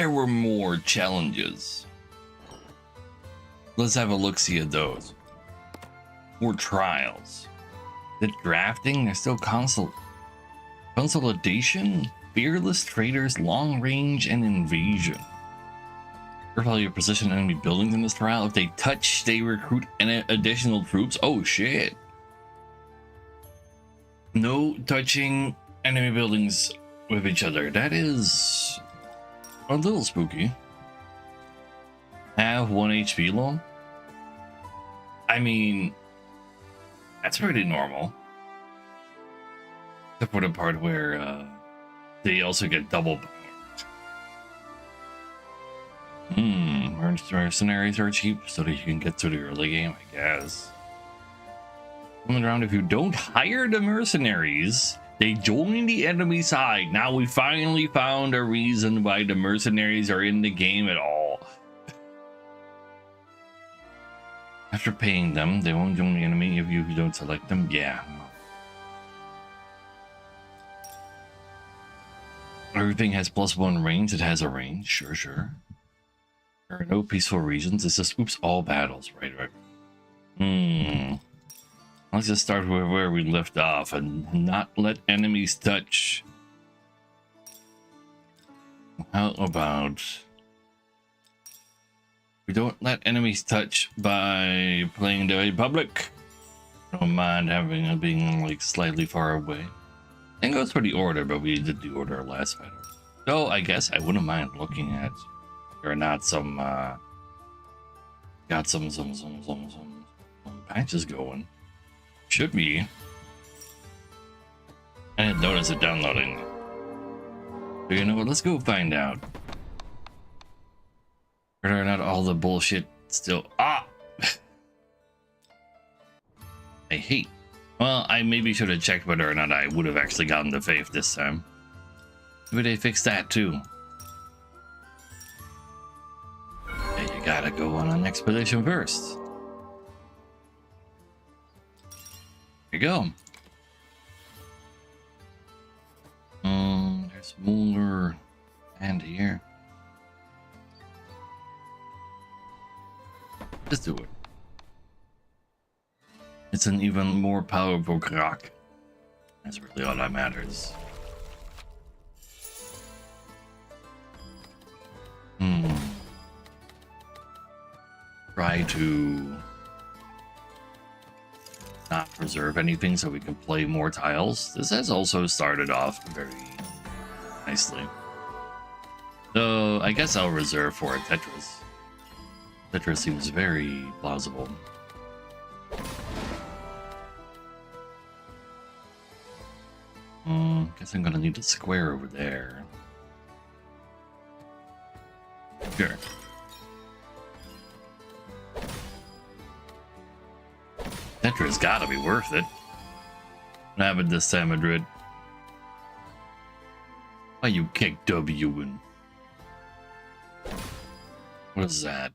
there were more challenges. Let's have a look-see at those. More trials. The drafting, there's still consolidation, fearless traders, long range, and invasion. Careful your position enemy buildings in this trial. If they touch, they recruit additional troops. Oh shit. No touching enemy buildings with each other. That is a little spooky. Have 1 HP long? I mean, that's pretty normal. Except for the part where they also get double. Mercenaries are cheap so that you can get to the early game, I guess. Coming around, if you don't hire the mercenaries, they join the enemy side. Now we finally found a reason why the mercenaries are in the game at all. After paying them, they won't join the enemy if you don't select them. Yeah. Everything has +1 range. It has a range. Sure. There are no peaceful regions. It just oops all battles. Right. Let's just start with where we left off and not let enemies touch. How about we don't let enemies touch by playing the Republic? Don't mind having it being like slightly far away. I think goes for the order, but we did the order last fight. So I guess I wouldn't mind looking at or not some got some patches going. Should be. I didn't notice it downloading. So you know what? Let's go find out whether or not all the bullshit still. I hate. Well, I maybe should have checked whether or not I would have actually gotten the faith this time. Maybe they fixed that too. Yeah, you gotta go on an expedition first. Here you go. There's Mulder and here. Let's do it. It's an even more powerful rock. That's really all that matters. Try to not reserve anything so we can play more tiles. This has also started off very nicely. So I guess I'll reserve for Tetris. Tetris seems very plausible. Guess I'm gonna need a square over there. Sure. Tetra's gotta be worth it. What happened this time, Madrid? Why you kick W and... What is that?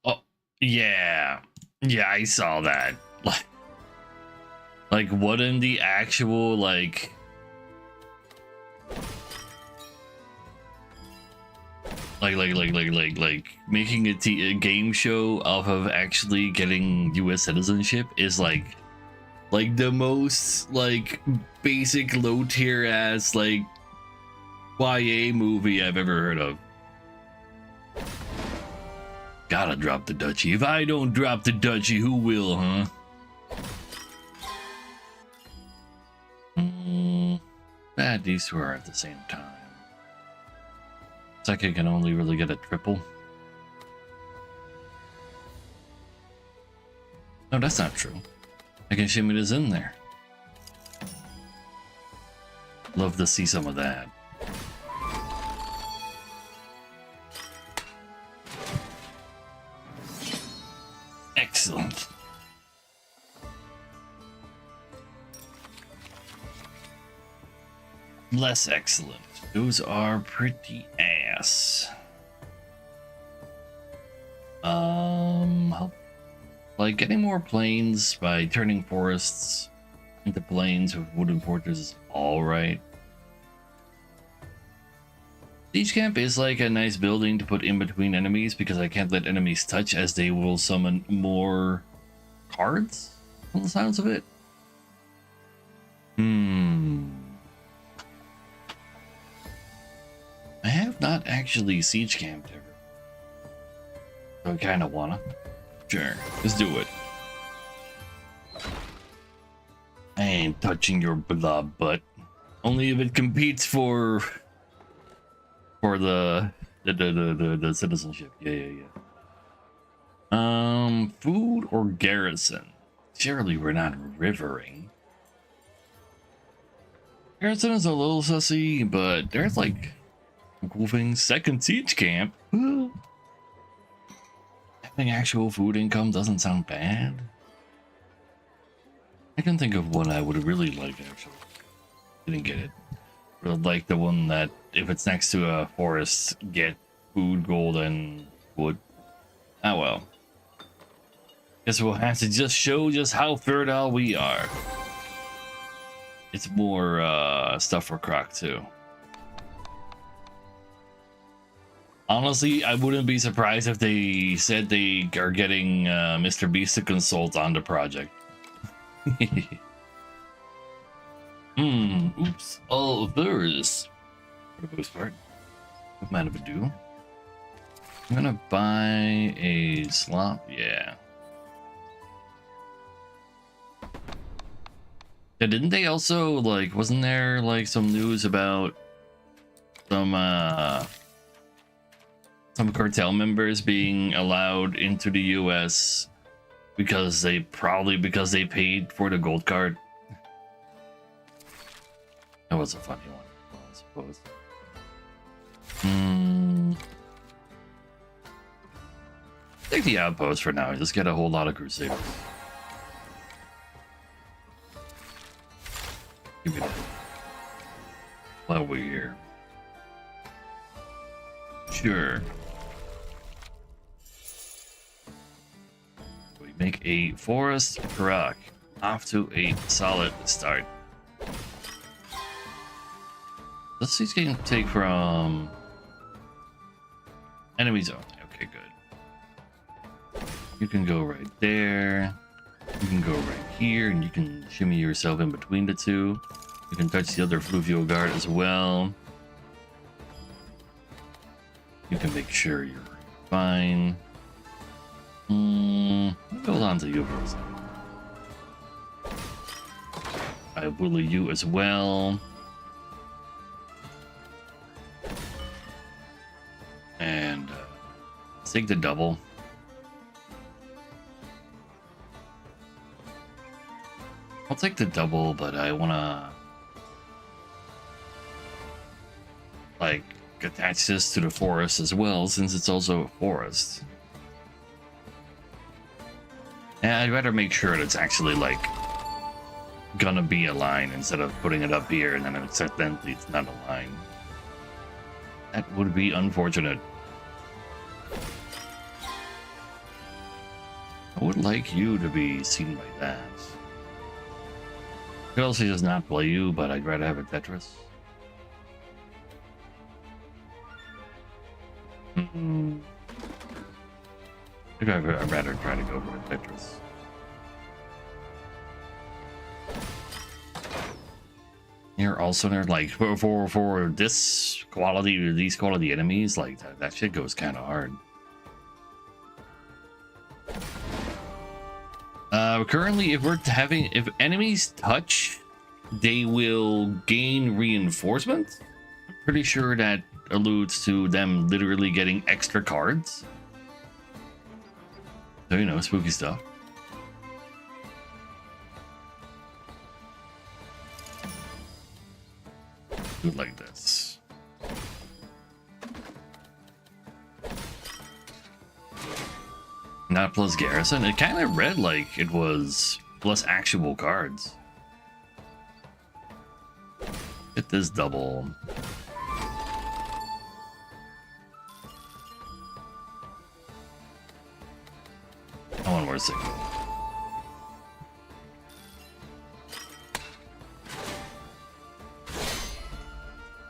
Oh, yeah. Yeah, I saw that. Like what in the actual, like... Like making a game show off of actually getting US citizenship is like the most like basic low tier ass like YA movie I've ever heard of. Gotta drop the Duchy. If I don't drop the Duchy, who will, huh? Bad, these two are at the same time. Second can only really get a triple. No, that's not true. I can shimmy this in there. Love to see some of that. Excellent. Less excellent. Those are pretty ass. Like getting more plains by turning forests into plains with wooden fortresses is all right. Siege camp is like a nice building to put in between enemies because I can't let enemies touch as they will summon more cards from the sounds of it. I have not actually siege camped ever. So I kind of wanna. Sure, let's do it. I ain't touching your blob butt. Only if it competes for the citizenship. Yeah. Food or garrison? Surely we're not rivering. Garrison is a little sussy, but there's like cool things. Second siege camp. Having actual food income doesn't sound bad. I can think of one I would really like actually. Didn't get it. But like the one that if it's next to a forest, get food, gold, and wood. Ah well. Guess we'll have to just show just how fertile we are. It's more stuff for Croc too. Honestly, I wouldn't be surprised if they said they are getting Mr. Beast to consult on the project. Oops. All others. For the most part. What might of a do? I'm gonna buy a slot. Yeah. Yeah, didn't they also, like, wasn't there, like, some news about some cartel members being allowed into the US because they paid for the gold card? That was a funny one, I suppose. Take the outpost for now. Just get a whole lot of crusaders. Give me that. While we're here. Sure. We make a forest rock. Off to a solid start. Let's see if we can take from enemy zone. Okay, good. You can go right there. You can go right here, and you can shimmy yourself in between the two. You can touch the other fluvial guard as well. You can make sure you're fine. Hold on to you for a second. I bully you as well. And let's take the double. I'll take the double, but I wanna like attach this to the forest as well, since it's also a forest. And I'd rather make sure that it's actually like gonna be a line instead of putting it up here and then accidentally it's not a line. That would be unfortunate. I would like you to be seen by that. I could also just not play you, but I'd rather have a Tetris. I think I'd rather try to go for a Tetris. You're also there, like for this quality or these quality enemies, like that shit goes kind of hard. Currently, if enemies touch, they will gain reinforcement. I'm pretty sure that alludes to them literally getting extra cards. So, you know, spooky stuff. Do it like this. Not plus garrison. It kind of read like it was plus actual cards. Get this double. I want more signal.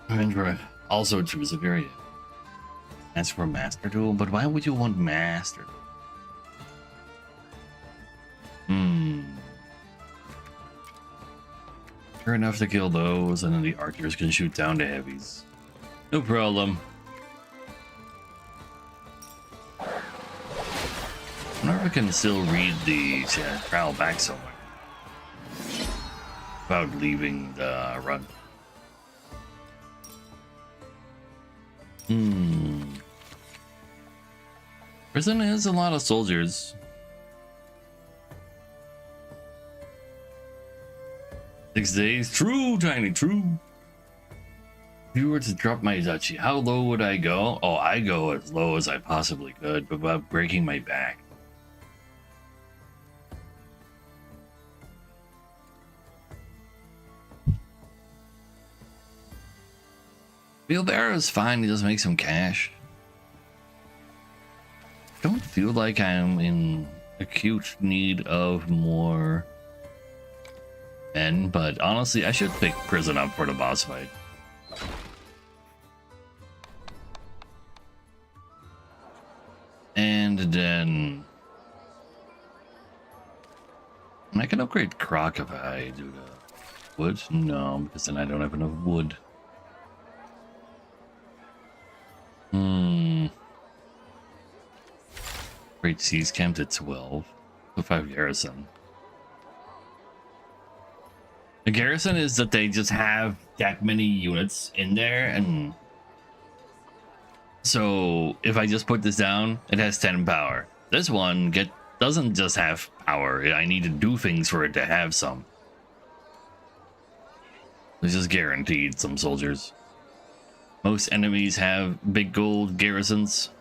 Android. Also choose a variant. Ask for Master Duel, but why would you want Master Duel? Sure enough to kill those, and then the archers can shoot down the heavies. No problem. I wonder if I can still read the travel back somewhere without leaving the run. Prison has a lot of soldiers. 6 days? True, Tiny, true. If you were to drop my Duchy, how low would I go? Oh, I go as low as I possibly could, but without breaking my back. Wheelbarrow is fine, he does make some cash. Don't feel like I'm in acute need of more men, but honestly, I should pick Prison up for the boss fight. And then I can upgrade Croc if I do the wood. No, because then I don't have enough wood. Great Seas camped at 12. So 5 garrison. The garrison is that they just have that many units in there, and so if I just put this down, it has 10 power. This one doesn't just have power. I need to do things for it to have some. It's just guaranteed some soldiers. Most enemies have big gold garrisons.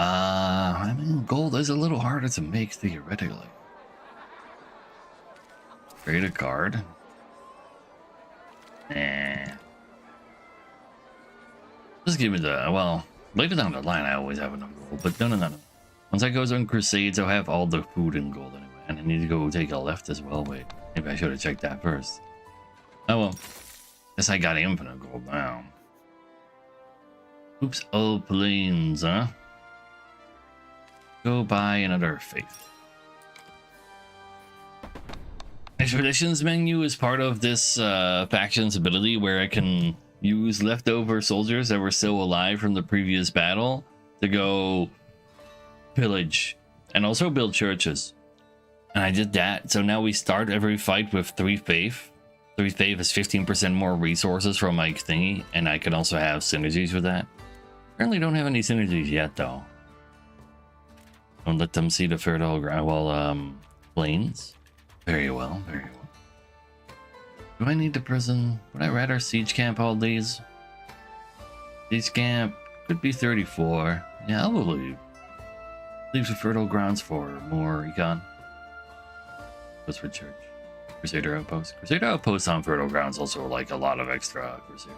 I mean, gold is a little harder to make theoretically. Trade a card. Nah. Just give me the, well, later down the line I always have enough gold, but no. Once I go on Crusades, I'll have all the food and gold anyway. And I need to go take a left as well. Wait, maybe I should have checked that first. Oh well. Guess I got infinite gold now. Oops, all planes, huh? Go buy another faith. Expeditions menu is part of this faction's ability where I can use leftover soldiers that were still alive from the previous battle to go pillage and also build churches. And I did that, so now we start every fight with 3 faith. 3 faith is 15% more resources from my thingy, and I can also have synergies with that. Apparently don't have any synergies yet though. Don't let them see the fertile ground. Well, plains. Very well, very well. Do I need the prison? Would I rather siege camp all these? Siege camp could be 34. Yeah, I'll leave. Leave the fertile grounds for more econ. What's for church? Crusader outpost. Crusader outposts on fertile grounds also like a lot of extra crusader.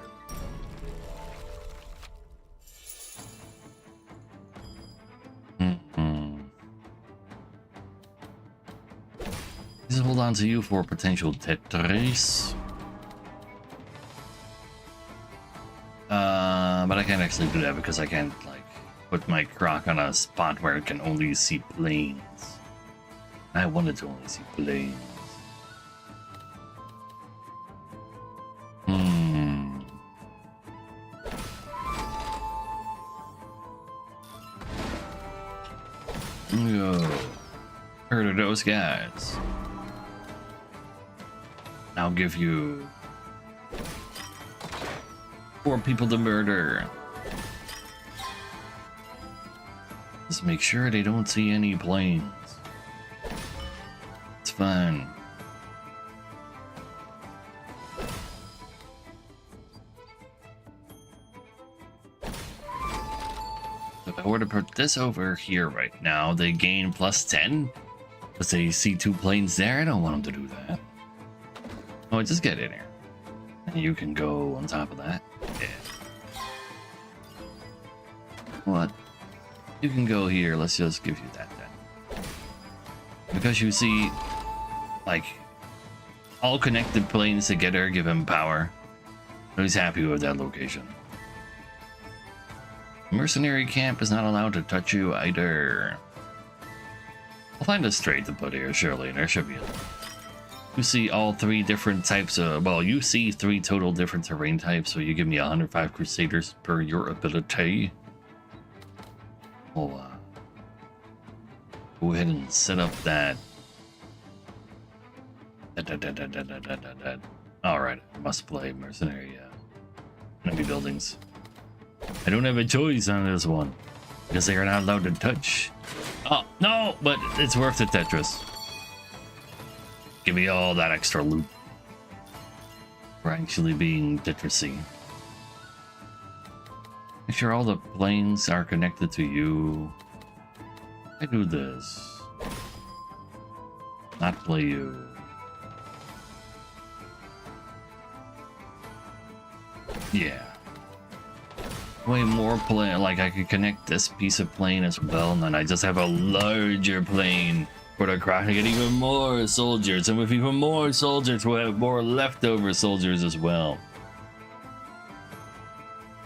Just hold on to you for potential Tetris. But I can't actually do that because I can't like put my croc on a spot where it can only see planes. I wanted to only see planes. Yo, heard of those guys. I'll give you 4 people to murder. Just make sure they don't see any planes. It's fine. If I were to put this over here right now, they gain +10. But they see 2 planes there. I don't want them to do that. Oh, just get in here. And you can go on top of that. Yeah. What? You can go here. Let's just give you that then. Because you see, like, all connected planes together give him power. So he's happy with that location. Mercenary camp is not allowed to touch you either. I'll find a strait to put here, surely. There should be a... You see all three different types of... Well, you see 3 total different terrain types, so you give me 105 Crusaders per your ability. We'll go ahead and set up that. Alright, must play mercenary enemy buildings. I don't have a choice on this one because they are not allowed to touch. Oh, no, but it's worth the Tetris. Give me all that extra loot for actually being Tetrisy. Make sure all the planes are connected to you. I do this. Not play you. Yeah. Way more plane, like I could connect this piece of plane as well, and then I just have a larger plane for the crowd to get even more soldiers, and with even more soldiers we'll have more leftover soldiers as well.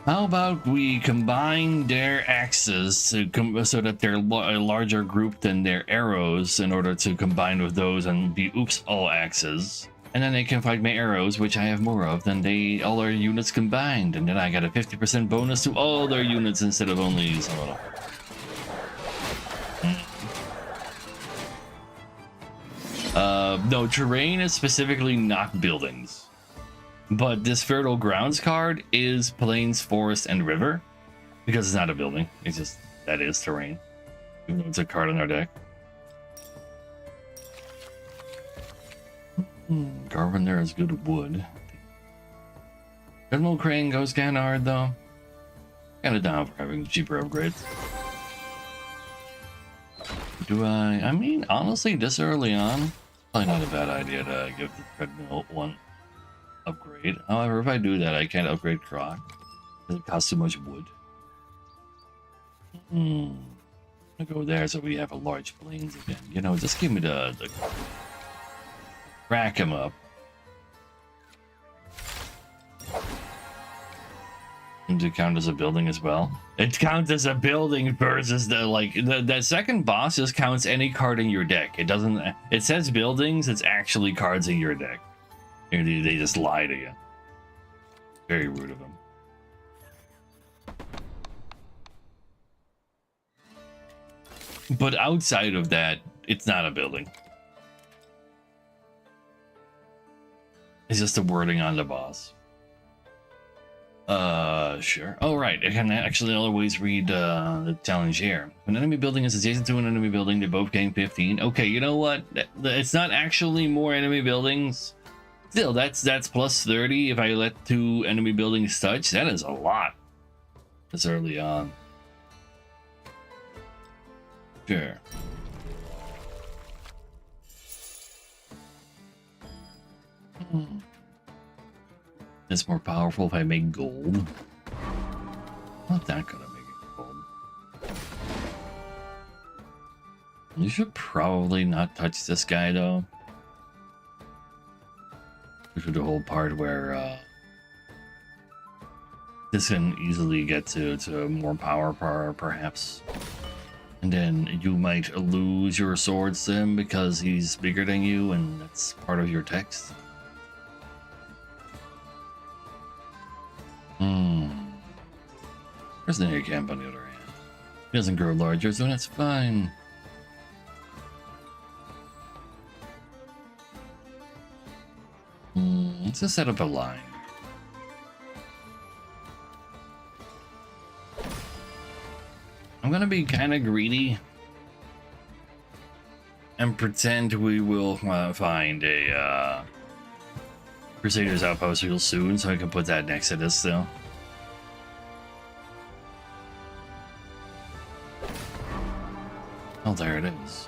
How about we combine their axes to so that they're a larger group than their arrows in order to combine with those and be all axes. And then they can fight my arrows, which I have more of than all their units combined. And then I got a 50% bonus to all their units instead of only some of them. No, terrain is specifically not buildings. But this Fertile Grounds card is plains, forest, and river. Because it's not a building. It's just, that is terrain. Even though it's a card on our deck. Carving there is good wood. Admiral Crane goes kinda hard though. Kinda down for having cheaper upgrades. Do I mean, honestly, this early on, probably not a bad idea to give the treadmill one upgrade. However, if I do that, I can't upgrade Croc because it costs too much wood. I'll go there so we have a large plains again. You know, just give me the rack him up. And to count as a building as well. It counts as a building versus the second boss just counts any card in your deck. It doesn't. It says buildings. It's actually cards in your deck. They just lie to you. Very rude of them. But outside of that, it's not a building. It's just the wording on the boss. Sure. Oh, right. I can actually always read the challenge here. When an enemy building is adjacent to an enemy building, they both gain 15. Okay, you know what? It's not actually more enemy buildings. Still, that's plus 30 if I let 2 enemy buildings touch. That is a lot. This early on. Sure. It's more powerful if I make gold. Not that gonna make it gold. You should probably not touch this guy though. We should do the whole part where this can easily get to more power perhaps. And then you might lose your swords to him because he's bigger than you and that's part of your text. Mercenary camp on the other hand. He doesn't grow larger, so that's fine. Let's just set up a line. I'm gonna be kind of greedy and pretend we will find a Crusaders outpost real soon, so I can put that next to this still. Oh, there it is.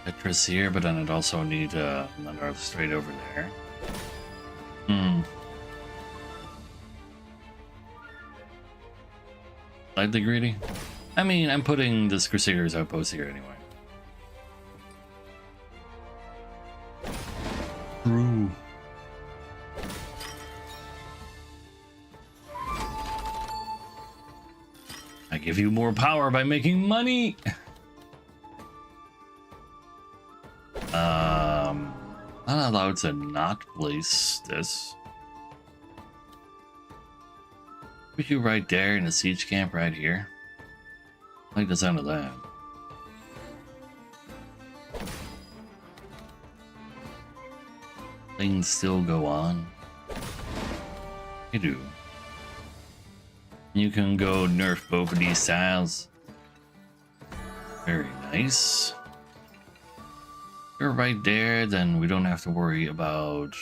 Tetris here, but then I'd also need another straight over there. Slightly greedy? I mean, I'm putting this Crusaders outpost here anyway. True. give you more power by making money. Not allowed to not place this. Put you right there in the siege camp right here. I like the sound of that. Things still go on. They do. You can go nerf both of these tiles. Very nice. You're right there, then we don't have to worry about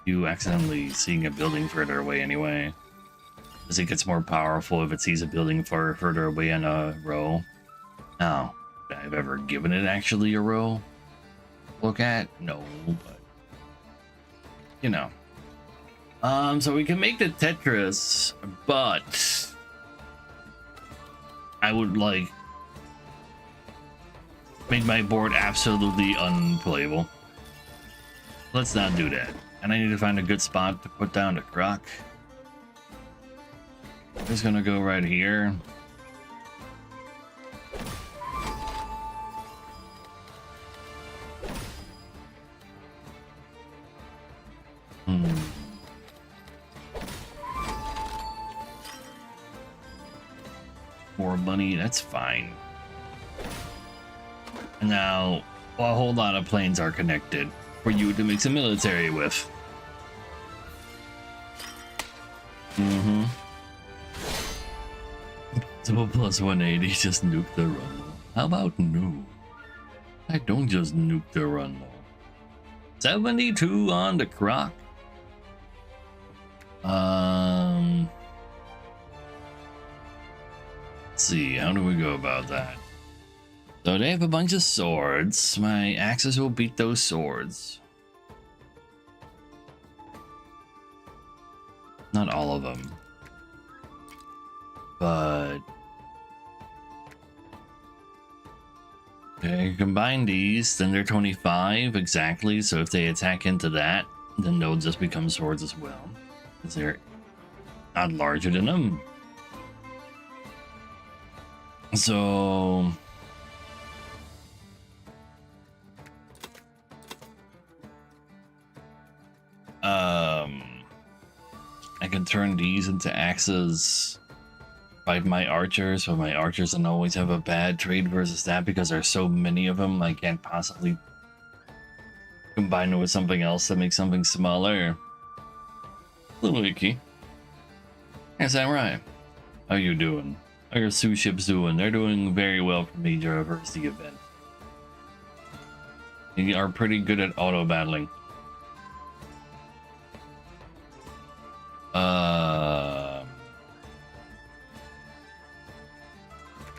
you accidentally seeing a building further away anyway. Because it gets more powerful if it sees a building further away in a row. Now, if I've ever given it actually a row to look at? No, but you know. So we can make the Tetris, but I would like make my board absolutely unplayable. Let's not do that. And I need to find a good spot to put down the croc. I'm just gonna go right here. More money, that's fine. Now, a whole lot of planes are connected for you to mix a military with. So plus 180, just nuke the run. How about no? I don't just nuke the run. 72 on the croc. Let's see, how do we go about that? So they have a bunch of swords. My axes will beat those swords. Not all of them. But okay, combine these, then they're 25 exactly. So if they attack into that, then they'll just become swords as well. Because they're not larger than them. So I can turn these into axes, fight my archers, so my archers don't always have a bad trade versus that because there's so many of them. I can't possibly combine it with something else that makes something smaller. A little icky. Hey, Samurai, how you doing? How are your sous ships doing? They're doing very well for me to reverse the event. They are pretty good at auto battling.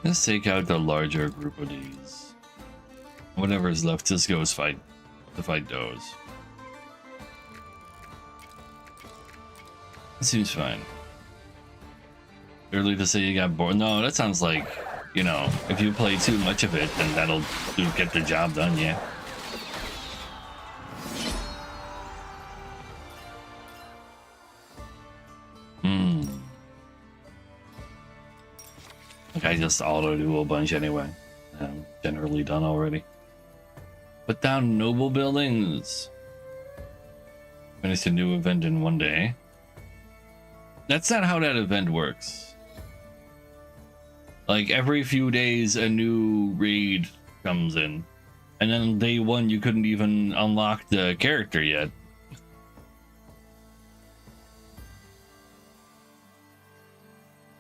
Let's take out the larger group of these. Whatever is left, just goes fight to fight those. It seems fine. Early to say you got bored. No, that sounds like, you know, if you play too much of it, then that'll get the job done, yeah. I just auto do a bunch anyway. I'm generally done already. Put down noble buildings. Finish a new event in one day. That's not how that event works. Like every few days a new raid comes in. And then on day one you couldn't even unlock the character yet.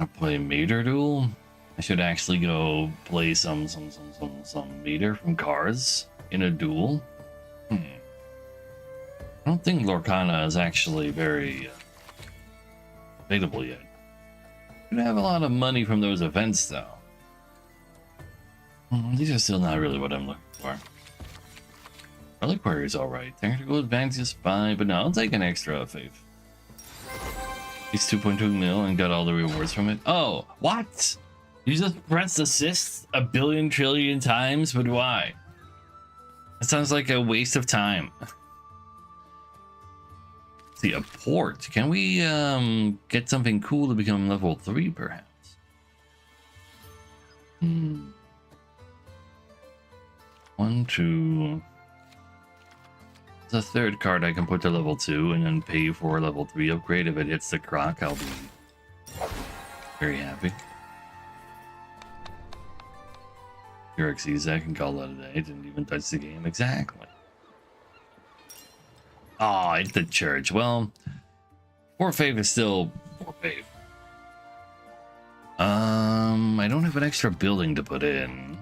I play Mater Duel. I should actually go play some Mater from Cars in a duel. I don't think Lorcana is actually very available yet. You have a lot of money from those events though. These are still not really what I'm looking for. Reliquary is alright. Technical advantage is fine, but no, I'll take an extra faith. It's 2.2 mil and got all the rewards from it. Oh, what? You just press assist a billion trillion times, but why? That sounds like a waste of time. See, a port. Can we get something cool to become level 3 perhaps? Hmm. 1, 2. The third card I can put to level 2 and then pay for a level 3 upgrade. If it hits the croc, I'll be very happy. Xyz, I can call that a day. Didn't even touch the game. Exactly. Oh, it's the church. Well, 4 fave is still 4 fave. I don't have an extra building to put in.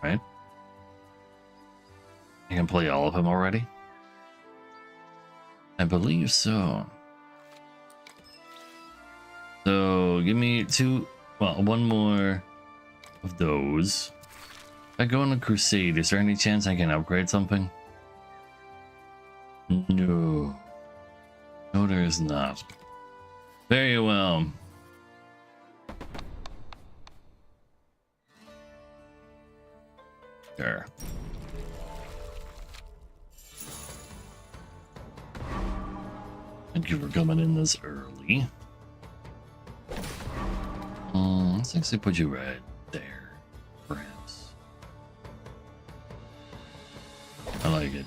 Right? I can play all of them already? I believe so. So give me one more of those. If I go on a crusade, is there any chance I can upgrade something? No. No, there is not. Very well. Sure. Thank you for coming in this early. Let's actually put you right there, perhaps. I like it.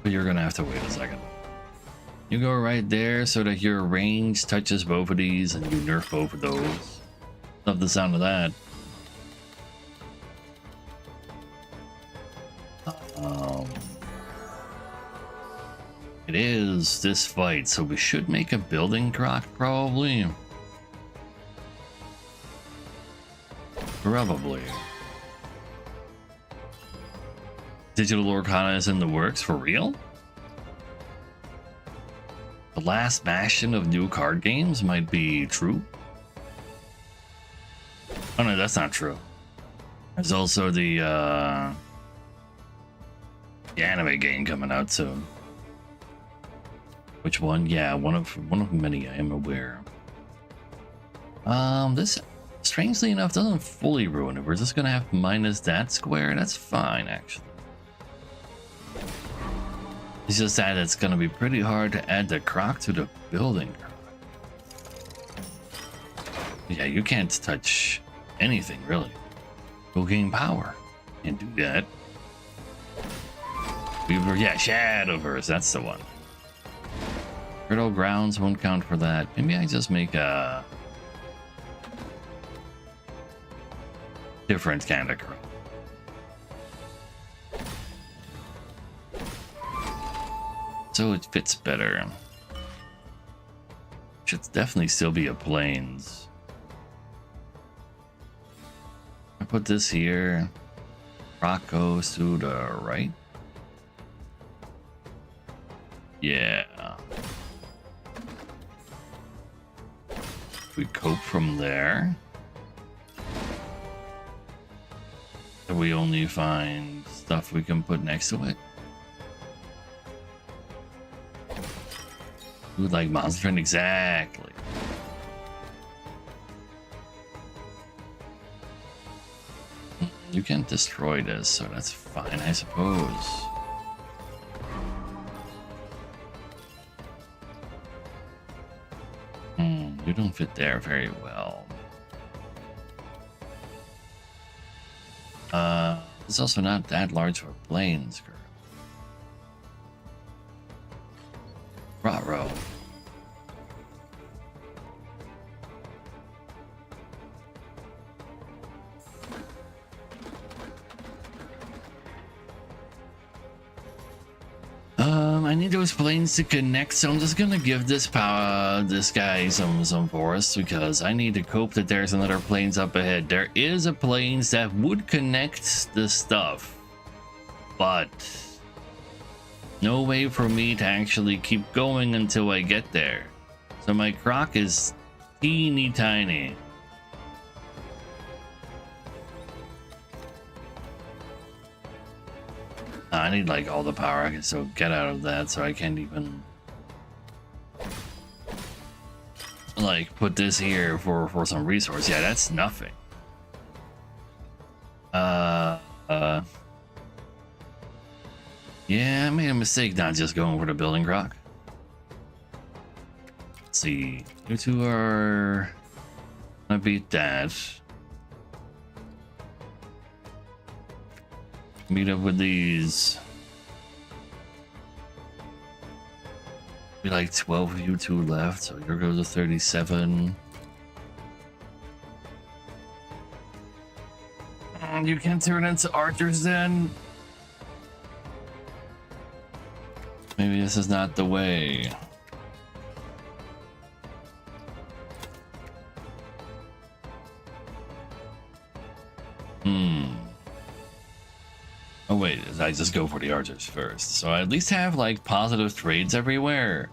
But you're gonna have to wait a second. You go right there so that your range touches both of these and you nerf both of those. Love the sound of that. It is this fight, so we should make a building croc, probably. Probably. Digital Orcana is in the works, for real? The last bastion of new card games might be true. Oh no, that's not true. There's also the anime game coming out soon. Which one? Yeah, one of many I am aware. This strangely enough doesn't fully ruin it. We're just gonna have minus that square. That's fine, actually. It's just that it's gonna be pretty hard to add the croc to the building. Yeah, you can't touch anything really. Go gain power. Can't do that. Yeah, Shadowverse, that's the one. Fertile grounds won't count for that. Maybe I just make a different kind of croc. So it fits better. Should definitely still be a plains. I put this here. Rock goes to the right. Yeah. We cope from there. So we only find stuff we can put next to it. Ooh, like monster friend, exactly. You can't destroy this, so that's fine, I suppose. You don't fit there very well. It's also not that large for planes, girl. Ruh-roh. I need those planes to connect, so I'm just gonna give this guy some force because I need to cope that there's another planes up ahead. There is a planes that would connect the stuff, but no way for me to actually keep going until I get there. So my croc is teeny tiny. I need like all the power I can so get out of that, so I can't even like put this here for some resource. Yeah, that's nothing. Yeah, I made a mistake not just going for the building croc. see. You two are gonna beat that. Meet up with these. Be like 12 of you two left, so here goes a 37. You can't turn into archers then? Maybe this is not the way. Oh wait, I just go for the archers first. So I at least have like positive trades everywhere.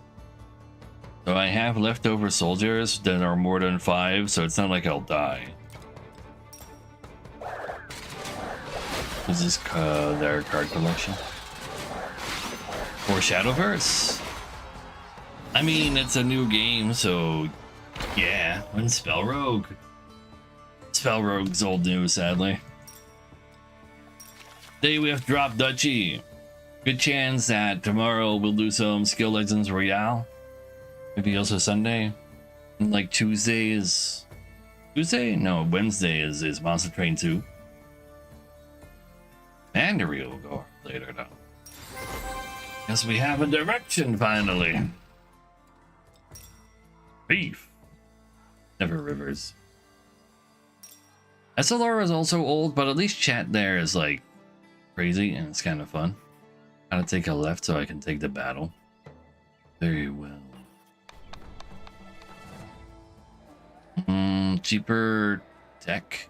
So I have leftover soldiers that are more than 5, so it's not like I'll die. This is their card collection. Or Shadowverse. I mean, it's a new game, so yeah. When Spell Rogue. Spell Rogue's old news, sadly. Today we have dropped Duchy. Good chance that tomorrow we'll do some Skill Legends Royale. Maybe also Sunday. And like Tuesday is... Tuesday? No, Wednesday is Monster Train 2. Mandarin will go later though. Guess we have a direction finally. Beef. Never rivers. SLR is also old, but at least chat there is like crazy and it's kind of fun. Gotta take a left so I can take the battle. Very well. Cheaper tech.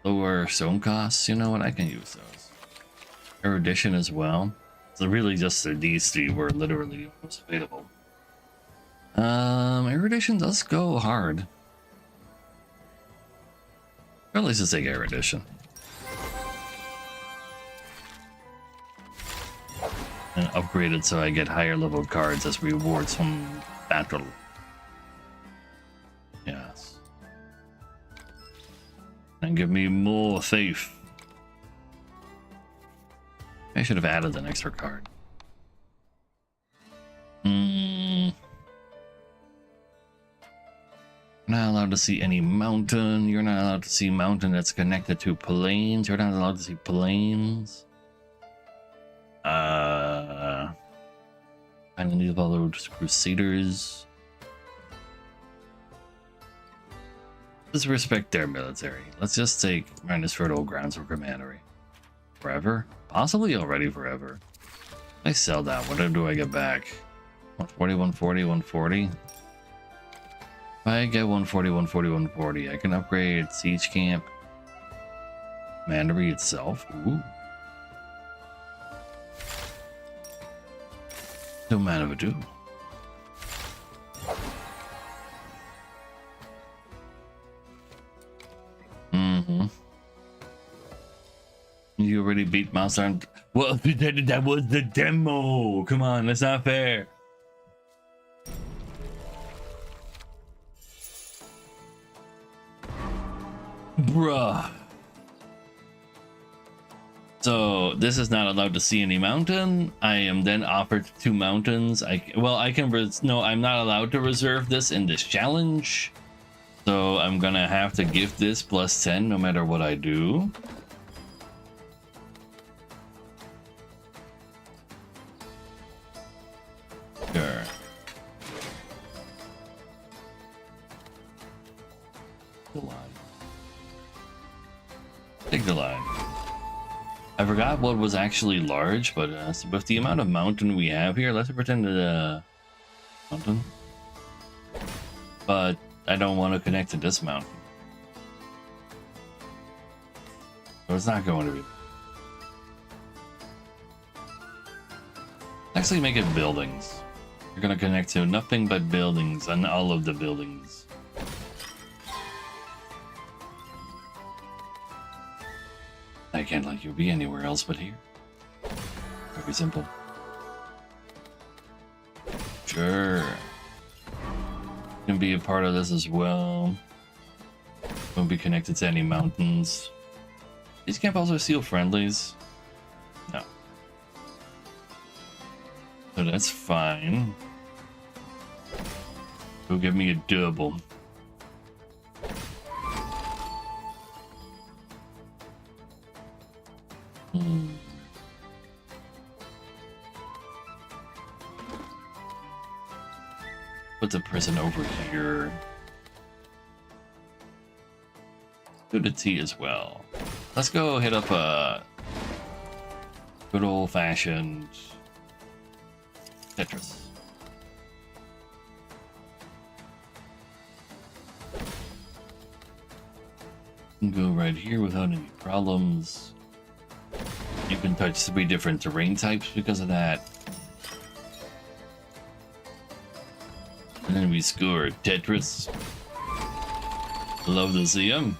Lower stone costs. You know what? I can use those. Erudition as well. So really just these three were literally most available. Erudition does go hard. Or at least let's take Erudition. And upgrade it so I get higher level cards as rewards from battle. Yes. And give me more faith. I should have added an extra card. You're not allowed to see any mountain. You're not allowed to see mountain that's connected to plains. You're not allowed to see plains. Finally followed Crusaders. Let's respect their military. Let's just take minus fertile grounds or commandery. Forever? Possibly already forever. I sell that. What do I get back? 140, 140, 140. If I get 140, 140, 140, I can upgrade Siege Camp. Commandery itself. Ooh. No man of ado. You already beat Monster Hunter. Well, that was the demo. Come on, that's not fair. Bruh. So this is not allowed to see any mountain. I am then offered 2 mountains. I'm not allowed to reserve this in this challenge. So I'm gonna have to give this plus 10 no matter what I do. Sure. The line. Take the line. I forgot what was actually large, but with the amount of mountain we have here, let's pretend that mountain. But I don't want to connect to this mountain, so it's not going to be. Actually, make it buildings. You're gonna connect to nothing but buildings and all of the buildings. I can't let you be anywhere else but here. Very simple. Sure. You can be a part of this as well. Won't be connected to any mountains. These can't also seal friendlies. No. So that's fine. Go give me a double. Put the prison over here. Do the tea as well. Let's go hit up a good old-fashioned Tetris. Can go right here without any problems. You can touch 3 different terrain types because of that. And then we score Tetris. Love to see him.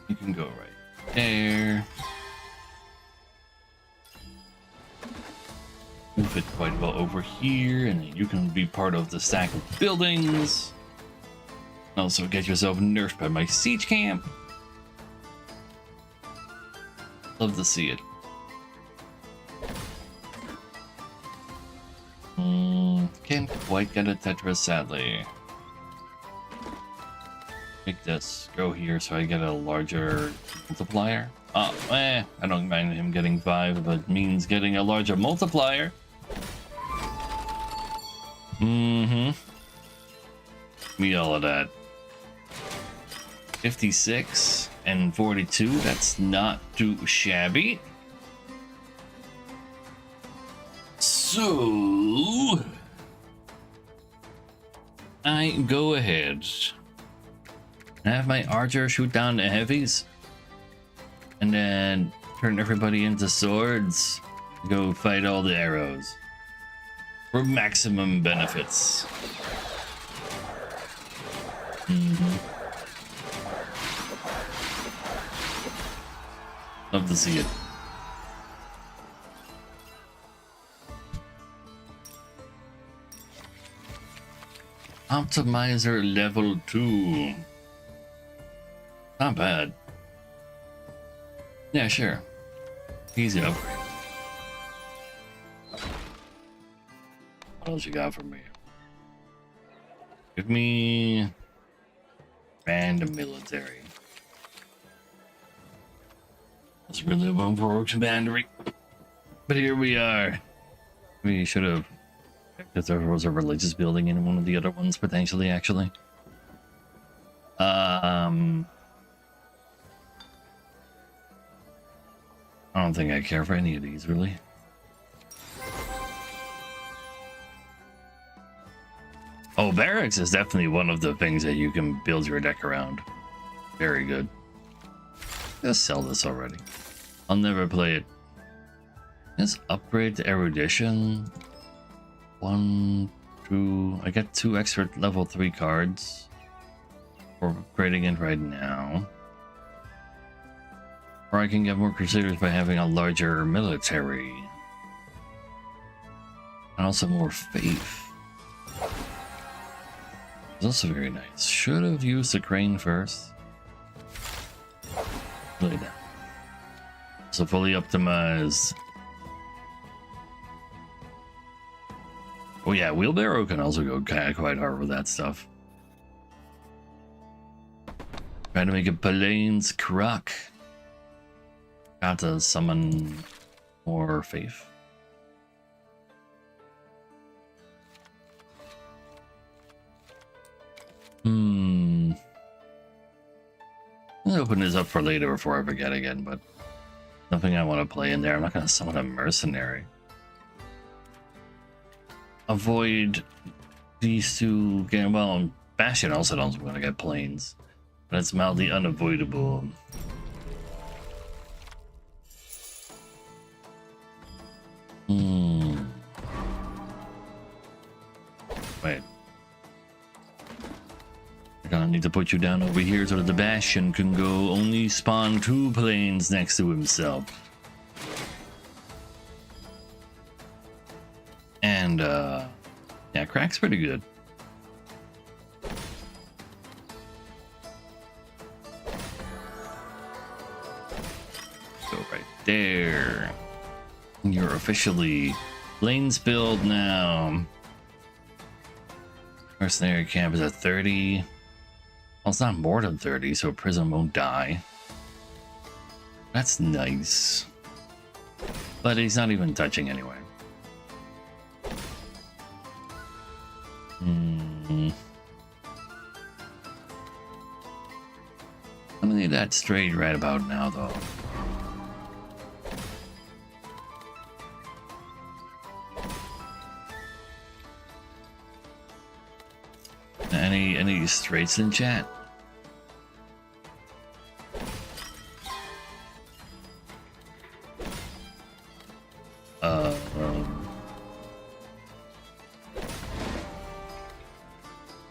You can go right there. Move it quite well over here, and then you can be part of the stack of buildings. Also get yourself nerfed by my siege camp. Love to see it. Can't quite get a Tetris, sadly. Make this go here so I get a larger multiplier. I don't mind him getting 5, but it means getting a larger multiplier. Me all of that. 56 and 42, that's not too shabby. So I go ahead and have my archer shoot down the heavies, and then turn everybody into swords. Go fight all the arrows for maximum benefits. Love to see it. Optimizer level 2. Not bad. Yeah, sure. Easy upgrade. What else you got for me? Give me random military. That's really one for commandery. But here we are. We should have checked if there was a religious building in one of the other ones, potentially, actually. I don't think I care for any of these, really. Oh, barracks is definitely one of the things that you can build your deck around. Very good. Just sell this already. I'll never play it. Let's upgrade to erudition. 1, 2. I get 2 extra level 3 cards for upgrading it right now. Or I can get more crusaders by having a larger military. And also more faith. It's also very nice. Should have used the crane first. Really down. So fully optimized. Oh yeah, wheelbarrow can also go quite hard with that stuff. Trying to make a Palane's Croc. Got to summon more faith. I'll open this up for later before I forget again, but nothing I want to play in there. I'm not going to summon a mercenary. Avoid these two getting, well, Bastion also don't want to get planes, but it's mildly unavoidable. Wait. I'm gonna need to put you down over here so that the Bastion can go only spawn 2 planes next to himself. And, yeah, Crack's pretty good. Go right there. You're officially lanes build now. Mercenary camp is at 30. Well, it's not more than 30, so prison won't die. That's nice. But he's not even touching anyway. I'm gonna need that straight right about now, though. Any straights in chat?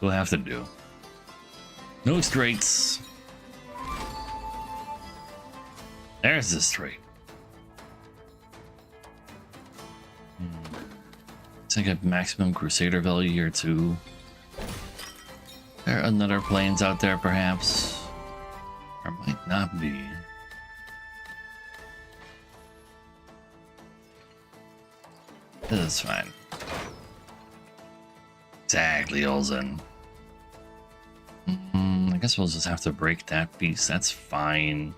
We'll have to do. No straights. There's the straight. So I get maximum Crusader value here too. There are another planes out there perhaps. Or might not be. This is fine. Exactly, Olsen. I guess we'll just have to break that piece. That's fine.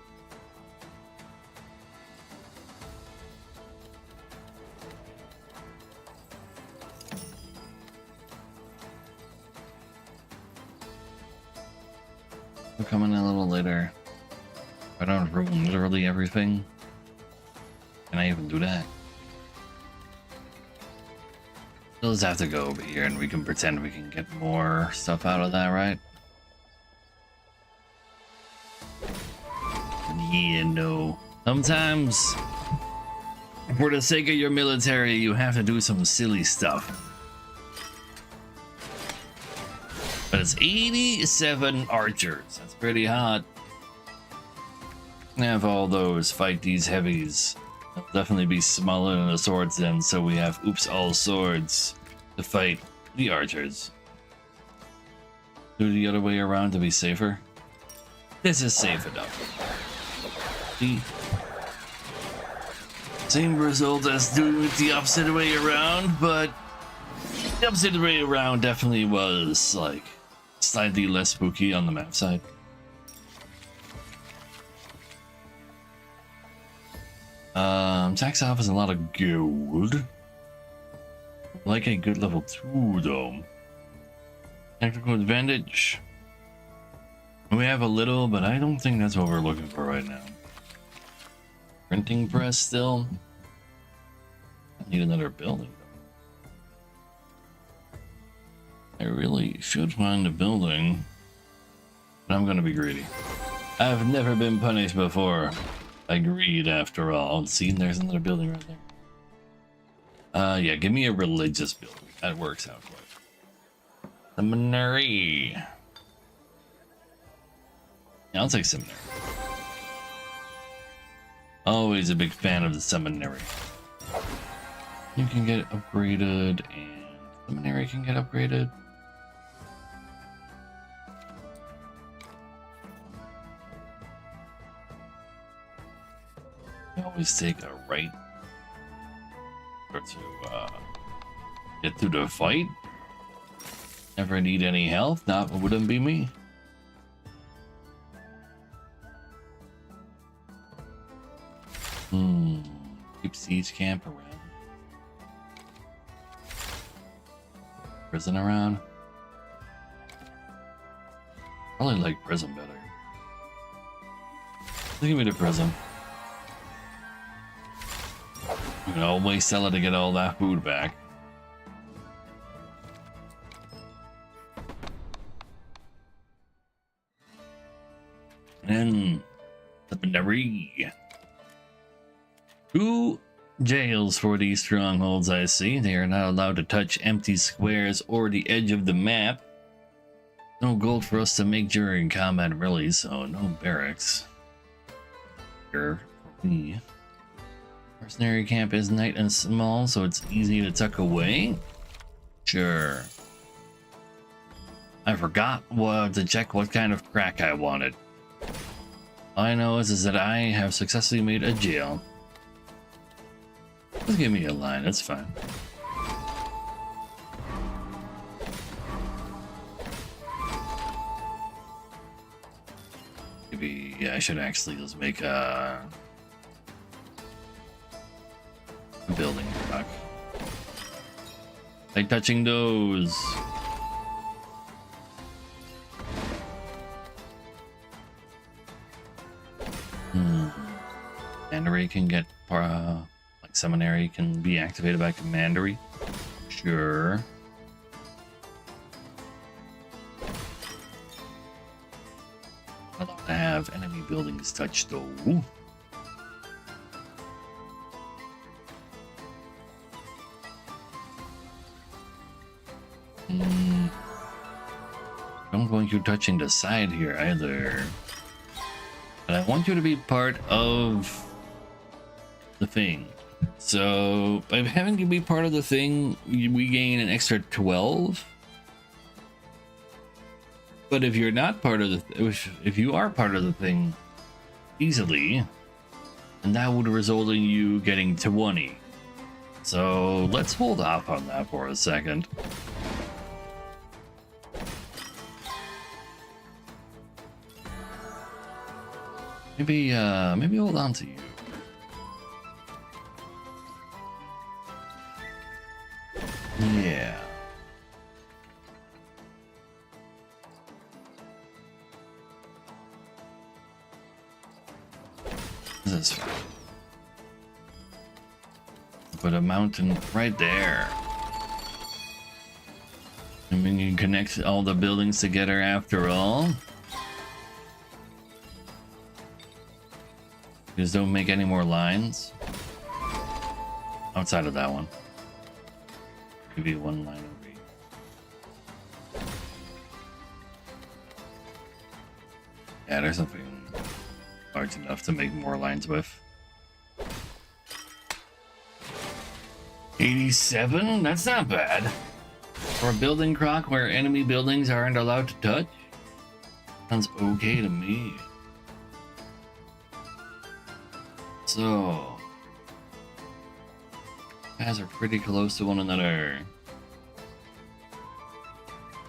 We'll come in a little later. I don't ruin literally everything. Can I even do that? We'll just have to go over here and we can pretend we can get more stuff out of that, right? Yeah, no. Sometimes, for the sake of your military, you have to do some silly stuff. But it's 87 archers. That's pretty hot. Have all those fight these heavies. They'll definitely be smaller than the swords then, so we have oops all swords to fight the archers. Do the other way around to be safer. This is safe enough. See? Same result as doing it the opposite way around, but the opposite way around definitely was like slightly less spooky on the map side. Tax off is a lot of gold. Like a good level 2 though. Technical advantage. We have a little, but I don't think that's what we're looking for right now. Printing press still. I need another building though. I really should find a building, but I'm gonna be greedy. I've never been punished before. I greed after all. See, there's another building right there. Yeah, give me a religious building. That works out quite. Seminary. Yeah, I'll take seminary. Always a big fan of the seminary. You can get upgraded, and seminary can get upgraded. I always take a right to get through the fight. Never need any health. Not wouldn't be me. Keep siege camp around. Prison around. Probably like prison better. Give me the prison. You can always sell it to get all that food back. And seminary. 2 jails for these strongholds, I see. They are not allowed to touch empty squares or the edge of the map. No gold for us to make during combat, really, so no barracks. Here for me. Mercenary camp is nice and small, so it's easy to tuck away. Sure. I forgot to check what kind of crack I wanted. All I know is that I have successfully made a jail. Just give me a line, that's fine. Maybe I should actually just make a building block. Like touching those. Commandery can get like seminary can be activated by commandery. Sure. I'd love to have enemy buildings touched though. Don't want you touching the side here either. But I want you to be part of the thing. So by having you be part of the thing, we gain an extra 12. But if you're not part of the if you are part of the thing easily, and that would result in you getting 20. So let's hold off on that for a second. Maybe hold on to you. Yeah. This is fine. Put a mountain right there. And we can connect all the buildings together after all. Just don't make any more lines outside of that one. Give you one line over here. Yeah, there's something large enough to make more lines with. 87? That's not bad. For a building croc where enemy buildings aren't allowed to touch? Sounds okay to me. So, guys are pretty close to one another.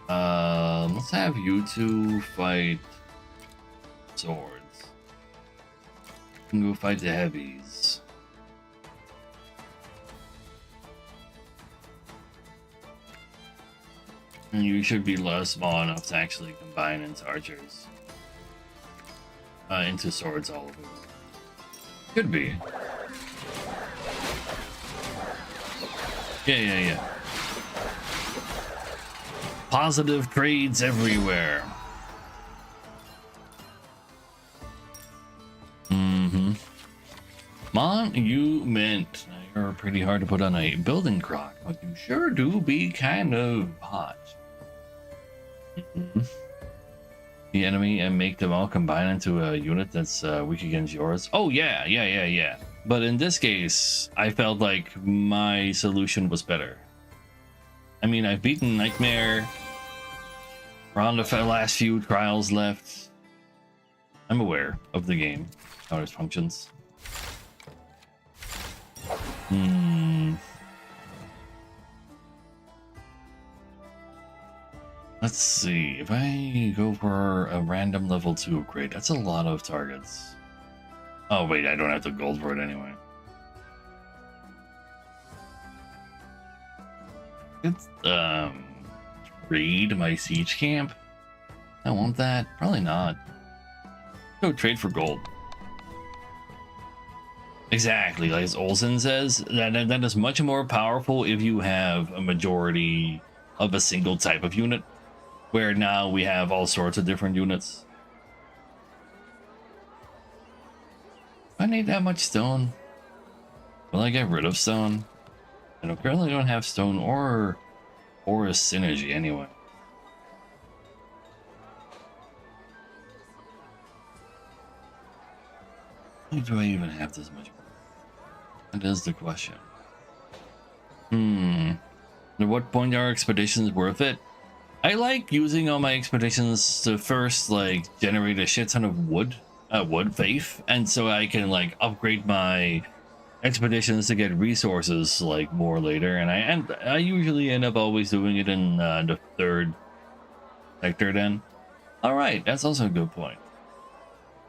Let's have you two fight swords. You can go fight the heavies. And you should be small enough to actually combine into archers. Into swords all of them. Could be. Yeah. Positive trades everywhere. Monument. Now you're pretty hard to put on a building croc, but you sure do be kind of hot. The enemy and make them all combine into a unit that's weak against yours. Oh yeah. But in this case, I felt like my solution was better. I mean, I've beaten Nightmare. We're on the last few trials left. I'm aware of the game, how it functions. Let's see, if I go for a random level 2 upgrade, that's a lot of targets. Oh wait, I don't have the gold for it anyway. It's, raid my siege camp? I want that? Probably not. Go trade for gold. Exactly, like as Olsen says, that is much more powerful if you have a majority of a single type of unit. Where now we have all sorts of different units. I need that much stone. Will I get rid of stone? I currently don't have stone or a synergy anyway. Why do I even have this much? That is the question. At what point are expeditions worth it? I like using all my expeditions to first like generate a shit ton of wood faith, and so I can like upgrade my expeditions to get resources like more later, and I usually end up always doing it in the third sector then. All right, that's also a good point.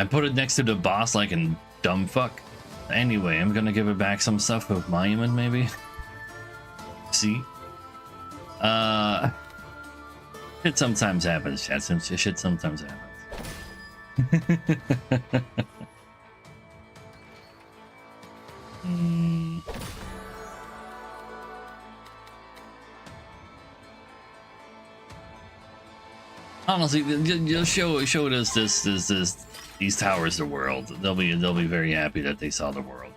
I put it next to the boss like a dumb fuck. Anyway, I'm gonna give it back some stuff with monument, maybe. See? Shit sometimes happens, chat. Shit sometimes happens. Honestly, just show these towers the world. They'll be very happy that they saw the world.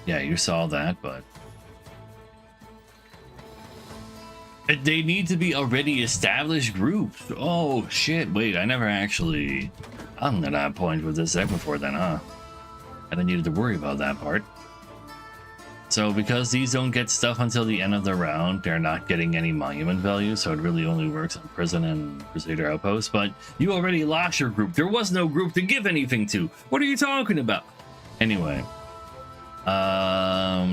Yeah, you saw that, but they need to be already established groups. Oh shit! Wait, I never actually. I'm at that point with this deck before then, huh? I didn't need to worry about that part. So because these don't get stuff until the end of the round, they're not getting any monument value, so it really only works on Prison and Crusader Outpost. But you already lost your group. There was no group to give anything to. What are you talking about? Anyway.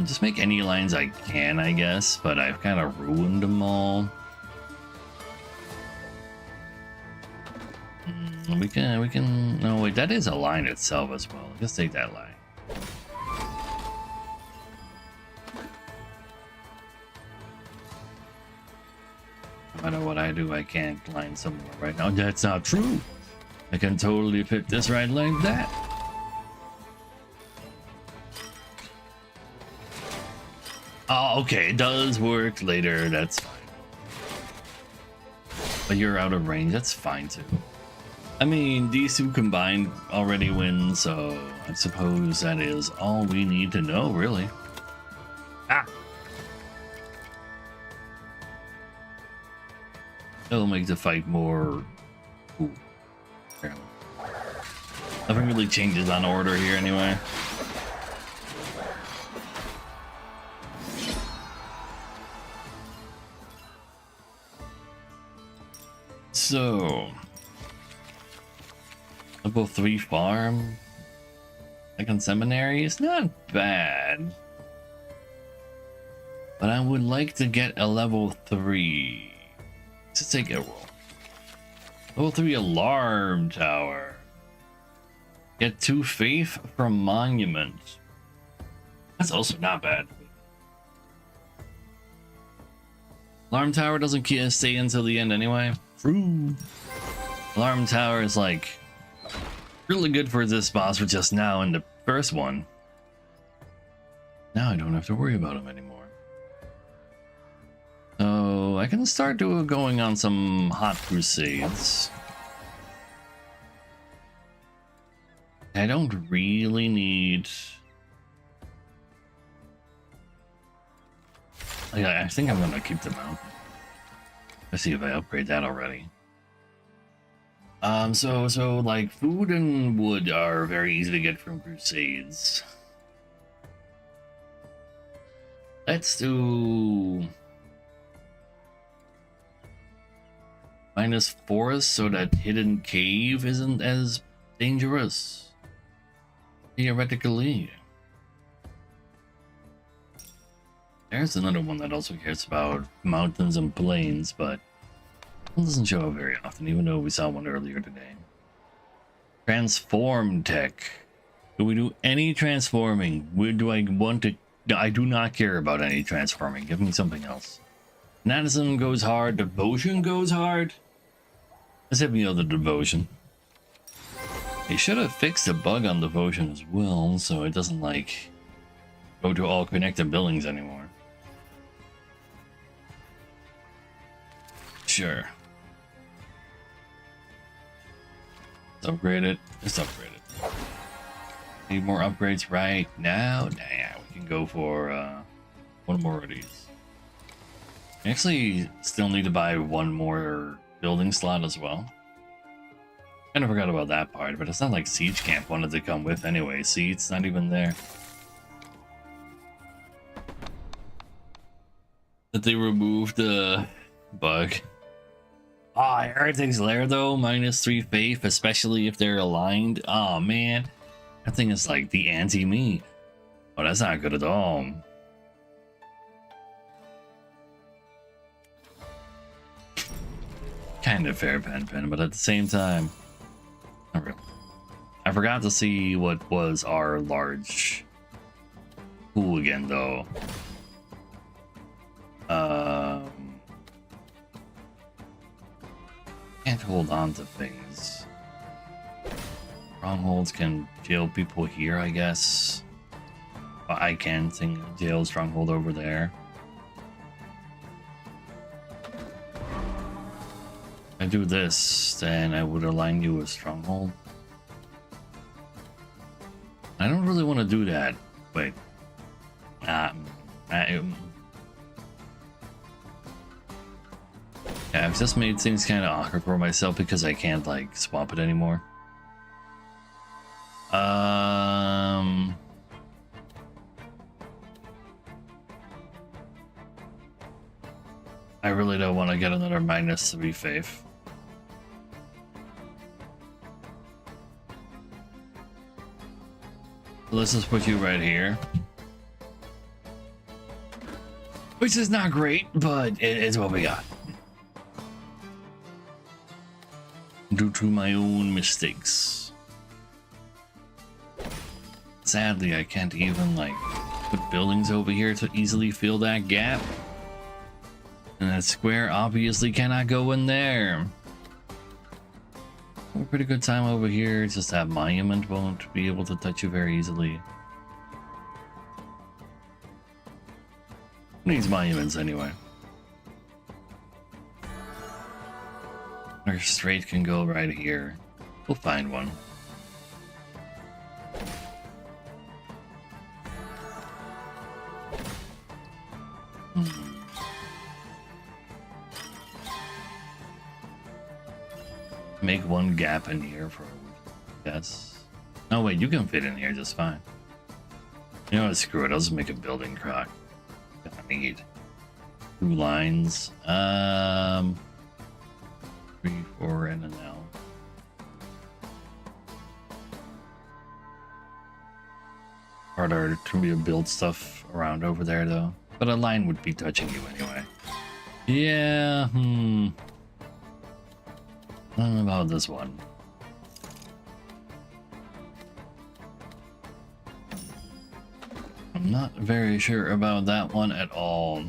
Just make any lines I can, I guess, but I've kind of ruined them all. We can, no wait, that is a line itself as well. Let's take that line. No matter what I do, I can't line somewhere right now. That's not true. I can totally fit this right like that. Oh, okay, it does work later, that's fine. But you're out of range, that's fine too. I mean, these two combined already win, so I suppose that is all we need to know, really. Ah! It'll make the fight more... Ooh. Nothing really changes on order here anyway. So, level 3 farm, like on seminary, is not bad. But I would like to get a level 3. Let's take a roll. Level 3 alarm tower. Get 2 faith from monument. That's also not bad. Alarm tower doesn't stay until the end anyway. True. Alarm tower is like really good for this boss for just now in the first one. Now I don't have to worry about him anymore. So I can start going on some hot crusades. I don't really need. I think I'm gonna keep them out. Let's see if I upgrade that already. So like food and wood are very easy to get from crusades. Let's do minus forest so that hidden cave isn't as dangerous. Theoretically. There's another one that also cares about mountains and plains, but it doesn't show up very often, even though we saw one earlier today. Transform tech. Do we do any transforming? Where do I want to? I do not care about any transforming. Give me something else. Fanaticism goes hard. Devotion goes hard. Let's hit me on the devotion. They should have fixed a bug on devotion as well, so it doesn't like go to all connected buildings anymore. Sure. Let's upgrade it. Let's upgrade it. Need more upgrades right now? Nah, we can go for one more of these. I actually still need to buy one more building slot as well. Kind of forgot about that part, but it's not like Siege Camp wanted to come with anyway. See, it's not even there. That they removed the bug. Ah, oh, Heretics Lair though, -3 faith, especially if they're aligned. Oh man, that thing is like the anti-me. Oh, that's not good at all. kind of fair, Pen, but at the same time, not really. I forgot to see what was our large pool again, though. Can't hold on to things. Strongholds can jail people here, I guess. But I can jail stronghold over there. If I do this, then I would align you with stronghold. I don't really want to do that. Wait. Yeah, I've just made things kind of awkward for myself because I can't like swap it anymore. I really don't want to get another -3 faith. Let's just put you right here. Which is not great, but it's what we got. Due to my own mistakes. Sadly, I can't even like put buildings over here to easily fill that gap. And that square obviously cannot go in there. A pretty good time over here, just that monument won't be able to touch you very easily. Who needs monuments anyway? Our straight can go right here. We'll find one. Make one gap in here for, yes. No, wait, you can fit in here just fine. You know what, screw it, I'll just make a building crock. I need 2 lines. 3, 4, and an L. Harder to build stuff around over there though. But a line would be touching you anyway. Yeah, I don't know about this one. I'm not very sure about that one at all.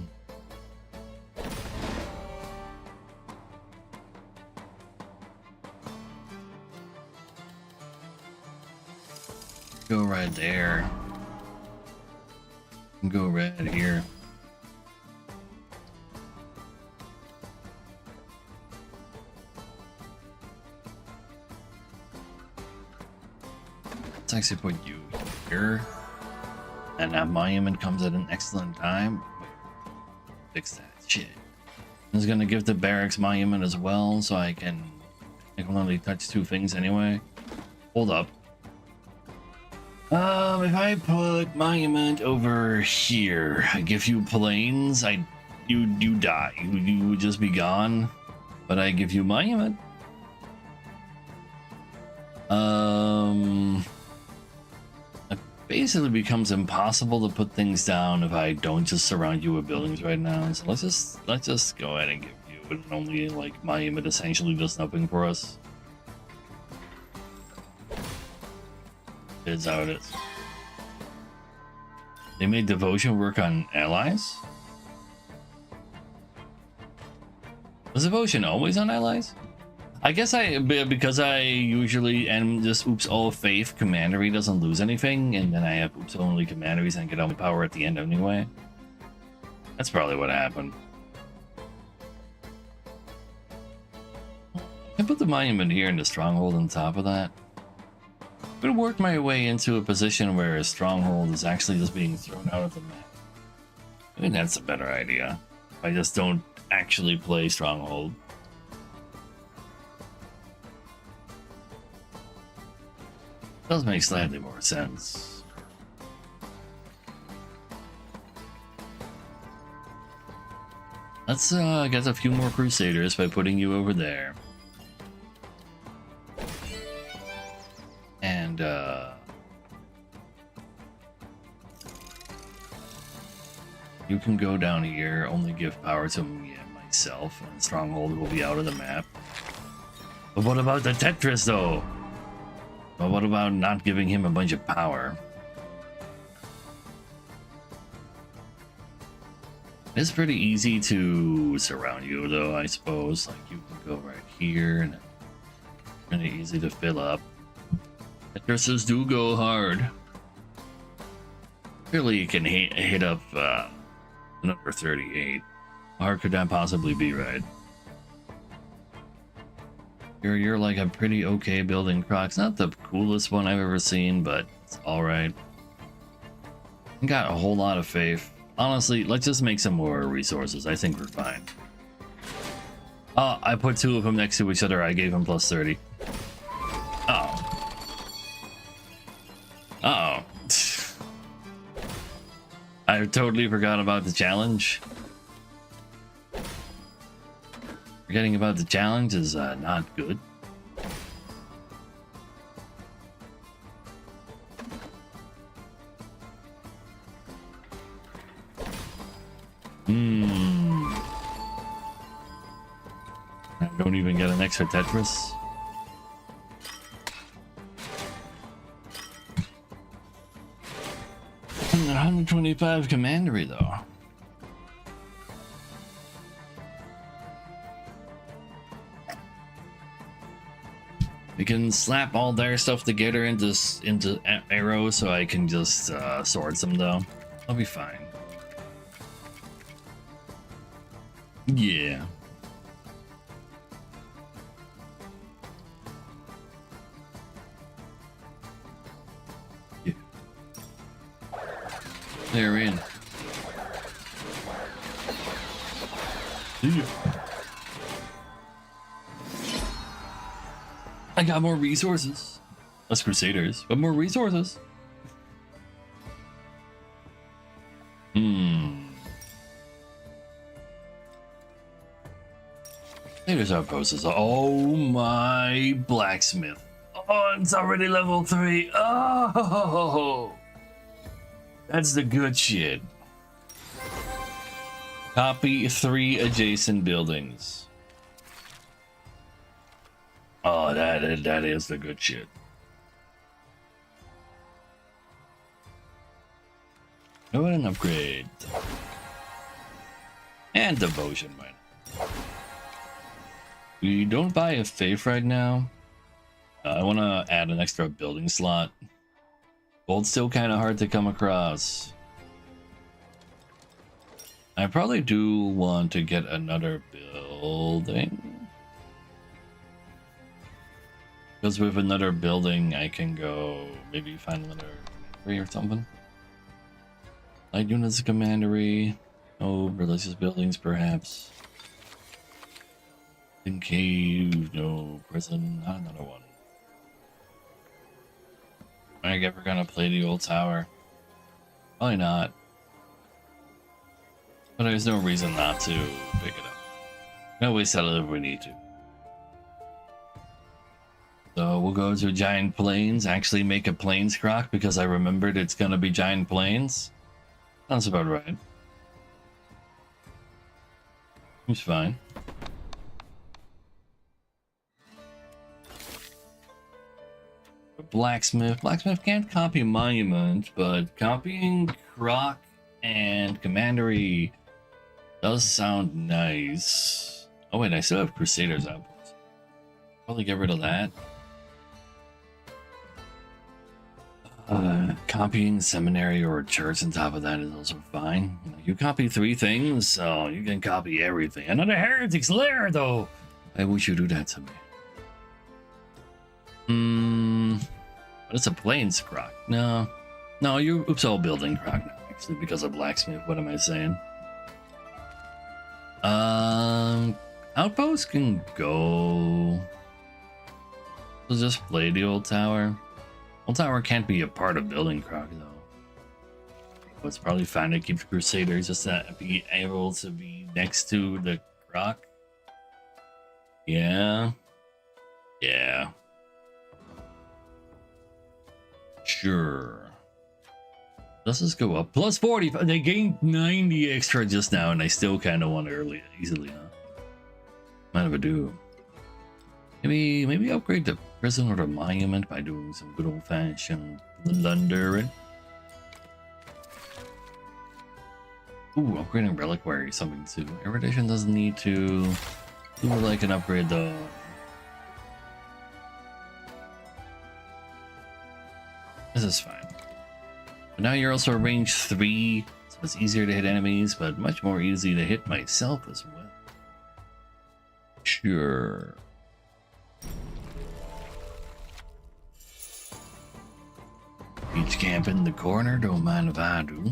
Go right there. Go right here. Let's actually put you here. And that monument comes at an excellent time. Wait, fix that shit. I was gonna give the barracks monument as well, so I can only touch 2 things anyway. Hold up. If I put monument over here, I give you plains, you die. You would just be gone. But I give you monument. It basically becomes impossible to put things down if I don't just surround you with buildings right now. So let's just go ahead and give you an only like monument essentially does nothing for us. It's how it is. They made devotion work on allies? Was devotion always on allies? I guess because I usually am just oops all faith commandery doesn't lose anything, and then I have oops only commanderies and get all my power at the end anyway. That's probably what happened. I can put the monument here and the stronghold on top of that. I'm gonna work my way into a position where a stronghold is actually just being thrown out of the map. I think that's a better idea. I just don't actually play stronghold. Does make slightly more sense. Let's get a few more crusaders by putting you over there. And you can go down here, only give power to me and myself, and stronghold will be out of the map. But what about the Tetris, though? Well, what about not giving him a bunch of power? It's pretty easy to surround you, though, I suppose. Like, you can go right here, and it's pretty easy to fill up. Tetrises do go hard. Really, you can hit up number 38. How hard could that possibly be, right? You're like a pretty okay building, Crocs. Not the coolest one I've ever seen, but it's alright. Got a whole lot of faith. Honestly, let's just make some more resources. I think we're fine. Oh, I put two of them next to each other. I gave him plus 30. Oh. Uh-oh. I totally forgot about the challenge. Forgetting about the challenge is not good. I don't even get an extra Tetris. And 125 commandery though. We can slap all their stuff together into arrows, so I can just sword them though. I'll be fine. Yeah. Yeah. They're in. Yeah. I got more resources. Less Crusaders, but more resources. There's outposts. Oh my blacksmith. Oh, it's already level 3. Oh, that's the good shit. Copy 3 adjacent buildings. Oh, that is the good shit. Go ahead and upgrade. And devotion, man. We don't buy a faith right now. I want to add an extra building slot. Gold's still kind of hard to come across. I probably do want to get another building. Because with another building, I can go maybe find another commandery or something. Light units commandery. Oh, religious buildings perhaps. In cave, no prison, not another one. I guess we're gonna play the old tower. Probably not. But there's no reason not to pick it up. We can always sell it if we need to. So we'll go to Giant Plains, actually make a Plains croc because I remembered it's gonna be Giant Plains. Sounds about right. Seems fine. Blacksmith. Blacksmith can't copy monument, but copying croc and commandery does sound nice. Oh wait, I still have Crusaders outposts. Probably get rid of that. Copying seminary or church on top of that is also fine. You copy 3 things, so you can copy everything. Another heretic's lair, though. I wish you do that to me. But it's a plains croc. No, it's all building croc now, actually, because of blacksmith. What am I saying? Outpost can go. We'll just play the old tower. Old tower can't be a part of building croc though. But it's probably fine to keep the Crusaders just to be able to be next to the croc. Yeah. Yeah. Sure. Let's just go up. Plus 40. They gained 90 extra just now, and I still kind of want early, easily, huh? Might have a do. Maybe upgrade the prison or the monument by doing some good old-fashioned plundering. Ooh, upgrading reliquary is something too. Erudition doesn't need to do like an upgrade though. This is fine. But now you're also range 3, so it's easier to hit enemies, but much more easy to hit myself as well. Sure. Each camp in the corner, don't mind if I do.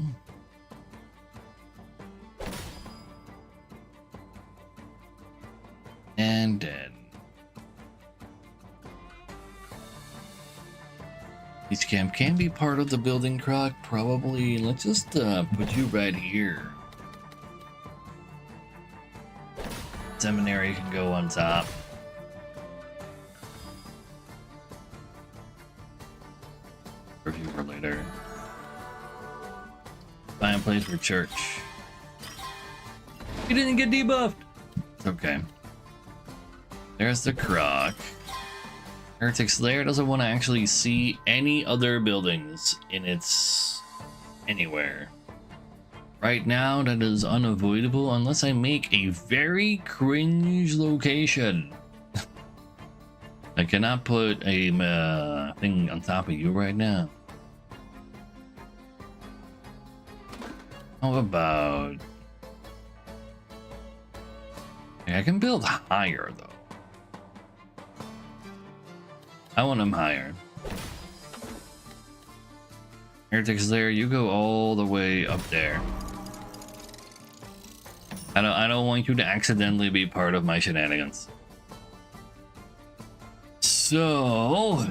And dead. Each camp can be part of the building, Croc. Probably. Let's just put you right here. Seminary can go on top. Review for later. Find a place for church. You didn't get debuffed. It's okay. There's the Croc. Heretic Slayer doesn't want to actually see any other buildings in its anywhere. Right now, that is unavoidable unless I make a very cringe location. I cannot put a thing on top of you right now. How about... I can build higher though. I want them higher. Heretic Slayer, you go all the way up there. I don't want you to accidentally be part of my shenanigans. So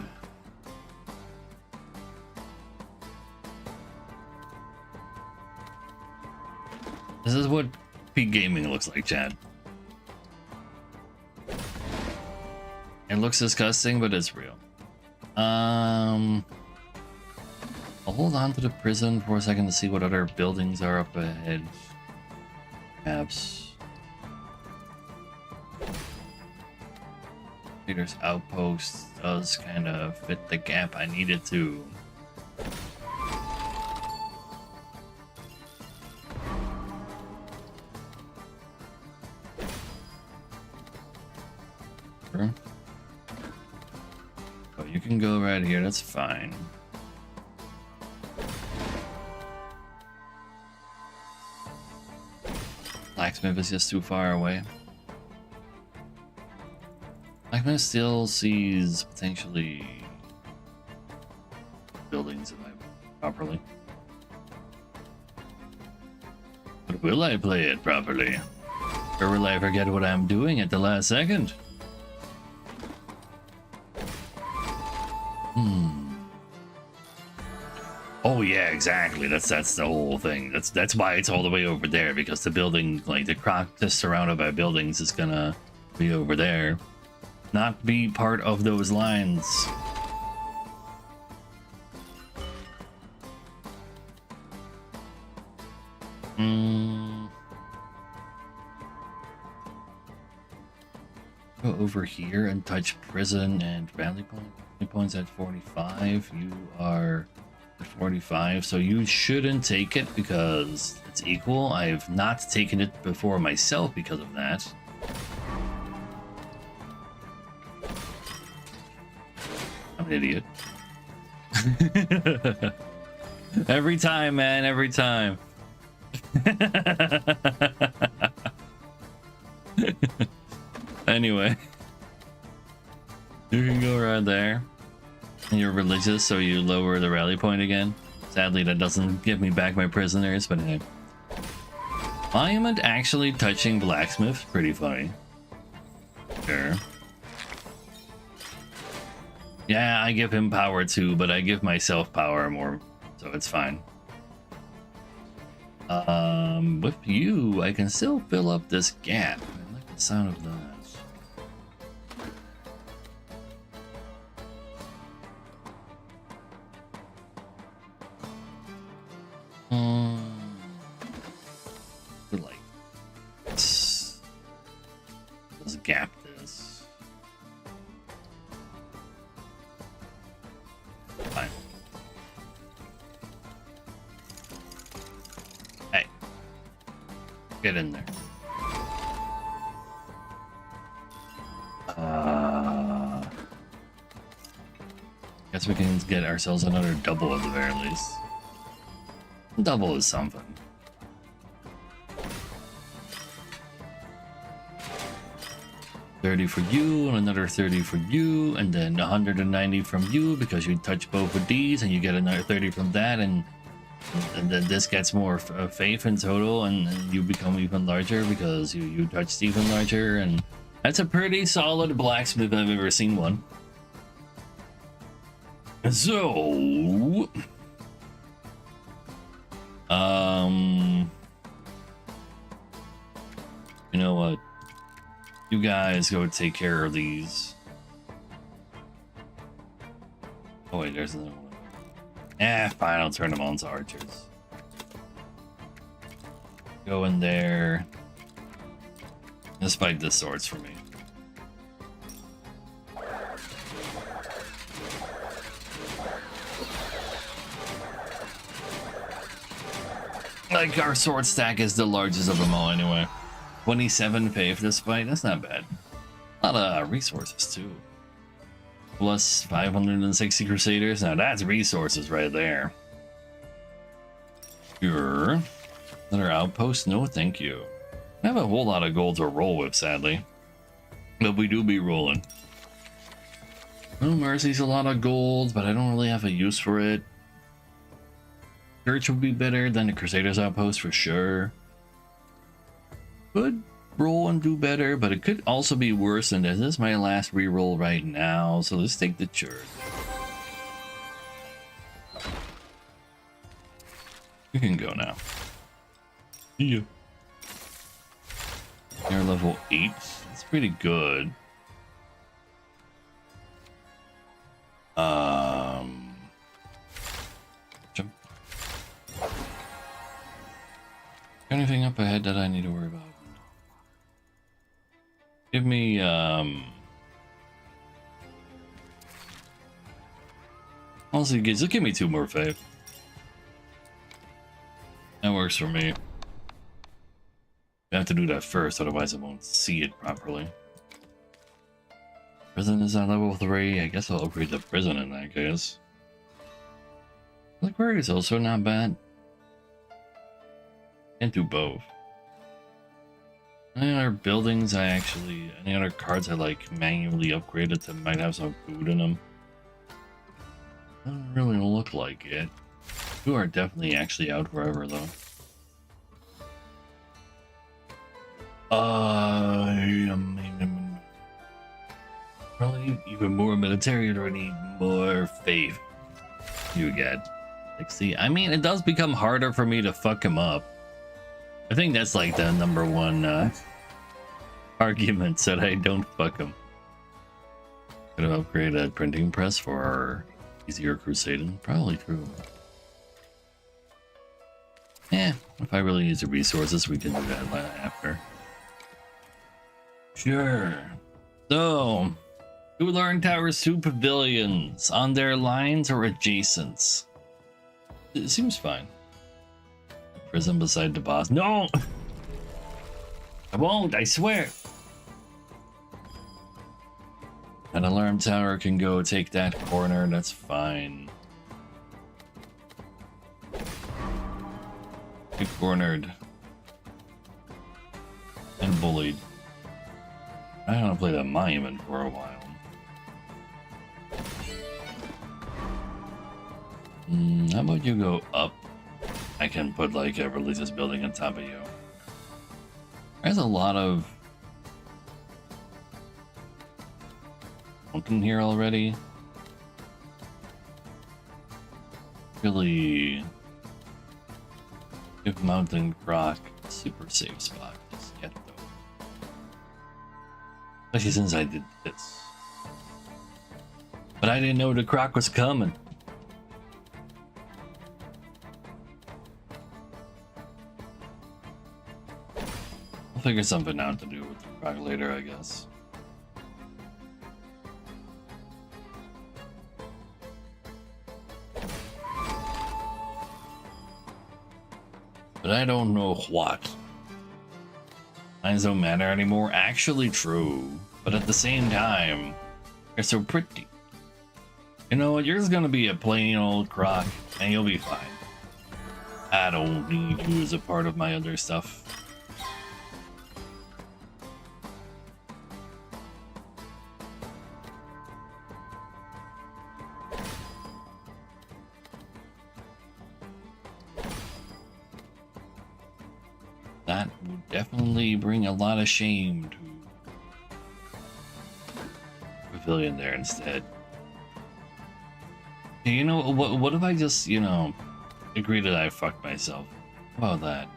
this is what peak gaming looks like, Chad. It looks disgusting, but it's real. I'll hold on to the prison for a second to see what other buildings are up ahead. Perhaps Peter's outpost does kind of fit the gap I needed to. Sure. Oh, you can go right here, that's fine. Blacksmith is just too far away. Blacksmith still sees potentially buildings if I properly. But will I play it properly? Or will I forget what I'm doing at the last second? Oh yeah, exactly. That's the whole thing. That's why it's all the way over there, because the building, like the Croc just surrounded by buildings, is gonna be over there, not be part of those lines. Go over here and touch prison and rally point. Rally points at 45. You are at 45, so you shouldn't take it because it's equal. I have not taken it before myself because of that. I'm an idiot. Every time, man, every time. Anyway, you can go right there. And you're religious, so you lower the rally point again. Sadly, that doesn't give me back my prisoners, but hey. Monument actually touching blacksmith, pretty funny. Sure. Yeah, I give him power too, but I give myself power more, so it's fine. With you, I can still fill up this gap. I like the sound of that. Like, let's gap this. Get in there. Guess we can get ourselves another double at the very least. Double is something. $30 for you, and another 30 for you, and then 190 from you because you touch both of these, and you get another 30 from that, and then this gets more faith in total, and you become even larger because you touched even larger, and that's a pretty solid blacksmith I've ever seen one. So, you know what? You guys go take care of these. Oh wait, there's another one. Fine, I'll turn them on to archers. Go in there. Just fight the swords for me. Like, our sword stack is the largest of them all anyway. 27 pay for this fight, that's not bad. A lot of resources too. Plus 560 crusaders, now that's resources right there. Sure. Another outpost? No, thank you. I have a whole lot of gold to roll with, sadly. But we do be rolling. No Mercy's a lot of gold, but I don't really have a use for it. Church would be better than the Crusaders outpost for sure. Could roll and do better, but it could also be worse than this. This is my last reroll right now, so let's take the church. You can go now. See ya. You're level 8. That's pretty good. Jump. Anything up ahead that I need to worry about? Give me, honestly, just give me 2 more faith. That works for me. I have to do that first, otherwise I won't see it properly. Prison is at level 3. I guess I'll upgrade the prison in that case. Liquor is also not bad. Can't do both. Any other buildings any other cards I like manually upgraded that might have some food in them? Doesn't really look like it. You are definitely actually out forever though. Probably even more military or need more faith. You get 60. I mean, it does become harder for me to fuck him up. I think that's like the number one argument that I don't fuck him. Could have upgraded a printing press for easier crusading. Probably true. Yeah, if I really use the resources, we can do that after. Sure. So, 2 learn towers, 2 pavilions on their lines or adjacent. It seems fine. Prison beside the boss. No! I won't, I swear! An alarm tower can go take that corner, that's fine. Get cornered. And bullied. I don't want to play that monument for a while. How about you go up? I can put like a religious building on top of you. There's a lot of mountain here already. Really give Mountain Croc a super safe spot just yet though. Especially since I did this. But I didn't know the Croc was coming. Figure something out to do with the Croc later, I guess. But I don't know what. Lines don't matter anymore. Actually true. But at the same time, they're so pretty. You know what? You're just gonna be a plain old croc, and you'll be fine. I don't need you as a part of my other stuff. That would definitely bring a lot of shame to Pavilion there instead. Hey, you know, what if I just, you know, agree that I fucked myself? How about that?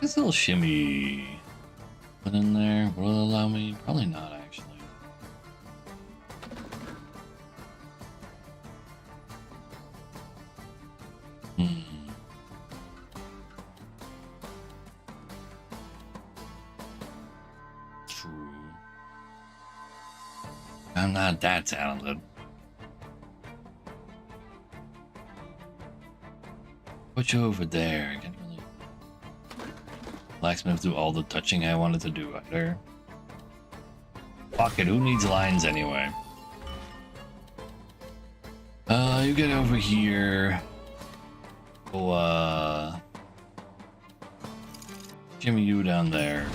This little shimmy put in there will it allow me? Probably not, actually. True. I'm not that talented. Put you over there. I can't really. Blacksmith do all the touching I wanted to do either. Fuck it, who needs lines anyway? You get over here. Oh, Jimmy, you down there.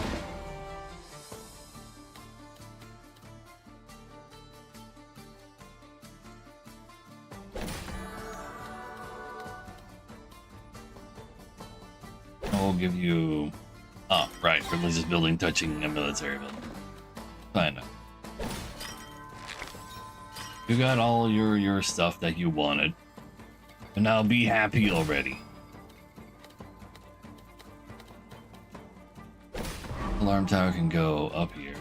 We'll give you. Oh, right. Religious building touching a military building. I know. You got all your stuff that you wanted. And now be happy already. Alarm tower can go up here.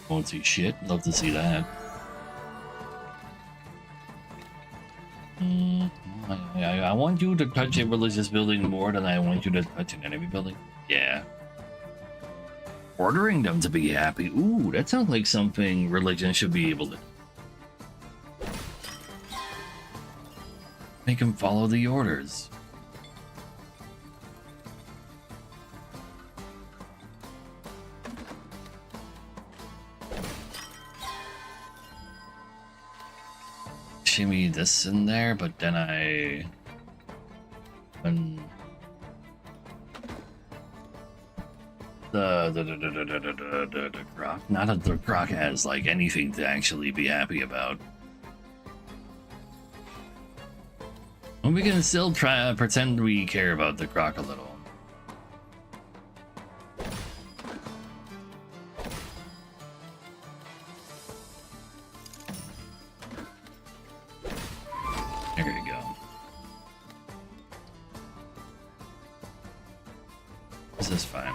Won't see shit. Love to see that. I want you to touch a religious building more than I want you to touch an enemy building. Yeah. Ordering them to be happy. Ooh, that sounds like something religion should be able to. Make them follow the orders. Shimmy this in there, but then when the Grok, not that the Grok has like anything to actually be happy about. And we can still try pretend we care about the Grok a little. There you go. This is fine.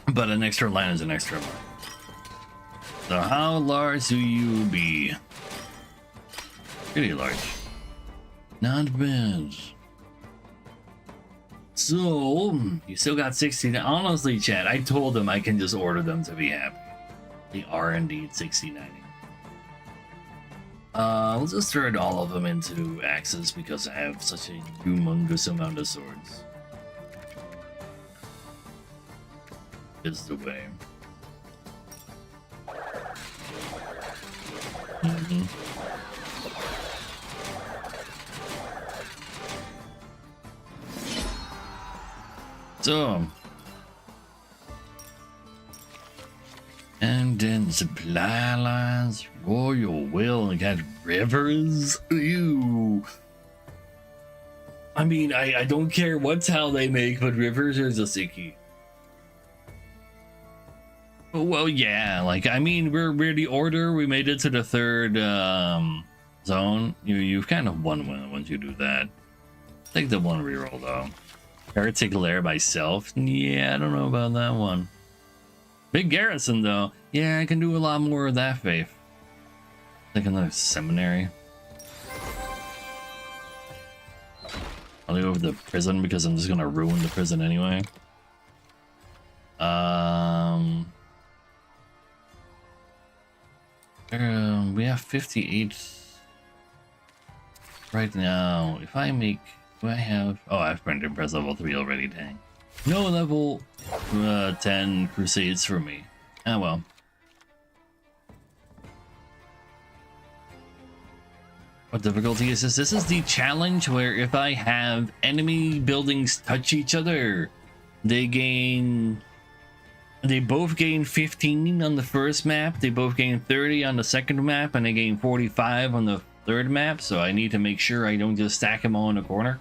But an extra line is an extra line. So how large do you be? Pretty large. Not bad. So, you still got 16. Honestly, chat, I told them I can just order them to be happy. They are indeed 69. We'll just turn all of them into axes because I have such a humongous amount of swords. Is the way. So, and then supply lines, royal will, and got rivers. Ew. I mean, I don't care what tile they make, but rivers are just icky. Well, yeah, like I mean, we're the order. We made it to the third zone. You've kind of won once you do that. Take the one reroll though. Heretic Lair by Self. Yeah, I don't know about that one. Big Garrison though. Yeah, I can do a lot more of that faith. Take another seminary. I'll go over the prison because I'm just gonna ruin the prison anyway. We have 58. Right now, if I make, do I have? Oh, I've printed press level 3 already. Dang. No level 10 crusades for me. Ah well. What difficulty is this? This is the challenge where if I have enemy buildings touch each other, they both gain 15 on the first map, they both gain 30 on the second map, and they gain 45 on the third map. So I need to make sure I don't just stack them all in a corner,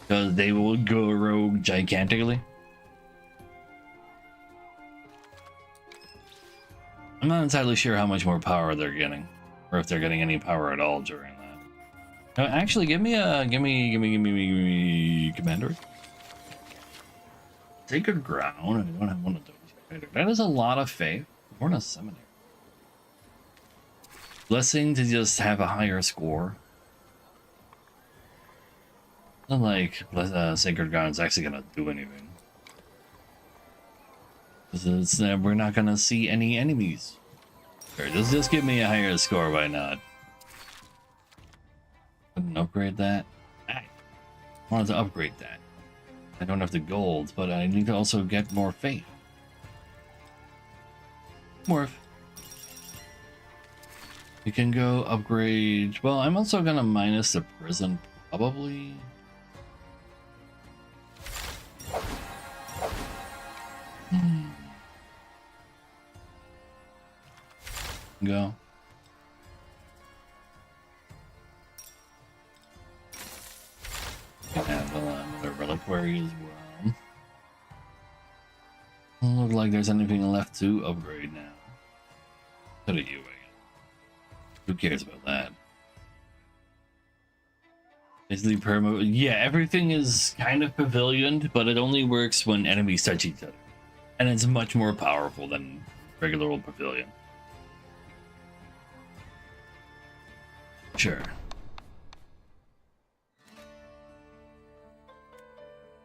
because they will go rogue gigantically. I'm not entirely sure how much more power they're getting, or if they're getting any power at all during that. No, actually, give me commander. Sacred ground. I don't have one of those. That is a lot of faith. We're in a seminary. Blessing to just have a higher score. Not like Sacred Ground is actually gonna do anything. We're not gonna see any enemies. Sure, just give me a higher score. Why not? Couldn't upgrade that. I wanted to upgrade that. I don't have the gold, but I need to also get more faith. We can go upgrade. Well, I'm also gonna minus the prison, probably. Go. Can have another reliquary as well. Doesn't look like there's anything left to upgrade now. Put it you again. Who cares about that? Basically perma. Yeah, everything is kind of pavilioned, but it only works when enemies touch each other, and it's much more powerful than regular old pavilion. Sure.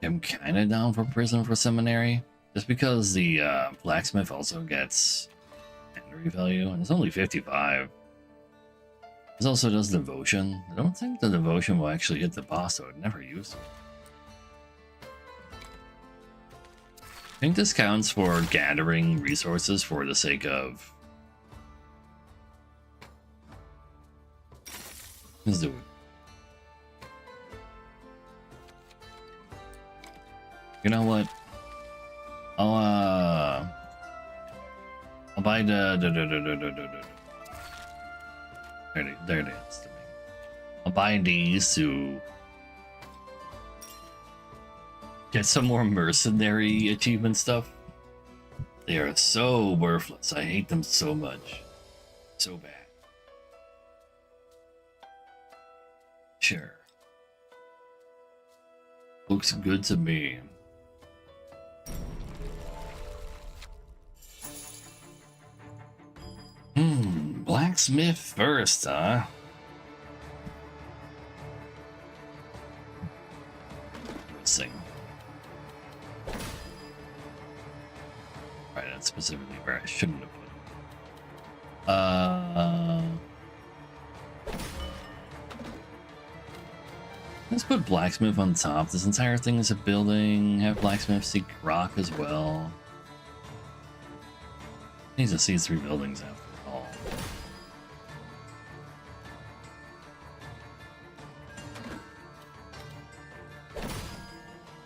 I'm kind of down for prison for seminary, just because the blacksmith also gets entry value, and it's only 55. This also does devotion. I don't think the devotion will actually hit the boss, though. It never used to. I think this counts for gathering resources for the sake of. Let's do it. You know what? I'll buy the there it is to me. I'll buy these to get some more mercenary achievement stuff. They are so worthless. I hate them so much. So bad. Sure. Looks good to me. Blacksmith first, huh? Sing. Right, that's specifically where I shouldn't have put it. Let's put blacksmith on top. This entire thing is a building. Have blacksmith seek rock as well. Needs to see 3 buildings after all.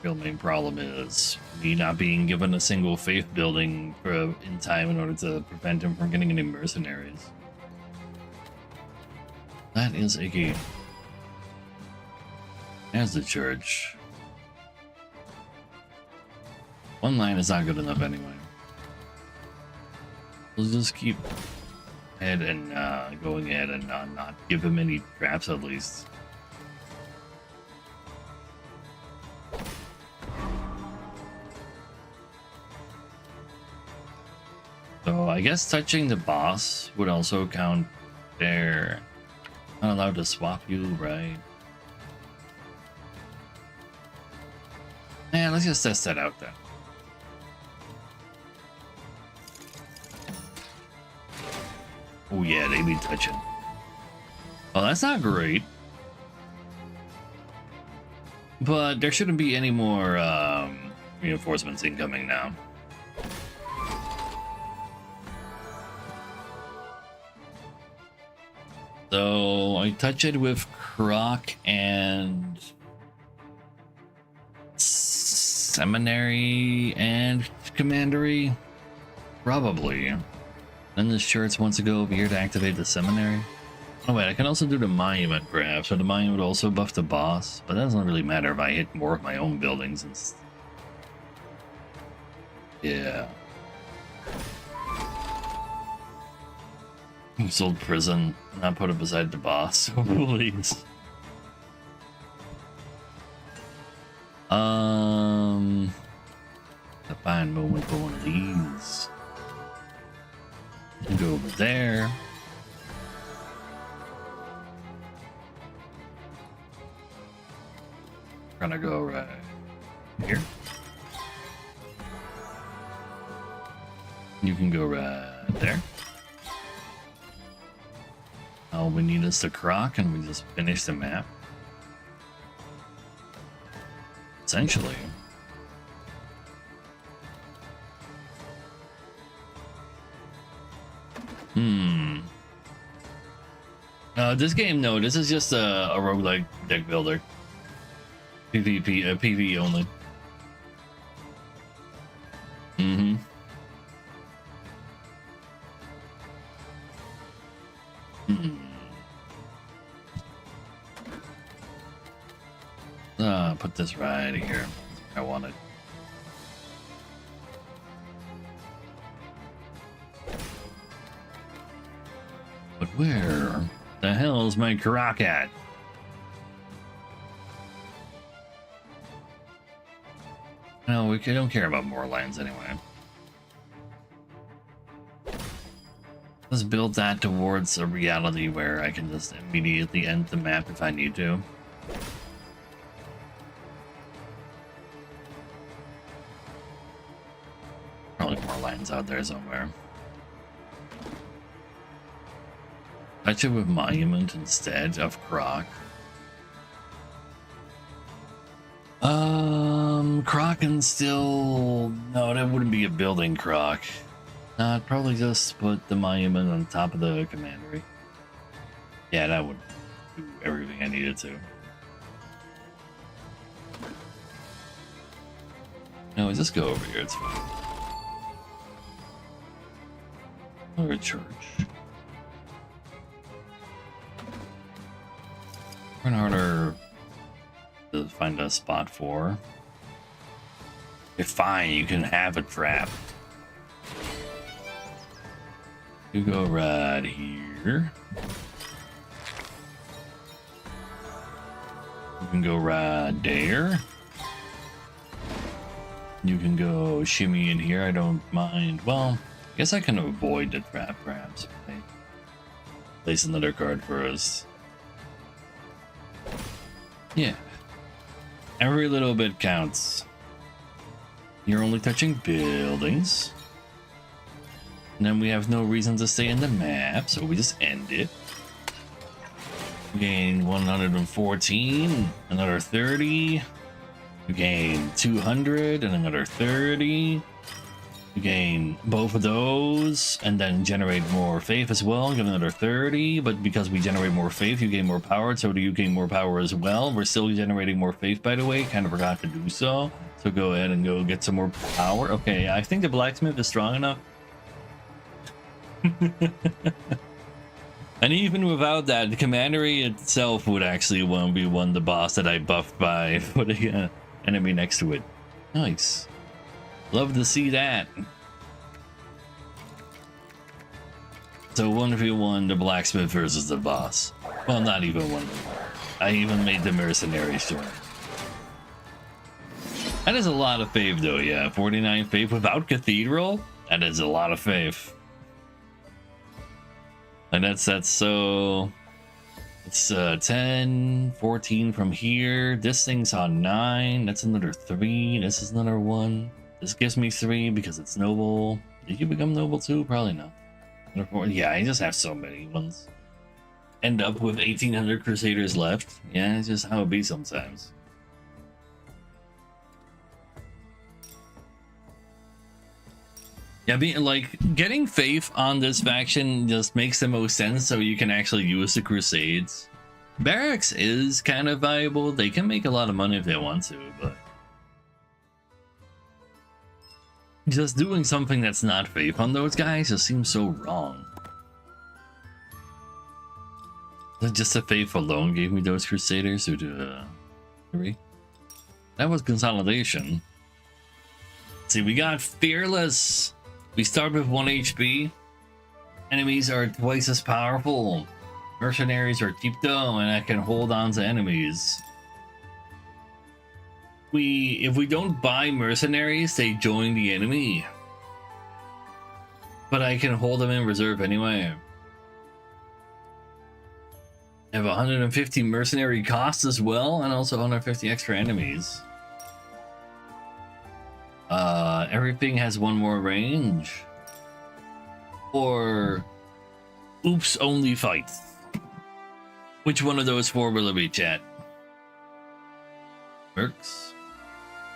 Real main problem is me not being given a single faith building in time in order to prevent him from getting any mercenaries. That is a game. There's the church. 1 line is not good enough anyway. We'll just keep ahead and going ahead and not give him any traps at least. So I guess touching the boss would also count there. Not allowed to swap you, right? Yeah, let's just test that out then. Oh yeah, they need touching. Oh, that's not great. But there shouldn't be any more reinforcements incoming now. So I touch it with Croc and Seminary and Commandery? Probably. Then the shirts wants to go over here to activate the Seminary. Oh wait, I can also do the Monument perhaps, so the Monument would also buff the boss, but that doesn't really matter if I hit more of my own buildings. Yeah. Sold prison, not put it beside the boss, please. A fine moment for one of these. Go over there. Gonna go right here. You can go right there. All we need is the Croc, and we just finish the map. Essentially. This game, no, this is just a roguelike deck builder. PvP, PvE only. Put this right here. That's where I want it. But where the hell is my Karak at? No, we don't care about more lands anyway. Let's build that towards a reality where I can just immediately end the map if I need to. Probably more lands out there somewhere. Touch it with Monument instead of Croc. Croc and still... No, that wouldn't be a building Croc. I'd probably just put the Monument on top of the Commandery. Yeah, that would do everything I needed to. No, just go over here, it's fine. Or a church. Run harder to find a spot for. You're fine, you can have a trap. You go right here. You can go right there. You can go shimmy in here, I don't mind. Well, I guess I can avoid the trap perhaps. Right? Place another card first. Yeah. Every little bit counts. You're only touching buildings. And then we have no reason to stay in the map, so we just end it. We gain 114, another 30. You gain 200 and another 30. You gain both of those and then generate more faith as well. Give another 30, but because we generate more faith, you gain more power, so do you gain more power as well. We're still generating more faith, by the way. Kind of forgot to do so. So go ahead and go get some more power. Okay, I think the blacksmith is strong enough. And even without that, the Commandery itself would actually 1v1 the boss that I buffed by putting an enemy next to it. Nice. Love to see that. So 1v1 the blacksmith versus the boss. Well, not even 1v1. I even made the mercenaries join. That is a lot of faith though, yeah. 49 faith without cathedral? That is a lot of faith. And that's so... It's 10, 14 from here. This thing's on 9. That's another 3. This is another 1. This gives me 3 because it's noble. Did you become noble too? Probably not. Yeah, I just have so many ones. End up with 1800 crusaders left. Yeah, it's just how it be sometimes. Yeah, like getting faith on this faction just makes the most sense, so you can actually use the Crusades. Barracks is kind of valuable. They can make a lot of money if they want to, but just doing something that's not faith on those guys just seems so wrong. Just the faith alone gave me those Crusaders who do 3. That was consolidation. See, we got Fearless. We start with 1 HP. Enemies are twice as powerful. Mercenaries are cheap though, and I can hold on to enemies. If we don't buy mercenaries, they join the enemy. But I can hold them in reserve anyway. I have 150 mercenary costs as well, and also 150 extra enemies. Everything has 1 more range. Or oops, only fights. Which one of those 4 will it be, chat? Mercs?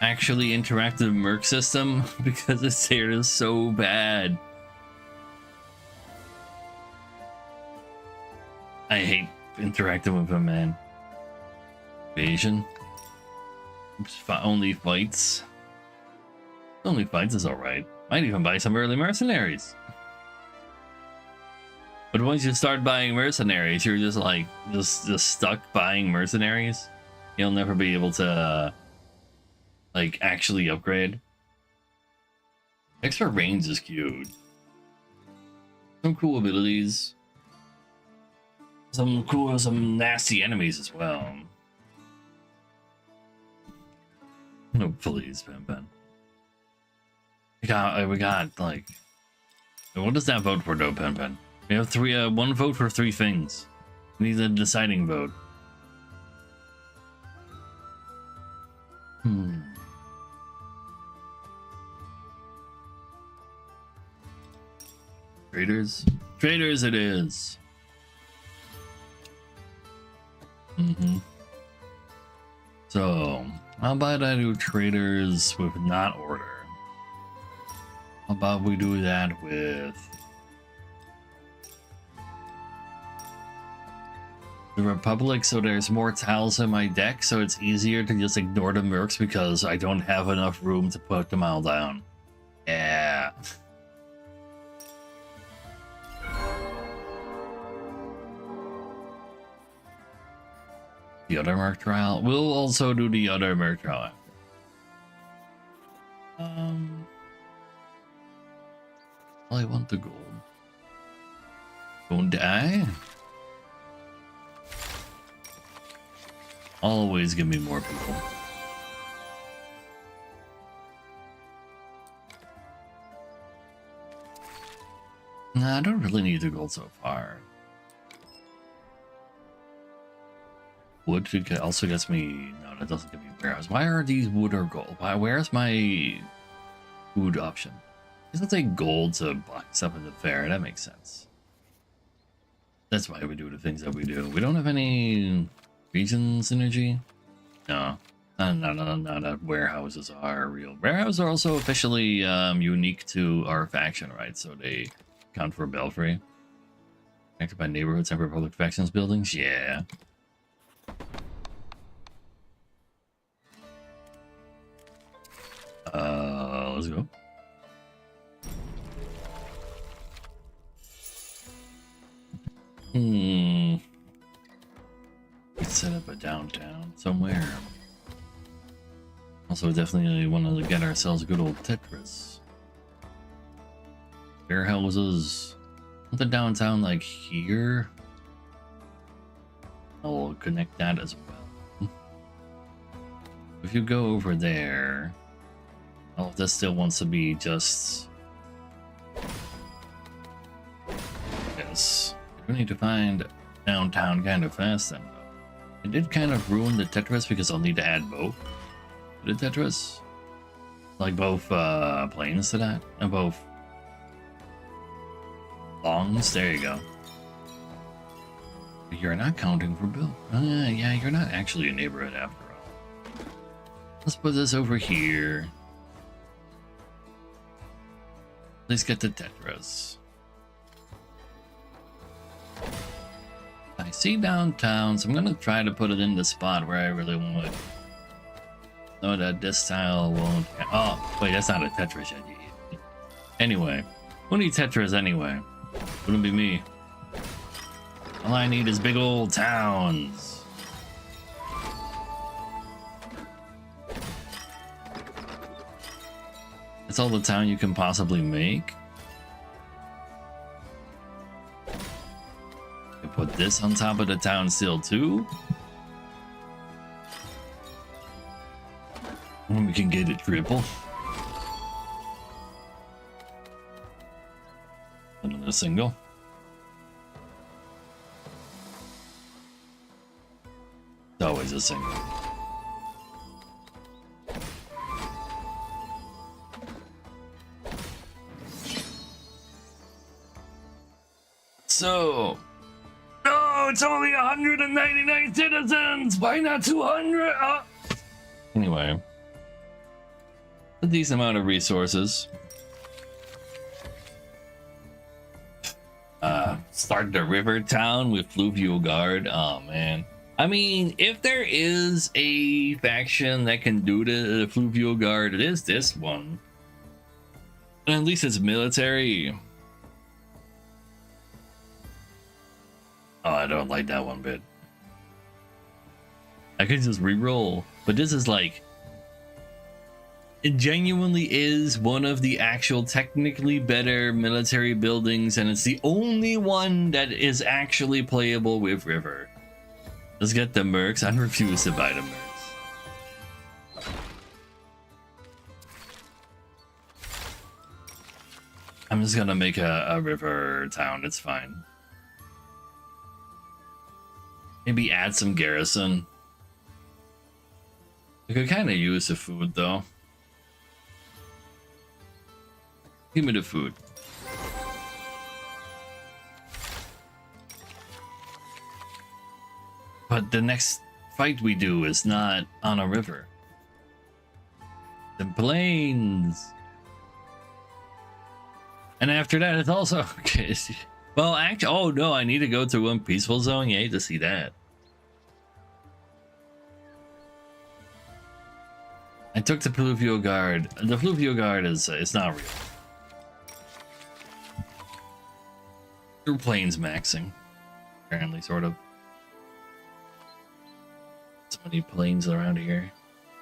Actually interactive merc system? Because this here is so bad. I hate interacting with him, man. Evasion. Oops, only fights. Only fights is alright. Might even buy some early mercenaries. But once you start buying mercenaries, you're just like just stuck buying mercenaries. You'll never be able to like actually upgrade. Extra range is cute. Some cool abilities. Some nasty enemies as well. No, please, Pen Pen. We got like, what does that vote for, though, Pen Pen? We have 1 vote for 3 things. We need a deciding vote. Traders? Traders it is. So, how about I do traders with not order? How about we do that with the Republic, so there's more tiles in my deck, so it's easier to just ignore the mercs because I don't have enough room to put them all down. Yeah. The other merc trial. We'll also do the other merc trial after. I want the gold. Don't die. Always give me more people. Nah, I don't really need the gold so far. Wood also gets me. No, that doesn't give me warehouse. Why are these wood or gold? Where's my food option? Doesn't take gold to buy stuff in the fair. That makes sense. That's why we do the things that we do. We don't have any region synergy. No, that warehouses are real. Warehouses are also officially unique to our faction, right? So they count for Belfry. Connected by neighborhoods and Republic factions buildings. Yeah. Let's go. Let's set up a downtown somewhere. Also, definitely want to get ourselves a good old Tetris. Warehouses. The downtown like here. I'll connect that as well. If you go over there, all of this still wants to be just. Yes. We need to find downtown kind of fast then, though. It did kind of ruin the Tetris because I'll need to add both to the Tetris. Like both planes to that, and both longs. There you go. You're not counting for Bill. Yeah, you're not actually a neighborhood after all. Let's put this over here. Let's get the Tetras. I see downtown, so I'm gonna try to put it in the spot where I really want it. No, that this tile won't. Oh, wait, that's not a Tetris yet. Anyway, who needs Tetras anyway? Wouldn't be me. All I need is big old towns. That's all the town you can possibly make. I put this on top of the town still too. And we can get it triple. Another single. It's always a single. So, no, it's only 199 citizens. Why not 200? Anyway, a decent amount of resources. Start the river town with fluvial guard. Oh man, I mean, if there is a faction that can do the fluvial guard, it is this one. And at least it's military. Oh, I don't like that one bit. I could just re-roll, but this is like, it genuinely is one of the actual technically better military buildings, and it's the only one that is actually playable with river. Let's get the mercs. I refuse to buy the mercs. I'm just gonna make a river town. It's fine. Maybe add some garrison. I could kind of use the food though. Give me the food. But the next fight we do is not on a river. The plains. And after that, it's also okay. Well, actually, oh no, I need to go to one peaceful zone. You hate to see that. I took the fluvial guard. The fluvial guard is it's not real. Through plains maxing, apparently, sort of. So many plains around here.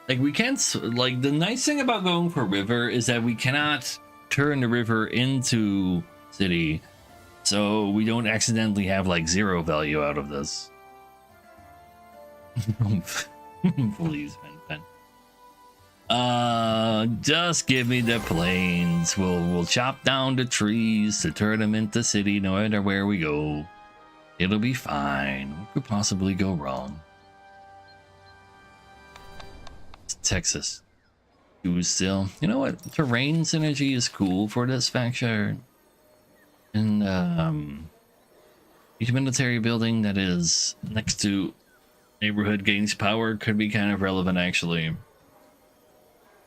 Like we can't. Like the nice thing about going for river is that we cannot turn the river into city. So we don't accidentally have like 0 value out of this. Please, pen. Just give me the plains. We'll chop down the trees to turn them into city no matter where we go. It'll be fine. What could possibly go wrong? It's Texas. You still. You know what? Terrain synergy is cool for this faction. And each military building that is next to neighborhood gains power could be kind of relevant actually.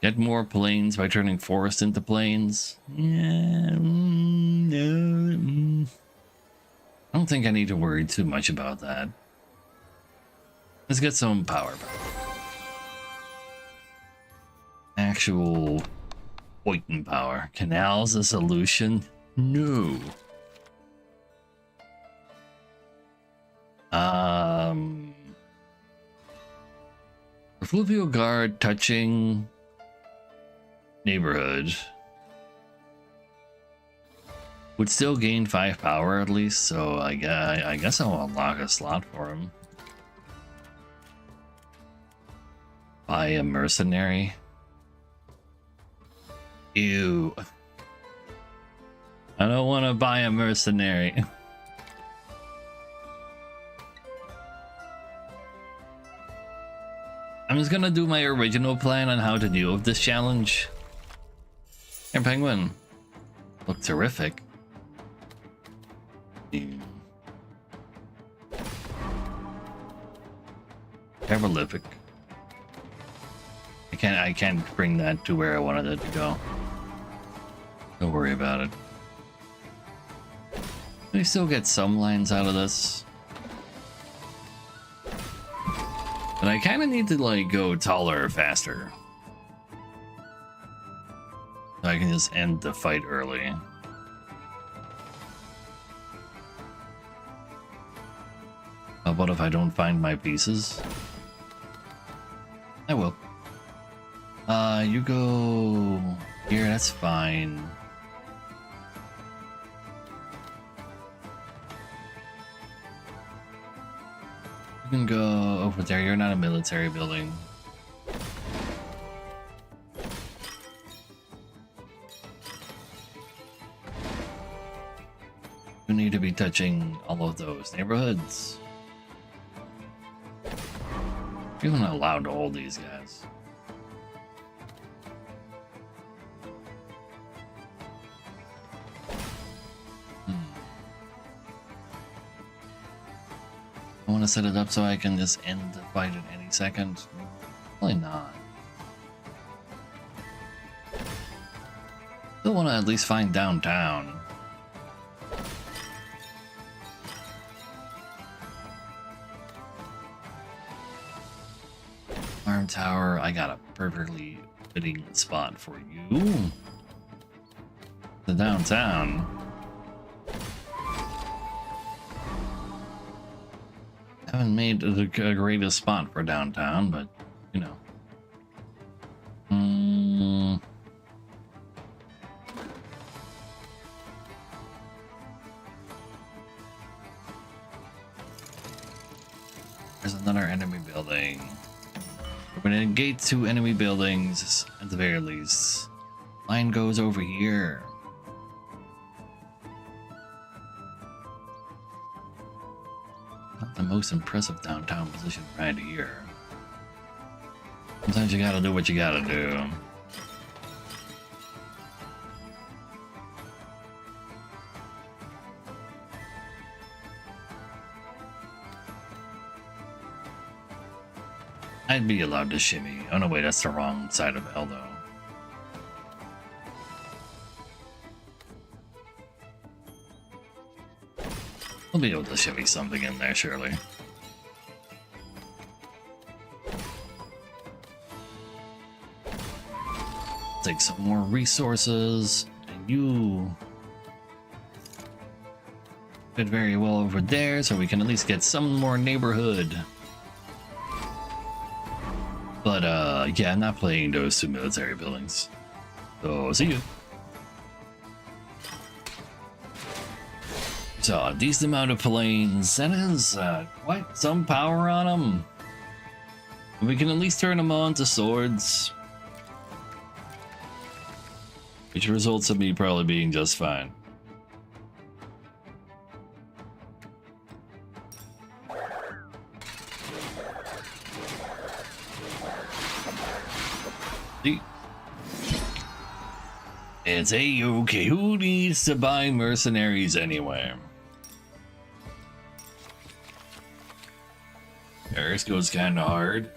Get more plains by turning forest into plains. Yeah, no. I don't think I need to worry too much about that. Let's get some power back. Actual poison power. Canals a solution? No. Fluvial guard touching neighborhood would still gain 5 power at least, so I guess I'll unlock a slot for him. Buy a mercenary. Ew. I don't want to buy a mercenary. I'm just gonna do my original plan on how to deal with this challenge. Here, penguin. Look terrific. Prolific. I can't bring that to where I wanted it to go. Don't worry about it. We still get some lines out of this. But I kind of need to like go taller faster. So I can just end the fight early. How about if I don't find my pieces? I will. You go here, that's fine. You can go over there, you're not a military building. You need to be touching all of those neighborhoods. You're not allowed to hold these guys. I want to set it up so I can just end the fight at any second. Probably not. Still want to at least find downtown. Arm tower, I got a perfectly fitting spot for you. The downtown. Haven't made the greatest spot for downtown, but you know. There's another enemy building. We're gonna negate 2 enemy buildings at the very least. Line goes over here. Not the most impressive downtown position right here. Sometimes you gotta do what you gotta do. I'd be allowed to shimmy. Oh no, wait, that's the wrong side of L though. We'll be able to shimmy something in there, surely. Take some more resources, and you fit very well over there, so we can at least get some more neighborhood. But yeah, I'm not playing those 2 military buildings. So see you. So a decent amount of planes. That is quite some power on them. We can at least turn them on to swords, which results in me probably being just fine. See? It's a-okay. Who needs to buy mercenaries anyway? Paris goes kind of hard.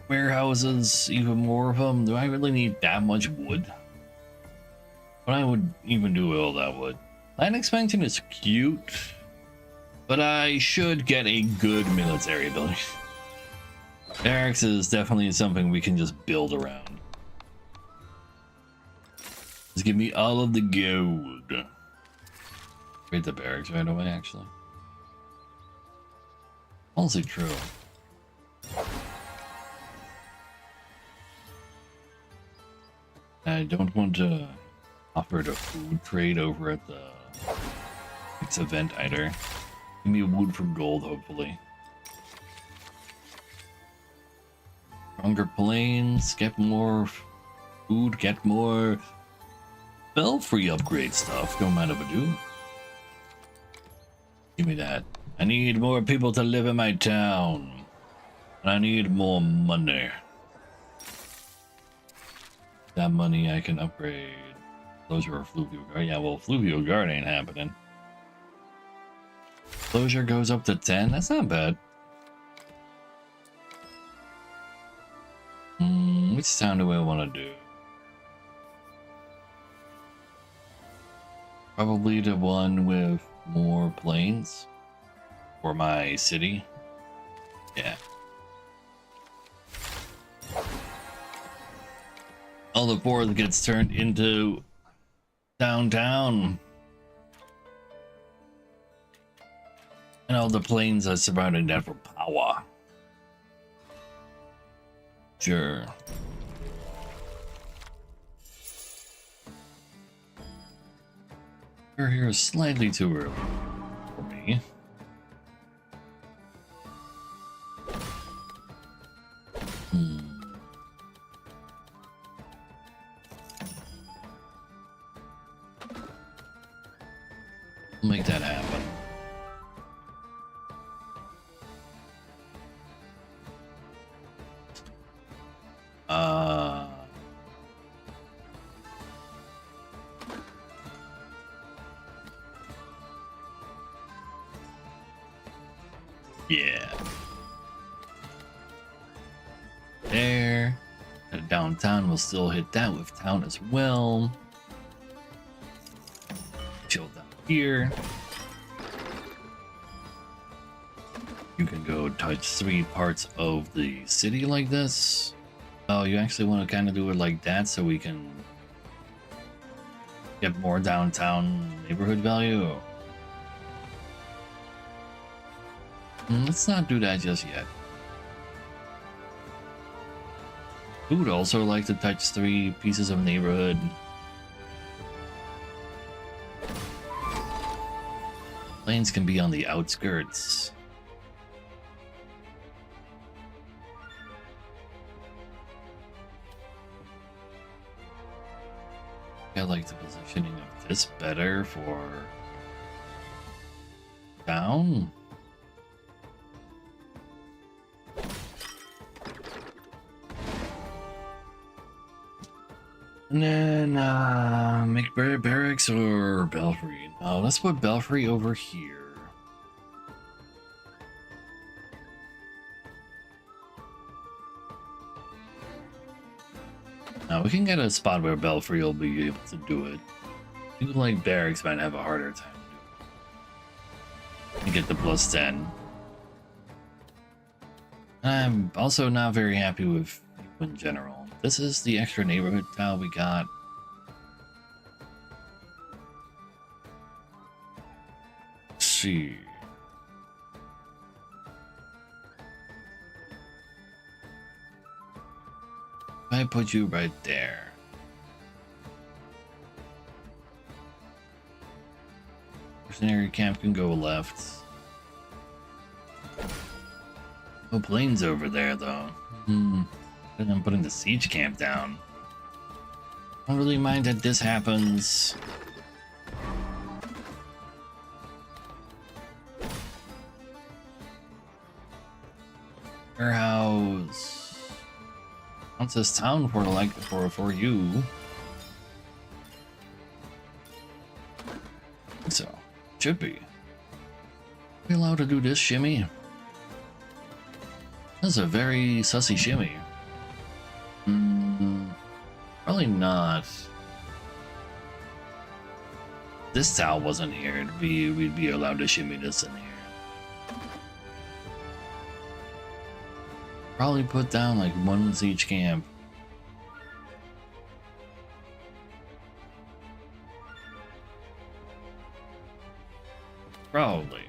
Warehouses, even more of them. Do I really need that much wood? But I would even do all that wood. Land expansion is cute, but I should get a good military building. Barracks is definitely something we can just build around. Just give me all of the gold. Create the barracks right away, actually. Also true. I don't want to offer a food trade over at the next event either. Give me wood for gold, hopefully. Stronger planes, get more food, get more spell-free upgrade stuff. Don't mind if I do. Give me that. I need more people to live in my town. And I need more money. That money I can upgrade. Closure or fluvial guard. Yeah, well, fluvial guard ain't happening. Closure goes up to 10. That's not bad. Which town do I want to do? Probably the one with more planes for my city. Yeah. All the forest gets turned into downtown. And all the planes are surrounding that for power. Sure. We're here slightly too early for me. Make that happen. Yeah. There. Downtown will still hit that with town as well. Chill down here. You can go touch 3 parts of the city like this. Oh, you actually want to kind of do it like that so we can get more downtown neighborhood value? Let's not do that just yet. Who would also like to touch 3 pieces of neighborhood? Lanes can be on the outskirts. I like the positioning of this better for town. And then make barracks or belfry. No, let's put belfry over here. Now we can get a spot where belfry will be able to do it. People like barracks might have a harder time to do it. And get the +10. I'm also not very happy with people in general. This is the extra neighborhood tile we got. Let's see. If I put you right there. Mercenary camp can go left. No planes over there though. And I'm putting the siege camp down. I don't really mind that this happens. Warehouse. Wants this town for you. So should be. Are we allowed to do this shimmy? That's a very sussy shimmy. Probably not. This towel wasn't here. We'd be allowed to shimmy this in here. Probably put down like 1 siege camp. Probably.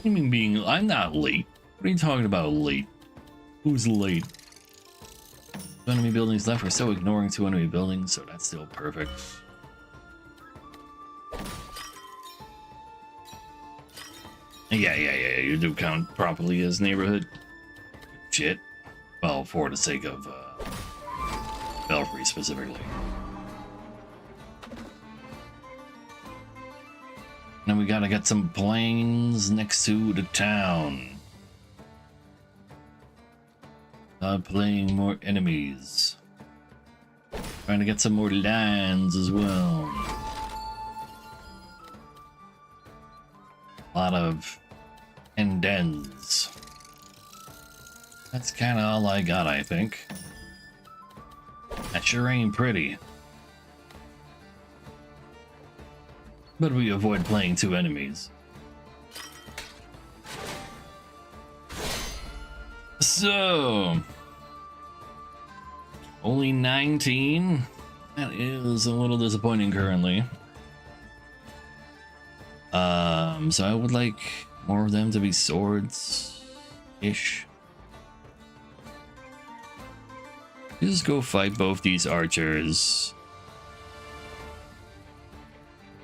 You mean I'm not late. What are you talking about late? Who's late? 2 enemy buildings left. We're still ignoring 2 enemy buildings, so that's still perfect. Yeah, you do count properly as neighborhood. Shit. Well, for the sake of Belfry specifically. Then we gotta get some planes next to the town. Playing more enemies. Trying to get some more lands as well. A lot of indens. That's kind of all I got, I think. That sure ain't pretty. But we avoid playing two enemies. So, only 19? That is a little disappointing currently. So I would like more of them to be swords-ish. You just go fight both these archers.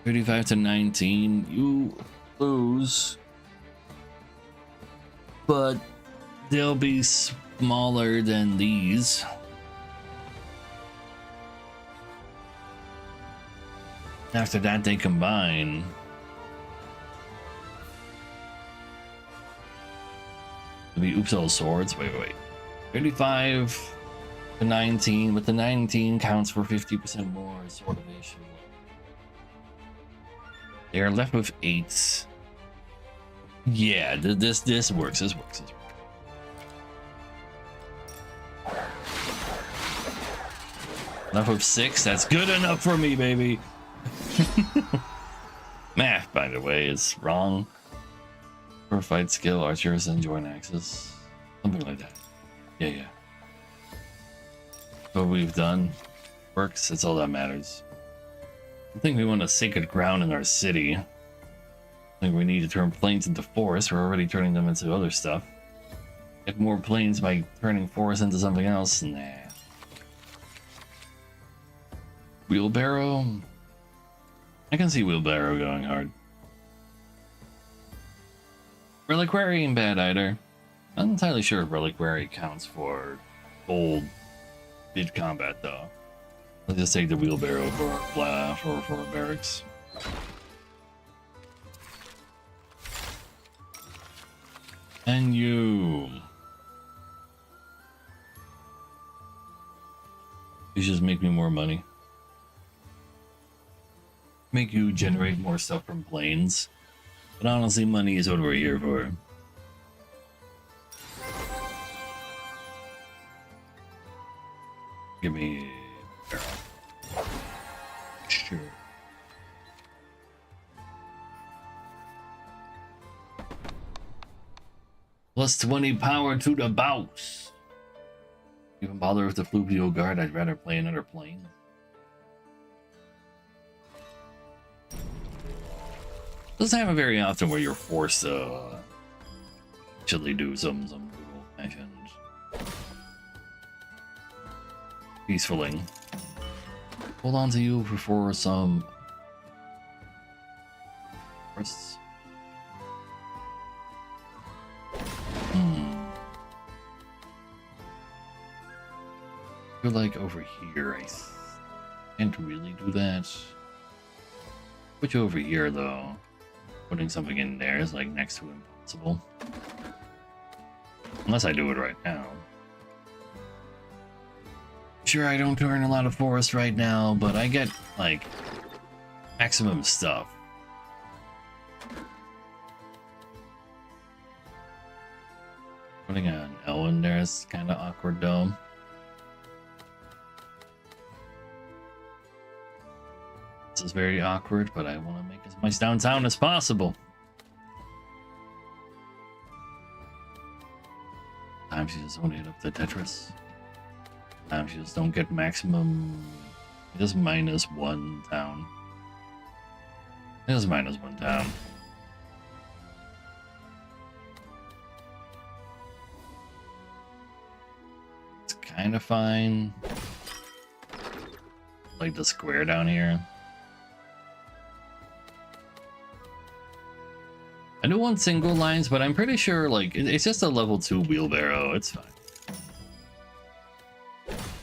35 to 19, you lose. But they'll be smaller than these. After that, they combine. It'll be oops all swords. Wait. 35 to 19, but the 19 counts for 50% more swordovation. They are left with 8. Yeah, this works. This works. Left with 6. That's good enough for me, baby. Math, by the way, is wrong. For fight skill, archers and joint axes, something like that. Yeah. What we've done works. That's all that matters. I think we want a sacred ground in our city. I think we need to turn plains into forests. We're already turning them into other stuff. Get more plains by turning forests into something else. Nah. Wheelbarrow? I can see wheelbarrow going hard. Reliquary ain't bad either. I'm not entirely sure if reliquary counts for gold mid combat though. Let's just take the wheelbarrow for barracks. And you just make me more money. Make you generate more stuff from planes. But honestly, money is what we're here for. Give me a barrel. Sure. Plus 20 power to the boss. Even bother with the Fluvio Guard, I'd rather play another plane. Doesn't happen very often where you're forced to actually do some brutal actions. Peacefuling. Hold on to you for some firsts. I feel like over here I can't really do that. Put you over here though. Putting something in there is like next to impossible. Unless I do it right now. Sure, I don't turn a lot of forest right now, but I get like maximum stuff. Putting an L in there is kind of awkward though. This is very awkward, but I want to make as much downtown as possible. Sometimes you just don't hit up the Tetris. Sometimes you just don't get maximum. Just -1 town. Just -1 town. It's kind of fine. Like the square down here. I do want single lines, but I'm pretty sure like it's just a level 2 wheelbarrow. It's fine.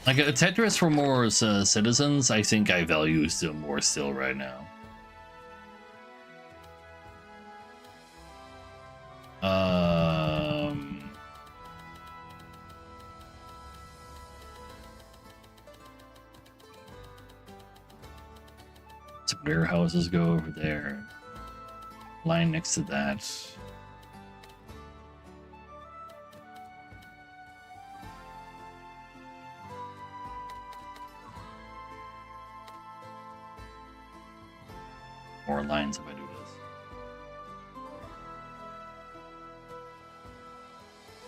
Like a Tetris for more citizens, I think I value still more right now. Some warehouses go over there. Line next to that. more lines if I do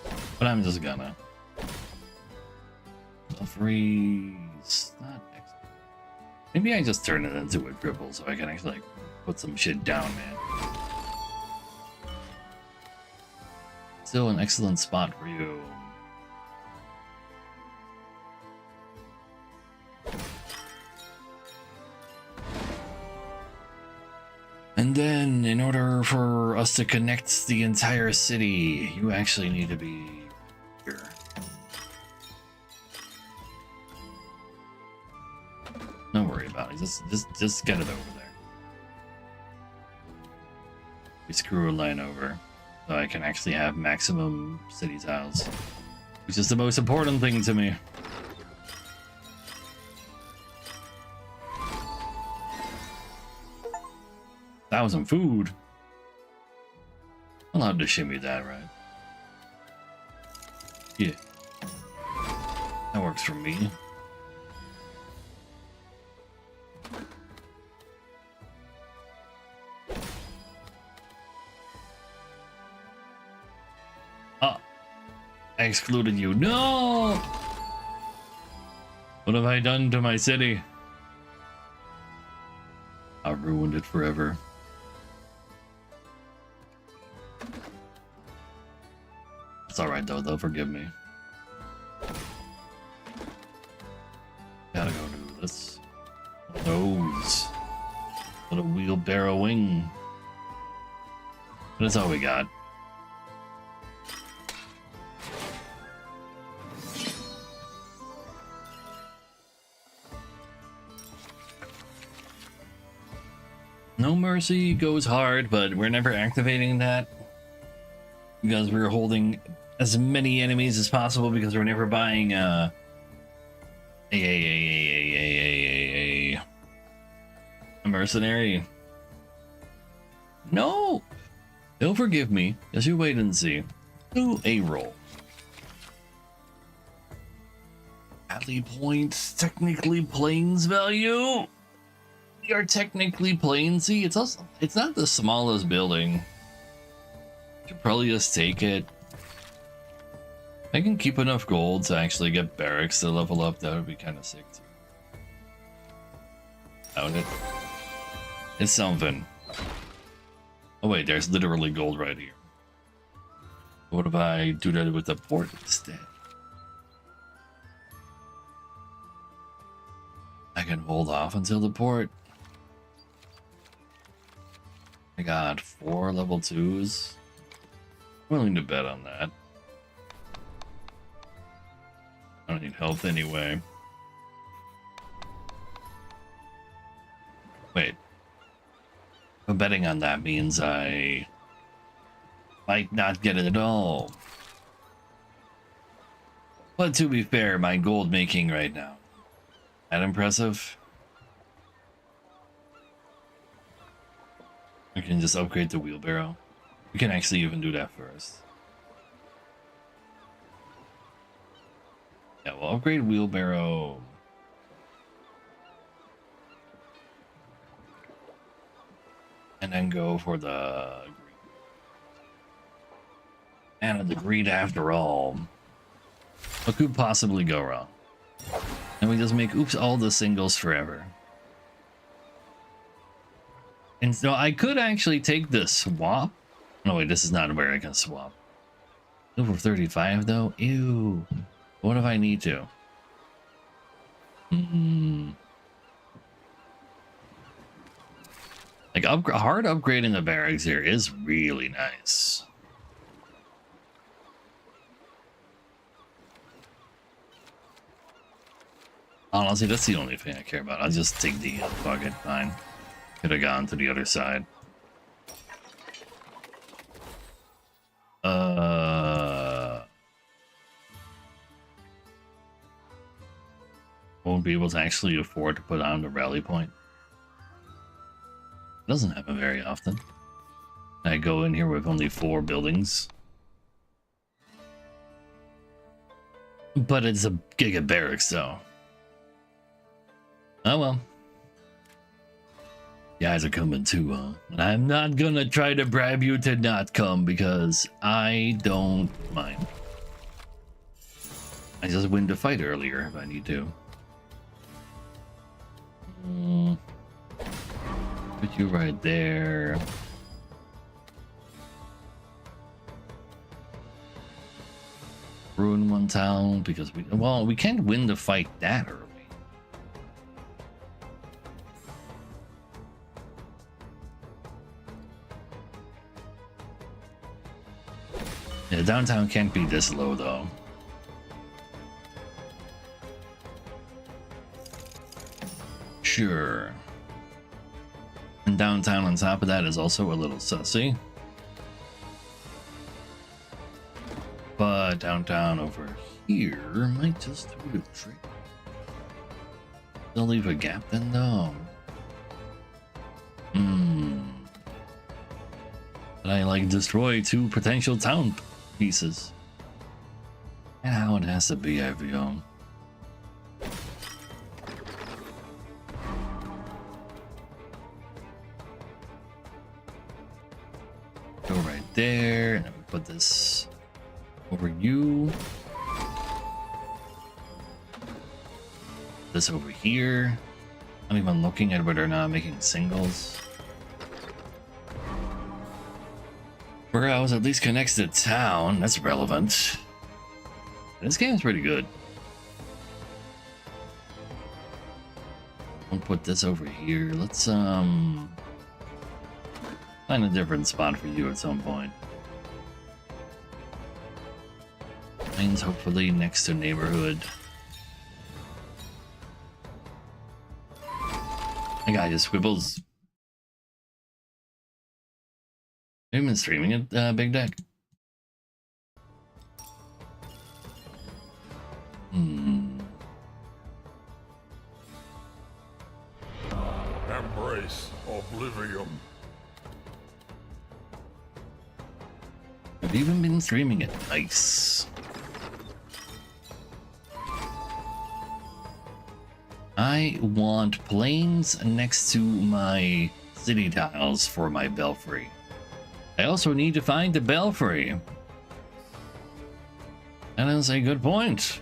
this. But I'm just gonna freeze. Not excellent. Maybe I just turn it into a dribble so I can actually like put some shit down, man. Still an excellent spot for you. And then, in order for us to connect the entire city, you actually need to be here. Don't worry about it. Just get it over there. We screw a line over, so I can actually have maximum city tiles, which is the most important thing to me. That was some food. I'm allowed to shimmy that, right? Yeah. That works for me. Oh, I excluded you. No! What have I done to my city? I ruined it forever. It's alright though, they'll forgive me. Gotta go do this. Those. Little wheelbarrowing. But that's all we got. No Mercy goes hard, but we're never activating that because we're holding as many enemies as possible because we're never buying a mercenary. No, they'll forgive me. As you wait and see. Do a roll. Alley Point, technically Plains value. We are technically Plains. See, it's also it's not the smallest building. Should probably just take it. I can keep enough gold to actually get barracks to level up. That would be kind of sick too. Out it. It's something. Oh wait, there's literally gold right here. What if I do that with the port instead? I can hold off until the port. I got 4 level 2s. I'm willing to bet on that. I don't need health anyway. Wait. But betting on that means I might not get it at all. But to be fair, my gold making right now, that impressive? I can just upgrade the wheelbarrow. We can actually even do that first. Yeah, we'll upgrade wheelbarrow. And then go for the greed. And the greed after all. What could possibly go wrong? And we just make oops all the singles forever. And so I could actually take the swap. No wait, this is not where I can swap. Over 35 though? Ew. What if I need to? Like hard upgrading the barracks here is really nice. Honestly, that's the only thing I care about. I'll just take the fuck it, fine. Could have gone to the other side. Won't be able to actually afford to put on the rally point. Doesn't happen very often. I go in here with only 4 buildings. But it's a giga barracks though. Oh well. guys are coming too, huh? And I'm not gonna try to bribe you to not come because I don't mind. I just win the fight earlier if I need to. Put you right there. Ruin one town because we can't win the fight that early. Yeah, downtown can't be this low though. Sure. And downtown on top of that is also a little sussy. But downtown over here might just do the trick. They'll leave a gap then though. But I like destroy 2 potential town pieces. And how it has to be, I feel. Go right there, and then we put this over you. This over here. Not even looking at whether or not I'm making singles. Warehouse at least connects to town. That's relevant. This game's pretty good. I'll put this over here. Let's find a different spot for you at some point. Mine's hopefully next to neighborhood. I got you, Squibbles. I've been streaming it, Big Deck. Embrace oblivion. I've even been streaming it. Nice. I want planes next to my city tiles for my belfry. I also need to find the belfry. That is a good point.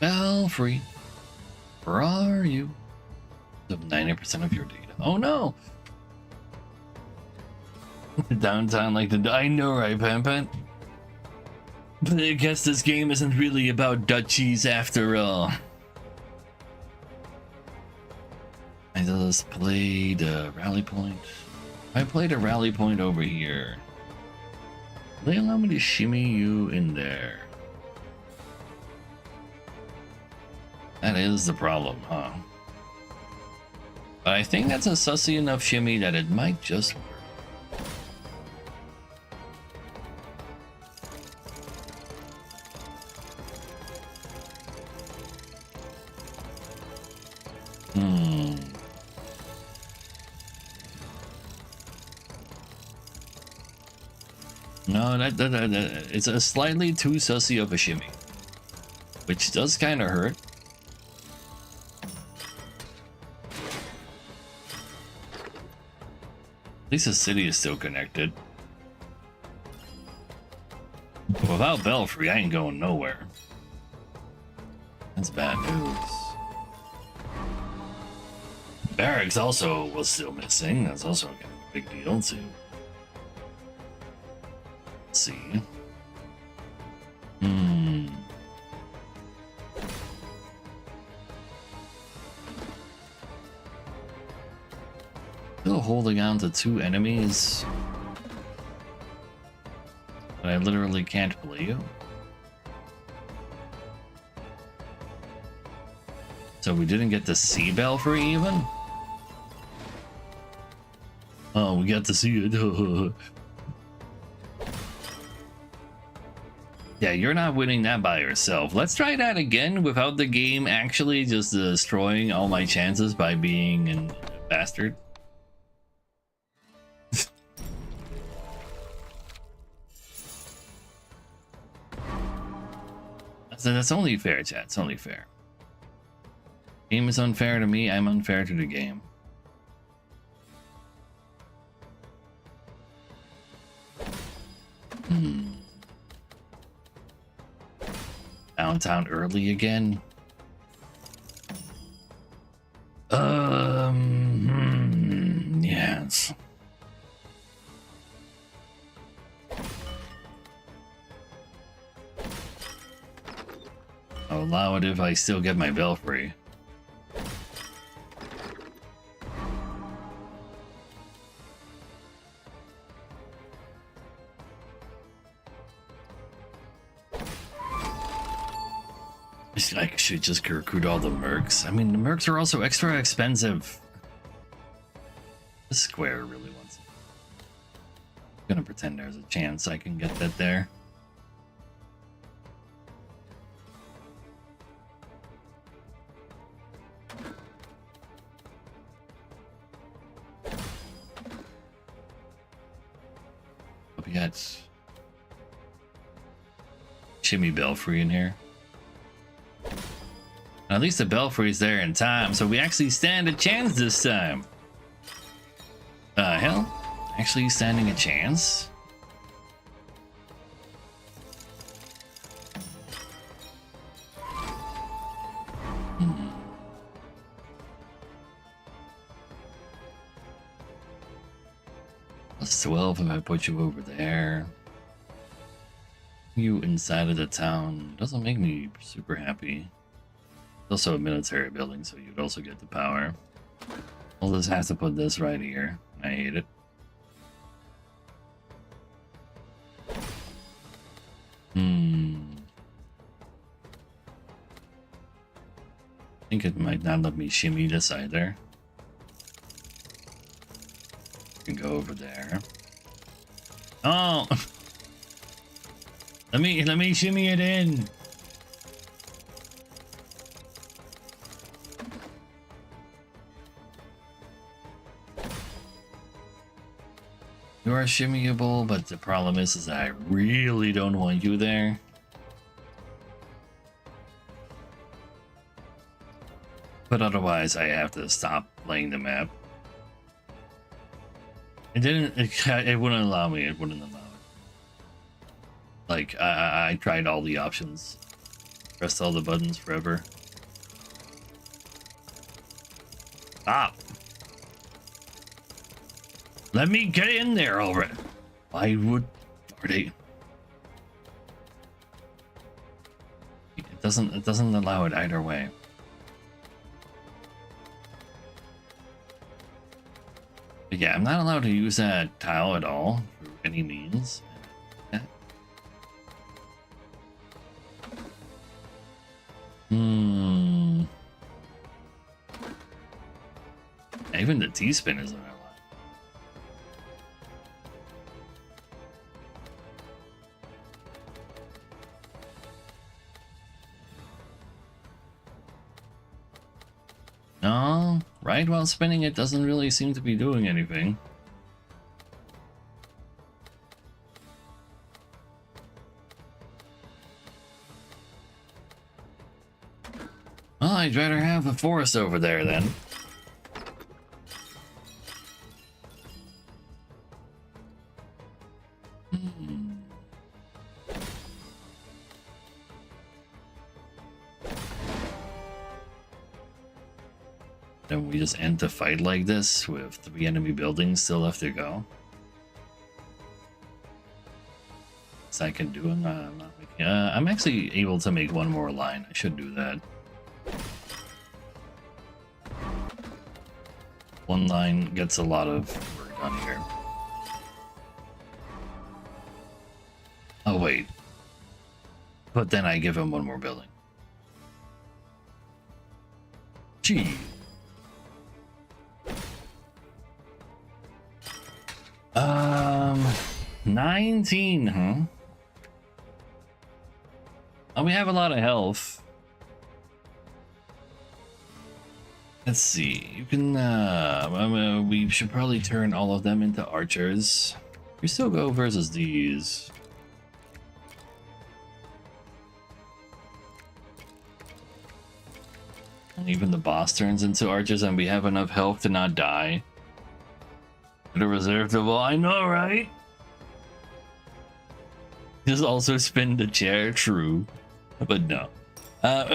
Belfry, where are you? 90% of your data. Oh no! Downtown like the... I know, right, Pampan? But I guess this game isn't really about duchies after all. I just played a rally point. I played a rally point over here. They allow me to shimmy you in there. That is the problem, huh? But I think that's a sussy enough shimmy that it might just work. No, that it's a slightly too sussy of a shimmy, which does kind of hurt. At least the city is still connected. But without Belfry, I ain't going nowhere. That's bad news. Barracks also was still missing. That's also kind of a big deal too. Let's see. Still holding on to 2 enemies. But I literally can't believe. So we didn't get to see Belfry even? Oh, we got to see it. Yeah, you're not winning that by yourself. Let's try that again without the game actually just destroying all my chances by being a bastard. That's only fair, chat. It's only fair. Game is unfair to me. I'm unfair to the game. Downtown early again. Yes. I'll allow it if I still get my belfry. I should just recruit all the mercs. I mean, the mercs are also extra expensive. The square really wants it. I'm gonna pretend there's a chance I can get that there. We got Shimmy Belfry in here. At least the Belfry's there in time, so we actually stand a chance this time. Hell? Actually standing a chance? Plus 12 if I put you over there. You inside of the town doesn't make me super happy. It's also a military building, so you'd also get the power. We'll just have to put this right here. I hate it. I think it might not let me shimmy this either. You can go over there. Oh! let me shimmy it in. You are shimmyable, but the problem is that I really don't want you there. But otherwise, I have to stop playing the map. It didn't. It wouldn't allow me. It wouldn't allow it. Like I tried all the options, pressed all the buttons forever. Stop. Let me get in there already. Why would they? It doesn't allow it either way. But yeah, I'm not allowed to use that tile at all for any means. Yeah. Even the T-spin isn't allowed. No, right while spinning it doesn't really seem to be doing anything. Well, I'd rather have a forest over there then. Then we just end the fight like this with 3 enemy buildings still left to go. So I can do. I'm not making. I'm actually able to make one more line. I should do that. One line gets a lot of work done here. Oh wait. But then I give him one more building. Gee. 19, huh? We have a lot of health. Let's see. You can. We should probably turn all of them into archers. We still go versus these. And even the boss turns into archers, and we have enough health to not die. The reserve the wall. I know, right? Just also spin the chair. True, but no.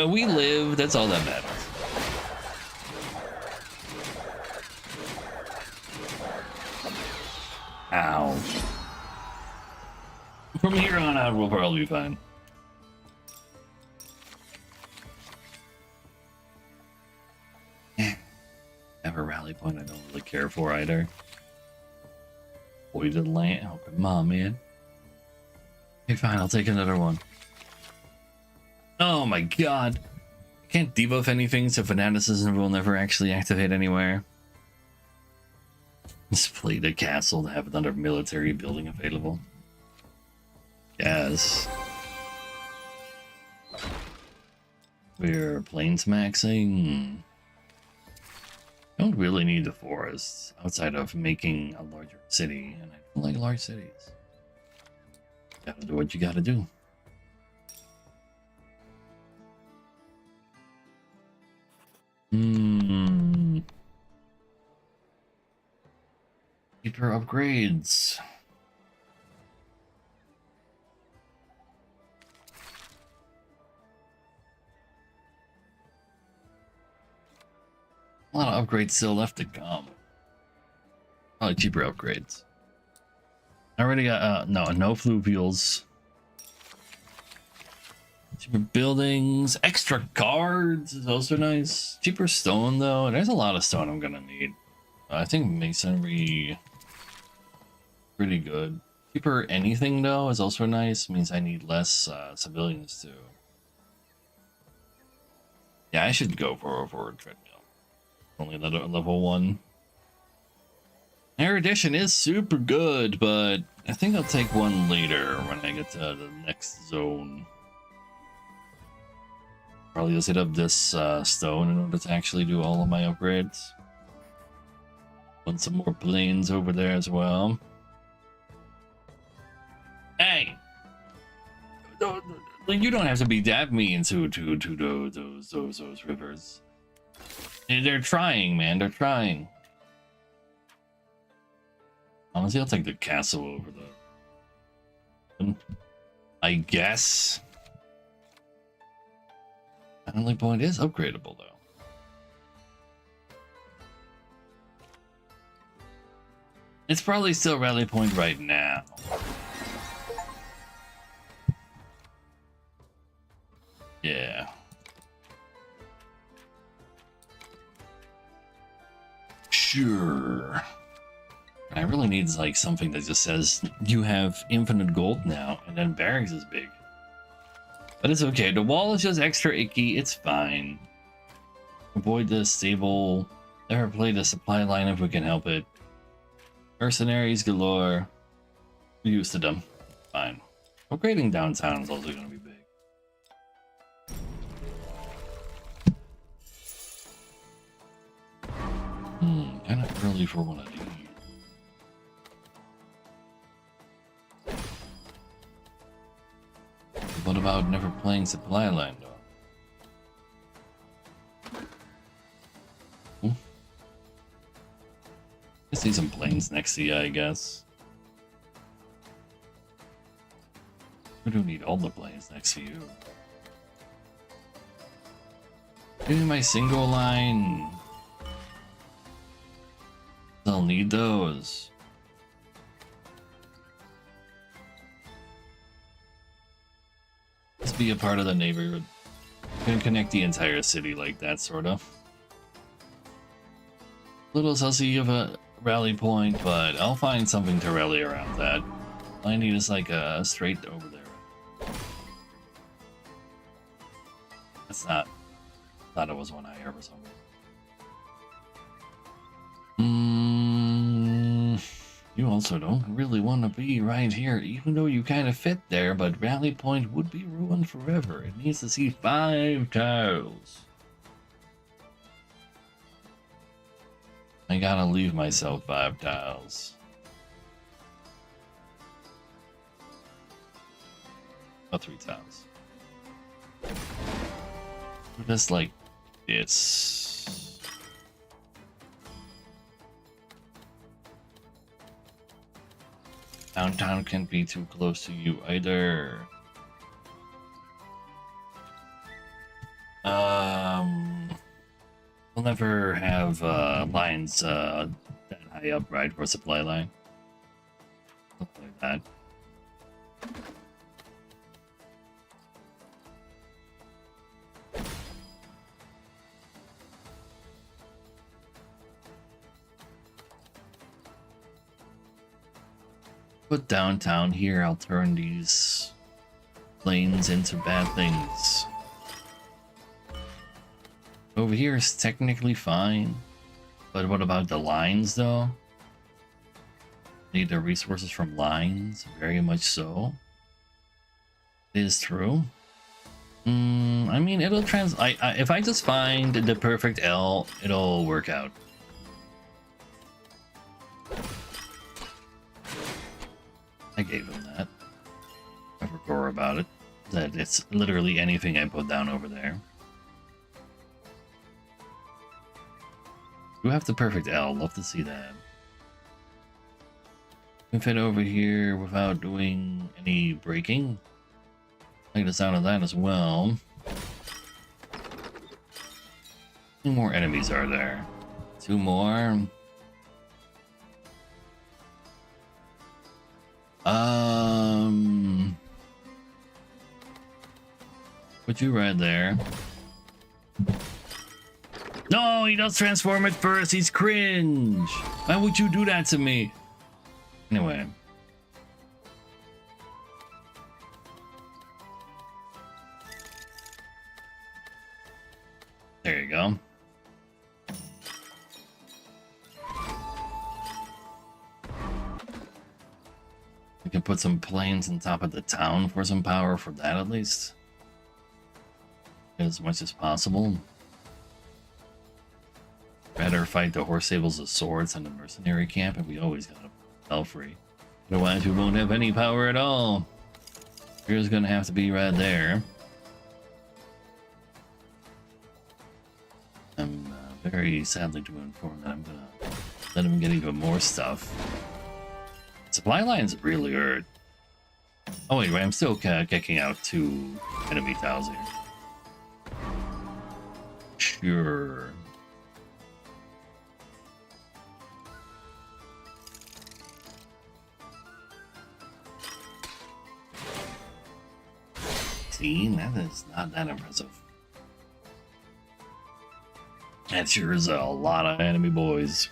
We live. That's all that matters. Ow. From here on out, we'll probably be fine. Have a rally point I don't really care for either. Voided land. Oh, come on, man. Okay, fine. I'll take another one. Oh my god. I can't debuff anything, so fanaticism will never actually activate anywhere. Display the castle to have another military building available. Yes. We're plains maxing. Don't really need the forests outside of making a larger city, and I don't like large cities. Gotta do what you gotta do. Cheaper upgrades. A lot of upgrades still left to come. Probably cheaper upgrades. I already got no fluvials. Cheaper buildings, extra guards is also nice. Cheaper stone though. There's a lot of stone I'm gonna need. I think masonry pretty good. Cheaper anything though is also nice. Means I need less civilians too. Yeah, I should go for a treadmill. Only level 1. Erudition is super good, but I think I'll take one later when I get to the next zone. Probably just hit up this stone in order to actually do all of my upgrades. Want some more planes over there as well. Hey! You don't have to be that mean to those rivers. They're trying, man. They're trying. Honestly, I'll take the castle over the... I guess. Rally point is upgradable, though. It's probably still rally point right now. Yeah. Sure. I really need like something that just says you have infinite gold now, and then barracks is big. But it's okay. The wall is just extra icky. It's fine. Avoid the stable. Never play the supply line if we can help it. Mercenaries galore. We're used to them. Fine. Upgrading downtown is also going to be big. Kind of early for one of these. What about never playing supply line though? I see some planes next to you, I guess. We don't need all the planes next to you. Give me my single line. I'll need those. Let's be a part of the neighborhood. Can connect the entire city like that, sort of. Little sussy of a rally point, but I'll find something to rally around that. All I need is like a straight over there. That's not. Thought it was one higher or something. You also don't really want to be right here, even though you kind of fit there, but Rally Point would be ruined forever. It needs to see 5 tiles. I gotta leave myself 5 tiles. Oh, 3 tiles. Just like this. Downtown can't be too close to you either. We'll never have lines that high up, right, for a supply line. Something like that. Put downtown here, I'll turn these planes into bad things. Over here is technically fine, but what about the lines though? Need the resources from lines, very much so. It is true. I mean, it'll if I just find the perfect L, it'll work out. I gave him that. I forgot about it. That it's literally anything I put down over there. You have the perfect L. Love to see that. Can fit over here without doing any braking. I like the sound of that as well. How many more enemies are there? 2 more. Put you right there. No, he does transform it first. He's cringe. Why would you do that to me? Anyway. There you go. We can put some planes on top of the town for some power for that at least. As much as possible. Better fight the horse stables of swords and the mercenary camp, and we always gotta spell free. Otherwise we won't have any power at all. Here's gonna have to be right there. I'm very sadly to inform that I'm gonna let him get even more stuff. Supply lines really hurt. Oh wait, I'm still kicking out 2 enemy tiles here. Sure. See, that is not that impressive. That sure is a lot of enemy boys.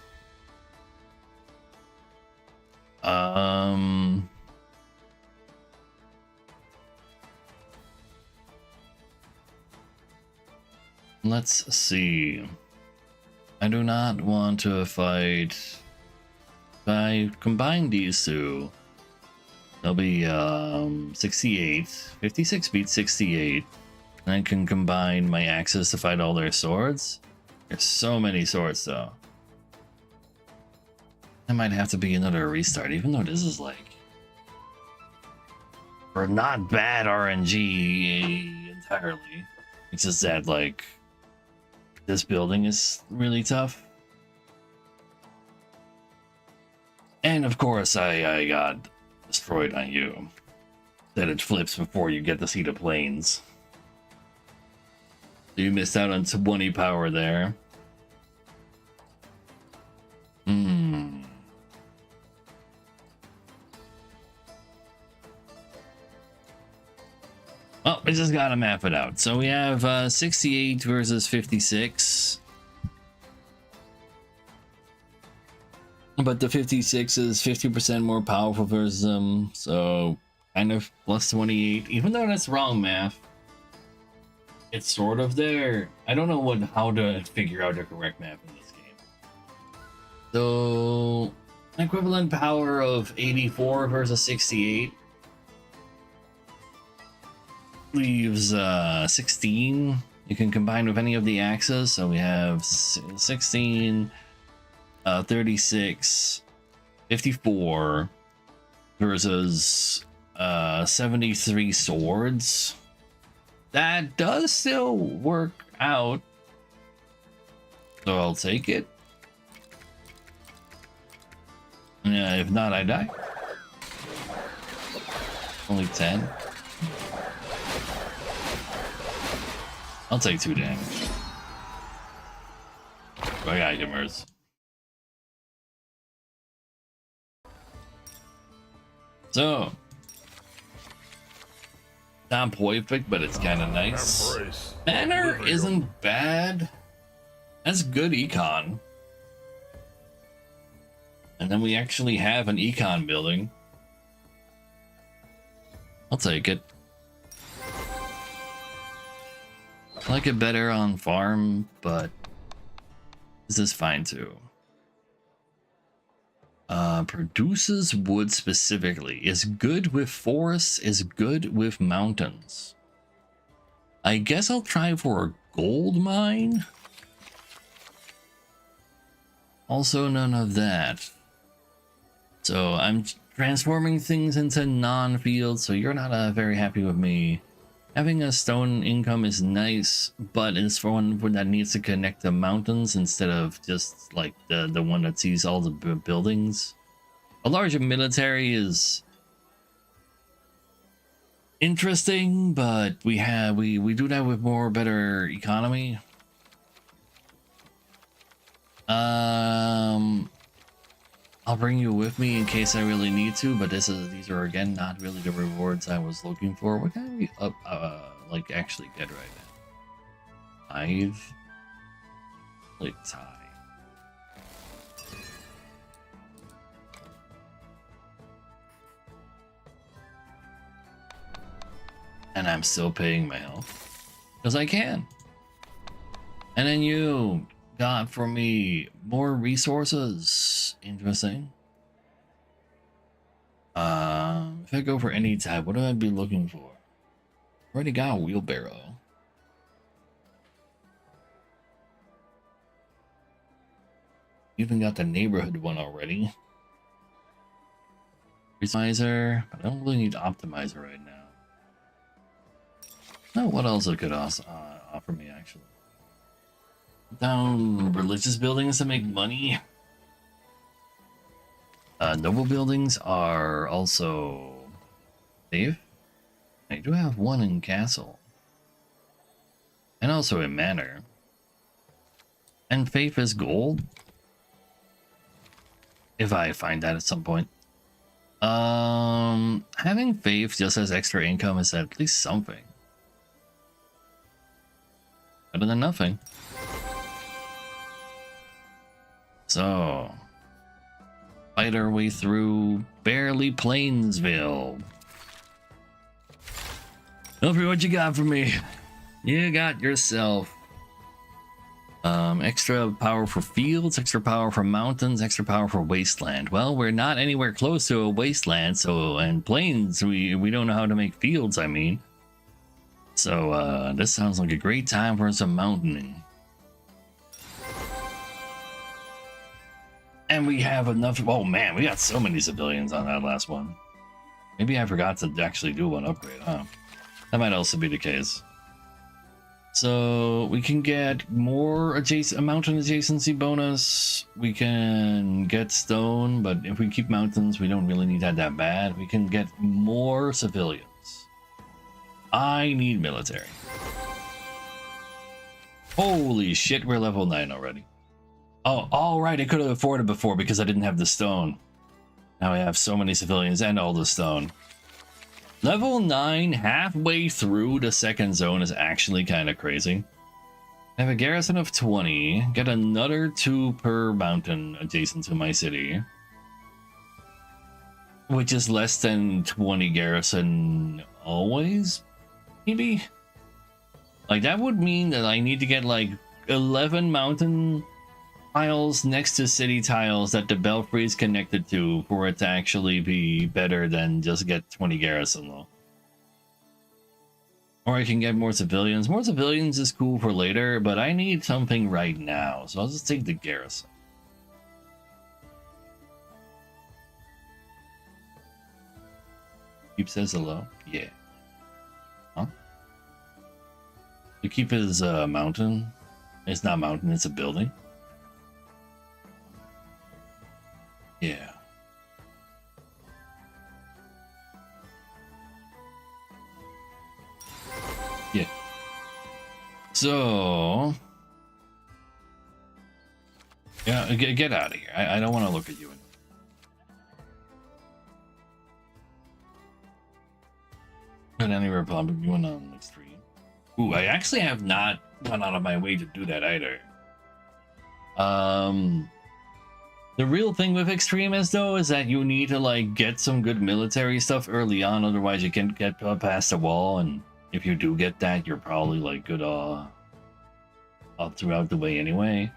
Let's see. I do not want to fight. If I combine these two, they'll be 68. 56 beats 68. And I can combine my axes to fight all their swords. There's so many swords though. That might have to be another restart, even though this is like for not bad RNG entirely. It's just that like this building is really tough. And of course I got destroyed on you. That it flips before you get to see the planes. So you missed out on 20 power there. Well, we just gotta map it out. So we have 68 versus 56. But the 56 is 50% more powerful versus them. So kind of plus 28. Even though that's wrong math, it's sort of there. I don't know how to figure out the correct math in this game. So Equivalent power of 84 versus 68 leaves 16. You can combine with any of the axes, so we have 16, 36, 54 versus 73 swords. That does still work out, so I'll take it. Yeah, if not, I die. Only 10. I'll take 2 damage. I got items. So, not perfect, but it's kind of nice. Manor isn't bad. That's good econ. And then we actually have an econ building. I'll take it. I like it better on farm, but this is fine too. Produces wood specifically. Is good with forests, is good with mountains. I guess I'll try for a gold mine. Also none of that. So I'm transforming things into non-field, so you're not very happy with me. Having a stone income is nice, but it's for one that needs to connect the mountains instead of just like the one that sees all the buildings. A larger military is interesting, but we do that with more better economy. I'll bring you with me in case I really need to, but these are again not really the rewards I was looking for. What can we like actually get right now? 5. Like tie. And I'm still paying my health because I can. And then you got for me more resources. Interesting. If I go for any type, what do I be looking for? Already got a wheelbarrow. Even got the neighborhood one already. Optimizer, but I don't really need optimizer right now. No, what else it could also offer me actually? Down religious buildings to make money. Noble buildings are also safe. I do have one in castle. And also in manor. And faith is gold. If I find that at some point. Having faith just as extra income is at least something. Better than nothing. So, fight our way through barely Plainsville. Over, what you got for me? You got yourself extra power for fields, extra power for mountains, extra power for wasteland. Well, we're not anywhere close to a wasteland, so and plains we don't know how to make fields, I mean. So this sounds like a great time for some mountaining. And we have enough. Oh man, we got so many civilians on that last one. Maybe I forgot to actually do one upgrade, huh? That might also be the case. So we can get more a mountain adjacency bonus. We can get stone, but if we keep mountains, we don't really need that bad. We can get more civilians. I need military. Holy shit, we're level 9 already. Oh, all right, I could have afforded before because I didn't have the stone. Now I have so many civilians and all the stone. Level 9, halfway through the second zone is actually kind of crazy. I have a garrison of 20, get another 2 per mountain adjacent to my city. Which is less than 20 garrison always, maybe? Like, that would mean that I need to get like 11 mountain tiles next to city tiles that the belfry is connected to for it to actually be better than just get 20 garrison though. Or I can get more civilians. More civilians is cool for later, but I need something right now, so I'll just take the garrison. Keep says hello. Yeah. Huh? The keep is a mountain. It's not mountain, it's a building. Yeah. Yeah. So... yeah, get out of here. I don't want to look at you anymore. Not any Republic going on extreme. Ooh, I actually have not gone out of my way to do that either. The real thing with extremists though is that you need to like get some good military stuff early on, otherwise you can't get past the wall, and if you do get that, you're probably like good up throughout the way anyway.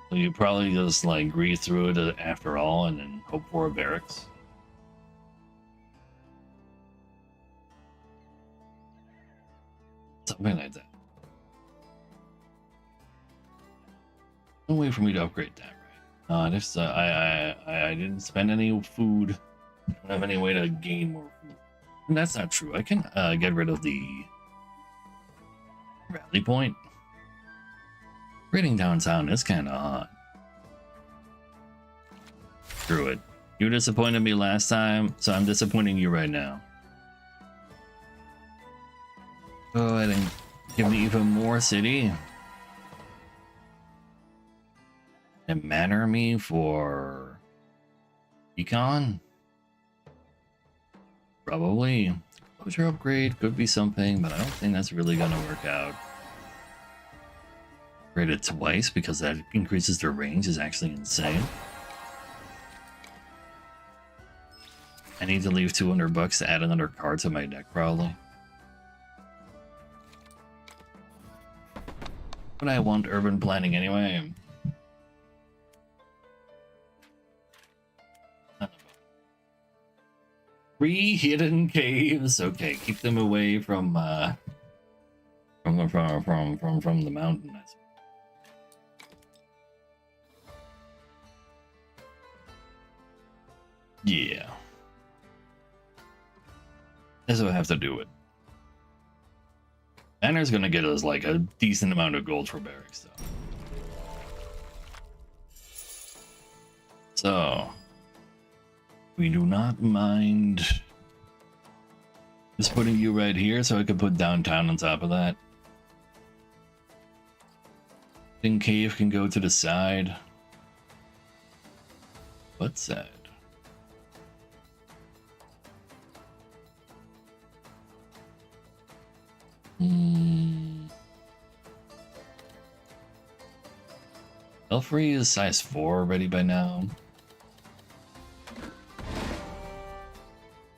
So you probably just like breeze through it after all and then hope for a barracks. Something like that. No way for me to upgrade that, right? If I didn't spend any food. I don't have any way to gain more food. And that's not true. I can get rid of the rally point. Raiding downtown is kind of hot. Screw it. You disappointed me last time, so I'm disappointing you right now. Go ahead and give me even more city. And manor me for econ? Probably. Closure upgrade could be something, but I don't think that's really gonna work out. Upgrade it twice because that increases their range is actually insane. I need to leave $200 to add another card to my deck probably. But I want urban planning anyway. 3 hidden caves. Okay, keep them away from the mountain. Yeah. That's what I have to do it. Banner's gonna get us like a decent amount of gold for barracks though. So we do not mind just putting you right here so I could put downtown on top of that. Then cave can go to the side. What's that? Belfry is size 4 ready by now.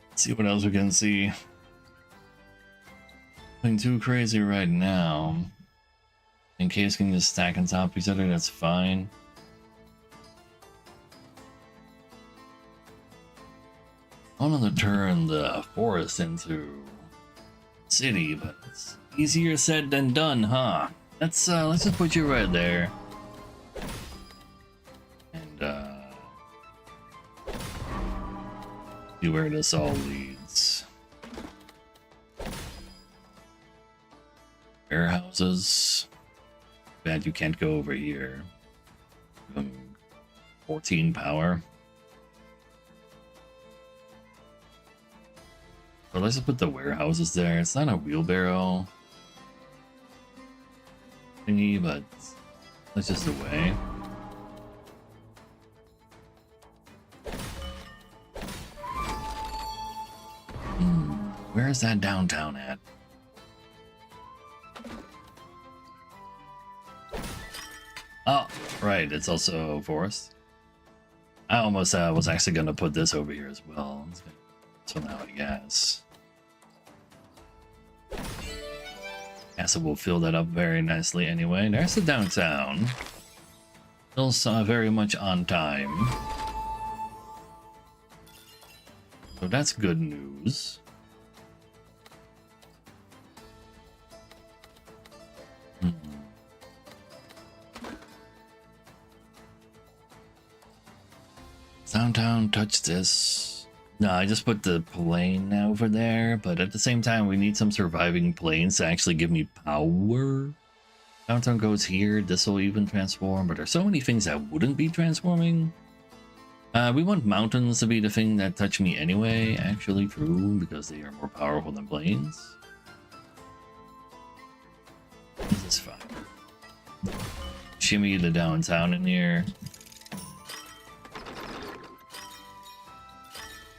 Let's see what else we can see. Nothing too crazy right now. In case can just stack on top of each other, that's fine. I wanted to turn the forest into city, but it's easier said than done, huh? Let's just put you right there. And see where this all leads. Warehouses. Bad you can't go over here. 14 power. But let's just put the warehouses there. It's not a wheelbarrow thingy, but that's just the way. Where is that downtown at? Oh, right, it's also forest. I almost was actually going to put this over here as well. So now I guess. Castle will fill that up very nicely anyway. There's the downtown. Still very much on time. So that's good news. Downtown, touch this. No, I just put the plane over there, but at the same time, we need some surviving planes to actually give me power. Downtown goes here, this will even transform, but there's so many things that wouldn't be transforming. We want mountains to be the thing that touch me anyway, actually true, because they are more powerful than planes. This is fine. Shimmy the downtown in here.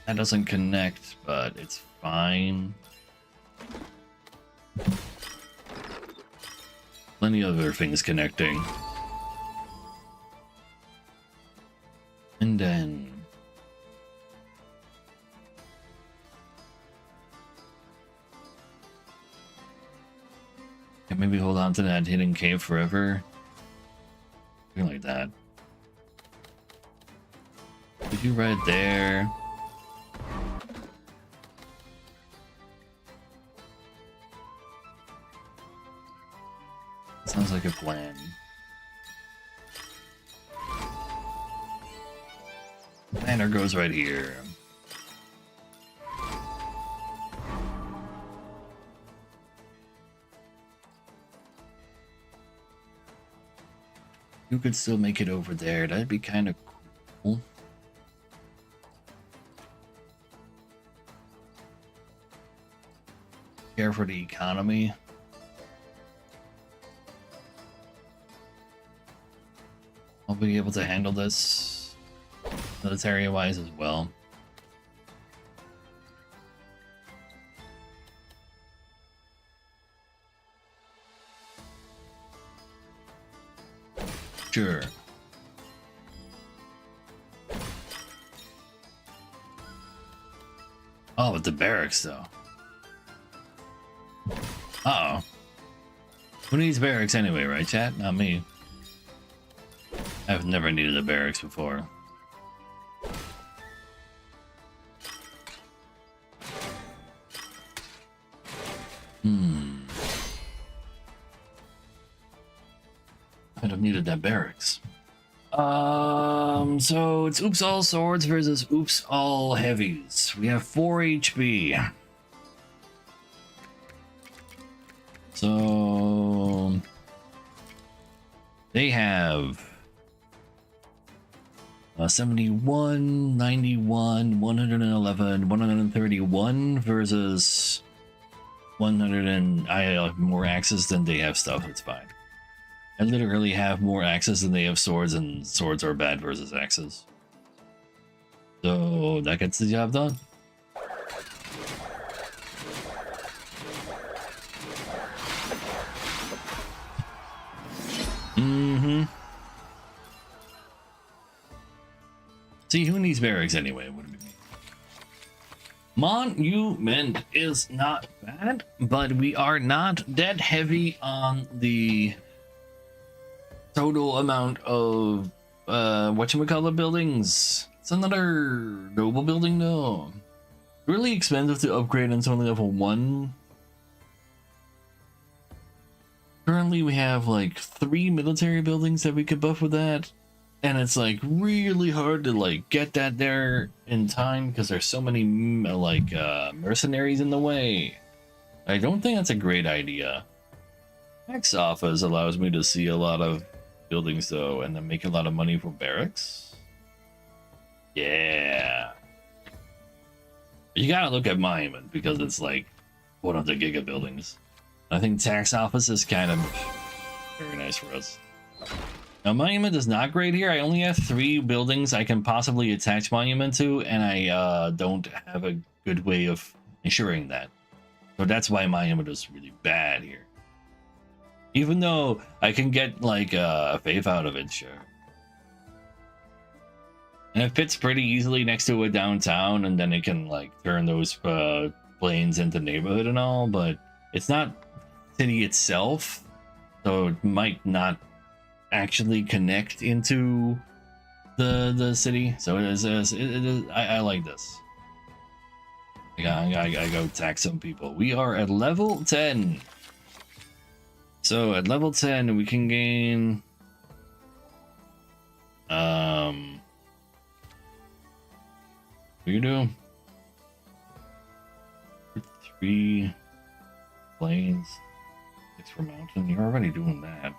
That doesn't connect, but it's fine. Plenty of other things connecting. And then... maybe hold on to that hidden cave forever. Something like that. Put you right there. Sounds like a plan. Banner goes right here. You could still make it over there. That'd be kind of cool. Care for the economy. I'll be able to handle this military-wise as well. Sure. Oh, with the barracks though. Uh-oh. Who needs barracks anyway, right, chat? Not me. I've never needed a barracks before. I'd have needed that barracks. So it's oops all swords versus oops all heavies. We have 4 HP. So they have 71, 91, 111, 131 versus 100, and I have more axes than they have stuff. It's fine. I literally have more axes than they have swords, and swords are bad versus axes. So that gets the job done. See, who needs barracks anyway? What do we mean? Monument is not bad, but we are not that heavy on the total amount of whatchamacallit buildings. It's another noble building though. Really expensive to upgrade, and it's only level 1. Currently we have like 3 military buildings that we could buff with that. And it's like really hard to like get that there in time because there's so many mercenaries in the way. I don't think that's a great idea. Tax office allows me to see a lot of buildings though, and then make a lot of money from barracks. Yeah. You gotta look at Monument because it's like one of the giga buildings. I think tax office is kind of very nice for us. Now, Monument is not great here. I only have 3 buildings I can possibly attach Monument to, and I don't have a good way of ensuring that. So that's why Monument is really bad here. Even though I can get, like, a faith out of it, sure. And it fits pretty easily next to a downtown, and then it can, like, turn those planes into neighborhood and all, but it's not city itself, so it might not actually connect into the city. So it is. I like this. I go tax some people. We are at level 10. So at level 10, we can gain. What do you do? 3 plains, 6 for mountain. You're already doing that.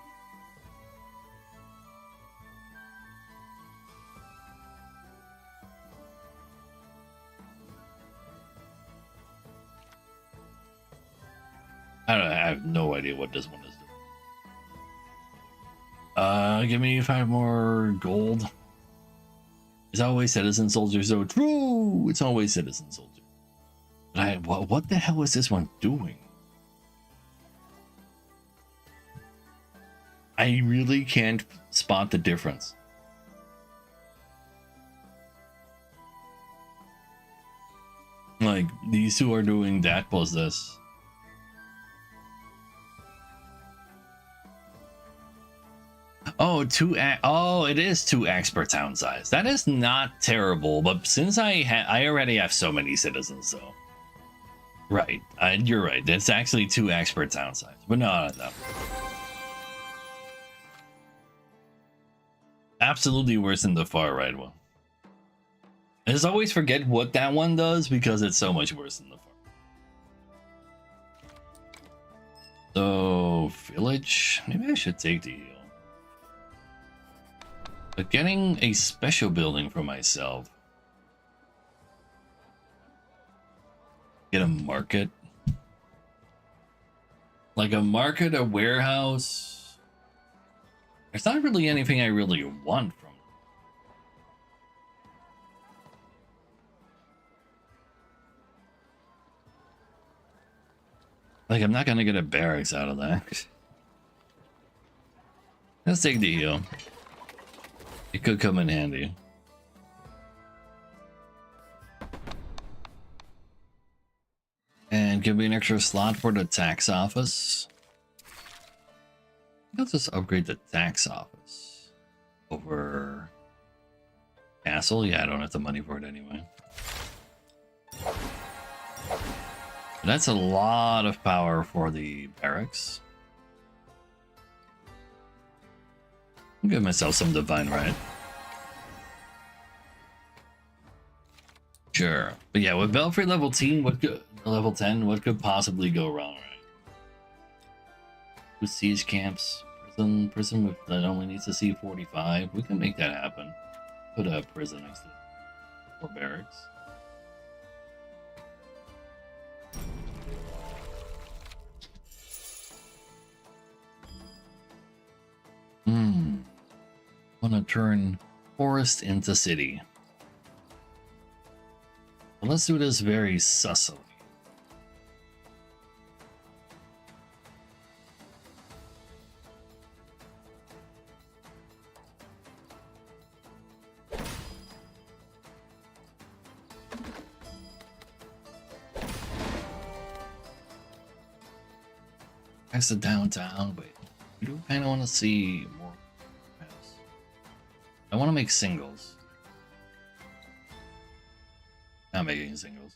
I don't know, I have no idea what this one is doing. Give me 5 more gold. It's always citizen soldier, so true. It's always citizen soldier. But what the hell is this one doing? I really can't spot the difference. Like, these two are doing that plus this. Oh, it is 2x per town size. That is not terrible, but since I already have so many citizens, so right, you're right. That's actually 2x per town size, but no. Absolutely worse than the far right one. I just always forget what that one does because it's so much worse than the far. So village, maybe I should take the heal. But getting a special building for myself. Get a market. Like a market, a warehouse. There's not really anything I really want from it. Like, I'm not gonna get a barracks out of that. Let's take the heal. It could come in handy. And give me an extra slot for the tax office. Let's just upgrade the tax office over castle. Yeah, I don't have the money for it anyway. But that's a lot of power for the barracks. I'll give myself some divine right. Sure. But yeah, with Belfry level 10, what could possibly go wrong, right? With siege camps, prison with that only needs to see 45. We can make that happen. Put a prison next to it. Or barracks. Want to turn forest into city. Well, let's do this very sussily. That's the downtown, but we do kind of want to see more. I want to make singles. Not making singles.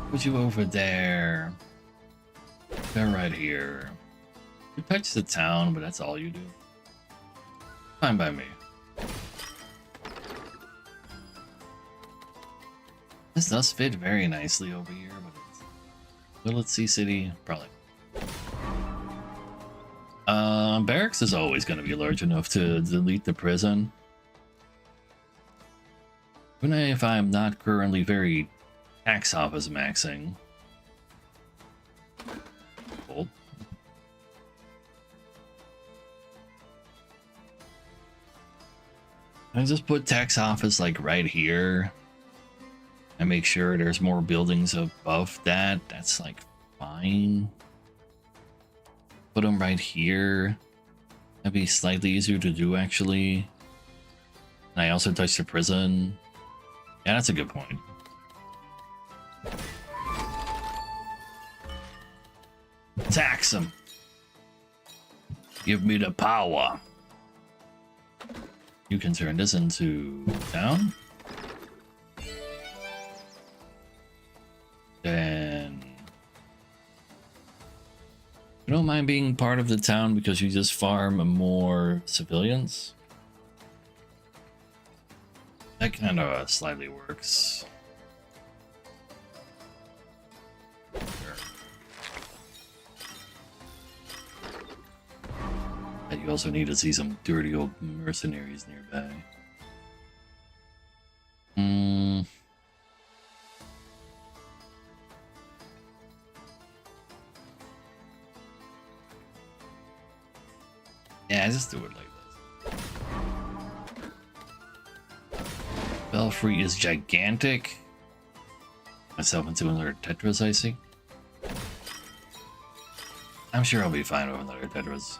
Put you over there. They're right here. You touch the town, but that's all you do. Fine by me. This does fit very nicely over here, but it's... Will it see city? Probably. Barracks is always going to be large enough to delete the prison. Even if I'm not currently very tax office maxing. Cool. I just put tax office like right here. And make sure there's more buildings above that. That's like fine. Put them right here. That'd be slightly easier to do, actually. And I also touched the prison. Yeah, that's a good point. Tax him. Give me the power. You can turn this into town. Then you don't mind being part of the town because you just farm more civilians. That kind of slightly works. Sure. And you also need to see some dirty old mercenaries nearby. Yeah, just do it like this. Belfry is gigantic. Myself into another Tetris, I see. I'm sure I'll be fine with another Tetris.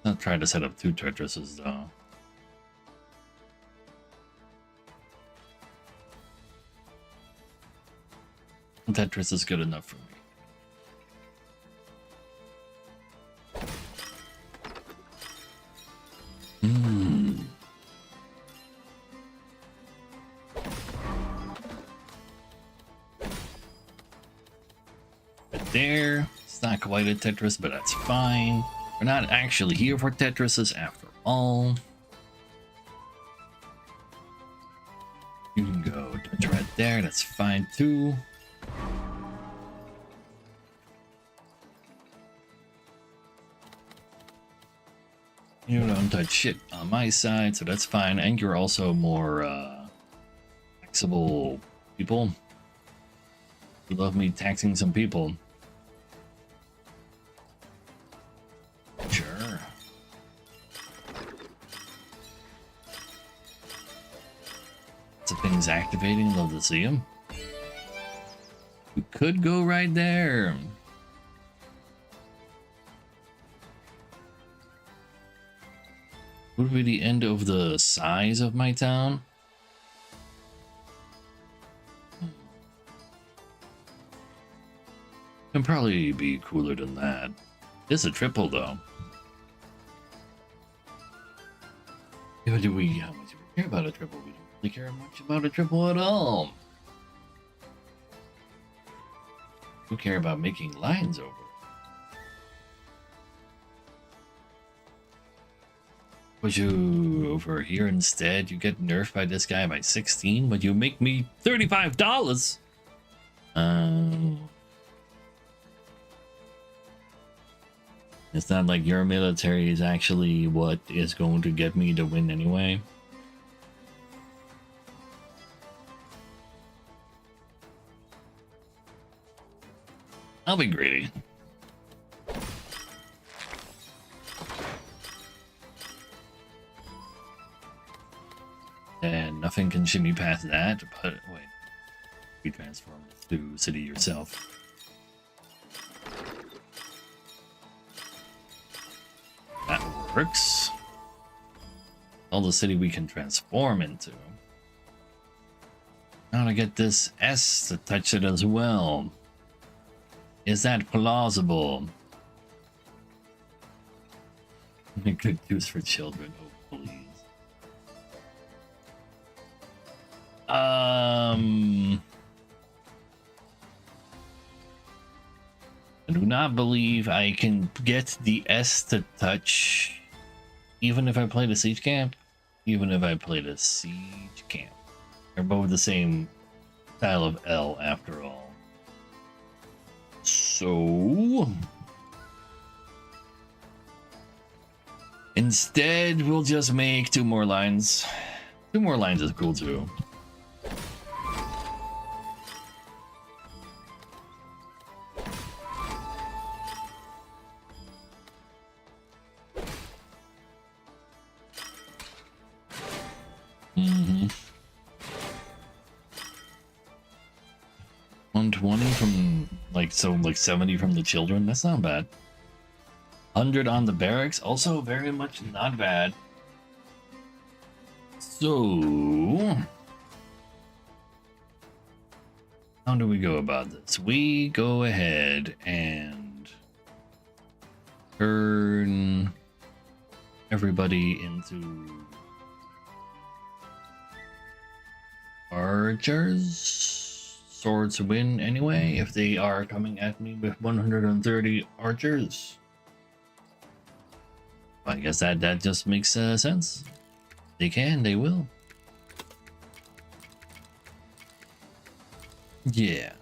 I'll try to set up 2 Tetrises though. Tetris is good enough for me. Right there. It's not quite a Tetris, but that's fine. We're not actually here for Tetrises after all. You can go touch right there, that's fine too. You don't touch shit on my side, so that's fine. And you're also more taxable people. You love me taxing some people. Sure. Lots of things activating, love to see them. We could go right there. Would be the end of the size of my town. Can probably be cooler than that. It's a triple though. Yeah, do we how much do we care about a triple? We don't really care much about a triple at all. We care about making lines over. Put you over here instead. You get nerfed by this guy by 16, but you make me $35. It's not like your military is actually what is going to get me to win anyway. I'll be greedy. And nothing can shimmy past that, but wait. You transform to city yourself. That works. All the city we can transform into. Now to get this S to touch it as well. Is that plausible? Good news for children, oh please. I do not believe I can get the S to touch even if I play the siege camp. Even if I play the siege camp. They're both the same style of L after all. So instead we'll just make 2 more lines. 2 more lines is cool too. Mm-hmm. 120 from like 70 from the children. That's not bad. 100 on the barracks, also very much not bad. So How do we go about this? We go ahead and turn everybody into archers. Swords win anyway if they are coming at me with 130 archers. I guess that just makes sense. They can, they will. Yeah.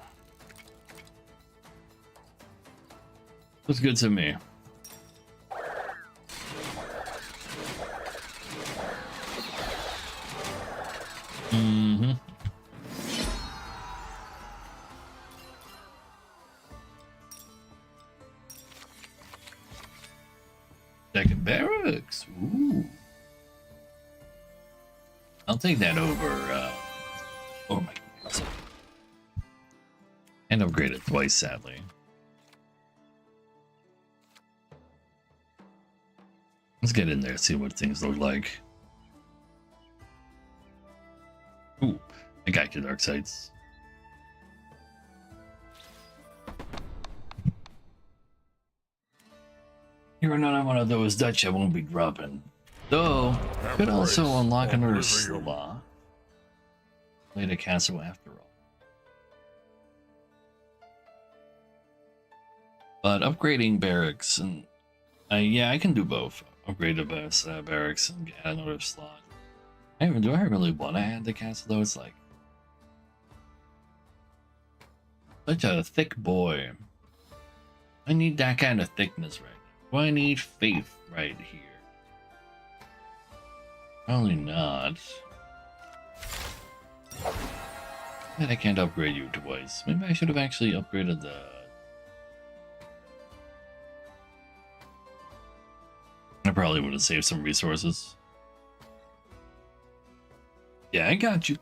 Looks good to me. Mm-hmm. Second barracks. Ooh. I'll take that over. Oh my goodness. And upgrade it twice, sadly. Let's get in there, see what things look like. Ooh, I got your dark sides. You're another one of those Dutch I won't be dropping. Though, could also unlock another slot. Play the castle after all. But upgrading barracks and yeah, I can do both. Upgrade the best barracks and add another slot. Do I really want to add the castle though? It's like such a thick boy. I need that kind of thickness right now. Do I need faith right here? Probably not. And I can't upgrade you twice. Maybe I should have actually upgraded the... I probably would have saved some resources. Yeah, I got you.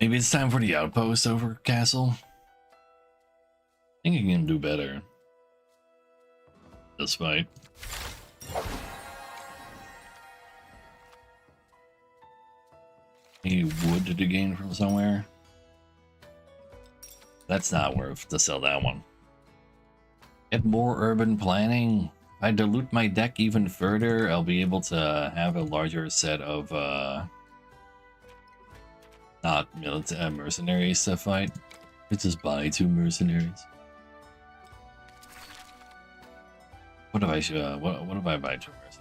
Maybe it's time for the outpost over castle. I think I can do better. This fight. Any wood to gain from somewhere? That's not worth to sell that one. Get more urban planning. If I dilute my deck even further, I'll be able to have a larger set of not military mercenaries to fight. Let's just buy 2 mercenaries. What if I should? What if I buy 2 mercenaries?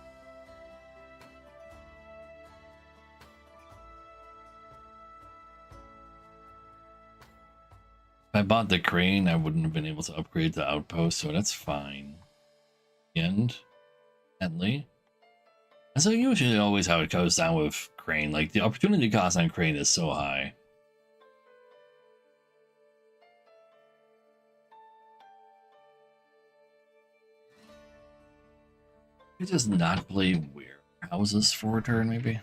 If I bought the crane, I wouldn't have been able to upgrade the outpost, so that's fine. And Henley. That's usually always how it goes down with crane. Like the opportunity cost on crane is so high. You just not play warehouses for a turn, maybe.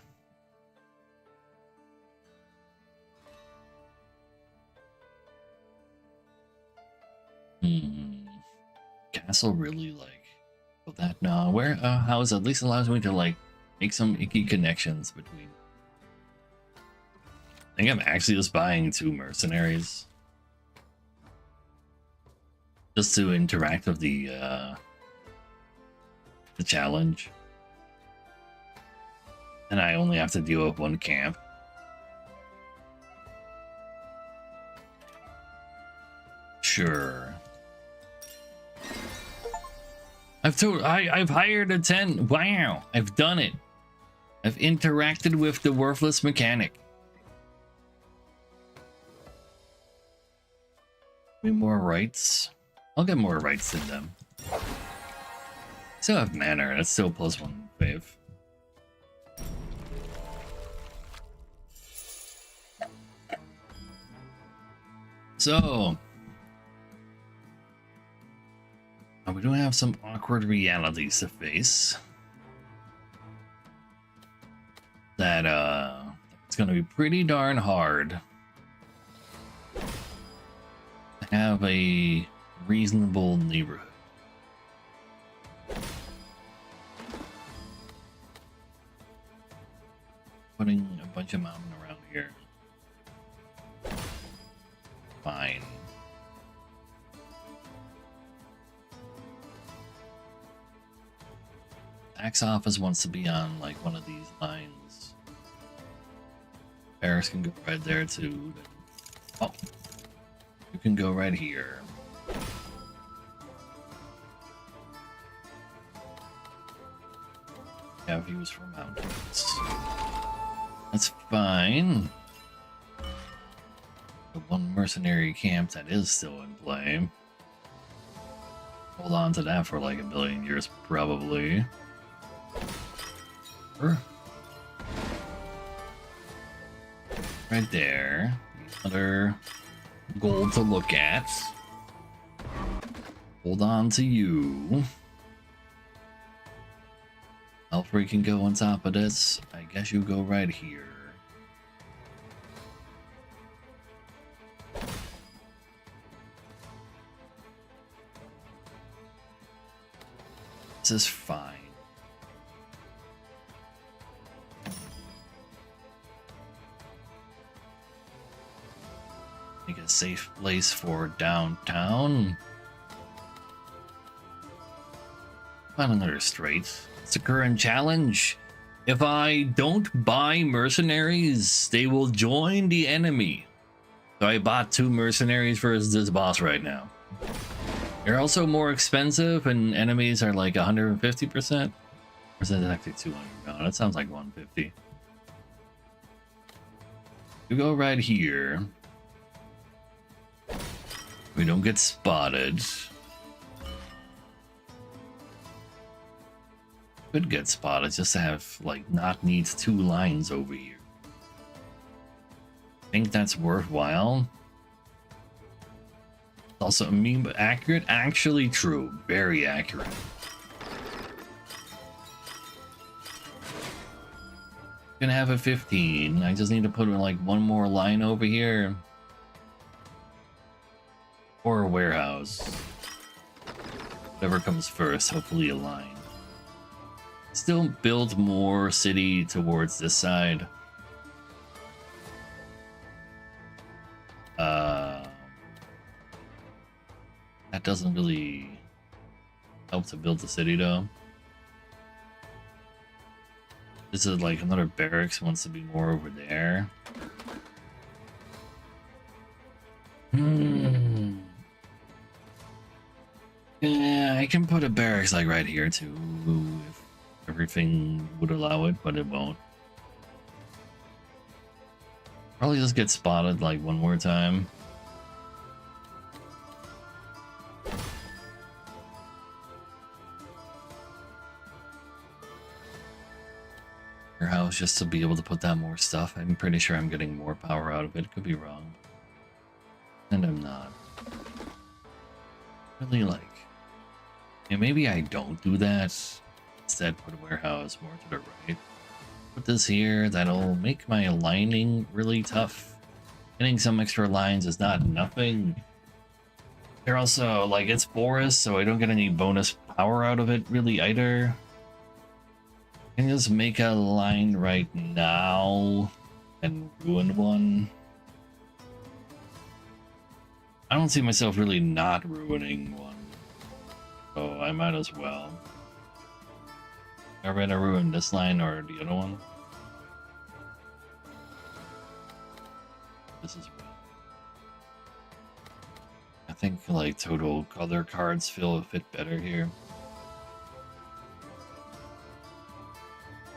Castle really like that? No, warehouse at least allows me to like make some icky connections between. I think I'm actually just buying 2 mercenaries just to interact with the challenge, and I only have to deal with 1 camp. Sure. I've hired a 10. Wow, I've done it. I've interacted with the worthless mechanic. Maybe more rights. I'll get more rights than them. Still have manner. That's still +1 wave. So we do have some awkward realities to face. That it's gonna be pretty darn hard to have a reasonable neighborhood. Putting a bunch of mountain around here. fine. Tax office wants to be on like one of these lines. Paris can go right there too. Oh, you can go right here. Have views from mountains. That's fine. The one mercenary camp that is still in play. Hold on to that for like a billion years, probably. Right there. Another gold to look at. Hold on to you. Alfred can go on top of this. I guess you go right here. This is fine. Make a safe place for downtown. Find another strait. It's a current challenge. If I don't buy mercenaries, they will join the enemy. So I bought 2 mercenaries for this boss right now. They're also more expensive, and enemies are like 150%. Or is that actually 200? No, that sounds like 150. You go right here. We don't get spotted. Could get spotted just to have like not needs 2 lines over here. Think that's worthwhile. Also, I mean, but accurate? Actually true. Very accurate. Gonna have a 15. I just need to put like 1 more line over here. Or a warehouse. Whatever comes first, hopefully a line. Still build more city towards this side. That doesn't really help to build the city though. This is like another barracks wants to be more over there. Yeah, I can put a barracks like right here too, if everything would allow it, but it won't. Probably just get spotted like 1 more time. Your house just to be able to put down more stuff. I'm pretty sure I'm getting more power out of it. Could be wrong. And I'm not. Really like. Yeah, maybe I don't do that. Instead, put a warehouse more to the right. Put this here. That'll make my aligning really tough. Getting some extra lines is not nothing. They're also, like, it's forest, so I don't get any bonus power out of it really either. I can just make a line right now and ruin one. I don't see myself really not ruining one. So I might as well. I'd rather ruin this line or the other one. This is well. I think like total color cards feel fit better here.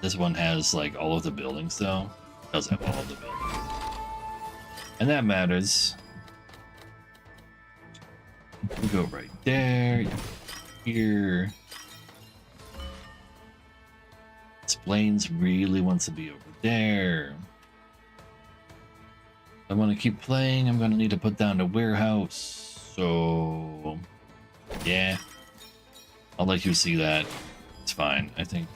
This one has like all of the buildings though. It does have all of the buildings. And that matters. You go right there, here. Explains really wants to be over there. If I want to keep playing, I'm gonna need to put down the warehouse. So yeah. I'll let you see that. It's fine. I think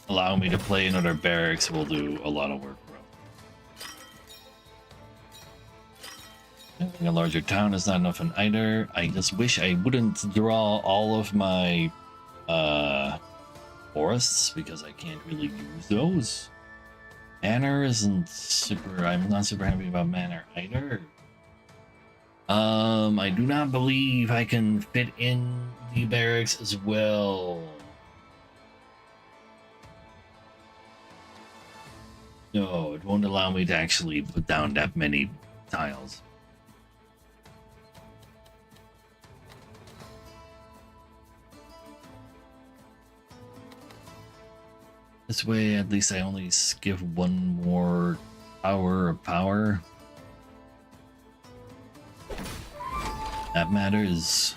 allow me to play another barracks will do a lot of work for us. Having a larger town is not enough in either. I just wish I wouldn't draw all of my forests because I can't really use those. Manor isn't super, I'm not super happy about Manor either. I do not believe I can fit in the barracks as well. No, it won't allow me to actually put down that many tiles. This way, at least I only give one more hour of power. That matters.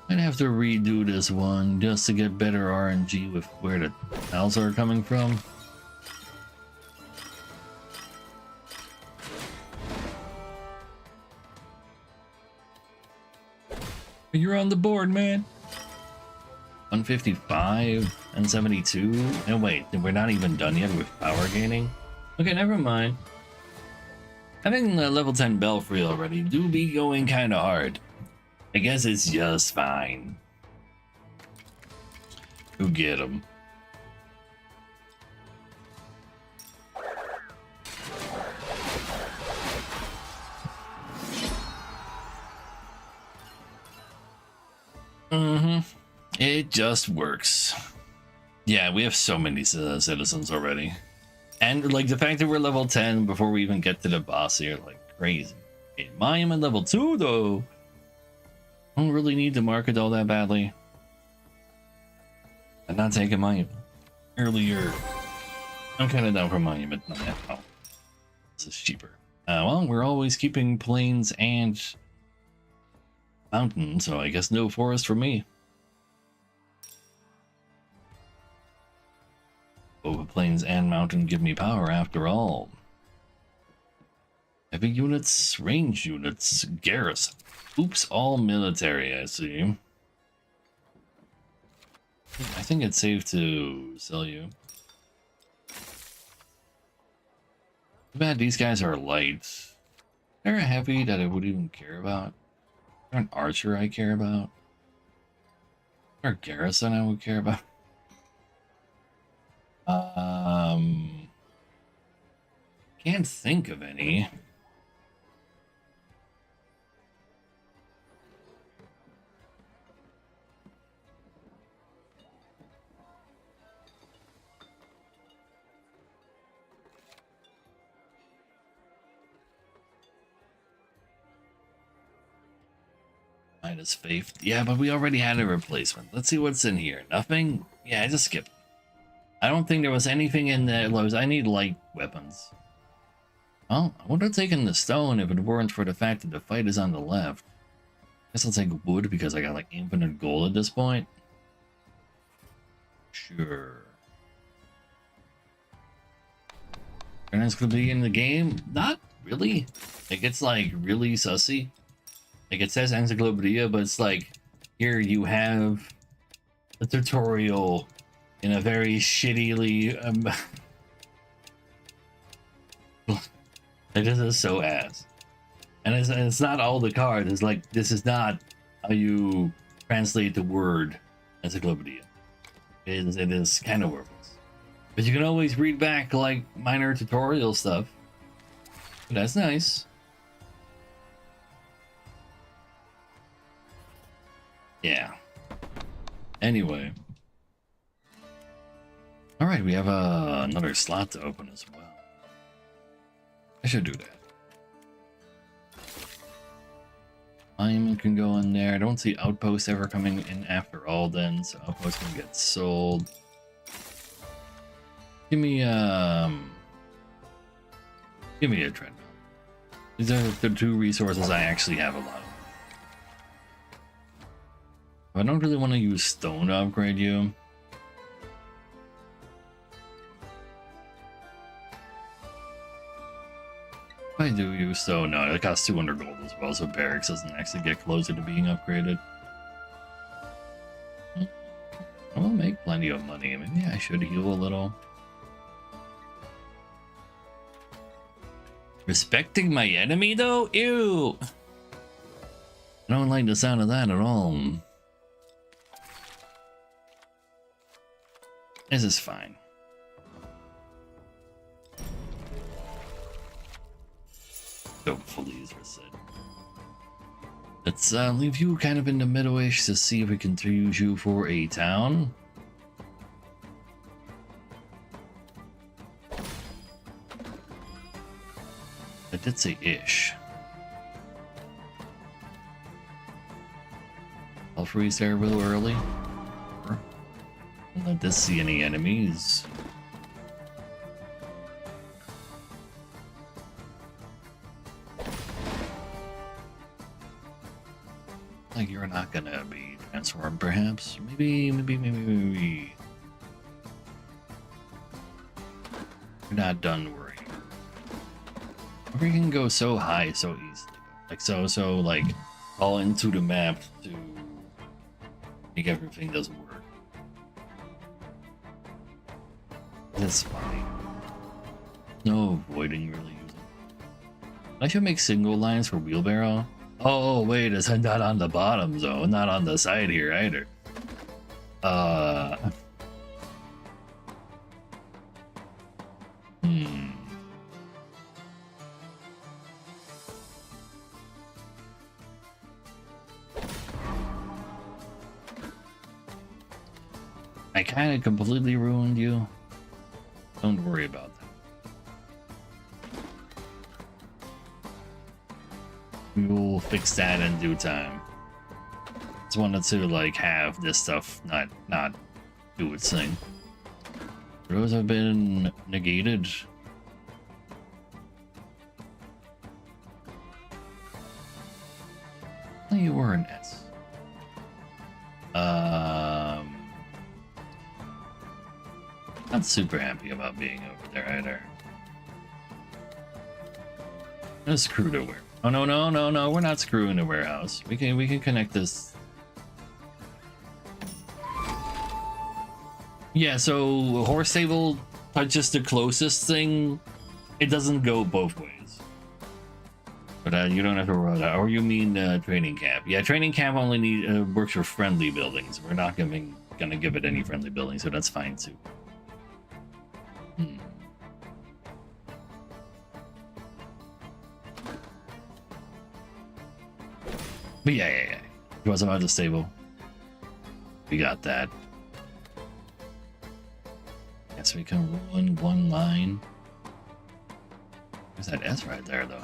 I'd have to redo this one just to get better RNG with where the tiles are coming from. You're on the board, man. 155 and 72. No, wait, we're not even done yet with power gaining. Okay, never mind. Having the level 10 Belfry already do be going kind of hard. I guess it's just fine. Go get him. It just works. Yeah, we have so many citizens already. And like the fact that we're level 10 before we even get to the boss here, like crazy. Okay, Monument level 2 though. I don't really need to market all that badly. I'm not taking Monument earlier. I'm kind of down for Monument. Oh, this is cheaper. Well, we're always keeping plains and mountain, so I guess no forest for me. Both plains and mountain give me power after all. Heavy units, range units, garrison. Oops, all military, I see. I think it's safe to sell you. Too bad these guys are light. They're a heavy that I would even care about. They're an archer I care about. Or a garrison I would care about. Can't think of any. Minus faith. Yeah, but we already had a replacement. Let's see what's in here. Nothing? Yeah, I just skipped. I don't think there was anything in there. I need light weapons. Well, I would have taken the stone if it weren't for the fact that the fight is on the left. Guess I'll take wood because I got like infinite gold at this point. Sure. And it's gonna be in the game? Not really. Like it's like really sussy. Like it says encyclopedia, but it's like here you have a tutorial in a very shittily this is so ass. And it's not all the cards. It's like this is not how you translate the word encyclopedia. It is kind of worthless. But you can always read back like minor tutorial stuff. But that's nice. Yeah. Anyway. Alright, we have another slot to open as well. I should do that. Diamond can go in there. I don't see Outpost ever coming in after all then, so Outpost can get sold. Give me a treadmill. These are the two resources I actually have a lot of. I don't really want to use stone to upgrade you. If I do use stone, no, it costs 200 gold as well, so barracks doesn't actually get closer to being upgraded. I will make plenty of money. Maybe I should heal a little. Respecting my enemy though? Ew! I don't like the sound of that at all. This is fine. Hopefully, as I said. Let's leave you kind of in the middle-ish to see if we can use you for a town. I did say ish. I'll freeze there a little early. Don't let this see any enemies. Like you're not gonna be transformed, perhaps. Maybe. You're not done worrying. We can go so high so easily, like so like all into the map to make everything doesn't work. That's funny. No avoiding really using. I should make single lines for wheelbarrow. Oh wait, it's not on the bottom though, not on the side here either. I kind of completely ruined you. Don't worry about that. We will fix that in due time. Just wanted to like have this stuff not do its thing. Those have been negated. You were an S. Not super happy about being over there either. Let's screw the warehouse. Oh no, we're not screwing the warehouse. We can connect this. Yeah, so horse stable touches the closest thing. It doesn't go both ways. But you don't have to roll that. Or you mean training camp? Yeah, training camp only works for friendly buildings. We're not gonna give it any friendly buildings, so that's fine too. But yeah. It was about the stable. We got that. Guess we can roll in one line. There's that S right there, though.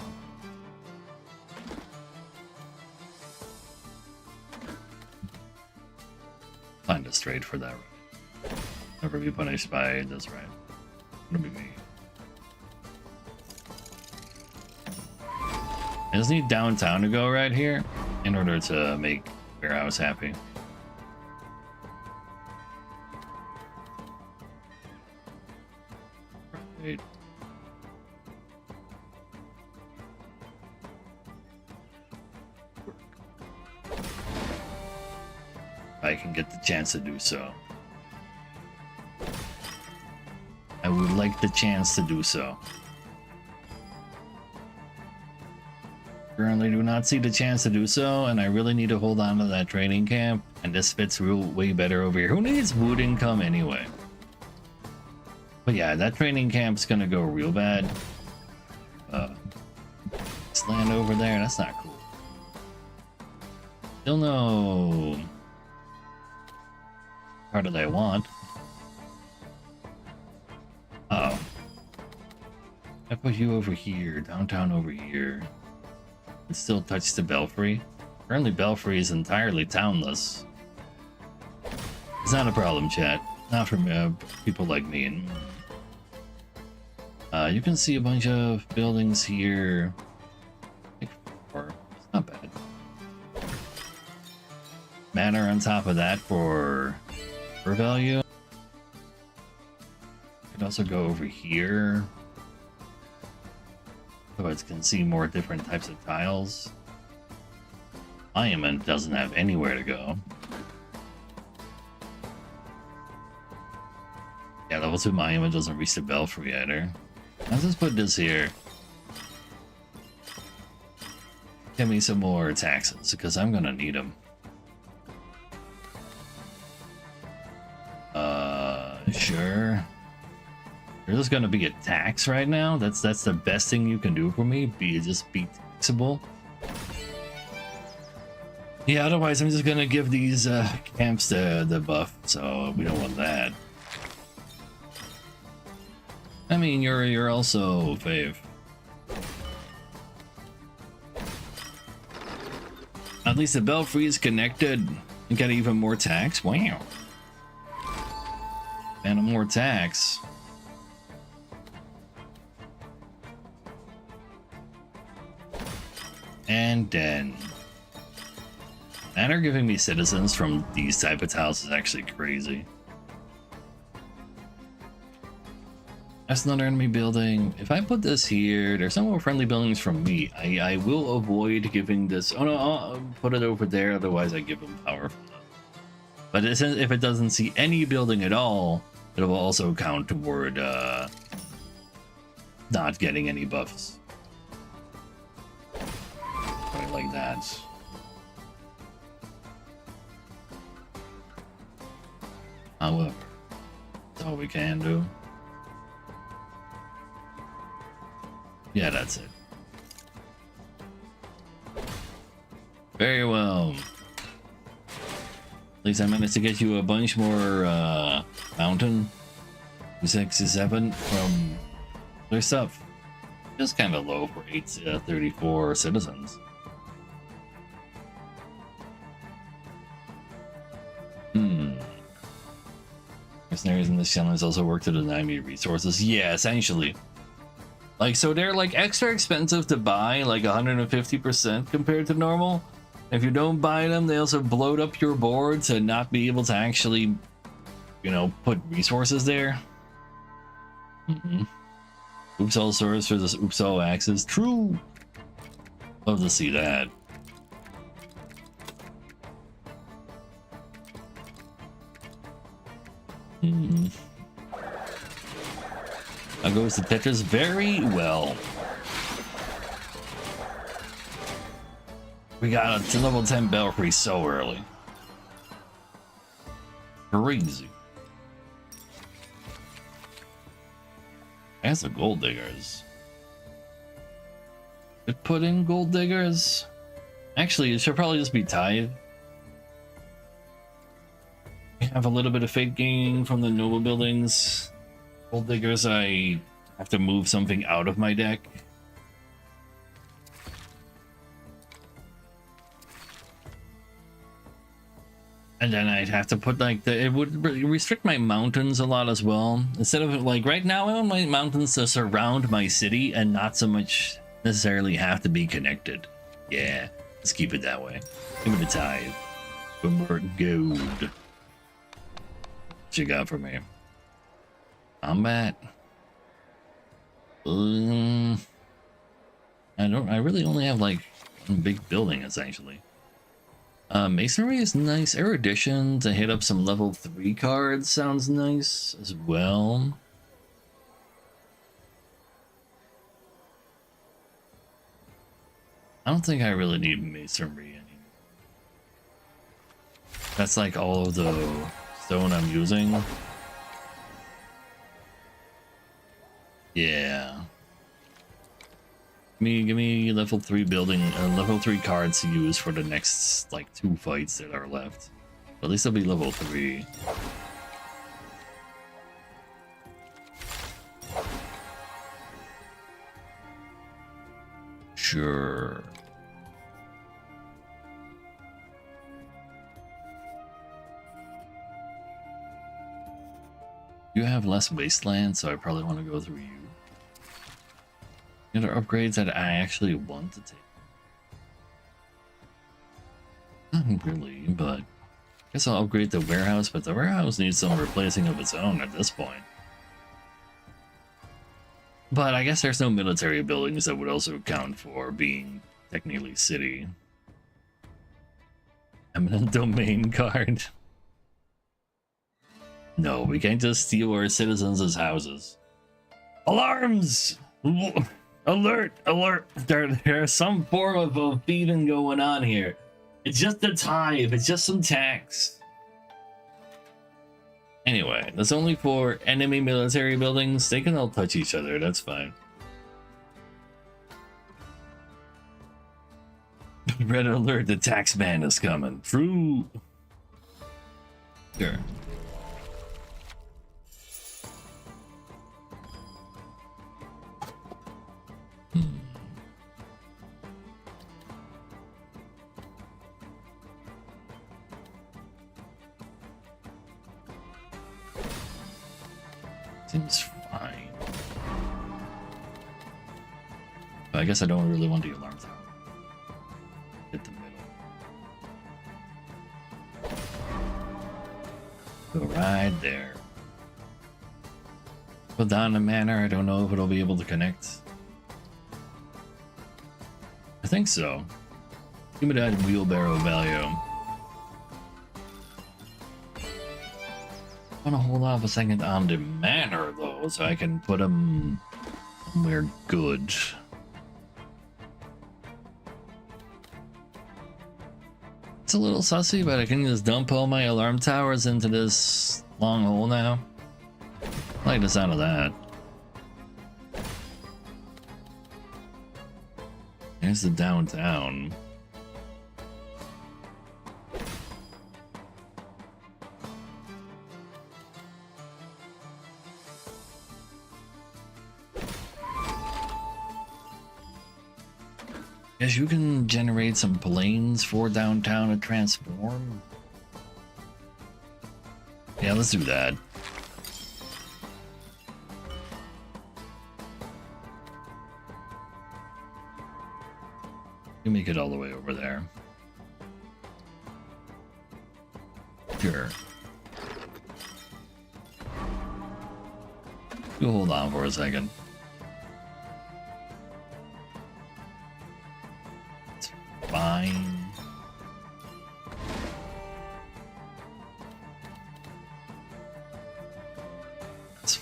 Find a straight for that right. Never be punished by this right. It'll be me. I just need downtown to go right here in order to make warehouse happy. Right. I can get the chance to do so. I would like the chance to do so. Currently do not see the chance to do so, and I really need to hold on to that training camp, and this fits way better over here. Who needs wood income anyway? But yeah, that training camp's gonna go real bad. This land over there, that's not cool. Still no part that I want. Uh-oh. I put you over here, downtown over here. It still touch the belfry. Currently belfry is entirely townless. It's not a problem, chat. Not for people like me. You can see a bunch of buildings here. It's not bad. Manor on top of that for value. You can also go over here. So it can see more different types of tiles. Monument doesn't have anywhere to go. Yeah, level 2 monument doesn't reach the belfry either. Let's just put this here. Give me some more taxes, because I'm gonna need them. Sure. There's just gonna be a tax right now. That's the best thing you can do for me. Just be taxable. Yeah, otherwise I'm just gonna give these camps the buff, so we don't want that. I mean, you're also fave. At least the belfry is connected. You got even more tax. Wow. And more tax. And then. And are giving me citizens from these type of tiles is actually crazy. That's another enemy building. If I put this here, there's no more friendly buildings from me. I will avoid giving this. Oh no, I'll put it over there. Otherwise, I give them power from that. But if it doesn't see any building at all, it will also count toward not getting any buffs. Right, like that. However, that's all we can do. Yeah, that's it. Very well. At least I managed to get you a bunch more mountain 67 from their stuff. Just kind of low for 834 citizens. Mercenaries in this challenge also work to deny me resources. Yeah, essentially. Like, so they're like extra expensive to buy, like 150% compared to normal. If you don't buy them, they also bloat up your board to not be able to actually, you know, put resources there. Oops all swords for this oops all axes. True. Love to see that. How goes the Tetris? Very well. We got a level 10 belfry so early. Crazy. That's the gold diggers. Could put in gold diggers. Actually, it should probably just be tied. We have a little bit of fate gain from the noble buildings. Gold diggers, I have to move something out of my deck. And then I'd have to put like it would restrict my mountains a lot as well. Instead of like right now, I want my mountains to surround my city and not so much necessarily have to be connected. Yeah, let's keep it that way. Give me the tithe. Boomer gold. What you got for me? Combat. I really only have like one big building essentially. Masonry is nice. Erudition to hit up some level 3 cards sounds nice as well. I don't think I really need masonry anymore. That's like all of the stone I'm using. Yeah. Give me level 3 building, level 3 cards to use for the next like 2 fights that are left. At least they'll be level 3. Sure. You have less wasteland, so I probably want to go through you. Other upgrades that I actually want to take. Not really, but I guess I'll upgrade the warehouse, but the warehouse needs some replacing of its own at this point. But I guess there's no military buildings that would also count for being technically city. Eminent domain card. No, we can't just steal our citizens' houses. Alarms! Alert! Alert! There's some form of thieving going on here. It's just a tithe. It's just some tax. Anyway, that's only for enemy military buildings. They can all touch each other, that's fine. Red alert, the tax man is coming. True. Sure. Seems fine. But I guess I don't really want the alarm tower. Hit the middle. Go right there. Put down the manor. I don't know if it'll be able to connect. I think so. Give me that wheelbarrow value. I want to hold off a second on the manor though, so I can put them somewhere good. It's a little sussy, but I can just dump all my alarm towers into this long hole now. I like the sound of that. Here's the downtown. Guess you can generate some planes for downtown to transform. Yeah, let's do that. You make it all the way over there. Sure. You hold on for a second. It's fine. It's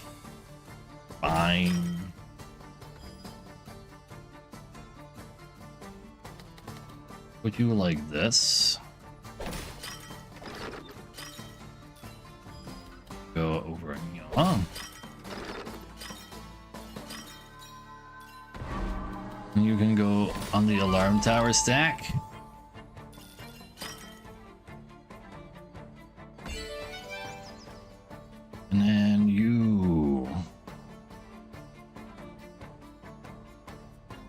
fine. Would you like this? Go over and on. And you can go on the alarm tower stack. And then you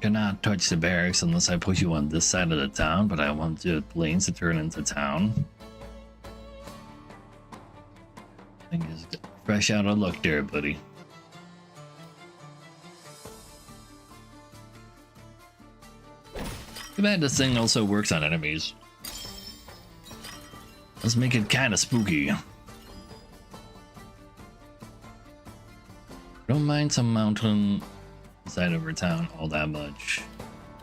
cannot touch the barracks unless I put you on this side of the town, but I want the planes to turn into town. I think it's fresh out of luck there, buddy. Too bad this thing also works on enemies. Let's make it kind of spooky. Don't mind some mountain side of our town all that much.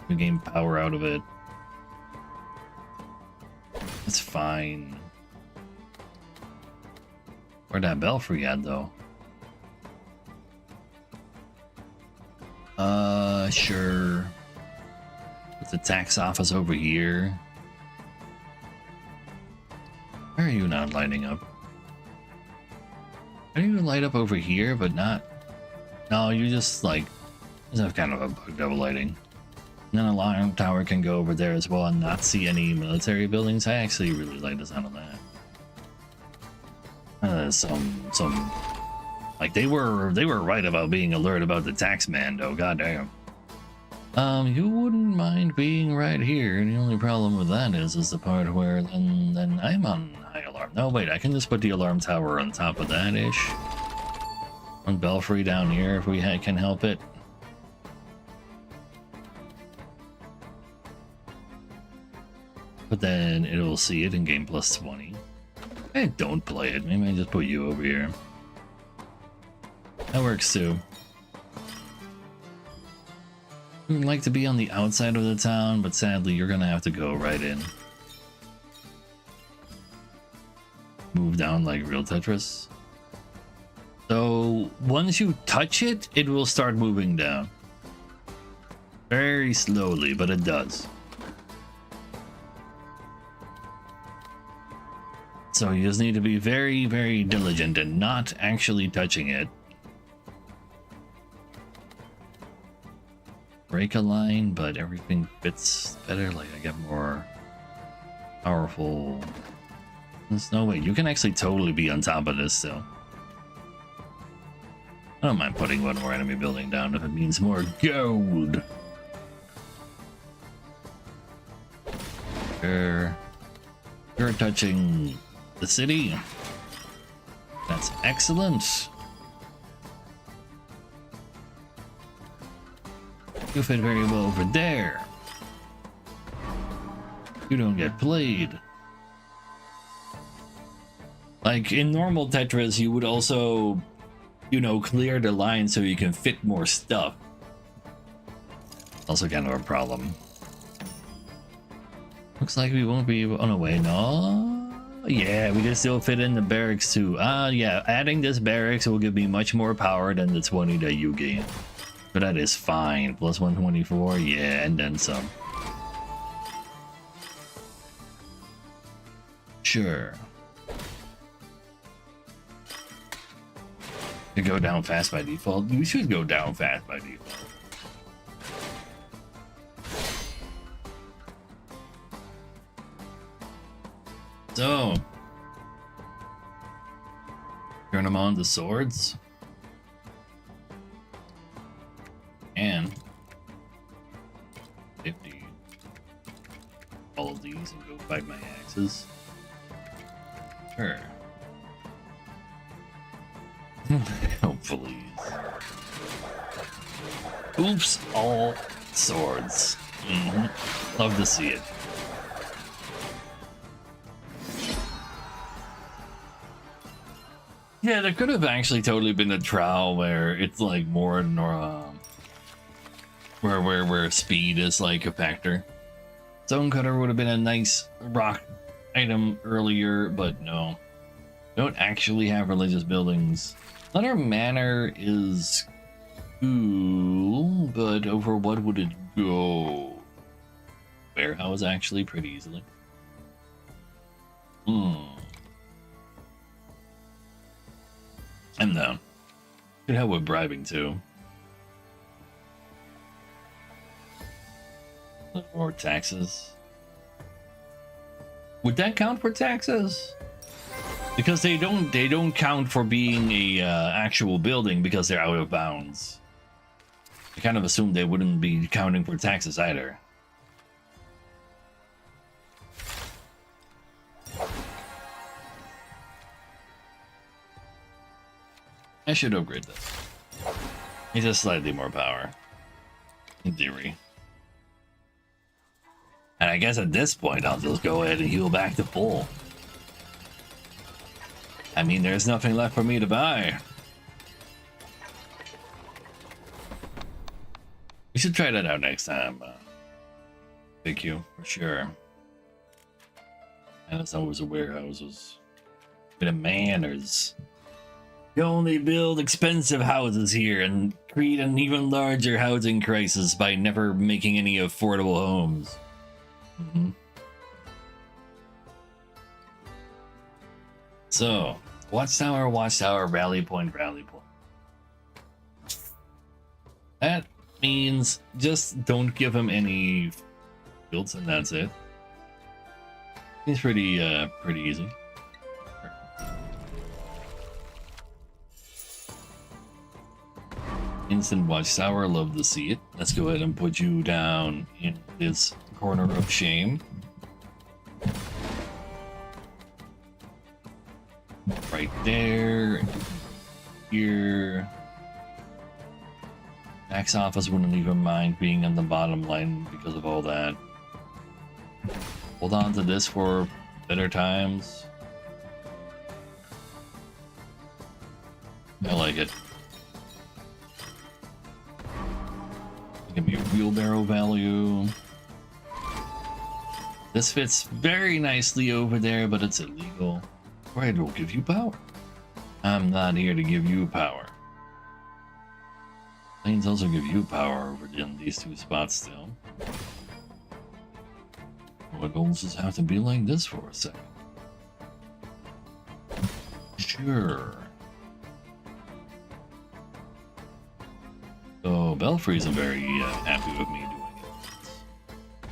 We gain power out of it. It's fine. Where'd that belfry at though? Sure. With the tax office over here. Where are you not lighting up? Why do you light up over here but not? No, you just like have kind of a bug double lighting. And then a alarm tower can go over there as well and not see any military buildings. I actually really like the sound of that. Some like they were right about being alert about the tax man though. Goddamn. You wouldn't mind being right here, and the only problem with that is the part where then I'm on high alarm. No, wait, I can just put the alarm tower on top of that ish. On belfry down here if we can help it. But then it'll see it and gain plus 20. I don't play it. Maybe I just put you over here. That works too. We would like to be on the outside of the town, but sadly you're gonna have to go right in. Move down like real Tetris. So once you touch it, it will start moving down. Very slowly, but it does. So you just need to be very, very diligent and not actually touching it. Break a line, but everything fits better. Like I get more powerful. There's no way. You can actually totally be on top of this still. I don't mind putting one more enemy building down if it means more gold. You're touching the city. That's excellent. You fit very well over there. You don't get played. Like in normal Tetris, you would also, you know, clear the line so you can fit more stuff. Also kind of a problem. Looks like we won't be able, oh no, wait, no. Yeah, we can still fit in the barracks too. Yeah, adding this barracks will give me much more power than the 20 that you gain. But that is fine. Plus 124, yeah, and then some. Sure. You go down fast by default. You should go down fast by default. So, turn them on to swords. And 50 all of these and go fight my axes. Sure. Oh, please. Oops, all swords. Love to see it. Yeah, there could have actually totally been a trial where it's like more where speed is like a factor. Stone cutter would have been a nice rock item earlier, but no. Don't actually have religious buildings. Letter Manor is cool, but over what would it go? Warehouse actually pretty easily. I'm down. Could help with bribing too. More taxes. Would that count for taxes? Because they don't count for being a actual building because they're out of bounds. I kind of assumed they wouldn't be counting for taxes either. I should upgrade this. He has slightly more power, in theory. And I guess at this point, I'll just go ahead and heal back to full. I mean, there's nothing left for me to buy. We should try that out next time. Thank you, for sure. And it's always a warehouses. Bit of manners. You only build expensive houses here and create an even larger housing crisis by never making any affordable homes. So, watchtower, rally point. That means just don't give him any fields and that's it. He's pretty easy. Instant watchtower, love to see it. Let's go ahead and put you down in this corner of shame. Right there. Here. Tax office wouldn't even mind being on the bottom line because of all that. Hold on to this for better times. I like it. Give me a wheelbarrow value. This fits very nicely over there, but it's illegal. Right, it will give you power. I'm not here to give you power. Planes also give you power over in these two spots still. What goals just have to be like this for a second? Sure. So Belfry isn't very happy with me doing it.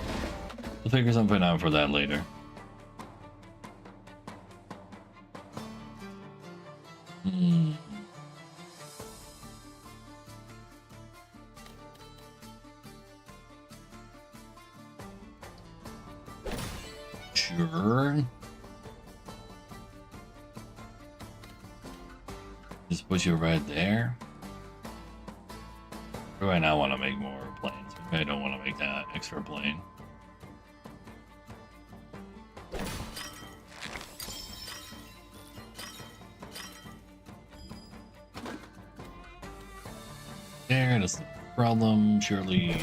We'll figure something out for that later. Sure. Just put you right there. Or do I not want to make more planes? Maybe I don't want to make that extra plane. There, that's the problem, surely.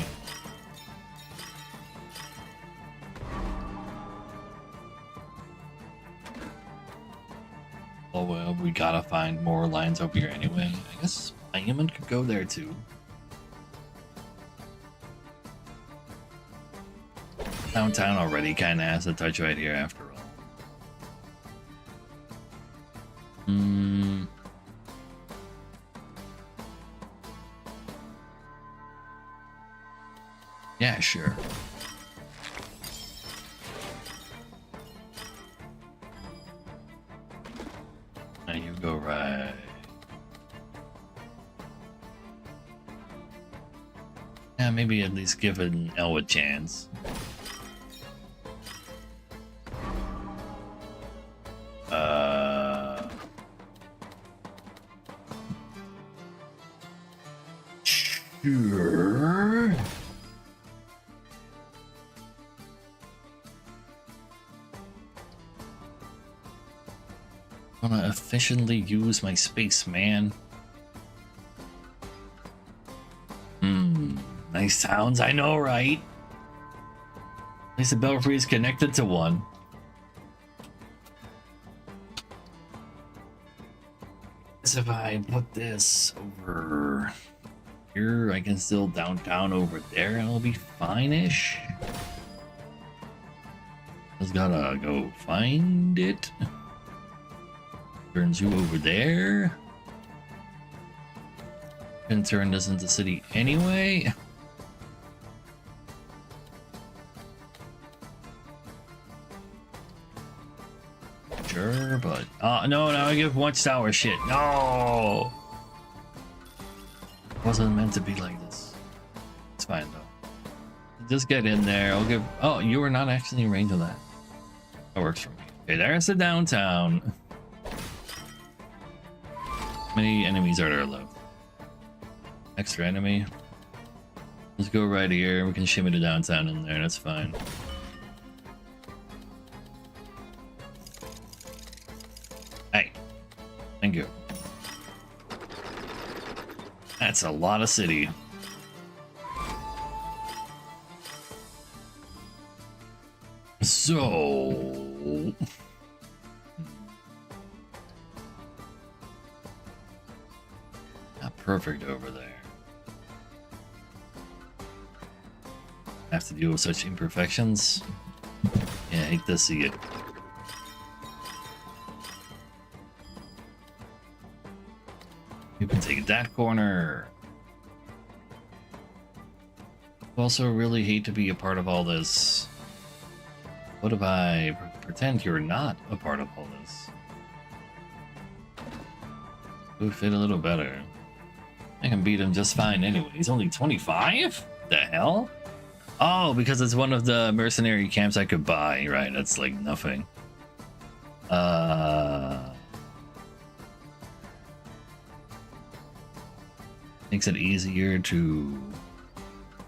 Oh well, we gotta find more lines over here anyway. I guess Monument could go there too. Downtown already kind of has a touch right here after all. Yeah, sure. And you go right. Yeah, maybe at least give an L a chance. Sure. I wanna efficiently use my space, man. Nice sounds, I know, right? At least the Belfry is connected to one. As if I put this over here, I can still downtown over there and it'll be fine-ish. Just gotta go find it. Turns you over there. Can turn this into city anyway. Sure, but no, now I give watchtower shit. No, it wasn't meant to be like this. It's fine though. Just get in there. I'll give. Oh, you were not actually in range of that. That works for me. Okay, there's the downtown. How many enemies are there left? Extra enemy. Let's go right here. We can shimmy the downtown in there. That's fine. Hey, thank you. That's a lot of city. So not perfect over there. Have to deal with such imperfections. Yeah, I hate to see it. You can take that corner. Also really hate to be a part of all this. What if I pretend you're not a part of all this? It would fit a little better. I can beat him just fine anyway. He's only 25? The hell? Oh, because it's one of the mercenary camps I could buy. Right, that's like nothing. Makes it easier to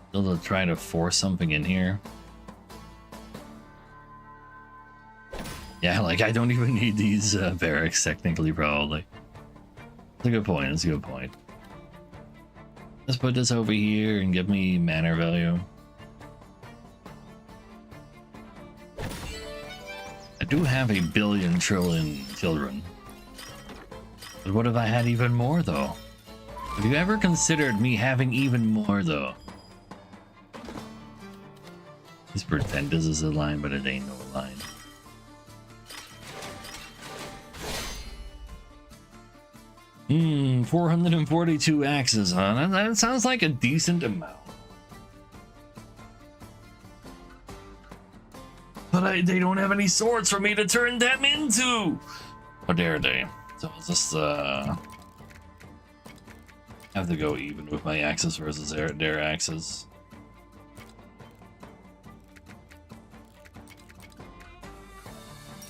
still try to force something in here. Yeah, like I don't even need these barracks technically, probably. That's a good point. That's a good point. Let's put this over here and give me manor value. I do have a billion trillion children. But what if I had even more, though? Have you ever considered me having even more, though? Let's pretend this is a line, but it ain't no line. 442 axes, huh? That sounds like a decent amount. But they don't have any swords for me to turn them into! Or dare they? So I'll just, have to go even with my axes versus their axes.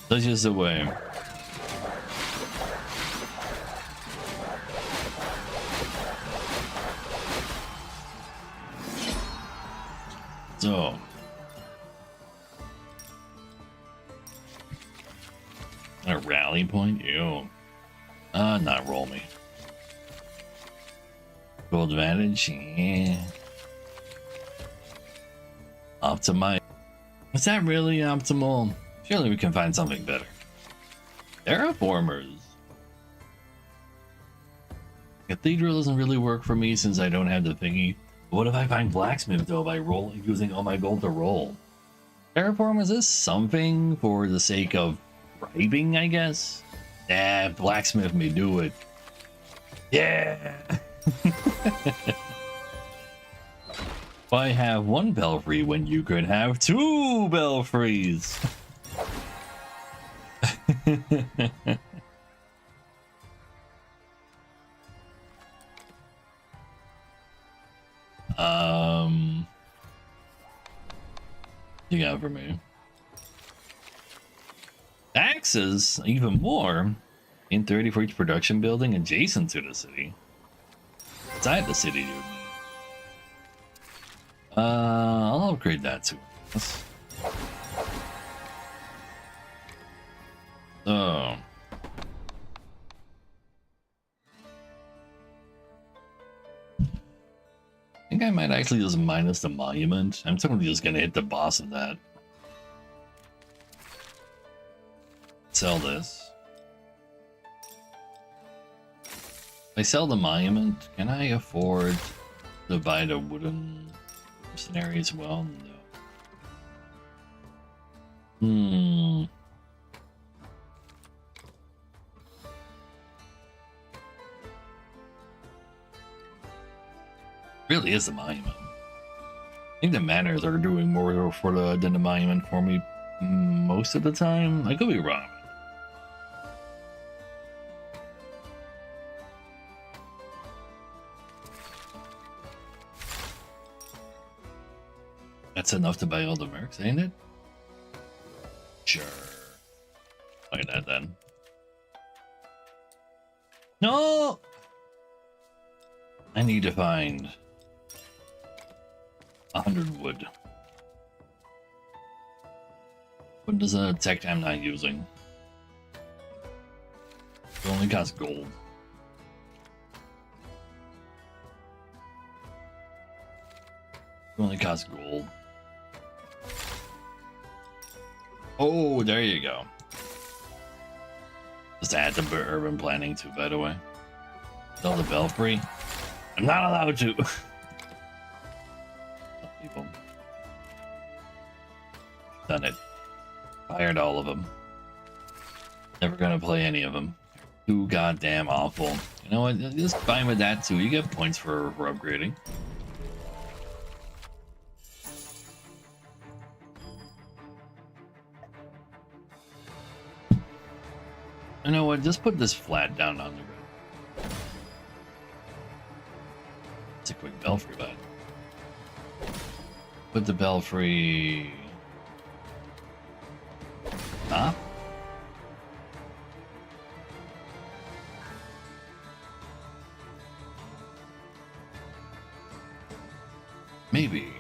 That's just the way. So. A rally point? Ew. Not roll me. Goal advantage? Yeah. Optimize. Is that really optimal? Surely we can find something better. Terraformers. Cathedral doesn't really work for me since I don't have the thingy. What if I find blacksmith though by using all my gold to roll? Terraformers is something for the sake of bribing, I guess. Nah, blacksmith may do it. Yeah. Why have one belfry when you could have two belfries? You got for me. Taxes, even more. In 30 for each production building adjacent to the city. Inside the city, you mean. I'll upgrade that too. So. I think I might actually just minus the monument. I'm totally just gonna hit the boss of that. Sell this. If I sell the monument, can I afford to buy the wooden mercenary as well? No. Really is the monument. I think the manors are doing more than the monument for me most of the time. I could be wrong. That's enough to buy all the mercs, ain't it? Sure. Buy that then. No! I need to find 100 wood. What does a tech I'm not using? It only costs gold. It only costs gold. Oh, there you go. Just add to urban planning too, by the way. Sell the belfry. I'm not allowed to. People. Done it. Fired all of them. Never gonna play any of them. Too goddamn awful. You know what? Just fine with that too. You get points for upgrading. You know what? Just put this flat down on the ground. It's a quick belfry, but put the belfry. Huh? Maybe.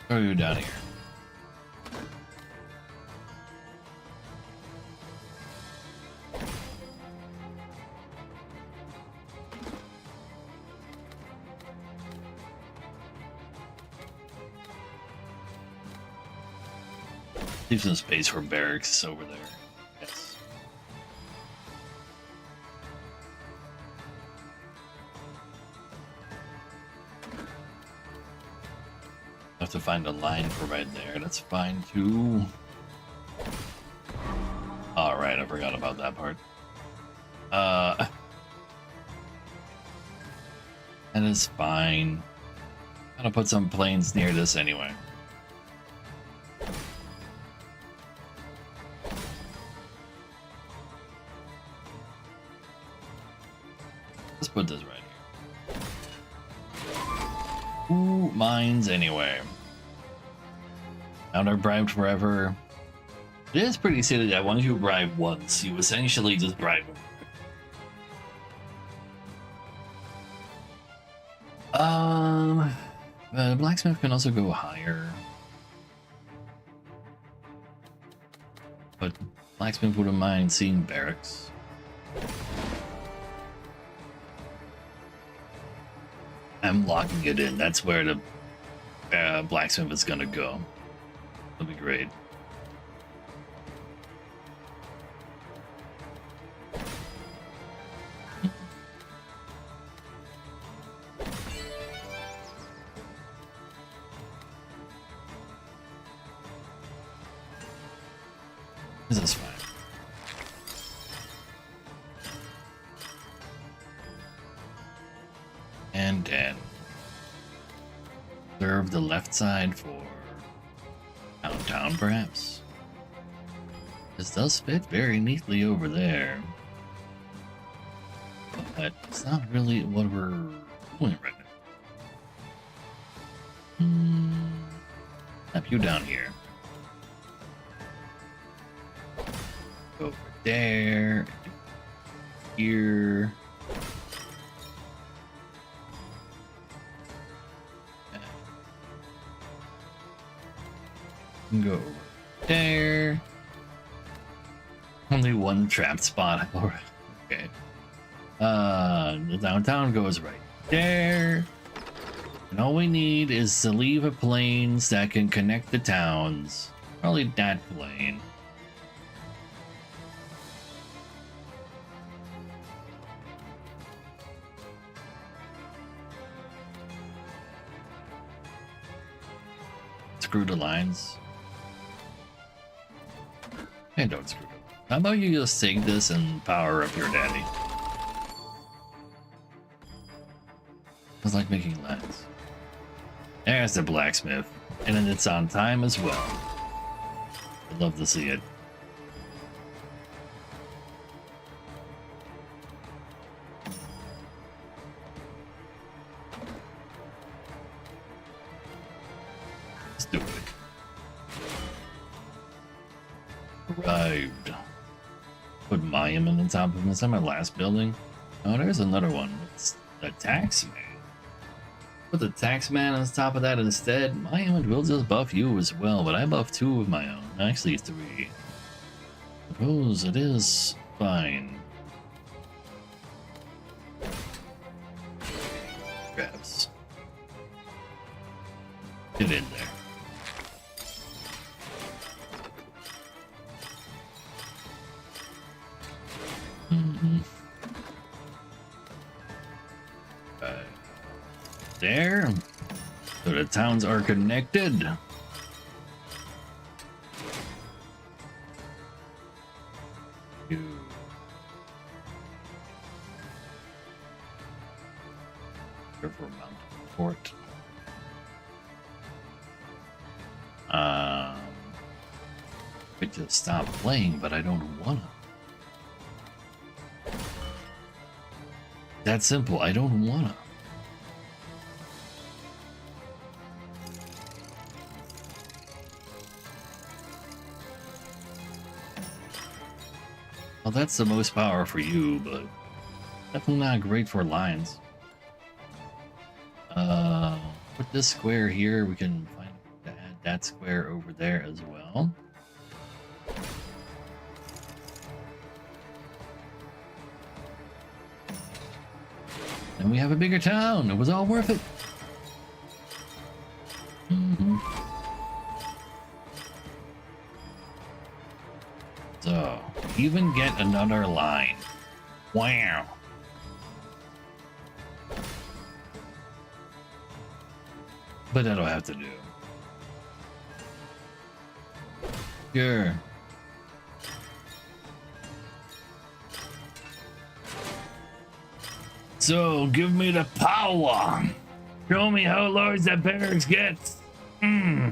Throw you down here. Leave some space for barracks over there. Yes. Have to find a line for right there. That's fine too. That is fine. Gotta put some planes near this anyway. Let's put this right here. Ooh, mines anyway. Now they're bribed forever. It is pretty silly that once you bribe once, you essentially just bribe them. The blacksmith can also go higher. But blacksmith wouldn't mind seeing barracks. I'm locking it in. That's where the blacksmith is gonna go. That'll be great. This is fine. And then serve the left side for downtown, perhaps. This does fit very neatly over there, but it's not really what we're doing right now. Have you down here. Go over there, here. Go over there. Only one trapped spot. Okay. The downtown goes right there. And all we need is to leave a planes that can connect the towns. Probably that plane. Screw the lines. And don't screw it. How about you just take this and power up your daddy? It's like making lines. There's the blacksmith. And then it's on time as well. I'd love to see it. Let's do it. Arrived. Put Mayim on the top of this. Is that my last building? Oh, there's another one. It's the taxman. Put the taxman on top of that instead. Mayim will just buff you as well, but I buff 2 of my own. Actually 3. Suppose it is fine. Grabs. Get in there. There. So the towns are connected. For mountain fort. Could just stop playing, but I don't wanna. That simple. I don't wanna. Well, that's the most power for you, but definitely not great for lines. Put this square here. We can find that square over there as well. And we have a bigger town. It was all worth it. So, even get another line. Wow. But that'll have to do. Sure. So give me the power. Show me how large that barracks gets. Hmm.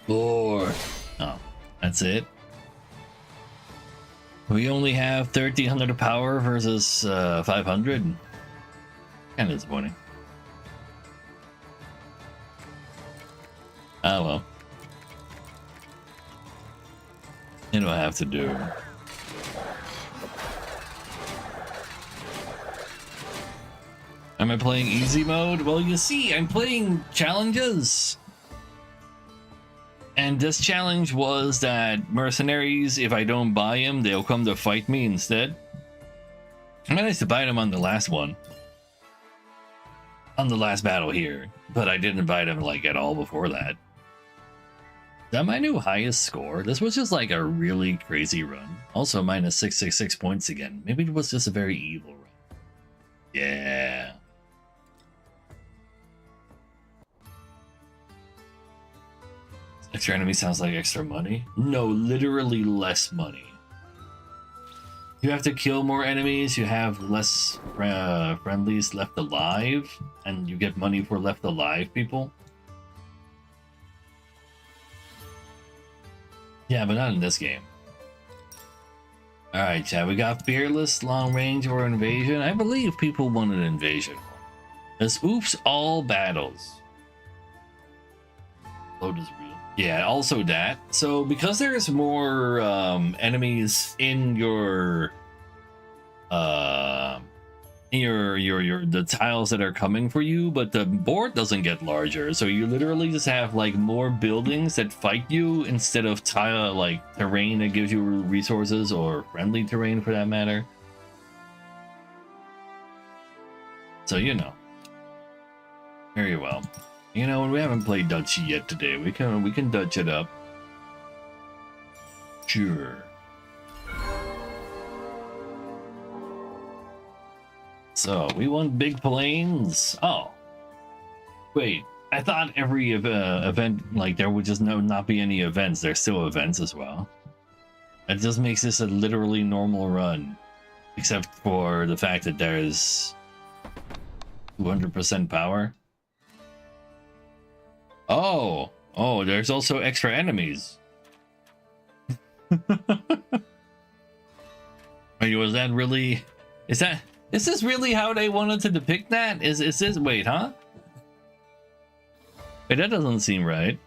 4. Oh, that's it. We only have 1,300 power versus 500. Kind of disappointing. Oh well. You know what I have to do. Am I playing easy mode? Well, you see, I'm playing challenges. And this challenge was that mercenaries, if I don't buy them, they'll come to fight me instead. I managed to buy them on the last one. On the last battle here. But I didn't buy them like at all before that. Is that my new highest score? This was just like a really crazy run. Also minus 666 points again. Maybe it was just a very evil run. Yeah. Extra enemy sounds like extra money. No, literally less money. You have to kill more enemies, you have less friendlies left alive, and you get money for left alive people. Yeah, but not in this game. Alright, chat, we got fearless, long range, or invasion. I believe people want an invasion. This oops all battles. Load is real. Yeah, also that. So because there's more enemies in your the tiles that are coming for you, but the board doesn't get larger, so you literally just have like more buildings that fight you instead of tile like terrain that gives you resources, or friendly terrain for that matter. So you know, very well. You know, we haven't played Duchy yet today. We can Dutch it up. Sure. So we want big planes. Oh, wait. I thought every event, like there would just not be any events. There's still events as well. It just makes this a literally normal run, except for the fact that there's 200% power. Oh, there's also extra enemies. Was that really? Is this really how they wanted to depict that? Is this? Wait, huh? Wait, that doesn't seem right.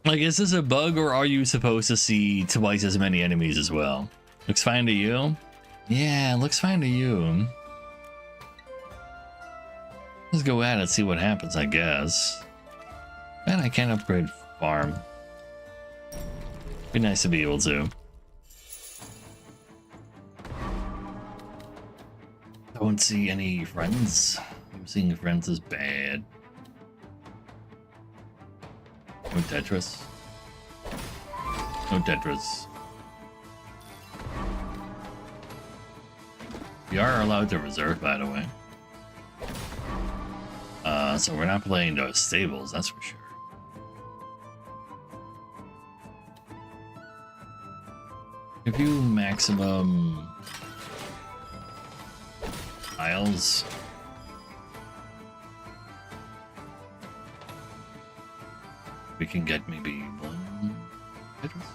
Like, is this a bug, or are you supposed to see twice as many enemies as well? Looks fine to you? Yeah, looks fine to you. Let's go at it, see what happens, I guess. Man, I can't upgrade farm. Be nice to be able to. Don't see any friends. I'm seeing friends is bad. No Tetris. No Tetris. We are allowed to reserve, by the way. So we're not playing those stables, that's for sure. Give you maximum tiles. We can get maybe one Tetris,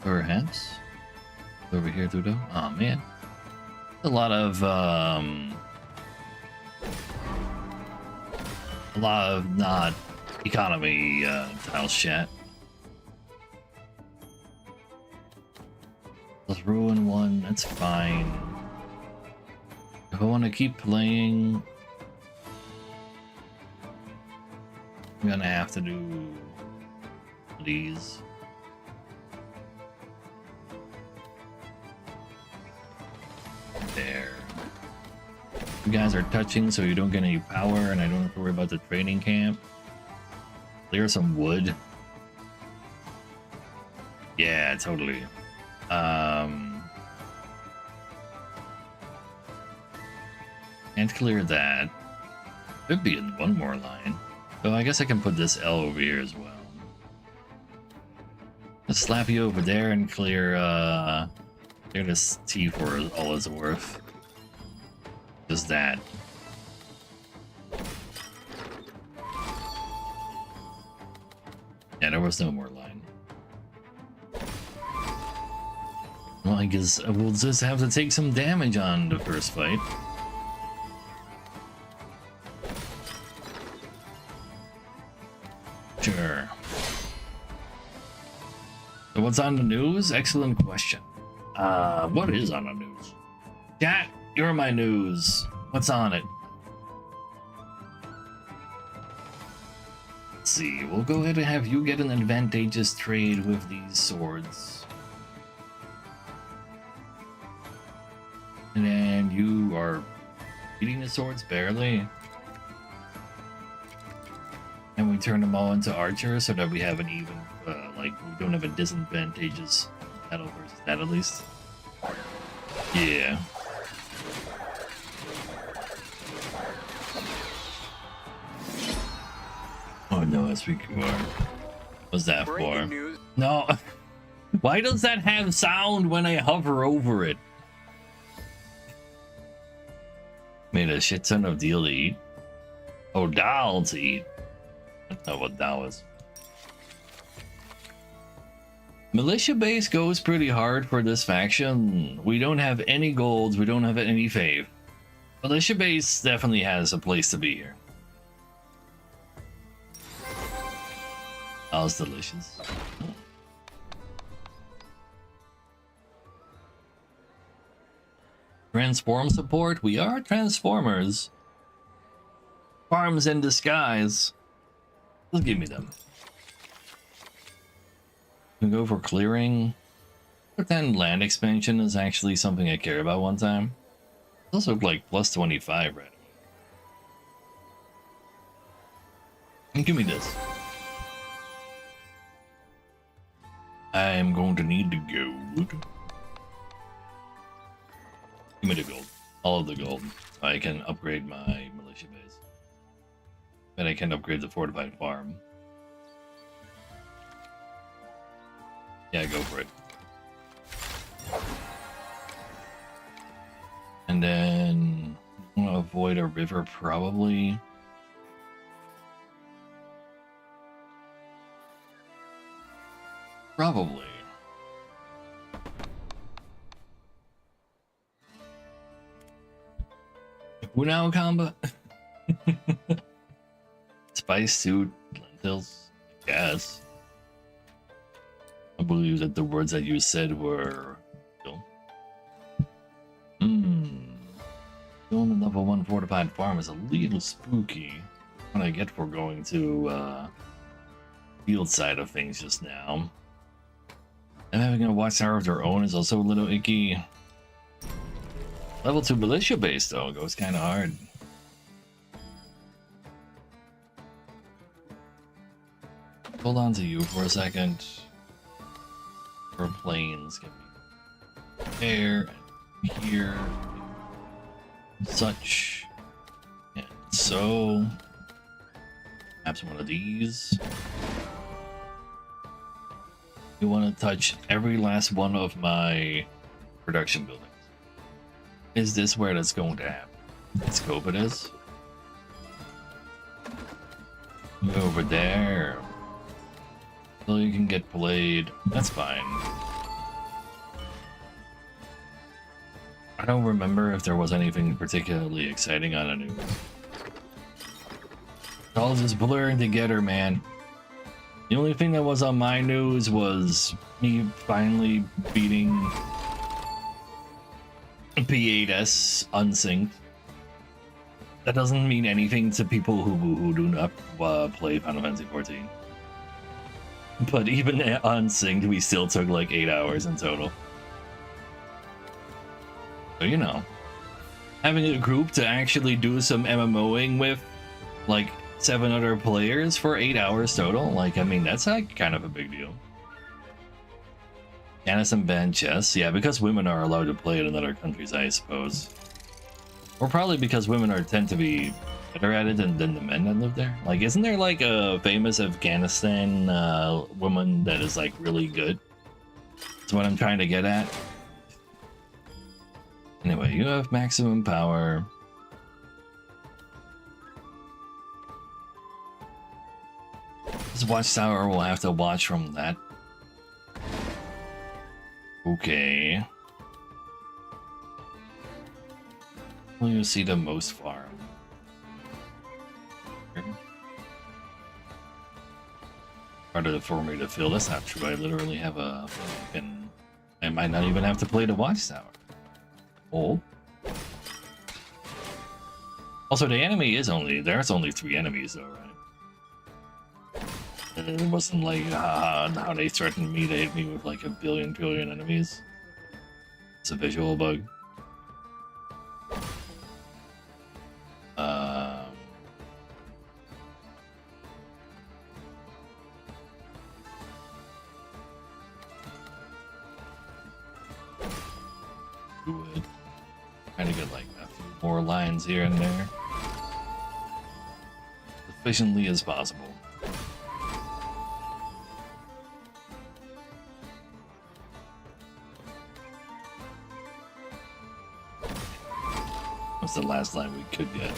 perhaps. Over here, Dudo. Oh man, a lot of not economy tiles, chat. Let's ruin one. That's fine. If I want to keep playing, I'm gonna have to do these. There. You guys are touching, so you don't get any power, and I don't have to worry about the training camp. Clear some wood. Yeah, totally. Can't clear that. Could be in one more line. So I guess I can put this L over here as well. Just slap you over there and clear this T for all it's worth. Just that. Yeah, there was no more line. Well, I guess we'll just have to take some damage on the first fight. Sure. So what's on the news? Excellent question. What is on the news? Chat, you're my news. What's on it? Let's see. We'll go ahead and have you get an advantageous trade with these swords. And then you are beating the swords barely. And we turn them all into archers so that we have an even, like, we don't have a disadvantageous battle versus that at least. Yeah. Oh no, SPQR. What's that for? No. Why does that have sound when I hover over it? Made a shit ton of deal to eat. Oh, dal to eat. I don't know what that was. Militia base goes pretty hard for this faction. We don't have any golds, we don't have any fave. Militia base definitely has a place to be here. That was delicious. Transform support? We are transformers. Farms in disguise. Just give me them. We go for clearing. But then land expansion is actually something I care about one time. It's also like plus 25 right. And give me this. I'm going to need the gold. Give me the gold. All of the gold. I can upgrade my militia base. And I can upgrade the fortified farm. Yeah, go for it. And then I'm gonna avoid a river probably. Probably. Who now combat? Spice suit, lentils, I guess. I believe that the words that you said were Going to level 1 fortified farm is a little spooky. What I get for going to field side of things just now. And having a watchtower of their own is also a little icky. Level 2 militia base though goes kinda hard. Hold on to you for a second. For planes, get me there and here. Such and so. Perhaps one of these. You want to touch every last one of my production buildings. Is this where that's going to happen? Let's hope it is. Go over there. So you can get played. That's fine. I don't remember if there was anything particularly exciting on the news. It's all just blurring together, man. The only thing that was on my news was me finally beating P8S unsynced. That doesn't mean anything to people who do not play Final Fantasy XIV. But even unsynced, we still took like 8 hours in total. So, you know, having a group to actually do some MMOing with, like, 7 other players for 8 hours total, like, I mean, that's like kind of a big deal. Canis and ban chess, yeah, because women are allowed to play it in other countries, I suppose. Or probably because women are tend to be better at it than the men that live there. Like, isn't there like a famous Afghanistan woman that is like really good? That's what I'm trying to get at. Anyway, you have maximum power. This watchtower will have to watch from that. Okay. Will you see the most farm? Harder for me to fill. That's not true. I literally have a. I might not even have to play the watchtower. Oh. Also, the enemy is only. There's only 3 enemies, though, right? It wasn't like how they threatened me to hit me with like a billion trillion enemies. It's a visual bug. Good. Trying to get like a few more lines here and there, as efficiently as possible. That's the last line we could get.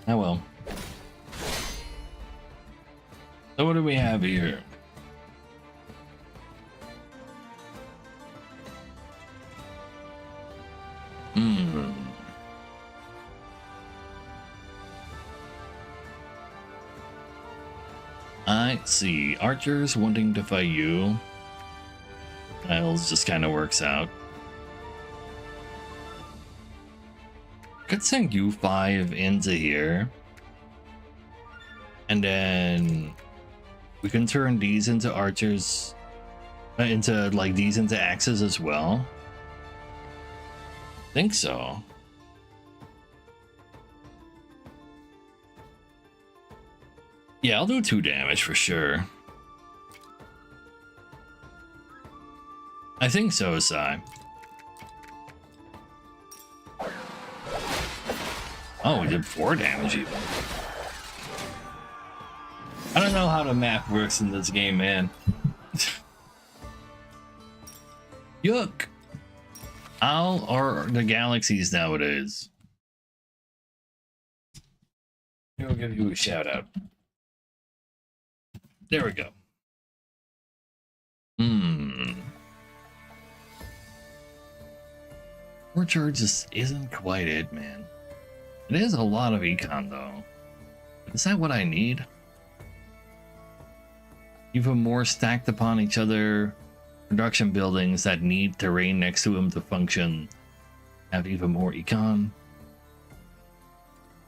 Oh well. So what do we have here? I see. Archers wanting to fight you. Tiles just kind of works out. Could send you 5 into here. And then we can turn these into archers. Into like these into axes as well. Think so. Yeah, I'll do 2 damage for sure. I think so, Sai. Oh, we did 4 damage even. I don't know how the map works in this game, man. Yuck. How are the galaxies nowadays? I'll give you a shout out. There we go. Overcharge just isn't quite it, man. It is a lot of econ, though. Is that what I need? Even more stacked upon each other production buildings that need terrain next to them to function have even more econ.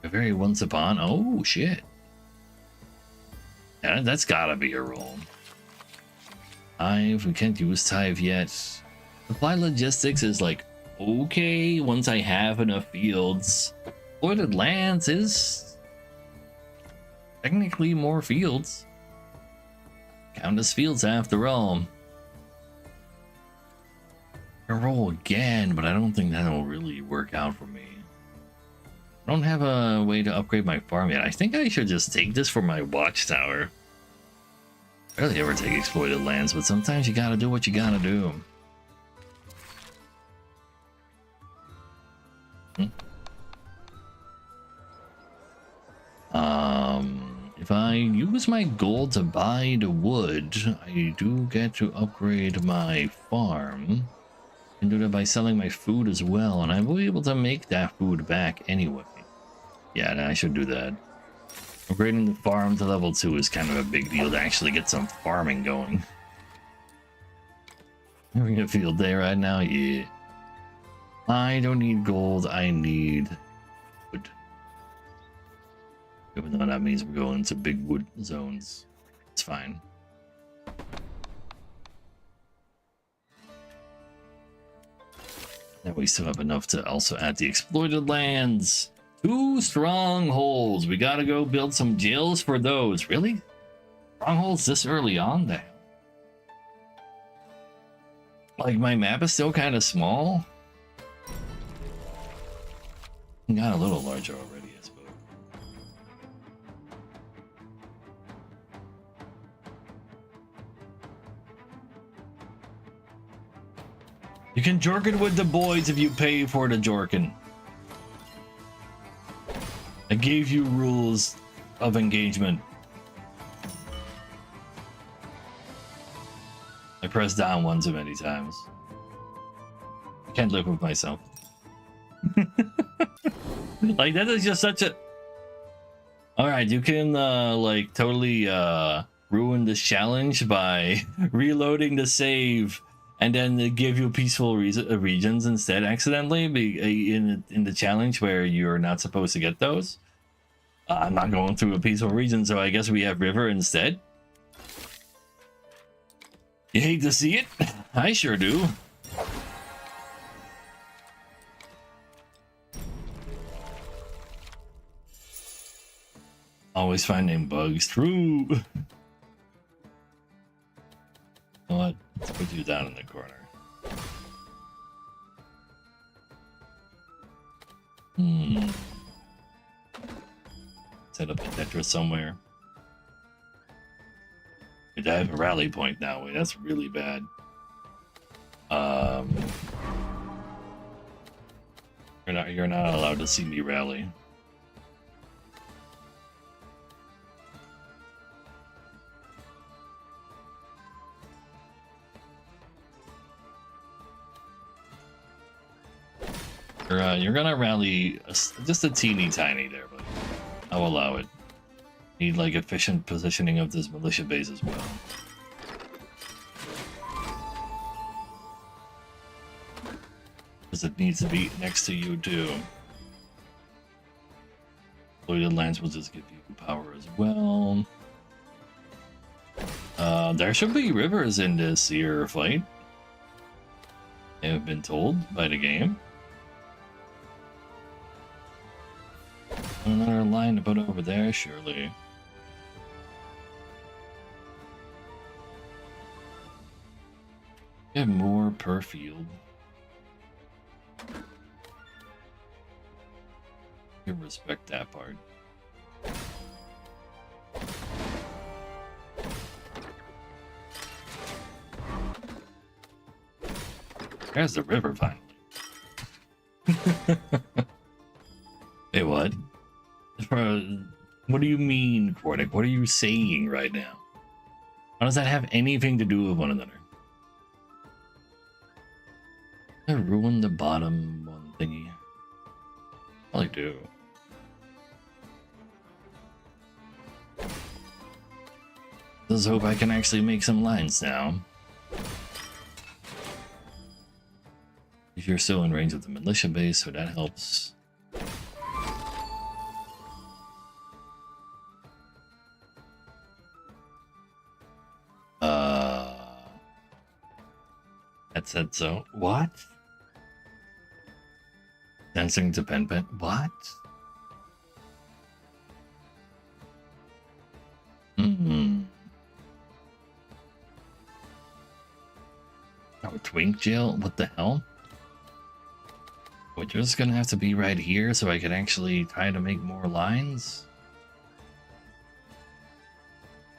A very once upon. Oh, shit. Yeah, that's gotta be a roll. We can't use Tive yet. Supply logistics is like, okay, once I have enough fields. Exploited lands is technically more fields. Count as fields after all. I'll roll again, but I don't think that'll really work out for me. I don't have a way to upgrade my farm yet. I think I should just take this for my watchtower. I rarely ever take exploited lands, but sometimes you gotta do what you gotta do. If I use my gold to buy the wood, I do get to upgrade my farm. I can do that by selling my food as well, and I will be able to make that food back anyway. Yeah, I should do that. Upgrading the farm to level 2 is kind of a big deal to actually get some farming going. Having a field day right now? Yeah. I don't need gold, I need wood. Even though that means we're going into big wood zones. It's fine. Now we still have enough to also add the exploited lands. 2 strongholds. We gotta go build some jails for those. Really? Strongholds this early on there? Like, my map is still kind of small? Got a little larger already, I suppose. You can jorkin with the boys if you pay for the jorkin. I gave you rules of engagement. I pressed down one too many times. I can't live with myself. Like, that is just such a... Alright, you can, like, totally, ruin this challenge by reloading the save and then they give you peaceful regions instead accidentally in the challenge where you're not supposed to get those. I'm not going through a peaceful region, so I guess we have river instead. You hate to see it? I sure do. Always finding bugs. True. What? Let's put you down in the corner. Set up a Tetris somewhere. I have a rally point now. Wait, that's really bad. You're not allowed to see me rally. You're gonna rally just a teeny tiny there, but I'll allow it. Need like efficient positioning of this militia base as well. Because it needs to be next to you too. Floated lands will just give you power as well. There should be rivers in this here fight. I have been told by the game. Another line to put over there, surely. You have more per field. You respect that part. There's the river finally. Hey, what? What do you mean, Quartic? What are you saying right now? How does that have anything to do with one another? I ruined the bottom one thingy. Probably do. Let's hope I can actually make some lines now. If you're still in range of the militia base, so that helps. That said so. What? Dancing to Pen Pen. What? Oh, Twink Jail? What the hell? Wait, you're just gonna have to be right here so I can actually try to make more lines?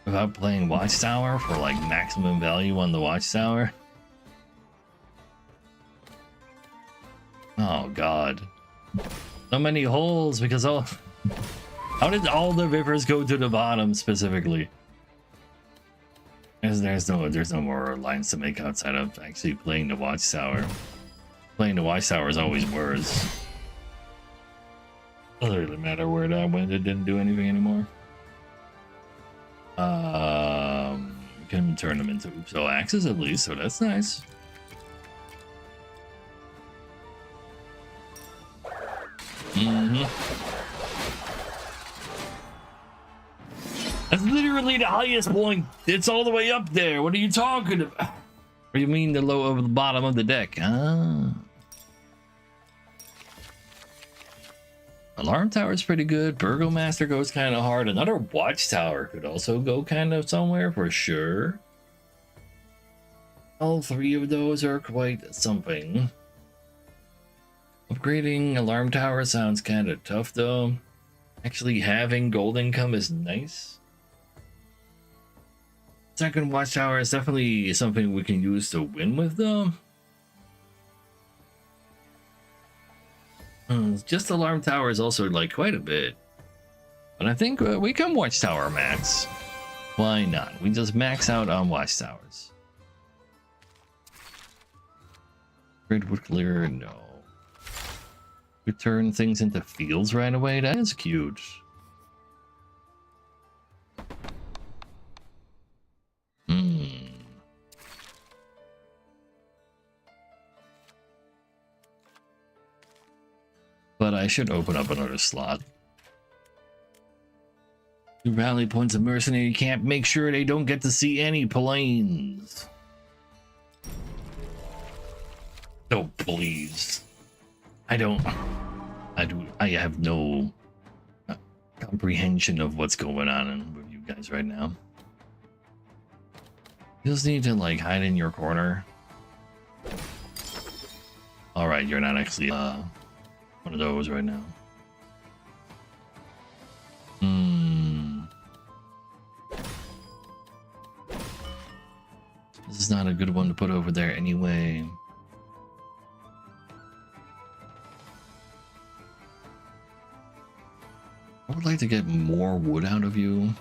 Without playing Watchtower for like maximum value on the Watchtower? Oh god. So many holes because all... How did all the rivers go to the bottom specifically? There's no more lines to make outside of actually playing the Watchtower. Playing the Watchtower is always worse. Doesn't really matter where that went, it didn't do anything anymore. We can turn them into Oopso axes at least, so that's nice. That's literally the highest point. It's all the way up there. What are you talking about? What do you mean the low over the bottom of the deck? Ah. Alarm Tower is pretty good. Burgomaster goes kind of hard. Another Watchtower could also go kind of somewhere for sure. All three of those are quite something. Upgrading alarm tower sounds kind of tough though. Actually having gold income is nice. Second watchtower is definitely something we can use to win with though. Just alarm tower is also like quite a bit. But I think we can watchtower max. Why not? We just max out on watchtowers. Redwood clear, no. We turn things into fields right away. That is cute. But I should open up another slot. The rally points of mercenary camp. Make sure they don't get to see any planes. Oh, please. I have no comprehension of what's going on with you guys right now. You just need to like hide in your corner. All right, you're not actually one of those right now. This is not a good one to put over there anyway. I would like to get more wood out of you.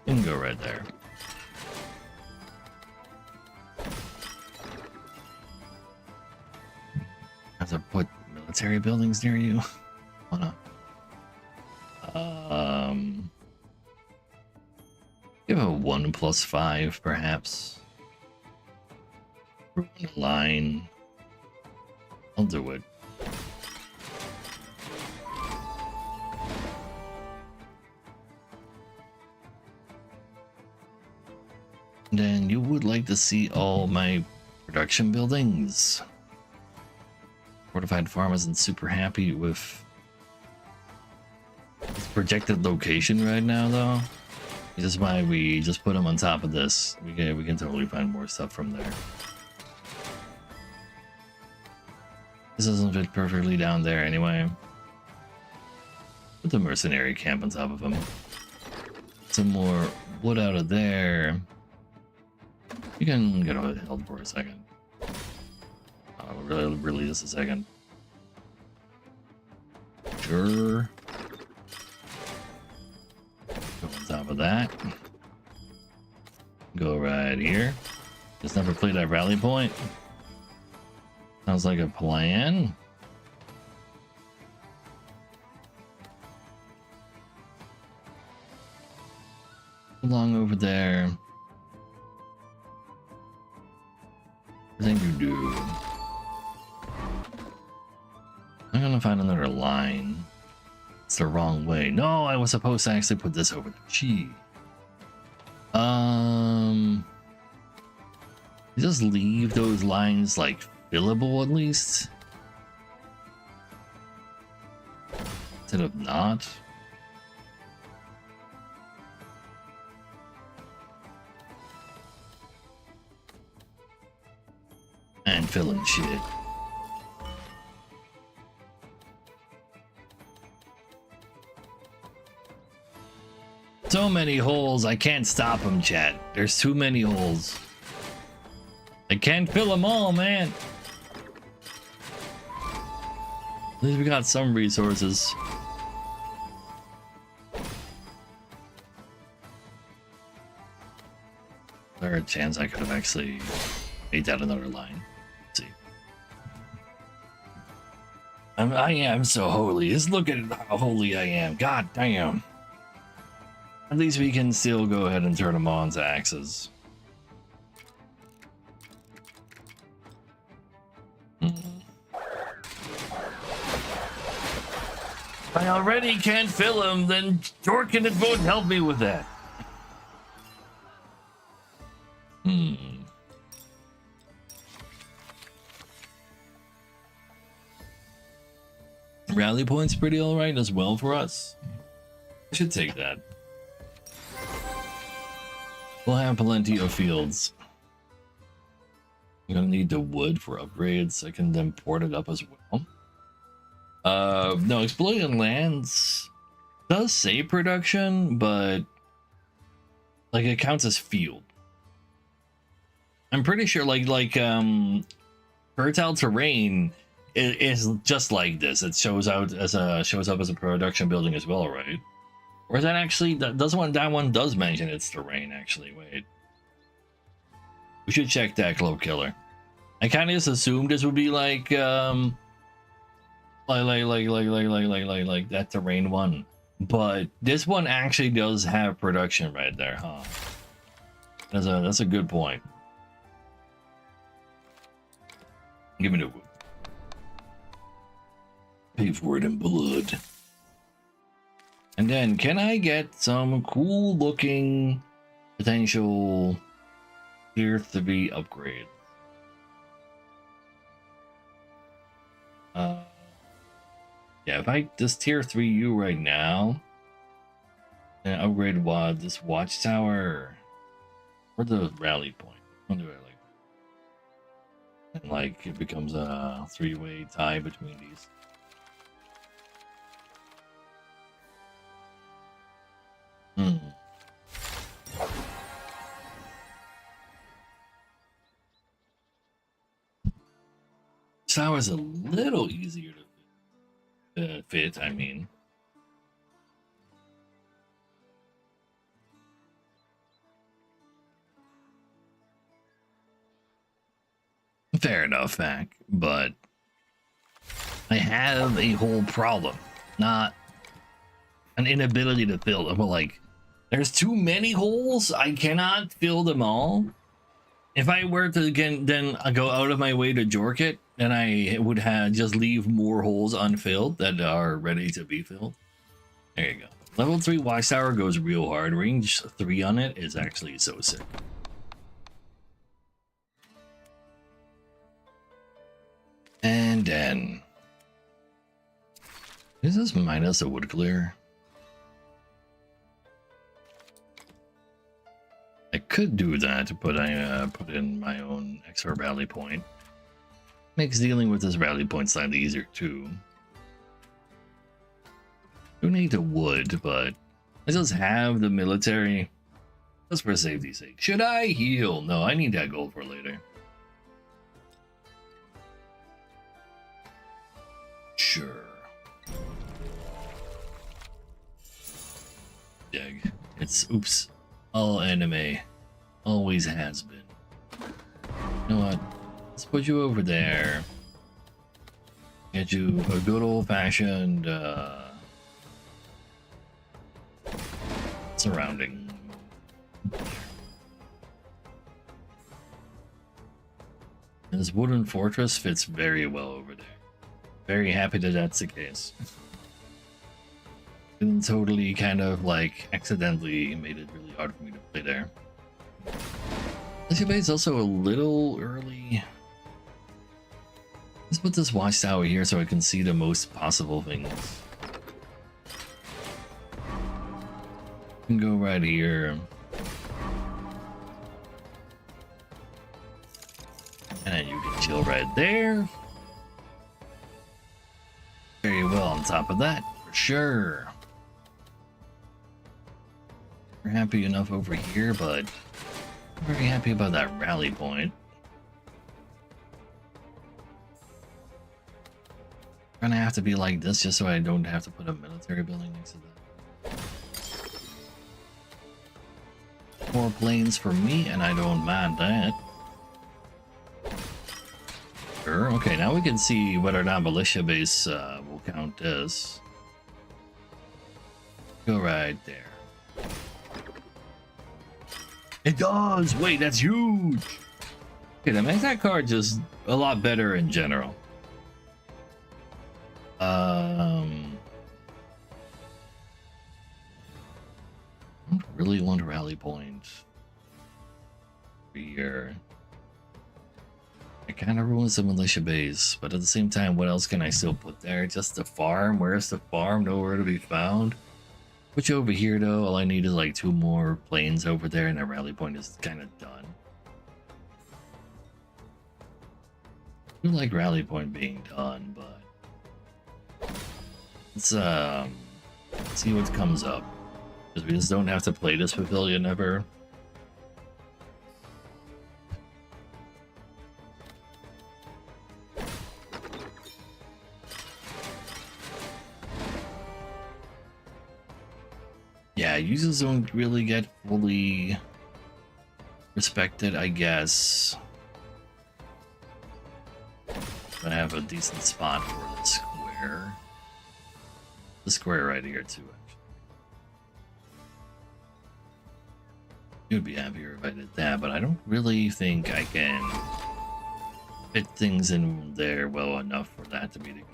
You can go right there. I have to put military buildings near you. Why not? Give a 1+5 perhaps. Ruin a line. I'll do it. And then you would like to see all my production buildings. Fortified farm isn't super happy with its projected location right now though. This is why we just put them on top of this. We can totally find more stuff from there. This doesn't fit perfectly down there anyway. Put the mercenary camp on top of them. Some more wood out of there. You can get held for a second. Really just a second. Sure. Go on top of that. Go right here. Just never played that rally point. Sounds like a plan. Along over there. I think you do. I'm gonna find another line. It's the wrong way. No, I was supposed to actually put this over Duchy. Just leave those lines like fillable at least. Instead of not. And filling shit. So many holes, I can't stop them, chat. There's too many holes. I can't fill them all, man. At least we got some resources. There's a chance I could have actually made that another line. Let's see. I am so holy. Just look at how holy I am. God damn. At least we can still go ahead and turn them on to axes. I already can't fill them, then Jorkin it won't help me with that. Rally points pretty alright as well for us. I should take that. We'll have plenty of fields. I'm gonna need the wood for upgrades. I can then port it up as well. No, exploiting lands does say production, but like it counts as field. I'm pretty sure fertile terrain is just like this. It shows up as a production building as well, right? Or is that actually that one does mention its terrain actually? Wait. We should check that, Cloak Killer. I kind of just assumed this would be like that terrain one, but this one actually does have production right there, huh? That's a good point. Give me the wood. Pay for it in blood. And then, can I get some cool looking potential tier 3 upgrade? Yeah, if I just tier 3 you right now and upgrade this watchtower or the rally point. I'll do it and it becomes a 3-way tie between these. Tower is a little easier to fit, I mean. Fair enough, Mac, but I have a whole problem, not an inability to fill them, but like there's too many holes. I cannot fill them all. If I were to again then go out of my way to jork it, then I would have just leave more holes unfilled that are ready to be filled. There you go. Level 3 watchtower goes real hard. Range 3 on it is actually so sick. And then is this minus a wood clear? I could do that, but I put in my own extra rally point. Makes dealing with this rally point slightly easier too. Do need the wood, but I just have the military just for safety's sake. Should I heal? No, I need that gold for later. Sure. Dig. It's oops. All anime. Always has been. You know what? Let's put you over there. Get you a good old-fashioned surrounding. And this wooden fortress fits very well over there. Very happy that that's the case. And totally kind of like accidentally made it really hard for me to play there. This is also a little early. Let's put this watchtower here so I can see the most possible things. You can go right here. And then you can chill right there. Very well on top of that, for sure. We're happy enough over here, but I'm very happy about that rally point. Gonna have to be like this just so I don't have to put a military building next to that. 4 planes for me, and I don't mind that. Sure. Okay, now we can see whether or not militia base will count as. Go right there. It does! Wait, that's huge! Okay, that makes that card just a lot better in general. I don't really want a rally point here. It kind of ruins the militia base, but at the same time, what else can I still put there? Just the farm? Where's the farm? Nowhere to be found. Which over here though, all I need is like 2 more planes over there and that rally point is kind of done. I do like rally point being done, but let's see what comes up. Because we just don't have to play this pavilion ever. Yeah, users don't really get fully respected, I guess. I have a decent spot for the square. The square right here too, actually. You'd be happier if I did that, but I don't really think I can fit things in there well enough for that to be the case.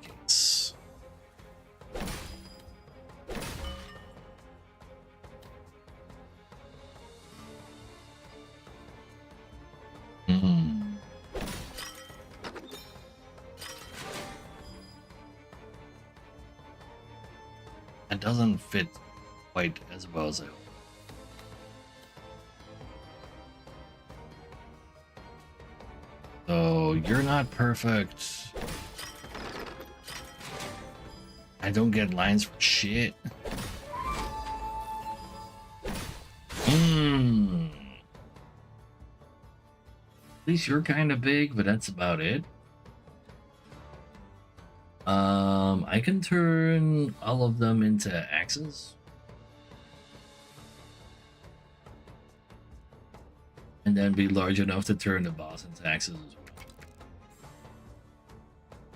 It doesn't fit quite as well as I hope. So you're not perfect. I don't get lines for shit. At least you're kind of big, but that's about it. I can turn all of them into axes. And then be large enough to turn the boss into axes as well.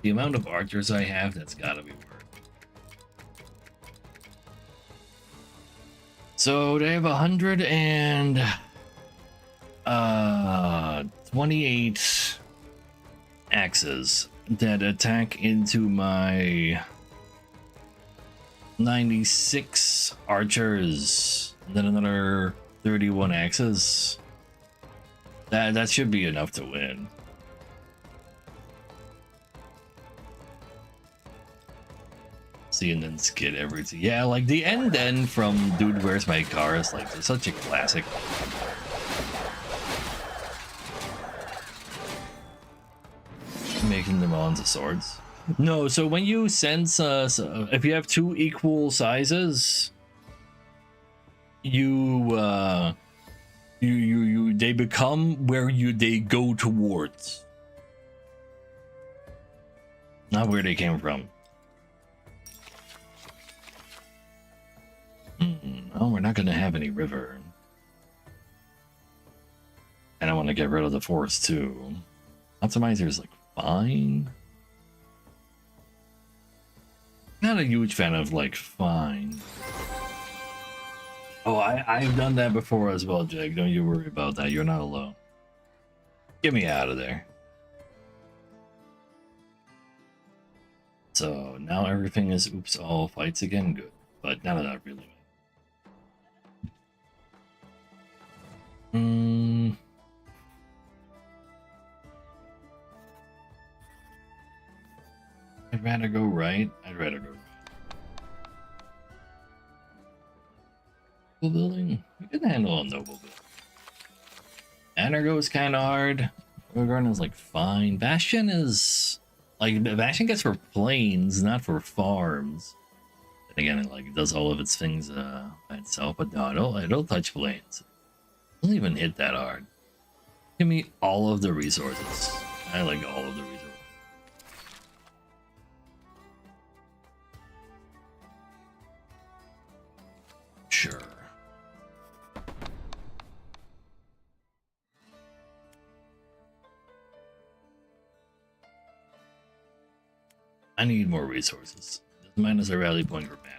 The amount of archers I have, that's gotta be worth. So they have 128 axes that attack into my 96 archers, and then another 31 axes. That should be enough to win. See, and then skid everything. Yeah, like the end from Dude, Where's My Car is like such a classic. Making them all into swords. No, so when you sense, if you have two equal sizes, they become where they go towards, not where they came from. Oh, we're not gonna have any river, and I want to get rid of the forest too. Optimizer is like fine. Not a huge fan of like fine. Oh, I've done that before as well, Jake. Don't you worry about that. You're not alone. Get me out of there. So now everything is oops all fights again. Good, but none of that really. I'd rather go right. I'd rather go right. Noble building? We can handle a noble building. Energo is kind of hard. Garden is like fine. Bastion is like Bastion gets for plains, not for farms. And again, it like does all of its things by itself. But no, it'll touch plains. It doesn't even hit that hard. Give me all of the resources. I like all of the resources. Sure. I need more resources. Minus a rally point for banner.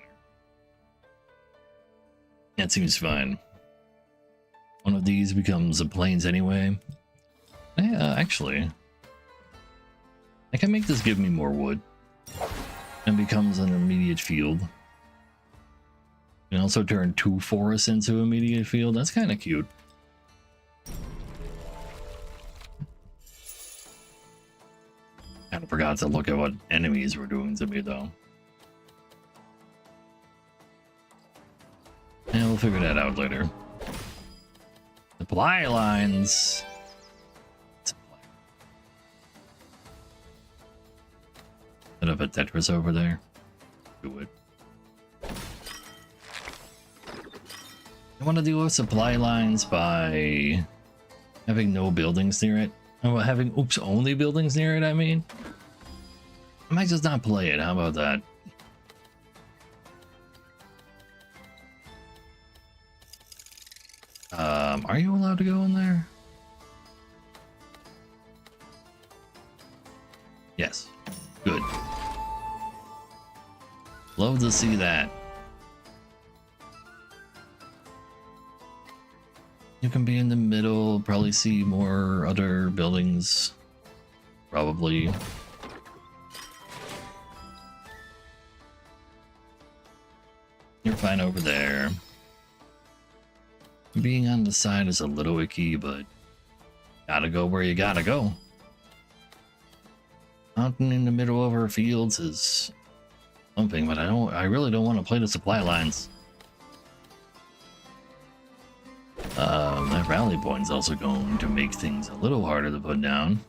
That seems fine. One of these becomes a plains anyway. Yeah, actually, I can make this give me more wood and becomes an immediate field. You can also turn 2 forests into immediate field. That's kind of cute. Kind of forgot to look at what enemies were doing to me though. Yeah, we'll figure that out later. Supply lines. Set up a Tetris over there. Do it. I want to deal with supply lines by having no buildings near it. Oh, having only buildings near it, I mean. I might just not play it. How about that? Are you allowed to go in there? Yes. Good. Love to see that. You can be in the middle, probably see more other buildings. Probably. You're fine over there. Being on the side is a little icky, but gotta go where you gotta go. Mountain in the middle of our fields is something, but I really don't want to play the supply lines. That rally point's also going to make things a little harder to put down.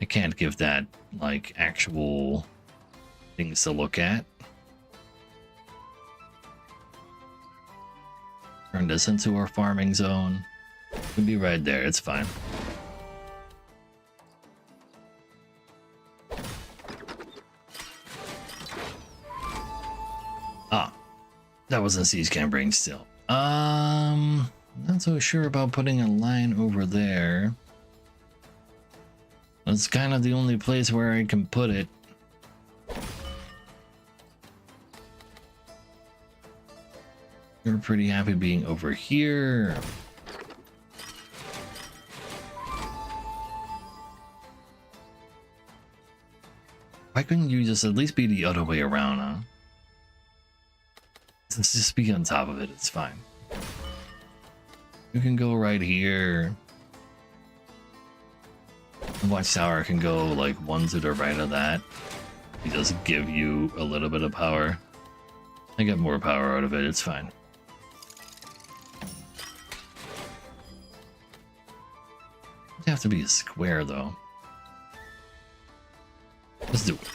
I can't give that like actual things to look at. Turn this into our farming zone. It'll be right there, it's fine. Ah, that was a siege campaign still. Not so sure about putting a line over there. That's kind of the only place where I can put it. You're pretty happy being over here. Why couldn't you just at least be the other way around, huh? Let's just be on top of it, it's fine. You can go right here. The watchtower can go like one to the right of that. It does give you a little bit of power. I get more power out of it, it's fine. It have to be a square though. Let's do it.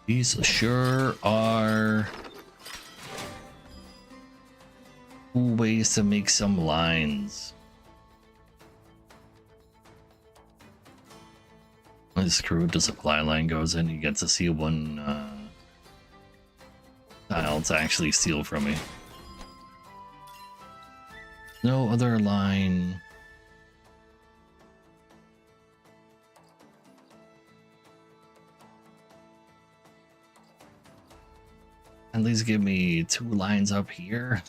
These sure are cool ways to make some lines. Screw the supply line goes in, you get to see one tile to actually steal from me. No other line. At least give me 2 lines up here.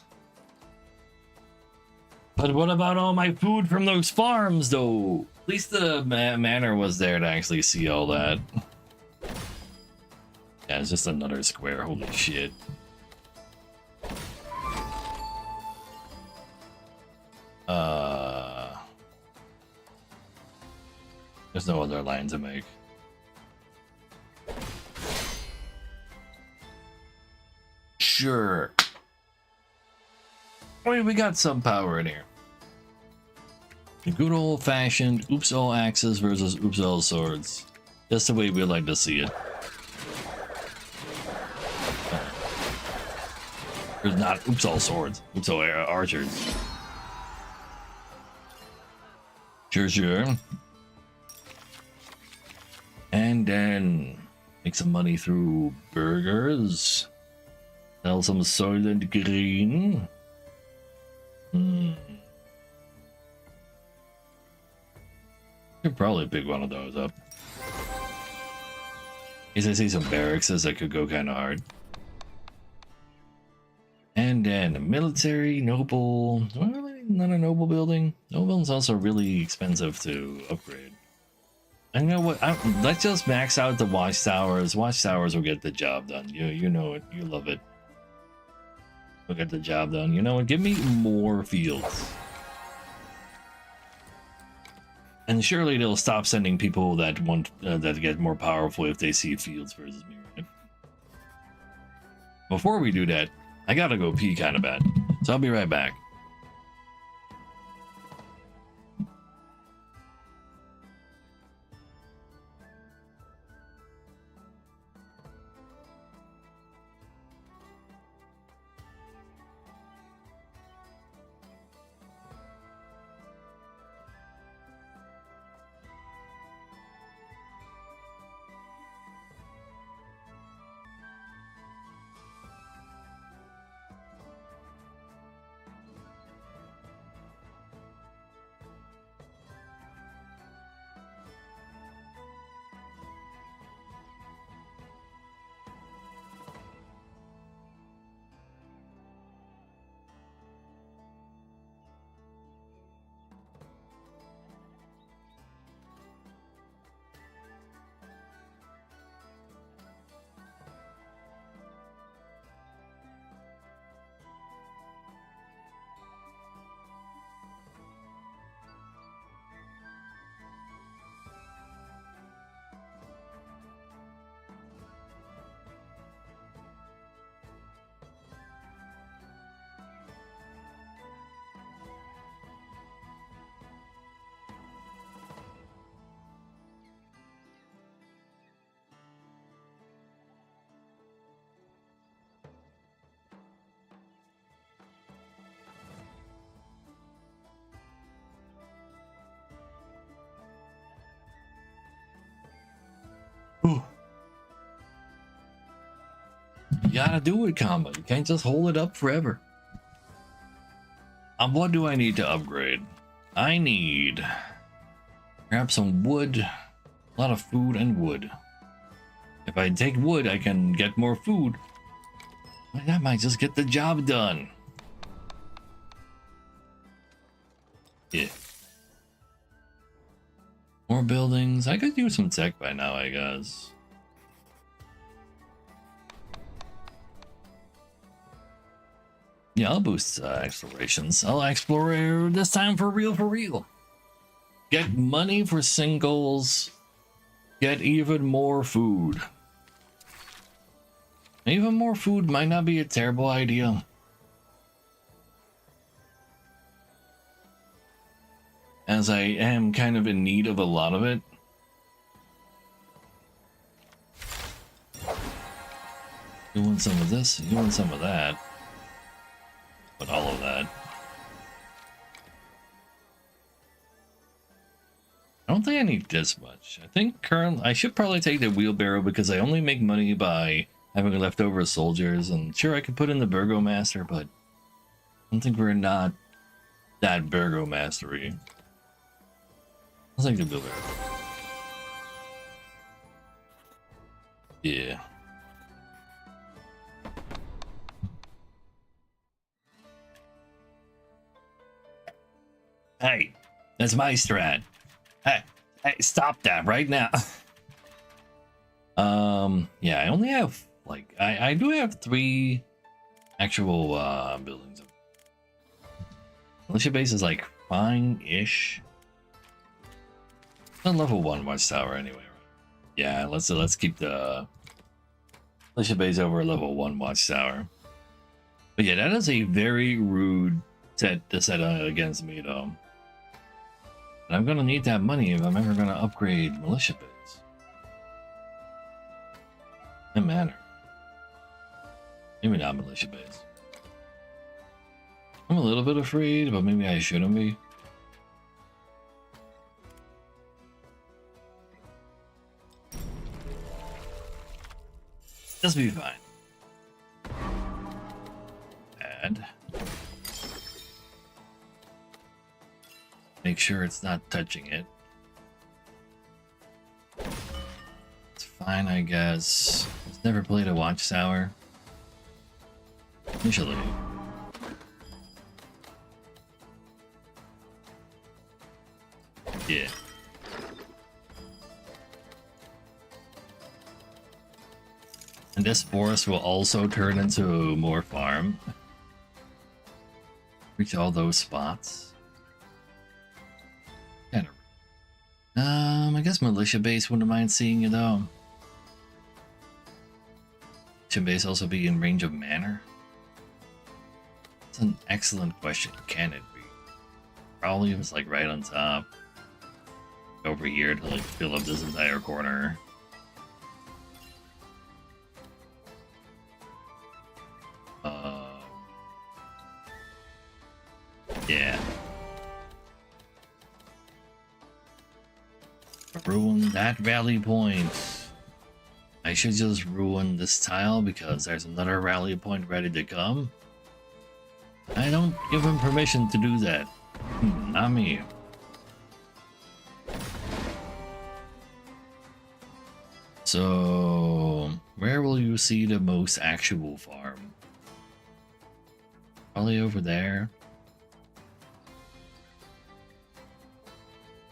But what about all my food from those farms, though? At least the manor was there to actually see all that. Yeah, it's just another square. Holy shit. There's no other line to make. Sure. I mean, we got some power in here. The good old-fashioned oops all axes versus oops all swords. That's the way we like to see it. There's not oops all swords, oops all archers. Sure. And then make some money through burgers. Sell some Soylent Green. Could probably pick one of those up. Because I see some barracks that could go kind of hard. And then a military, noble. Well, really not a noble building. Noble is also really expensive to upgrade. I know what. Let's just max out the watchtowers. Watchtowers will get the job done. You know it. You love it. We'll get the job done. You know what? Give me more fields. And surely they'll stop sending people that want that get more powerful if they see fields versus me, right? Before we do that, I gotta go pee kind of bad, so I'll be right back. Ooh. You gotta do it, combo. You can't just hold it up forever. What do I need to upgrade? I need grab some wood, a lot of food and wood. If I take wood, I can get more food. That might just get the job done. Yeah. More buildings. I could use some tech by now, I guess. Yeah, I'll boost explorations. I'll explore this time for real. Get money for singles. Get even more food. Even more food might not be a terrible idea. As I am kind of in need of a lot of it. You want some of this, you want some of that. But all of that. I don't think I need this much. I think I should probably take the wheelbarrow because I only make money by having leftover soldiers. And sure, I could put in the Burgomaster, but I don't think we're not that Burgomastery. I'll take the wheelbarrow. Yeah. Hey, that's my strat. Hey, stop that right now. Yeah, I only have like I do have 3 actual buildings. Militia base is like fine-ish. On level 1 watchtower anyway, right? Yeah, let's keep the militia base over level 1 watchtower. But yeah, that is a very rude set to set against me though. And I'm gonna need that money if I'm ever gonna upgrade militia base. Doesn't matter. Maybe not militia base. I'm a little bit afraid, but maybe I shouldn't be. Just be fine. And make sure it's not touching it. It's fine, I guess. It's never played a watchtower. Usually. Yeah. And this forest will also turn into more farm. Reach all those spots. Kind of. I guess militia base wouldn't mind seeing it though. Should base also be in range of manor? That's an excellent question. Can it be? Probably if it's like right on top. Over here to like fill up this entire corner. Yeah. Ruin that rally point. I should just ruin this tile because there's another rally point ready to come. I don't give him permission to do that. Not me. So, where will you see the most actual farm? Probably over there.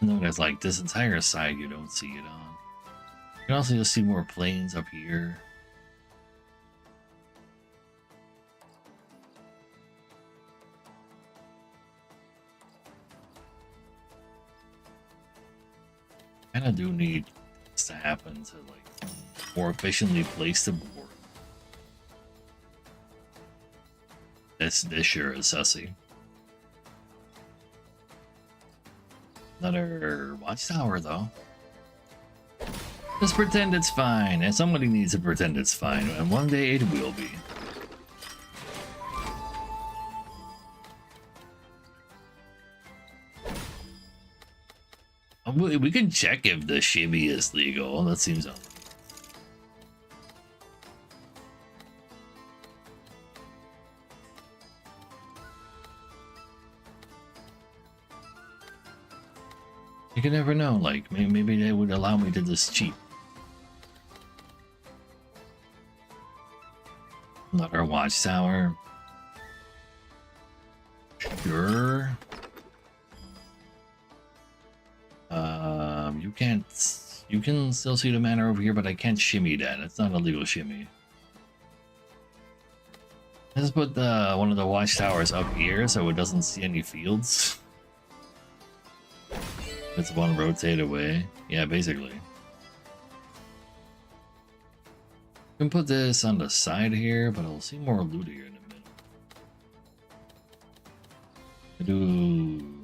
No, there's like this entire side you don't see it on. You can also just see more plains up here. Kinda do need this to happen to like more efficiently place the board. This sure is sussy. Another watchtower though. Just pretend it's fine, and somebody needs to pretend it's fine, and one day it will be. We can check if the shimmy is legal. That seems unlikely. You can never know, like, maybe they would allow me to just cheat. Another watchtower. Sure. You can't... You can still see the manor over here, but I can't shimmy that. It's not a legal shimmy. Let's put one of the watchtowers up here so it doesn't see any fields. It's one rotate away. Yeah, basically. You can put this on the side here, but I'll see more loot here in a minute. Do...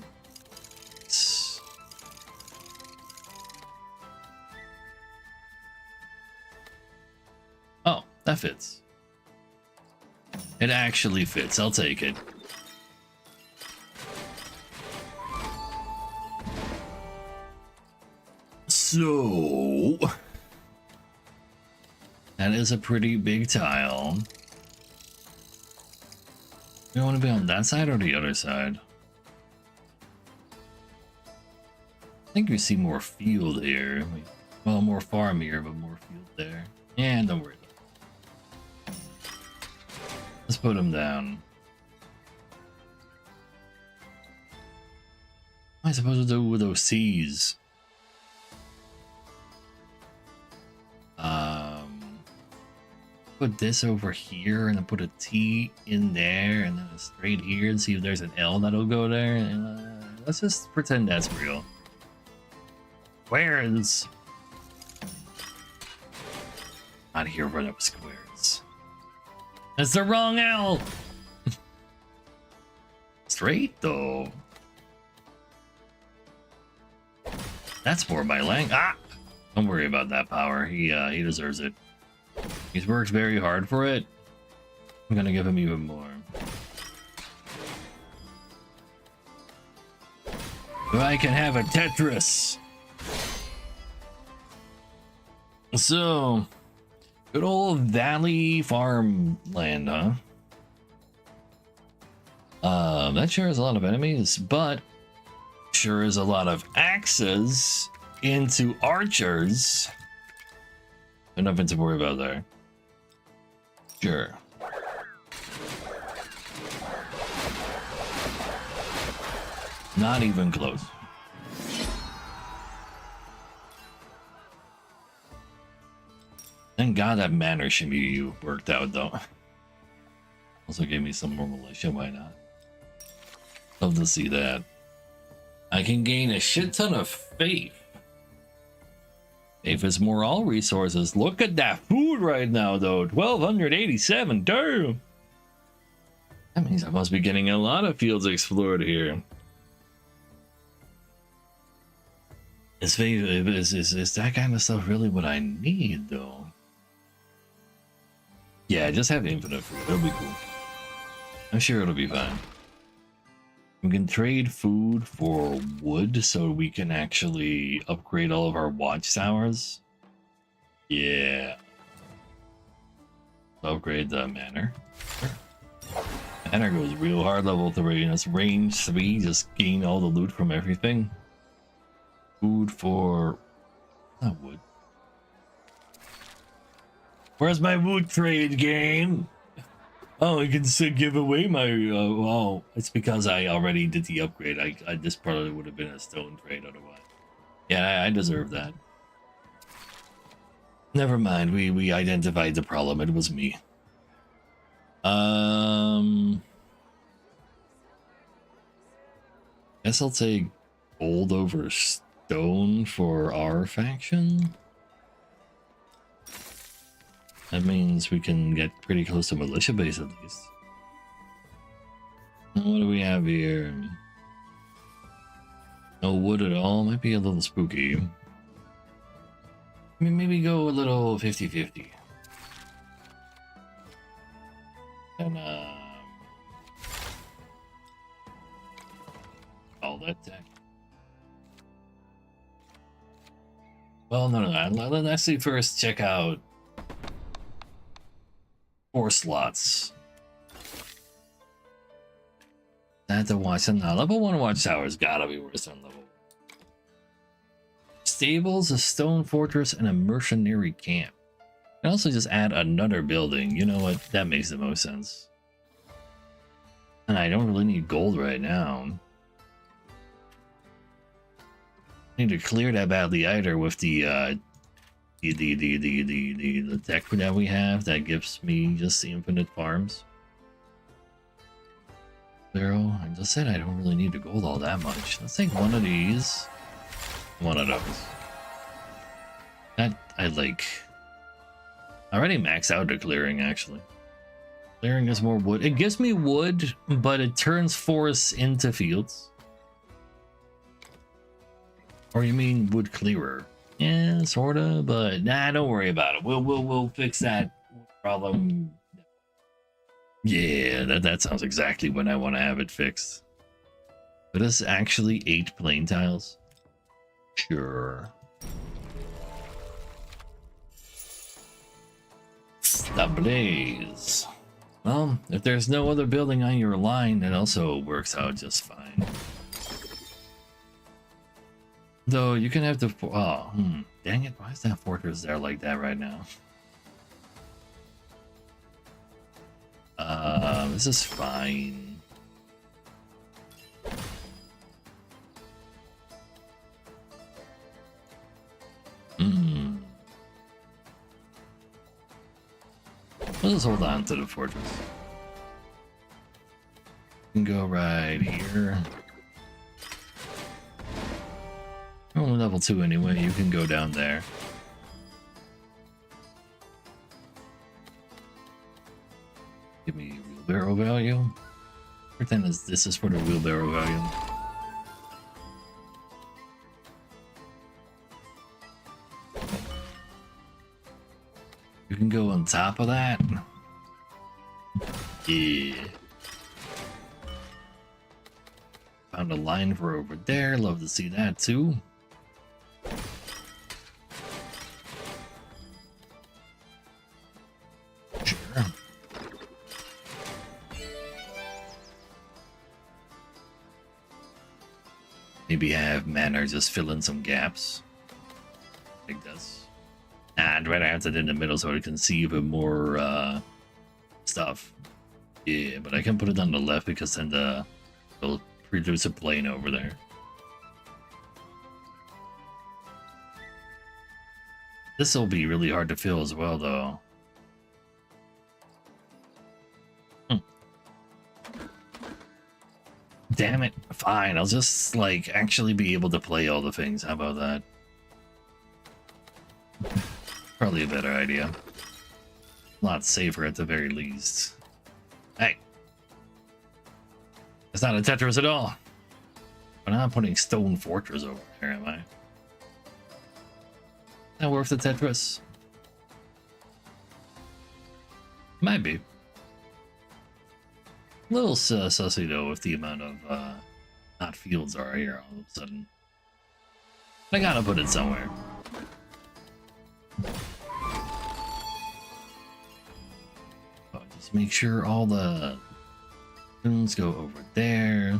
Oh, that fits. It actually fits. I'll take it. So... that is a pretty big tile. You want to be on that side or the other side? I think we see more field here. Well, more farm here, but more field there. Yeah, don't worry. Let's put them down. What am I supposed to do with those C's? Put this over here and then put a T in there and then a straight here and see if there's an L that'll go there. And, let's just pretend that's real. Squares. Not here for those squares. That's the wrong L. Straight though. That's more my lang. Ah! Don't worry about that power. He deserves it. He's worked very hard for it. I'm gonna give him even more. So I can have a Tetris. So, good old Valley farmland, huh? That sure is a lot of enemies, but sure is a lot of axes into archers. Nothing to worry about there. Sure. Not even close. Thank God that manor shimmy you worked out though. Also gave me some more militia, why not? Love to see that. I can gain a shit ton of faith If it's more all resources, look at that food right now, though. 1,287. Damn. That means I must be getting a lot of fields explored here. Is that kind of stuff really what I need, though? Yeah, just have infinite food. It'll be cool. I'm sure it'll be fine. We can trade food for wood so we can actually upgrade all of our watchtowers. Yeah. Upgrade the manor. Sure. Manor goes real hard level 3 and it's range 3. Just gain all the loot from everything. Food for... not wood. Where's my wood trade game? Oh, I can still give away my... oh, it's because I already did the upgrade. I this probably would have been a stone trade otherwise. Yeah, I deserve that. Never mind, we identified the problem. It was me. Guess I'll take gold over stone for our faction. That means we can get pretty close to militia base at least. Now, what do we have here? No wood at all. Might be a little spooky. I mean, maybe go a little 50-50. And all that tech. Well, no. Let's actually first check out 4 slots. I have to watch them now. Level 1 watchtower's gotta be worse than level 1. Stables, a stone fortress, and a mercenary camp. You can also just add another building. You know what? That makes the most sense. And I don't really need gold right now. I need to clear that badly either with the tech that we have that gives me just the infinite farms. 0. I just said I don't really need to gold all that much. Let's take one of these. One of those. That I like. I already maxed out the clearing actually. Clearing is more wood. It gives me wood, but it turns forests into fields. Or you mean wood clearer? Yeah, sorta, but nah, don't worry about it. We'll fix that problem. Yeah, that sounds exactly when I want to have it fixed. But it's actually 8 plain tiles. Sure. The blaze. Well, if there's no other building on your line, it also works out just fine. Though you can have the dang it, why is that fortress there like that right now? This is fine. We'll just hold on to the fortress. You can go right here. We're only level 2 anyway, you can go down there. Give me wheelbarrow value. Pretend as this is for the wheelbarrow value. You can go on top of that. Yeah. Found a line for over there. Love to see that too. Sure. Maybe have manor just fill in some gaps. Like this. I'd rather have it in the middle so I can see even more stuff. Yeah, but I can put it on the left because then it'll produce a plane over there. This will be really hard to fill as well, though. Damn it. Fine, I'll just, like, actually be able to play all the things. How about that? Probably a better idea. A lot safer at the very least. Hey. It's not a Tetris at all. But I'm not putting Stone Fortress over there, am I? Not worth the Tetris? Might be. A little sussy though with the amount of not fields are here all of a sudden. I gotta put it somewhere. Oh, just make sure all the tunes go over there.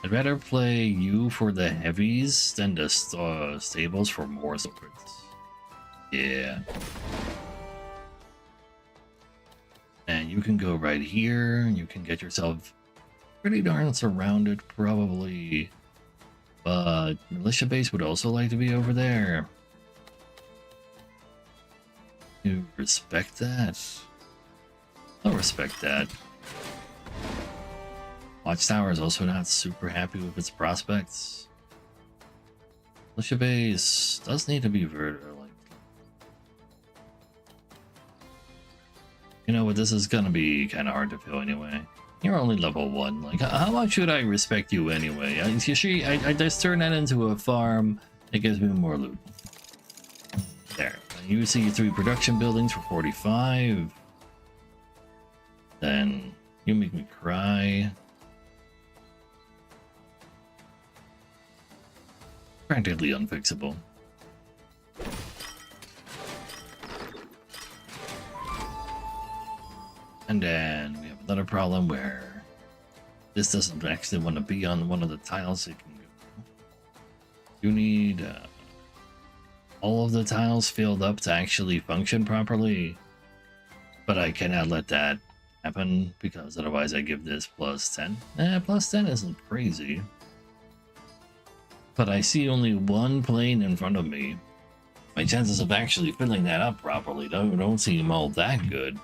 I'd rather play you for the heavies than the stables for more secrets. Yeah. And you can go right here. You can get yourself pretty darn surrounded, probably. But militia base would also like to be over there. You respect that? I'll respect that. Watchtower is also not super happy with its prospects. Militia base does need to be vertical. You know what, this is gonna be kind of hard to fill anyway. You're only level 1. Like, how much should I respect you anyway? I just turn that into a farm. It gives me more loot. There. You see 3 production buildings for 45. Then you make me cry. Practically unfixable. And then we have another problem where this doesn't actually want to be on one of the tiles it can go. You need all of the tiles filled up to actually function properly. But I cannot let that happen because otherwise I give this plus 10. Plus 10 isn't crazy. But I see only one plane in front of me. My chances of actually filling that up properly don't seem all that good.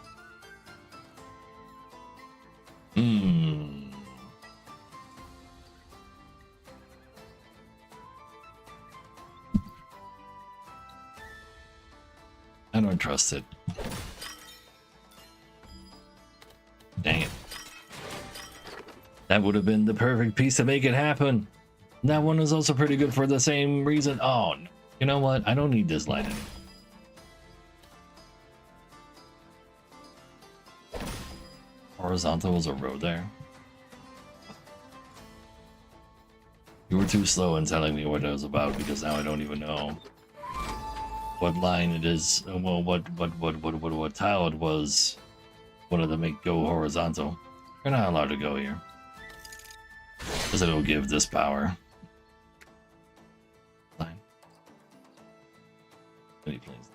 I don't trust it. Dang it. That would have been the perfect piece to make it happen. That one is also pretty good for the same reason. Oh, no. You know what? I don't need this line anymore. Horizontal was a road there. You were too slow in telling me what it was about because now I don't even know what line it is. Well, what tile it was. Wanted to make go horizontal. You're not allowed to go here because it'll give this power. Line. Any planes?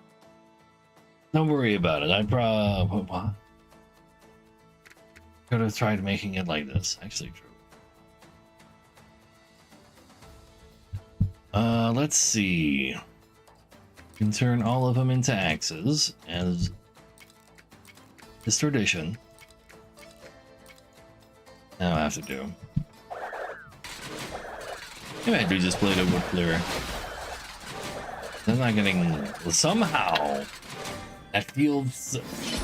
Don't worry about it. I probably. Could have tried making it like this. Actually, true. Let's see. You can turn all of them into axes as is tradition. Now I have to do. Maybe I do just play the wood clearer. I'm not getting somehow. That field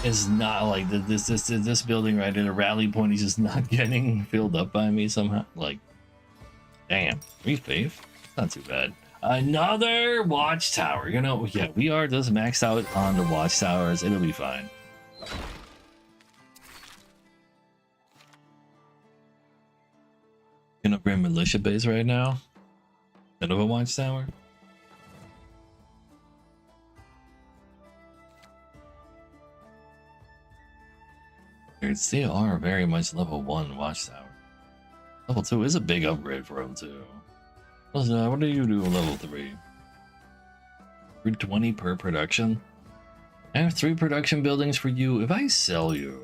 is not like this building right at a rally point is just not getting filled up by me somehow. Like, damn, 3 faith. Not too bad. Another watchtower. You know, yeah, we are just maxed out on the watchtowers. It'll be fine. Gonna bring militia base right now. Instead of a watchtower. They are very much level 1 watchtower. Level 2 is a big upgrade for them too. What do you do level 3? 320 per production? I have 3 production buildings for you. If I sell you,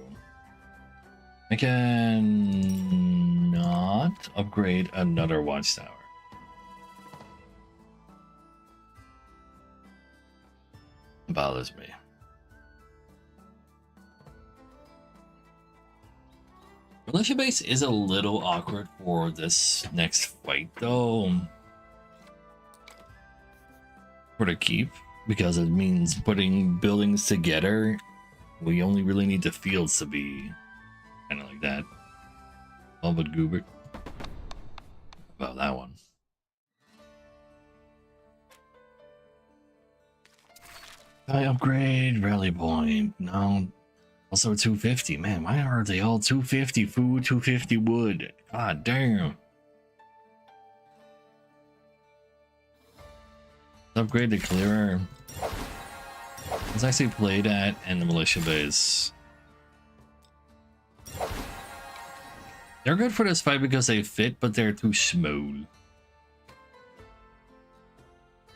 I can not upgrade another watchtower. It bothers me. Militia base is a little awkward for this next fight though. for the keep because it means putting buildings together. We only really need the fields to be kind of like that. All but Goober. About that one. I upgrade rally point. No. Also 250. Man, why are they all 250 food, 250 wood? God damn. Upgrade the clearer. Let's actually play that and the militia base. They're good for this fight because they fit, but they're too small.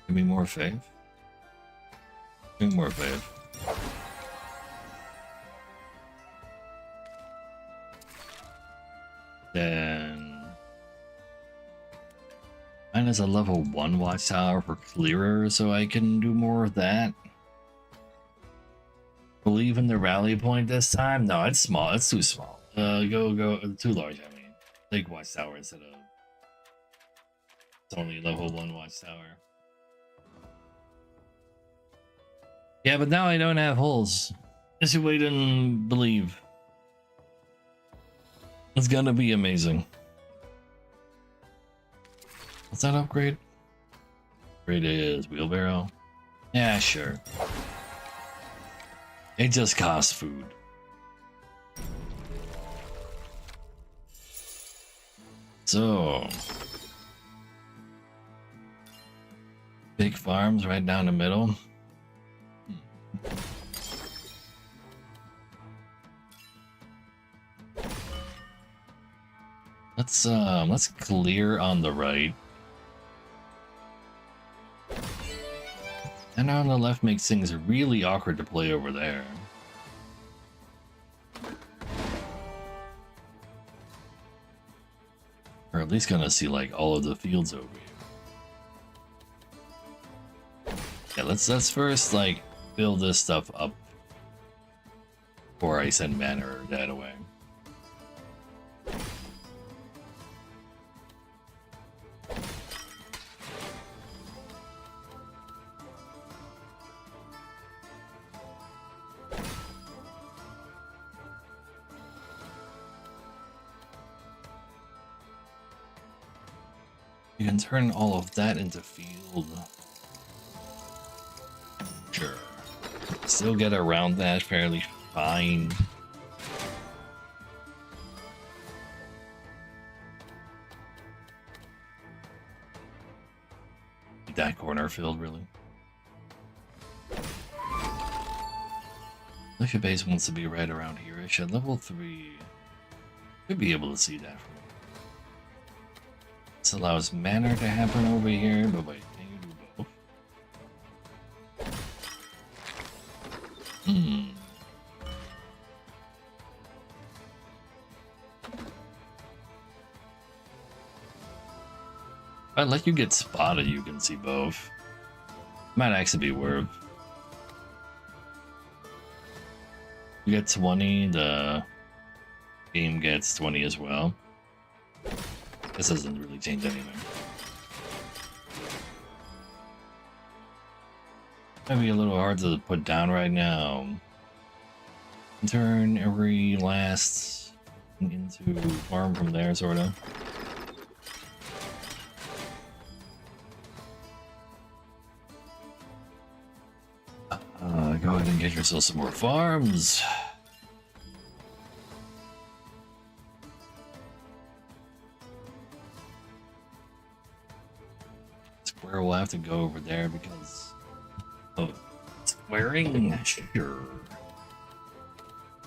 Give me more faith. Give me more faith. Then mine is a level 1 watchtower for clearer, so I can do more of that. Believe in the rally point this time? No, it's small. It's too small. Go too large. I mean, take watchtower instead of it's only level 1 watchtower. Yeah, but now I don't have holes. Just you wait and believe. It's gonna be amazing. What's that upgrade? Upgrade is wheelbarrow. Yeah, sure. It just costs food. So big farms right down the middle. Let's clear on the right. And on the left makes things really awkward to play over there. Or at least gonna see like all of the fields over here. Yeah, let's first like build this stuff up before I send mana or that away. You can turn all of that into field. Sure. Still get around that fairly fine. That corner filled, really. Militia base wants to be right around here-ish. At level 3, should be able to see that from this allows mana to happen over here, but wait, can you do both? If I let you get spotted, you can see both. Might actually be worth. You get 20, the game gets 20 as well. This doesn't really change anything. Might be a little hard to put down right now. Turn every last into farm from there, sort of. Go ahead and get yourself some more farms. Square will have to go over there because of squaring. Sure.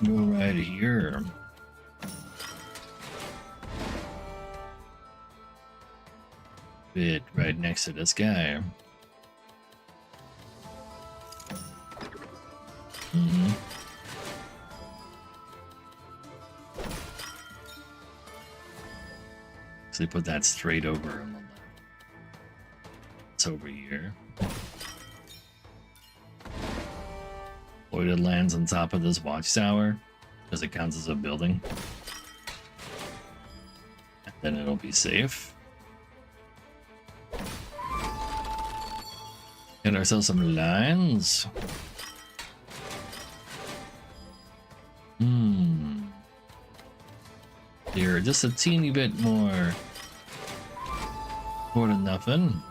Go right here. Fit right next to this guy. So they put that straight over on the left. It's over here. Voided lands on top of this watchtower because it counts as a building. And then it'll be safe. It Get ourselves some lines. Here, just a teeny bit more. More than nothing.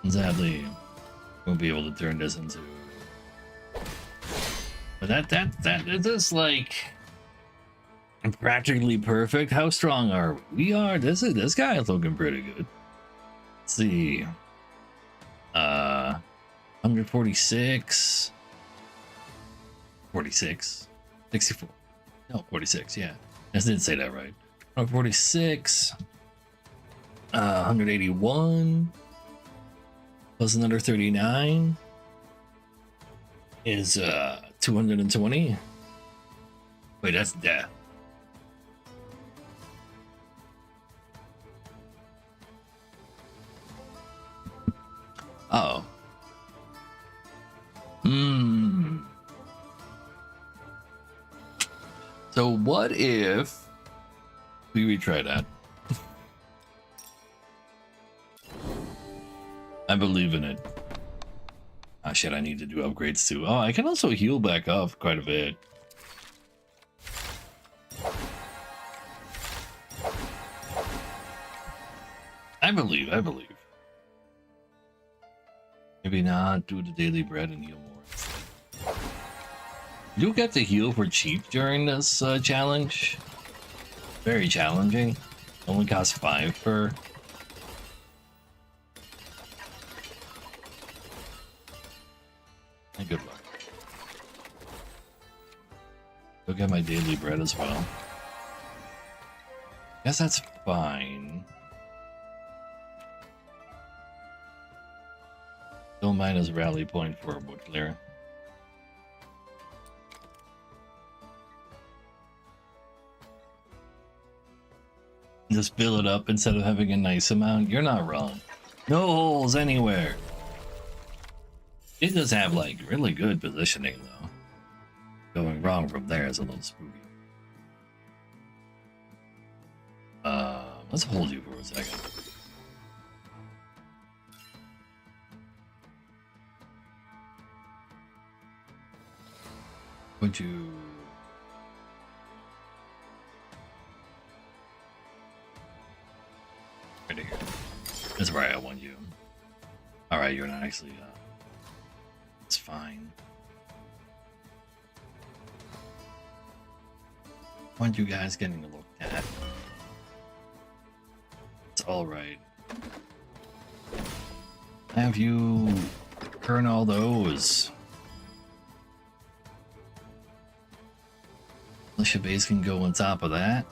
Sadly, won't be able to turn this into. But that is just like practically perfect. How strong are we? We are. This guy is looking pretty good. Let's see. 146. 46. 64. No, 46. Yeah, I didn't say that right. 146. 181. Plus another 39 is 220. Wait, that's death. Oh. So what if we retry that? I believe in it. Ah, shit, I need to do upgrades too. Oh, I can also heal back up quite a bit. I believe. Maybe not do the daily bread and heal more. You get to heal for cheap during this challenge. Very challenging. Only costs 5 per. And good luck. Go get my daily bread as well. Guess that's fine. Don't mind his rally point for a wood clear. Just fill it up instead of having a nice amount. You're not wrong. No holes anywhere. It does have like really good positioning though. Going wrong from there is a little spooky. Let's hold you for a second. Would you? Right here. That's where I want you. All right, you're not actually. It's fine. I want you guys getting a look at. It's all right. Have you earn all those? Militia base can go on top of that.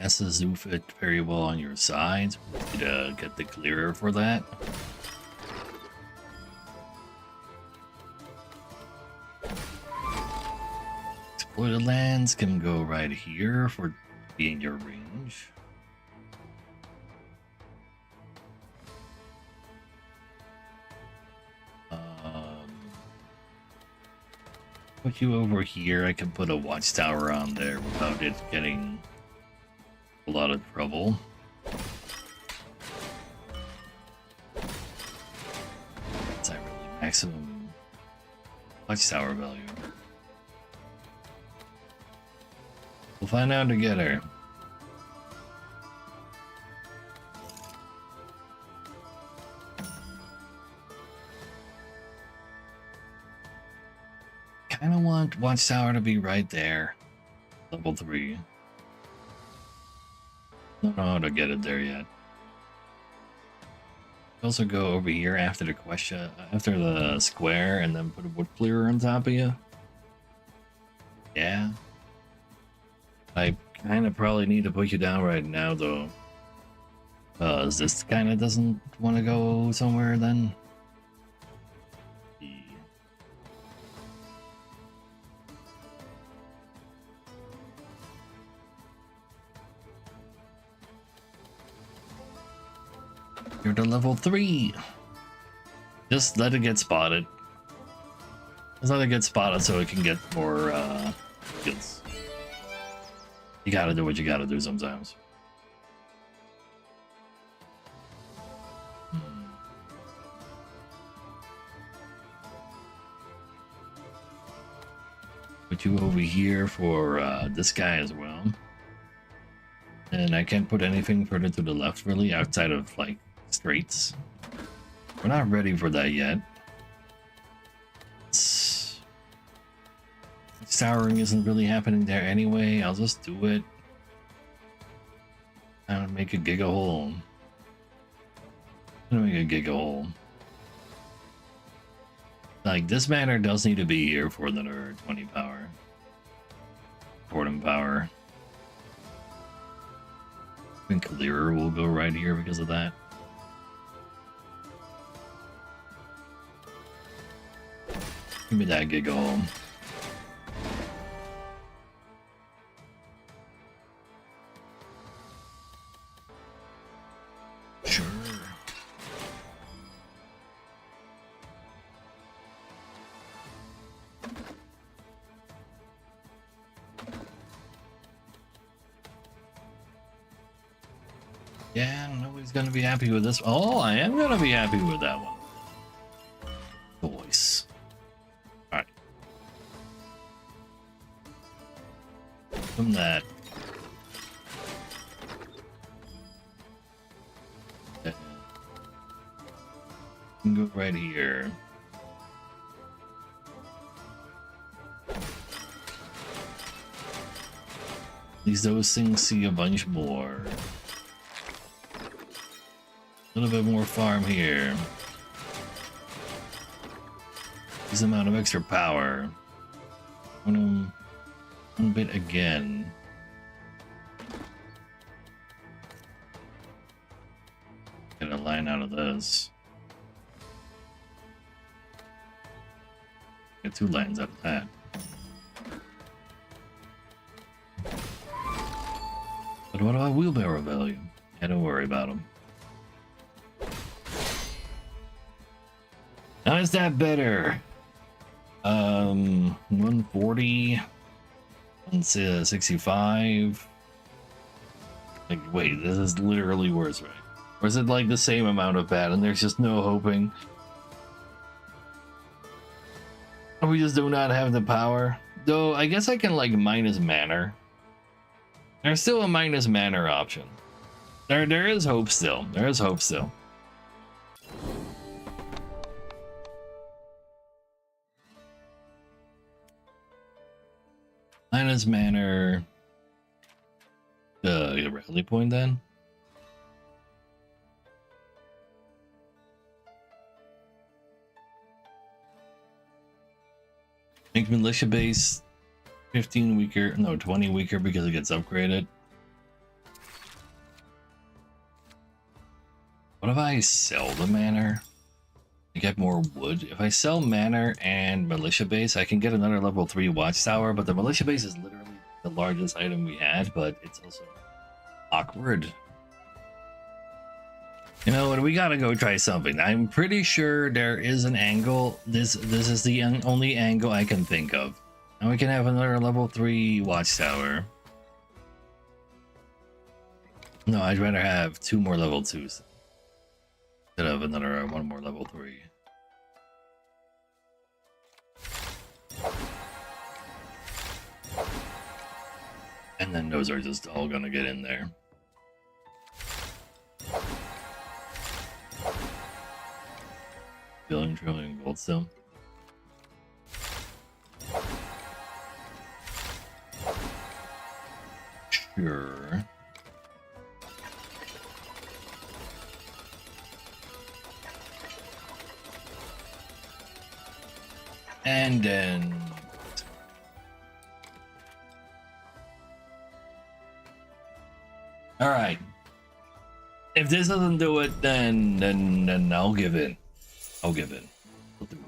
S's do fit very well on your sides. We need to get the clearer for that. Exploited lands can go right here for being your range. Put you over here. I can put a watchtower on there without it getting a lot of trouble. It's not really maximum watchtower value. We'll find out together. Kind of want watchtower to be right there. Level 3. Don't know how to get it there yet. Also go over here after the question, after the square, and then put a wood clearer on top of you. Yeah. I kind of probably need to put you down right now, though. This kind of doesn't want to go somewhere then. You're to level 3. Just let it get spotted. Let's let it get spotted so it can get more kills. You gotta do what you gotta do sometimes. Put you over here for this guy as well. And I can't put anything further to the left really outside of like straights. We're not ready for that yet. Souring isn't really happening there anyway. I'll just do it. I'm gonna make a giga hole. I'm gonna make a giga hole. Like, this manor does need to be here for another 20 power. Portum power. I think Clearer will go right here because of that. Give me that giga hole. Sure. Yeah, nobody's gonna be happy with this. Oh, I am gonna be happy with that one. Voice. Alright. From that. Go right here. At least those things see a bunch more. A little bit more farm here. This amount of extra power. One bit again. Get a line out of this. Get 2 lines out of that. But what about wheelbarrow value? Yeah, don't worry about them. Now is that better? 140, 165. Like, wait, this is literally worse, right? Or is it like the same amount of bad and there's just no hoping? We just do not have the power. Though, I guess I can like minus manner. There's still a minus manner option. There is hope still. There is hope still. Minus manner. Rally point then? Make militia base 15 weaker, no, 20 weaker because it gets upgraded. What if I sell the manor to get more wood? If I sell manor and militia base, I can get another level 3 watchtower, but the militia base is literally the largest item we had, but it's also awkward. You know, and we gotta go try something. I'm pretty sure there is an angle. This is the only angle I can think of. And we can have another level 3 watchtower. No, I'd rather have 2 more level 2s instead of another 1 more level 3. And then those are just all gonna get in there. Billion trillion gold still. Sure. And then all right. If this doesn't do it, then I'll give in. I'll give in. I'll do it.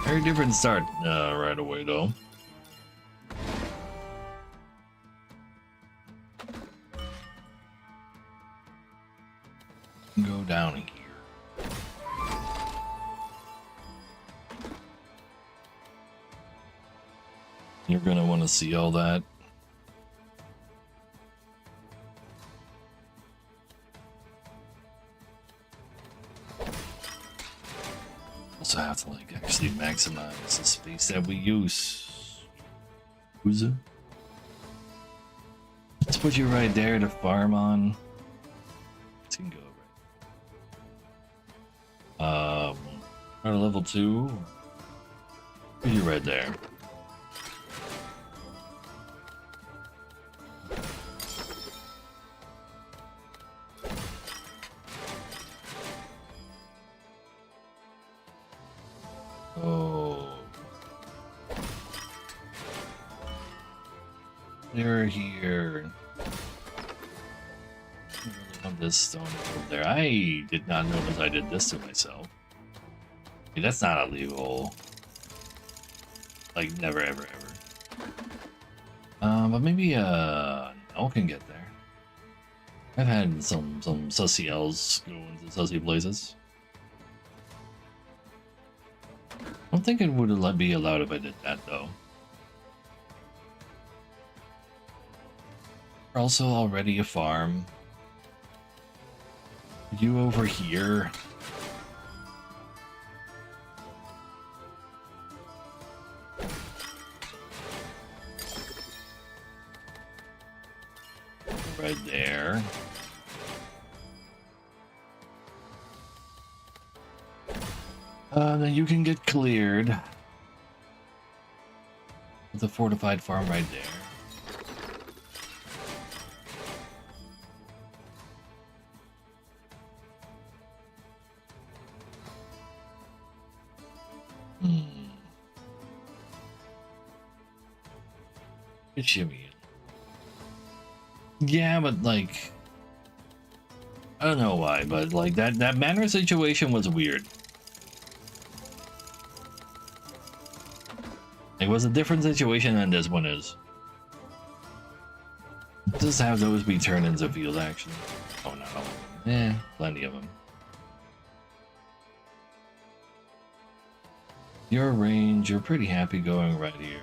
Very different start right away though. Go down here. You're gonna want to see all that. Also have to like actually maximize the space that we use. Who's it? Let's put you right there to farm on. It can go right. At level 2. Put you right there. Oh. They're here. This stone over there. I did not notice I did this to myself. Dude, that's not illegal. Like never ever ever. But maybe L can get there. I've had some sussy L's go into sussy places. I don't think it would be allowed if I did that though. We're also already a farm. You over here. Right there. Then you can get cleared. With a fortified farm right there. Good shimmy. Yeah, but like, I don't know why, but like that manor situation was weird. It was a different situation than this one is. Just have those be turned into field action. Oh no. Eh, plenty of them. Your range, you're pretty happy going right here.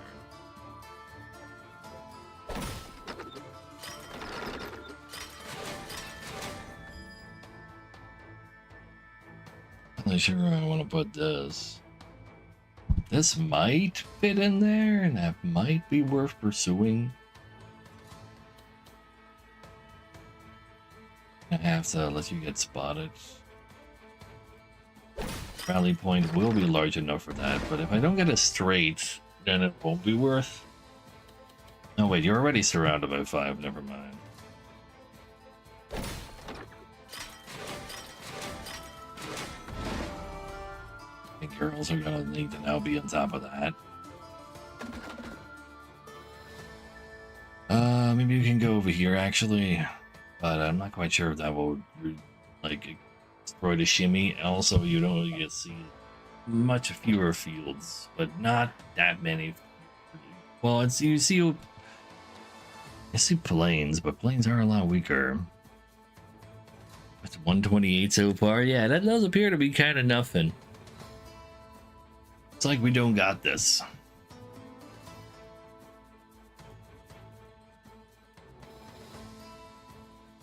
Not sure where I want to put this. This might fit in there, and that might be worth pursuing. I have to let you get spotted. Rally point will be large enough for that, but if I don't get it straight, then it won't be worth. No, wait, you're already surrounded by 5, never mind. I think girls are gonna need to now be on top of that. Maybe you can go over here actually, but I'm not quite sure if that will like destroy the shimmy. Also, you don't really get to see much fewer fields, but not that many. Well, it's you see plains, but plains are a lot weaker. It's 128 so far. Yeah, that does appear to be kind of nothing. It's like we don't got this.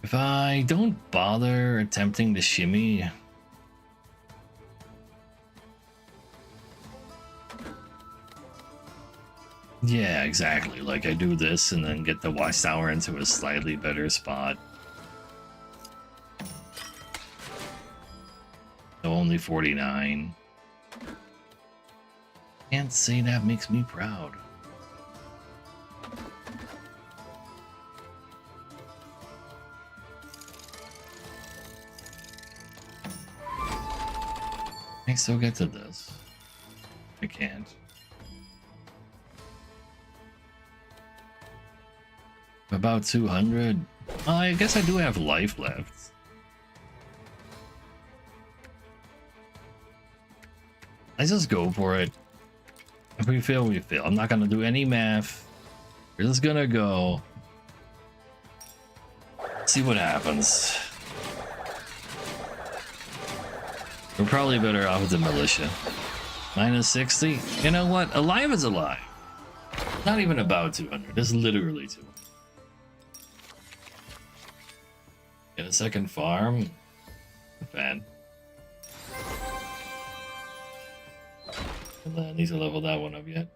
If I don't bother attempting to shimmy, yeah, exactly. Like I do this and then get the watchtower into a slightly better spot. So only 49. Can't say that makes me proud. I still get to this. I can't. About 200. I guess I do have life left. I just go for it. If we fail, we fail. I'm not gonna do any math. We're just gonna go. See what happens. We're probably better off with the militia. -60. You know what? Alive is alive. Not even about 200. It's literally 200. Get a second farm. Bad. And then I need to level that one up yet.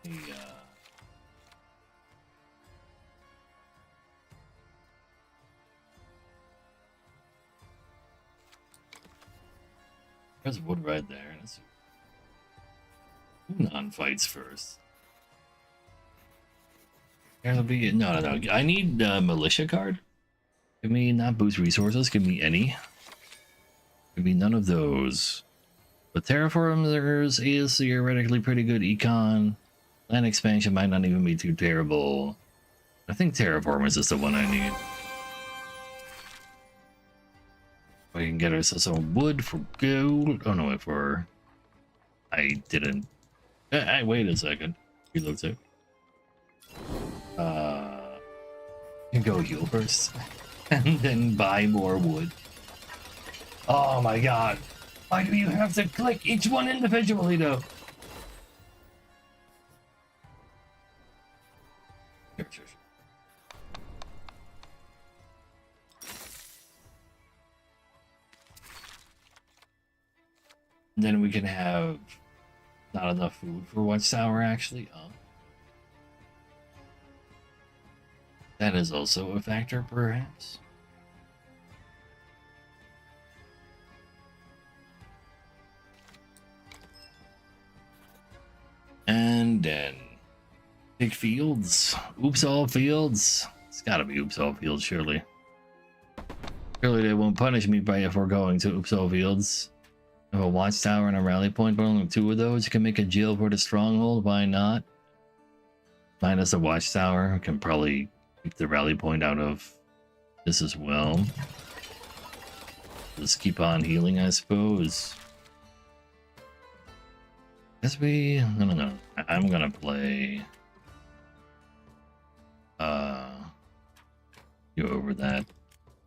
Yeah. There's wood right there. Unan fights first. There'll be no. I need a militia card. Give me not boost resources. Give me any. Give me none of those. But terraformers is theoretically pretty good econ. Land expansion might not even be too terrible. I think terraformers is the one I need. We can get ourselves some wood for gold. Oh no, for I didn't. Wait a second. You looked it. You can go heal first, and then buy more wood. Oh my god! Why do you have to click each one individually, though? Sure. Then we can have not enough food for Watchtower, actually. That is also a factor, perhaps. And then big fields. Oops, all fields. It's gotta be Oops, all fields, surely. Surely they won't punish me by if we're going to Oops, all fields. I have a watchtower and a rally point, but only 2 of those. You can make a jail for the stronghold. Why not? Minus the watchtower. I can probably keep the rally point out of this as well. Just keep on healing, I suppose. Guess we... No. I'm gonna play... Go over that.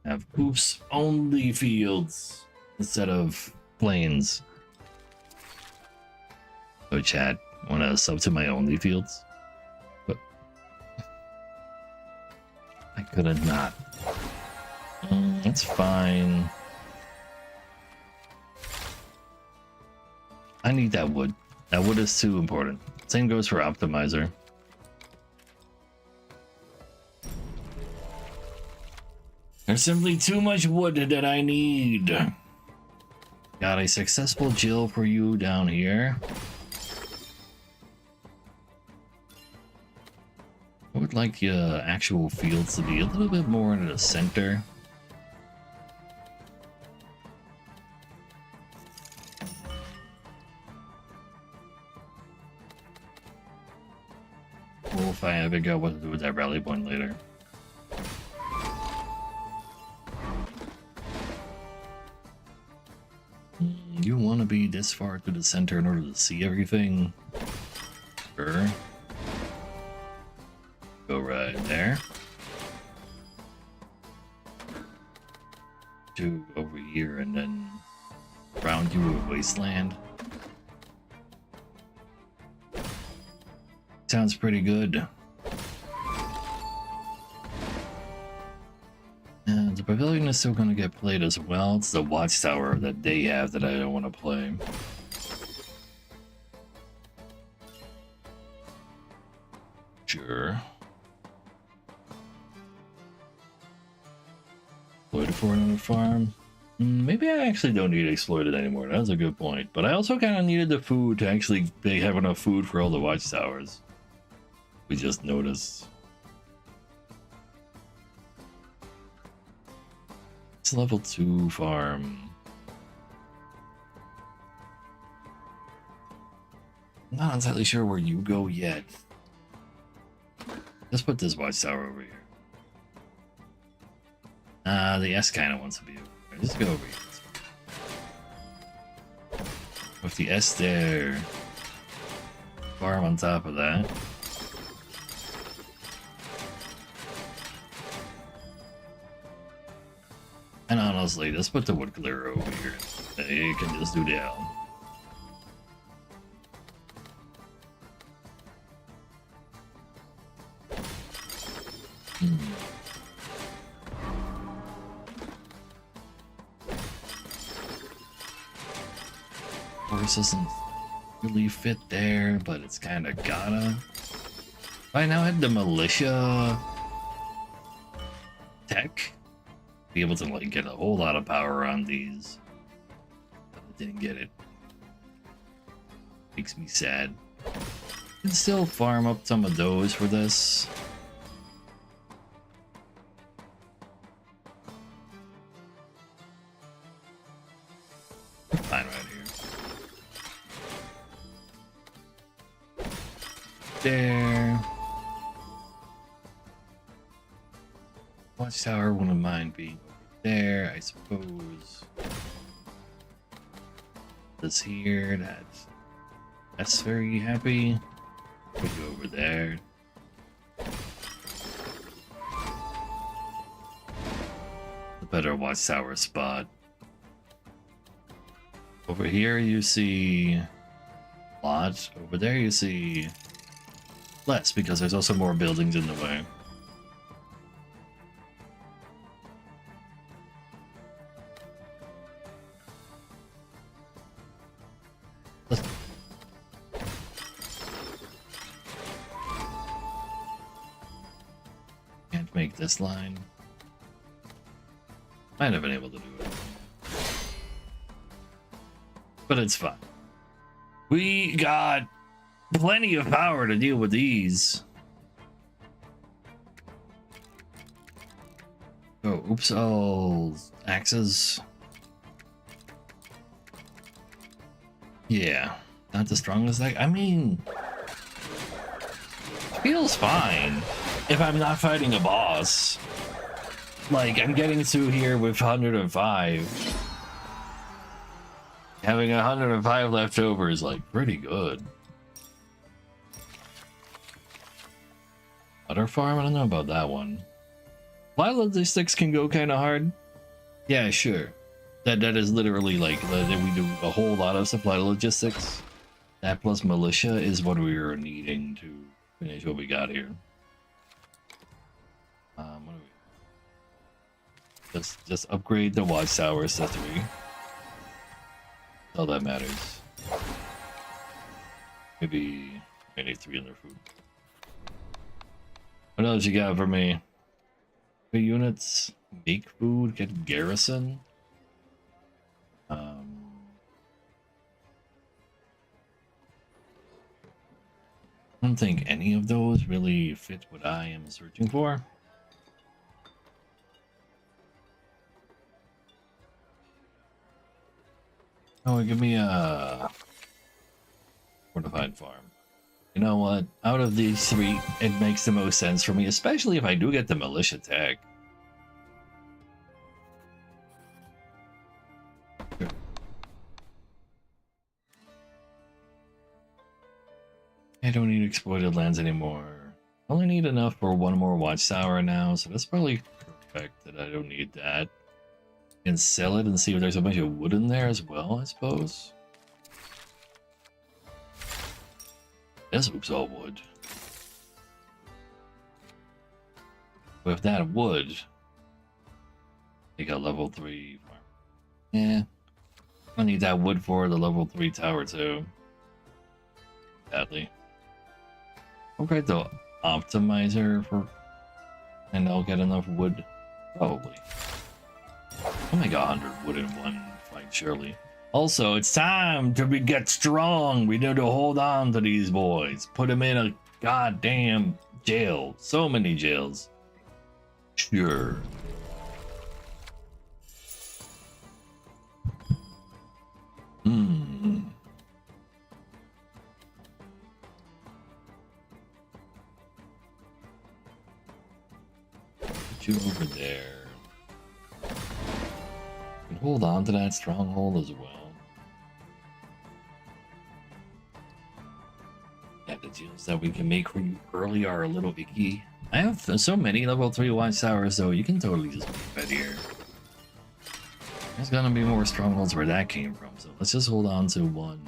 Have oops only fields instead of plains. So chat, wanna sub to my only fields? But I could have not. That's fine. I need that wood. That wood is too important. Same goes for optimizer. There's simply too much wood that I need. Got a successful jill for you down here. I would like the actual fields to be a little bit more in the center. We'll figure out what to do with that rally point later. You want to be this far to the center in order to see everything? Sure. Go right there. To over here and then around you a wasteland. Sounds pretty good. And the pavilion is still going to get played as well. It's the watchtower that they have that I don't want to play. Sure. Exploited for another farm. Maybe I actually don't need exploited anymore. That's a good point. But I also kind of needed the food to actually have enough food for all the watchtowers. We just noticed. It's a level 2 farm. I'm not entirely sure where you go yet. Let's put this watchtower over here. The S kind of wants to be over there. Just go over here. With the S there. Farm on top of that. And honestly, let's put the wood clearer over here. You can just do that. Hmm. Horse doesn't really fit there, but it's kind of gotta. If I now had the militia tech, be able to like get a whole lot of power on these, but I didn't get it. Makes me sad. Can still farm up some of those for this. Fine right here. There. Watchtower wouldn't mind being over there, I suppose. This here, that's very happy. Put you over there. The better watchtower spot. Over here you see a lot. Over there you see less because there's also more buildings in the way. Can't make this line. Might have been able to do it. But it's fine. We got plenty of power to deal with these. Oh, oops, all axes. Yeah, not the strongest deck. I mean, feels fine if I'm not fighting a boss. Like, I'm getting through here with 105. Having 105 left over is like pretty good. Butter farm? I don't know about that one. Supply logistics can go kind of hard. Yeah, sure. That is literally like that we do a whole lot of supply logistics. That plus militia is what we were needing to finish what we got here. What do we? Just upgrade the watchtowers to 3. All that matters. Maybe I need 300 food. What else you got for me? 3 units, make food, get garrison. I don't think any of those really fit what I am searching for. Oh, give me a fortified farm. You know what? Out of these 3, it makes the most sense for me, especially if I do get the militia tech. Sure. I don't need exploited lands anymore. I only need enough for 1 more watchtower now, so that's probably perfect that I don't need that. And sell it and see if there's a bunch of wood in there as well, I suppose. This looks all wood. With that wood, take a level 3 farm. Yeah. I need that wood for the level 3 tower too. Sadly. Okay, the optimizer for, and I'll get enough wood. Probably. I only got 100 wood in one fight, surely. Also, it's time to get strong. We need to hold on to these boys. Put them in a goddamn jail. So many jails. Sure. Put you over there. And hold on to that stronghold as well. Yeah, the deals that we can make for you early are a little icky. I have so many level 3 watchtowers, though. You can totally just keep it here. There's gonna be more strongholds where that came from, so let's just hold on to one.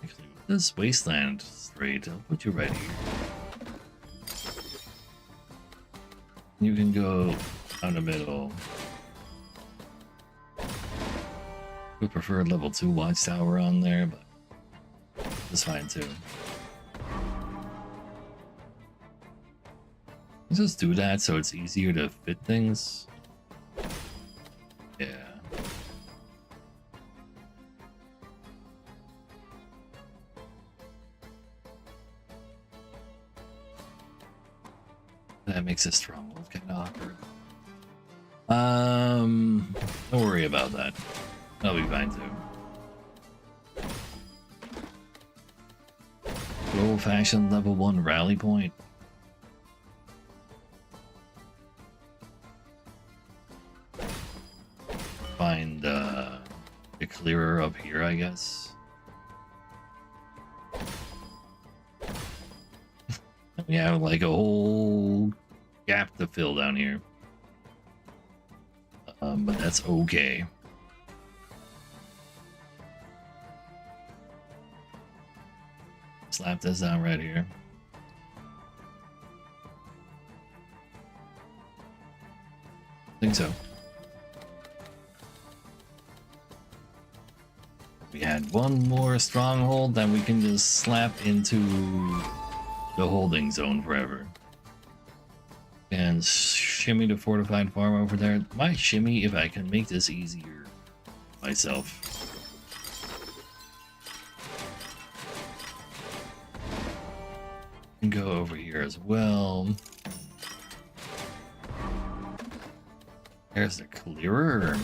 Actually, this wasteland straight. I'll put you right here. You can go down the middle. We prefer level 2 watchtower on there, but it's fine too. Let's just do that so it's easier to fit things. Yeah. That makes it strong. It's kind of awkward. Don't worry about that. That'll be fine too. Good old-fashioned level 1 rally point. Find the clearer up here, I guess. We have like a whole gap to fill down here. But that's okay. Slap this down right here. I think so. We had one more stronghold that we can just slap into the holding zone forever. And shimmy the fortified farm over there. Might shimmy if I can make this easier myself. And go over here as well. There's the clearer.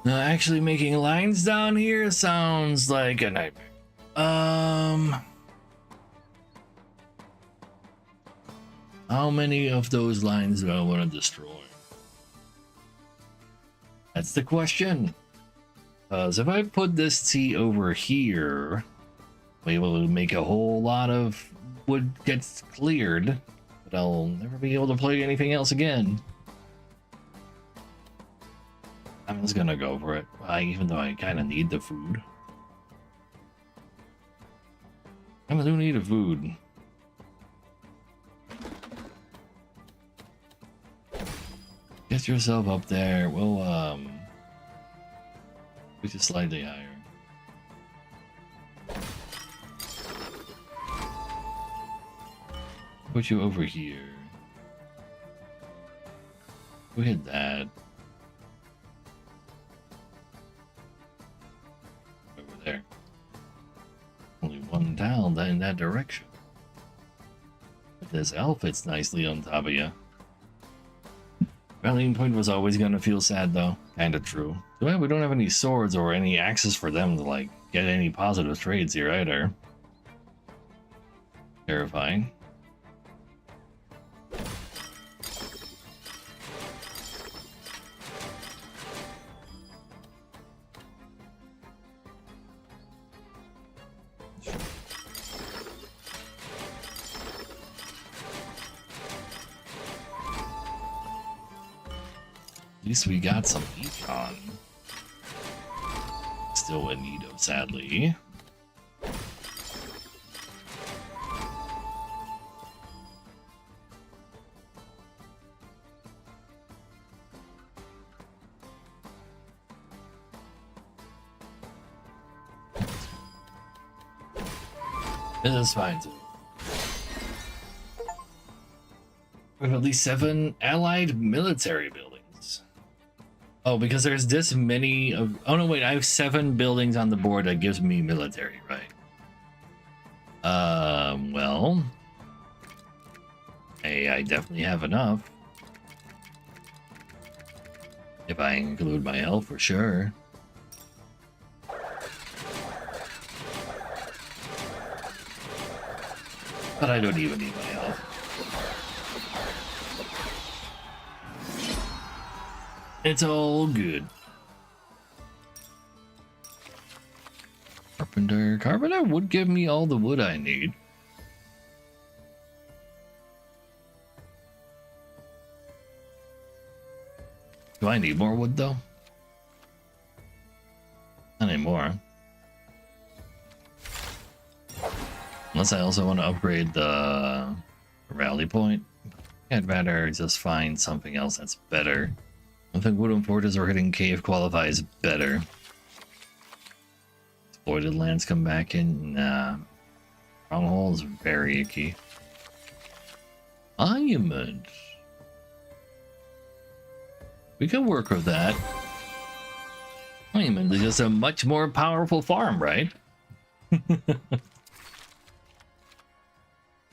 Now, actually making lines down here sounds like a nightmare. How many of those lines do I want to destroy? That's the question. Because if I put this T over here, I'll be able to make a whole lot of wood gets cleared, but I'll never be able to play anything else again. I'm just gonna go for it, even though I kind of need the food. I do need a food. Get yourself up there. We'll push it slightly higher. Put you over here. We hit that. Over there. Only one down in that direction. But this elf fits nicely on top of you. Rallying point was always gonna feel sad though. Kinda true. Too bad we don't have any swords or any axes for them to like get any positive trades here either. Terrifying. At least we got some econ. Still in need of, sadly. This is fine too. We have at least 7 allied military buildings. Oh, because there's this many of... Oh, no, wait. I have 7 buildings on the board that gives me military, right? Well... Hey, I definitely have enough. If I include my elf, for sure. But I don't even need my elf. It's all good. Carpenter would give me all the wood I need. Do I need more wood though? Not anymore. Unless I also want to upgrade the rally point. I'd rather just find something else that's better. I think Wooden Fortress or Hidden Cave qualifies better. Exploited lands come back in. Nah. Stronghold is very icky. Monument. We can work with that. Monument is just a much more powerful farm, right?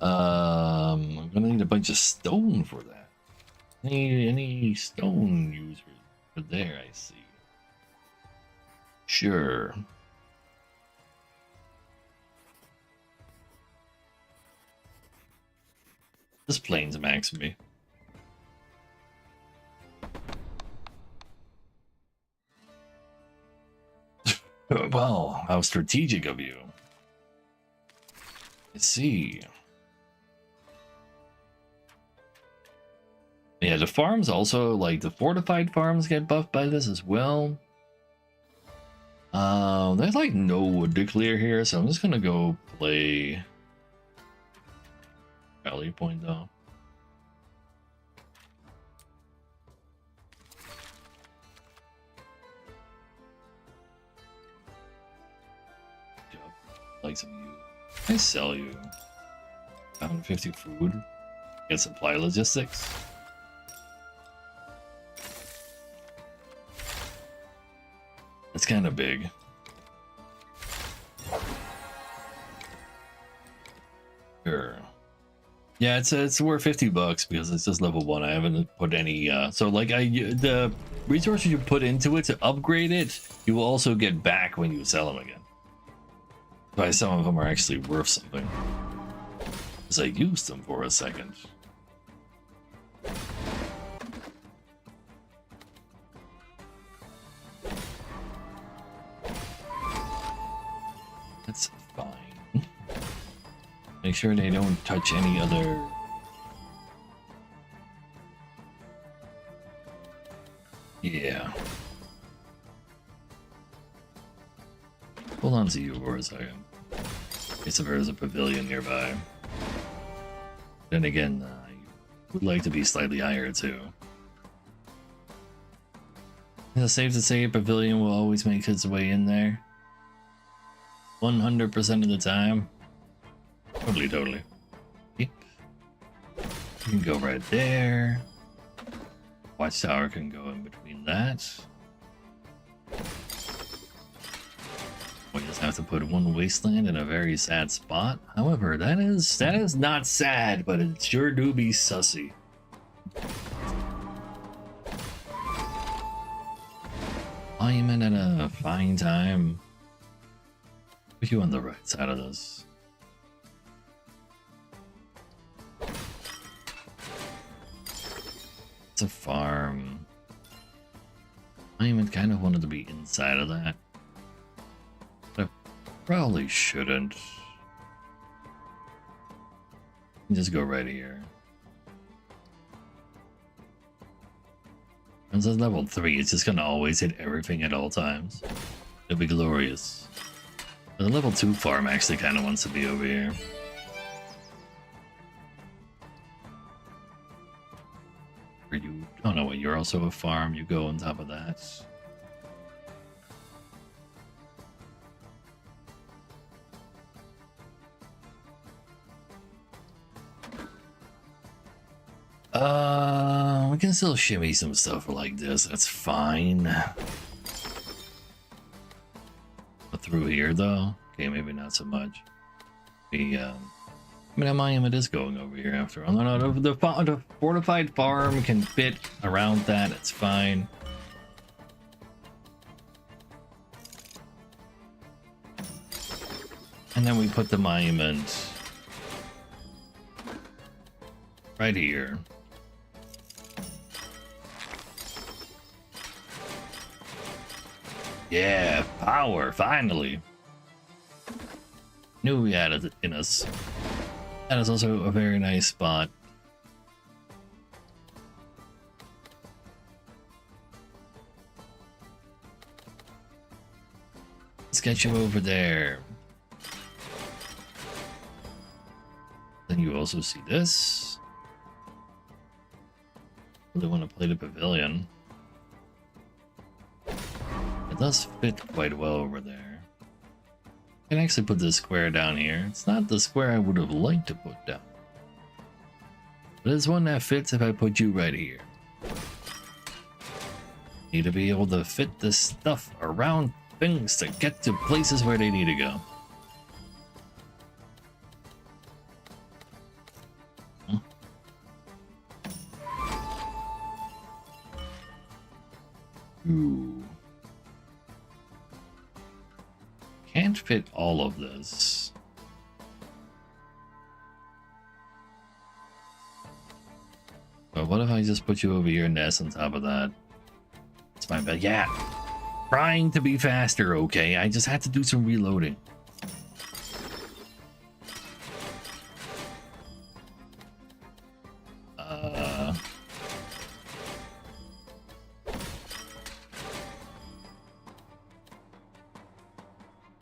I'm gonna need a bunch of stone for that. Any stone users for there, I see. Sure. This plane's max me. Well, how strategic of you. I see. Yeah, the farms also, like the fortified farms get buffed by this as well. There's like no wood to clear here, so I'm just gonna go play Rally Point though. Like some you. I sell you 150 food. Get supply logistics. It's kind of big. Sure. Yeah, it's worth $50 because it's just level 1. I haven't put any so like the resources you put into it to upgrade it, you will also get back when you sell them again. But some of them are actually worth something. Because I used them for a second. That's fine. Make sure they don't touch any other... Yeah. Hold on to you for a second. In case if there's a pavilion nearby. Then again, you would like to be slightly higher too. It's safe to say a pavilion will always make its way in there. 100% of the time. Totally. Yep. You can go right there. Watchtower can go in between that. We just have to put one wasteland in a very sad spot. However, that is not sad, but it sure do be sussy. Monument at a fine time. Put you on the right side of this. It's a farm. Monument kind of wanted to be inside of that. But I probably shouldn't. Just go right here. Since it's level 3, it's just gonna always hit everything at all times. It'll be glorious. The level 2 farm actually kind of wants to be over here. Or you, oh no, wait, you're also a farm, you go on top of that. We can still shimmy some stuff like this, that's fine. But through here though, okay, maybe not so much. The I mean, that monument is going over here after all. No, the fortified farm can fit around that, it's fine. And then we put the monument right here. Yeah, power, finally. Knew we had it in us. That is also a very nice spot. Let's get you over there. Then you also see this. Really want to play the pavilion. It does fit quite well over there. I can actually put this square down here. It's not the square I would have liked to put down. But it's one that fits if I put you right here. Need to be able to fit this stuff around things to get to places where they need to go. Ooh. Can't fit all of this. But what if I just put you over here and nest on top of that? It's my bad. Yeah. Trying to be faster, okay? I just had to do some reloading.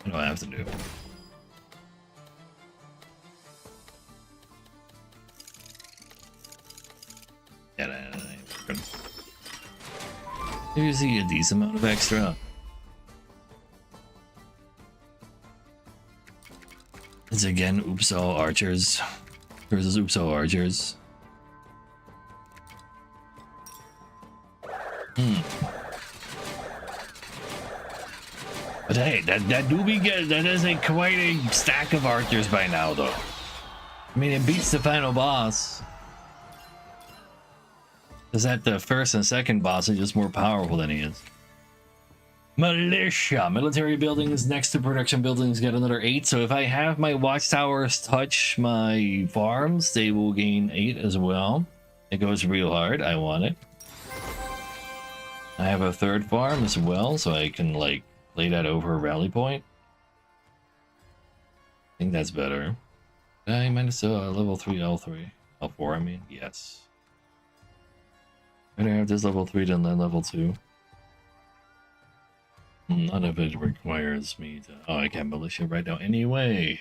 What do I have to do? Yeah, you see a decent amount of extra. It's again oops all archers versus oops all archers. But hey, that do be good. That is quite a stack of archers by now, though. I mean, it beats the final boss. Is that the first and second boss are just more powerful than he is? Militia. Military buildings next to production buildings get another 8. So if I have my watchtowers touch my farms, they will gain 8 as well. It goes real hard. I want it. I have a third farm as well, so I can like lay that over a rally point. I think that's better. I minus level 3 L3. L4, I mean, yes. Better have this level 3 than level 2. None of it requires me to... Oh, I can't militia right now anyway.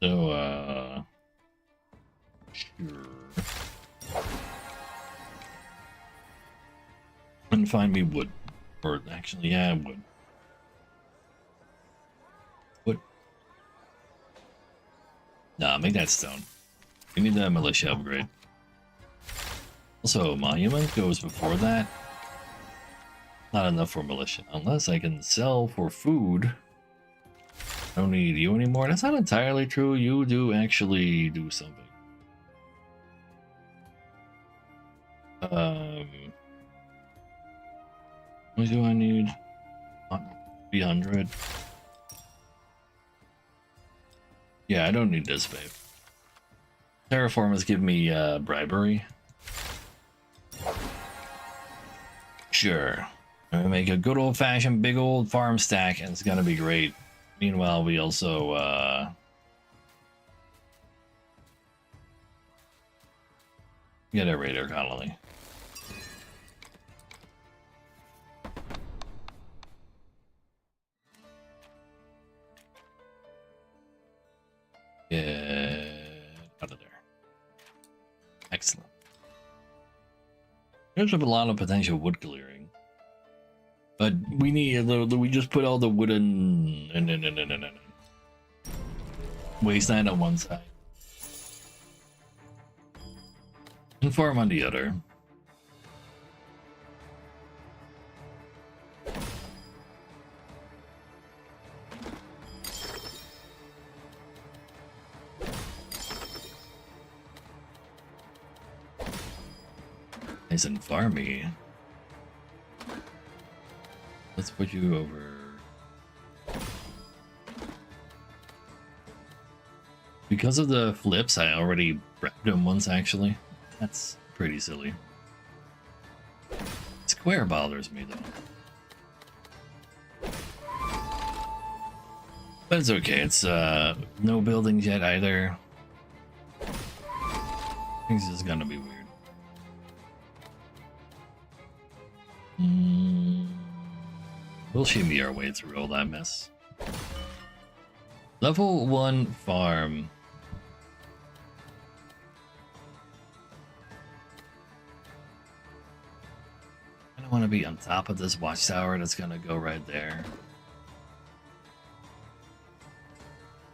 So, sure. And find me wood. Or actually, yeah, wood. Wood. Nah, make that stone. We need that militia upgrade. Also, monument goes before that. Not enough for militia, unless I can sell for food. I don't need you anymore. That's not entirely true. You do actually do something. What do I need? 300. Yeah, I don't need this, babe. Terraformers give me bribery. Sure. I'm gonna make a good old-fashioned big old farm stack, and it's gonna be great. Meanwhile, we also get a raider colony. Get out of there. Excellent. There's a lot of potential wood clearing, but we need a little. We just put all the wooden wasteland on one side and farm on the other. Nice and farmy. Let's put you over. Because of the flips, I already grabbed them once actually. That's pretty silly. Square bothers me though. But it's okay, it's no buildings yet either. Things is gonna be weird. We'll shimmy our way through all that mess. Level 1 farm. want to be on top of this watchtower that's gonna go right there.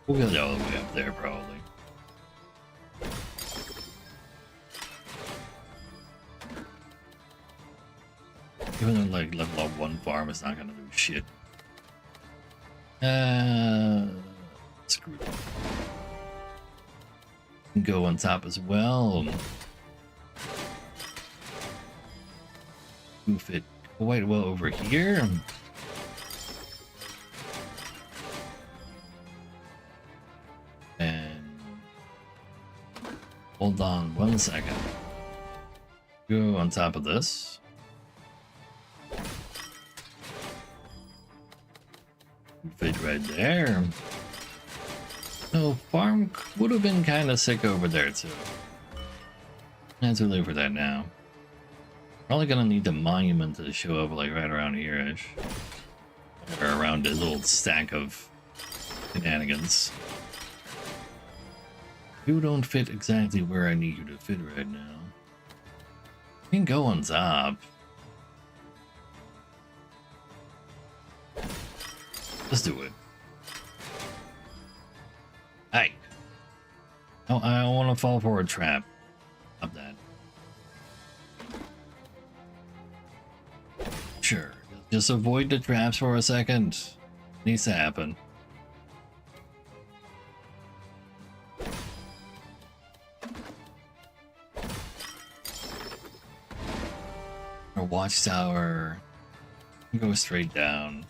We'll go all the way up there probably. Even though like level up 1 farm is not gonna do shit. Screw it. Can go on top as well. Move it quite well over here. And hold on 1 second. Go on top of this. Fit right there. No, farm would have been kind of sick over there too. That's too late for that now. Probably gonna need the monument to show up like right around here-ish. Or around this little stack of shenanigans. You don't fit exactly where I need you to fit right now. You can go on top. Let's do it. Hey. No, I don't want to fall for a trap. Stop that. Sure. Just avoid the traps for a second. Needs to happen. Our watchtower. Go straight down.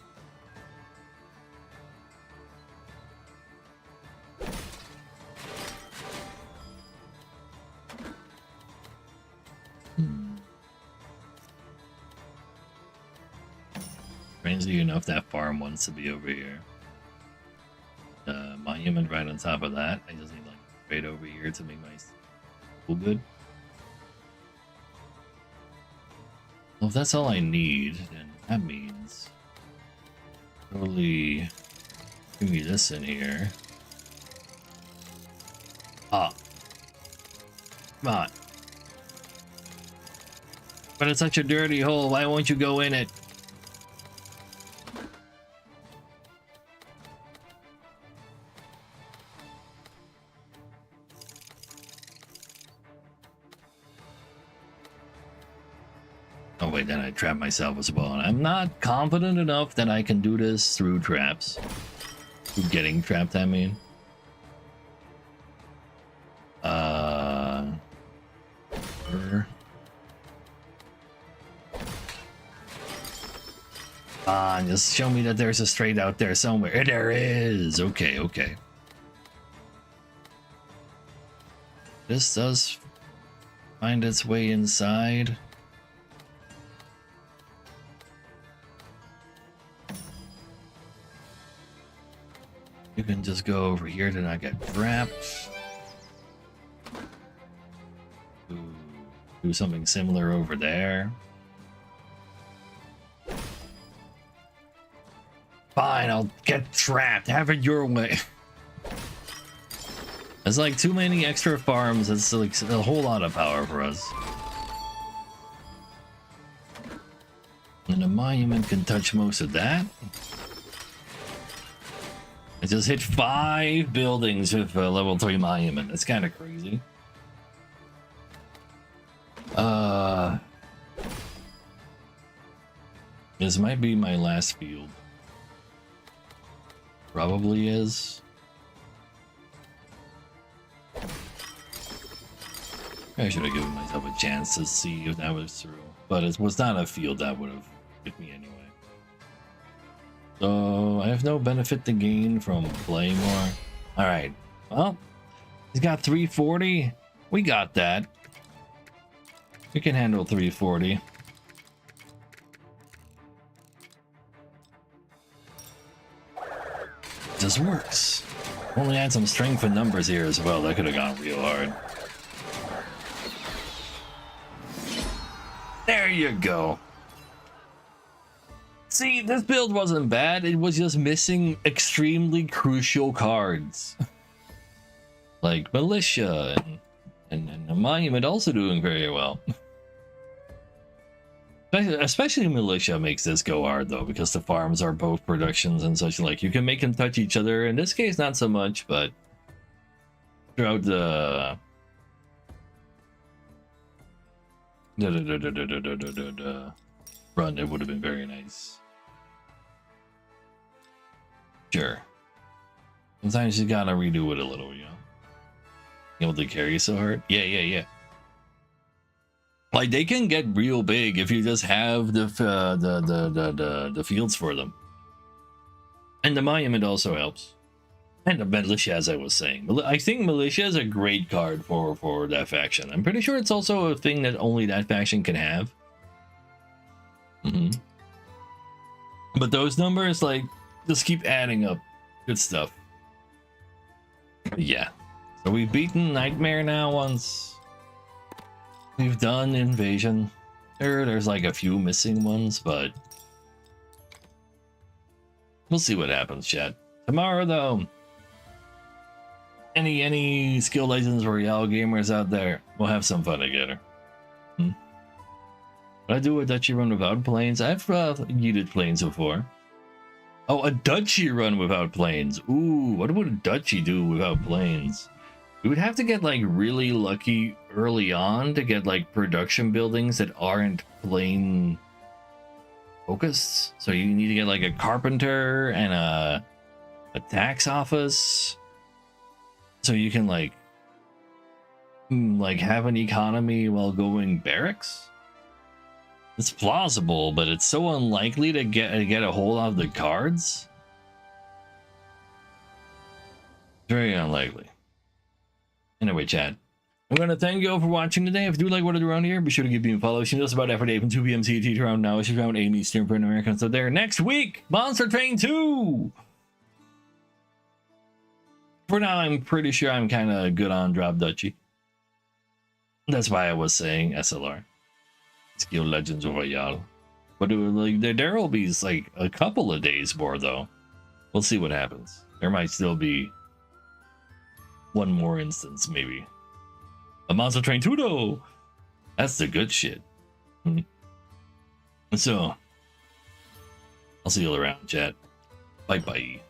Strangely enough, that farm wants to be over here. Monument right on top of that. I just need like right over here to make my school good. Well, if that's all I need, then that means totally give me this in here. Ah, come on! But it's such a dirty hole. Why won't you go in it? Oh wait, then I trap myself as well. And I'm not confident enough that I can do this through traps. Through getting trapped, I mean. Just show me that there's a straight out there somewhere. There is! Okay, okay. This does find its way inside. You can just go over here to not get trapped. Do something similar over there. Fine, I'll get trapped. Have it your way. It's like too many extra farms. It's like a whole lot of power for us. And the monument can touch most of that. I just hit 5 buildings with a level 3 monument. That's kind of crazy. This might be my last field. Probably is. I should have given myself a chance to see if that was through. But it was not a field that would have hit me anyway. So I have no benefit to gain from playing more. Alright. Well, he's got 340. We got that. We can handle 340. Just works. Only add some strength and numbers here as well. That could have gone real hard. There you go. See, this build wasn't bad. It was just missing extremely crucial cards. Like Militia and the Monument also doing very well. Especially militia makes this go hard though, because the farms are both productions and such. Like you can make them touch each other. In this case, not so much, but throughout the run, it would have been very nice. Sure. Sometimes you gotta redo it a little, you know. Able to carry so hard. Yeah. Like they can get real big if you just have the fields for them. And the monument also helps. And the militia, as I was saying. I think militia is a great card for that faction. I'm pretty sure it's also a thing that only that faction can have. But those numbers, like, just keep adding up. Good stuff. Yeah. So we've beaten Nightmare now once. We've done Invasion. There's like a few missing ones, but we'll see what happens, chat. Tomorrow, though, any Skill Legends Royale gamers out there, we'll have some fun together. Would I do a Duchy run without planes? I've yeeted planes before. Oh, a Duchy run without planes. Ooh, what would a Duchy do without planes? We would have to get like really lucky early on to get like production buildings that aren't plane focused. So you need to get like a carpenter and a tax office, so you can like have an economy while going barracks. It's plausible, but it's so unlikely to get a hold of the cards. Very unlikely. Anyway, chat, I'm going to thank you all for watching today. If you do like what I do around here, be sure to give me a follow. She knows about every day from 2 p.m. CT to around now. She's around 8 Eastern for Americans. So there next week, Monster Train 2. For now, I'm pretty sure I'm kind of good on Drop Duchy. That's why I was saying SLR. Skill Legends Royale. But there will be like a couple of days more though. We'll see what happens. There might still be one more instance, maybe. A Monster Train 2 though. That's the good shit. So I'll see you all around, chat. Bye bye.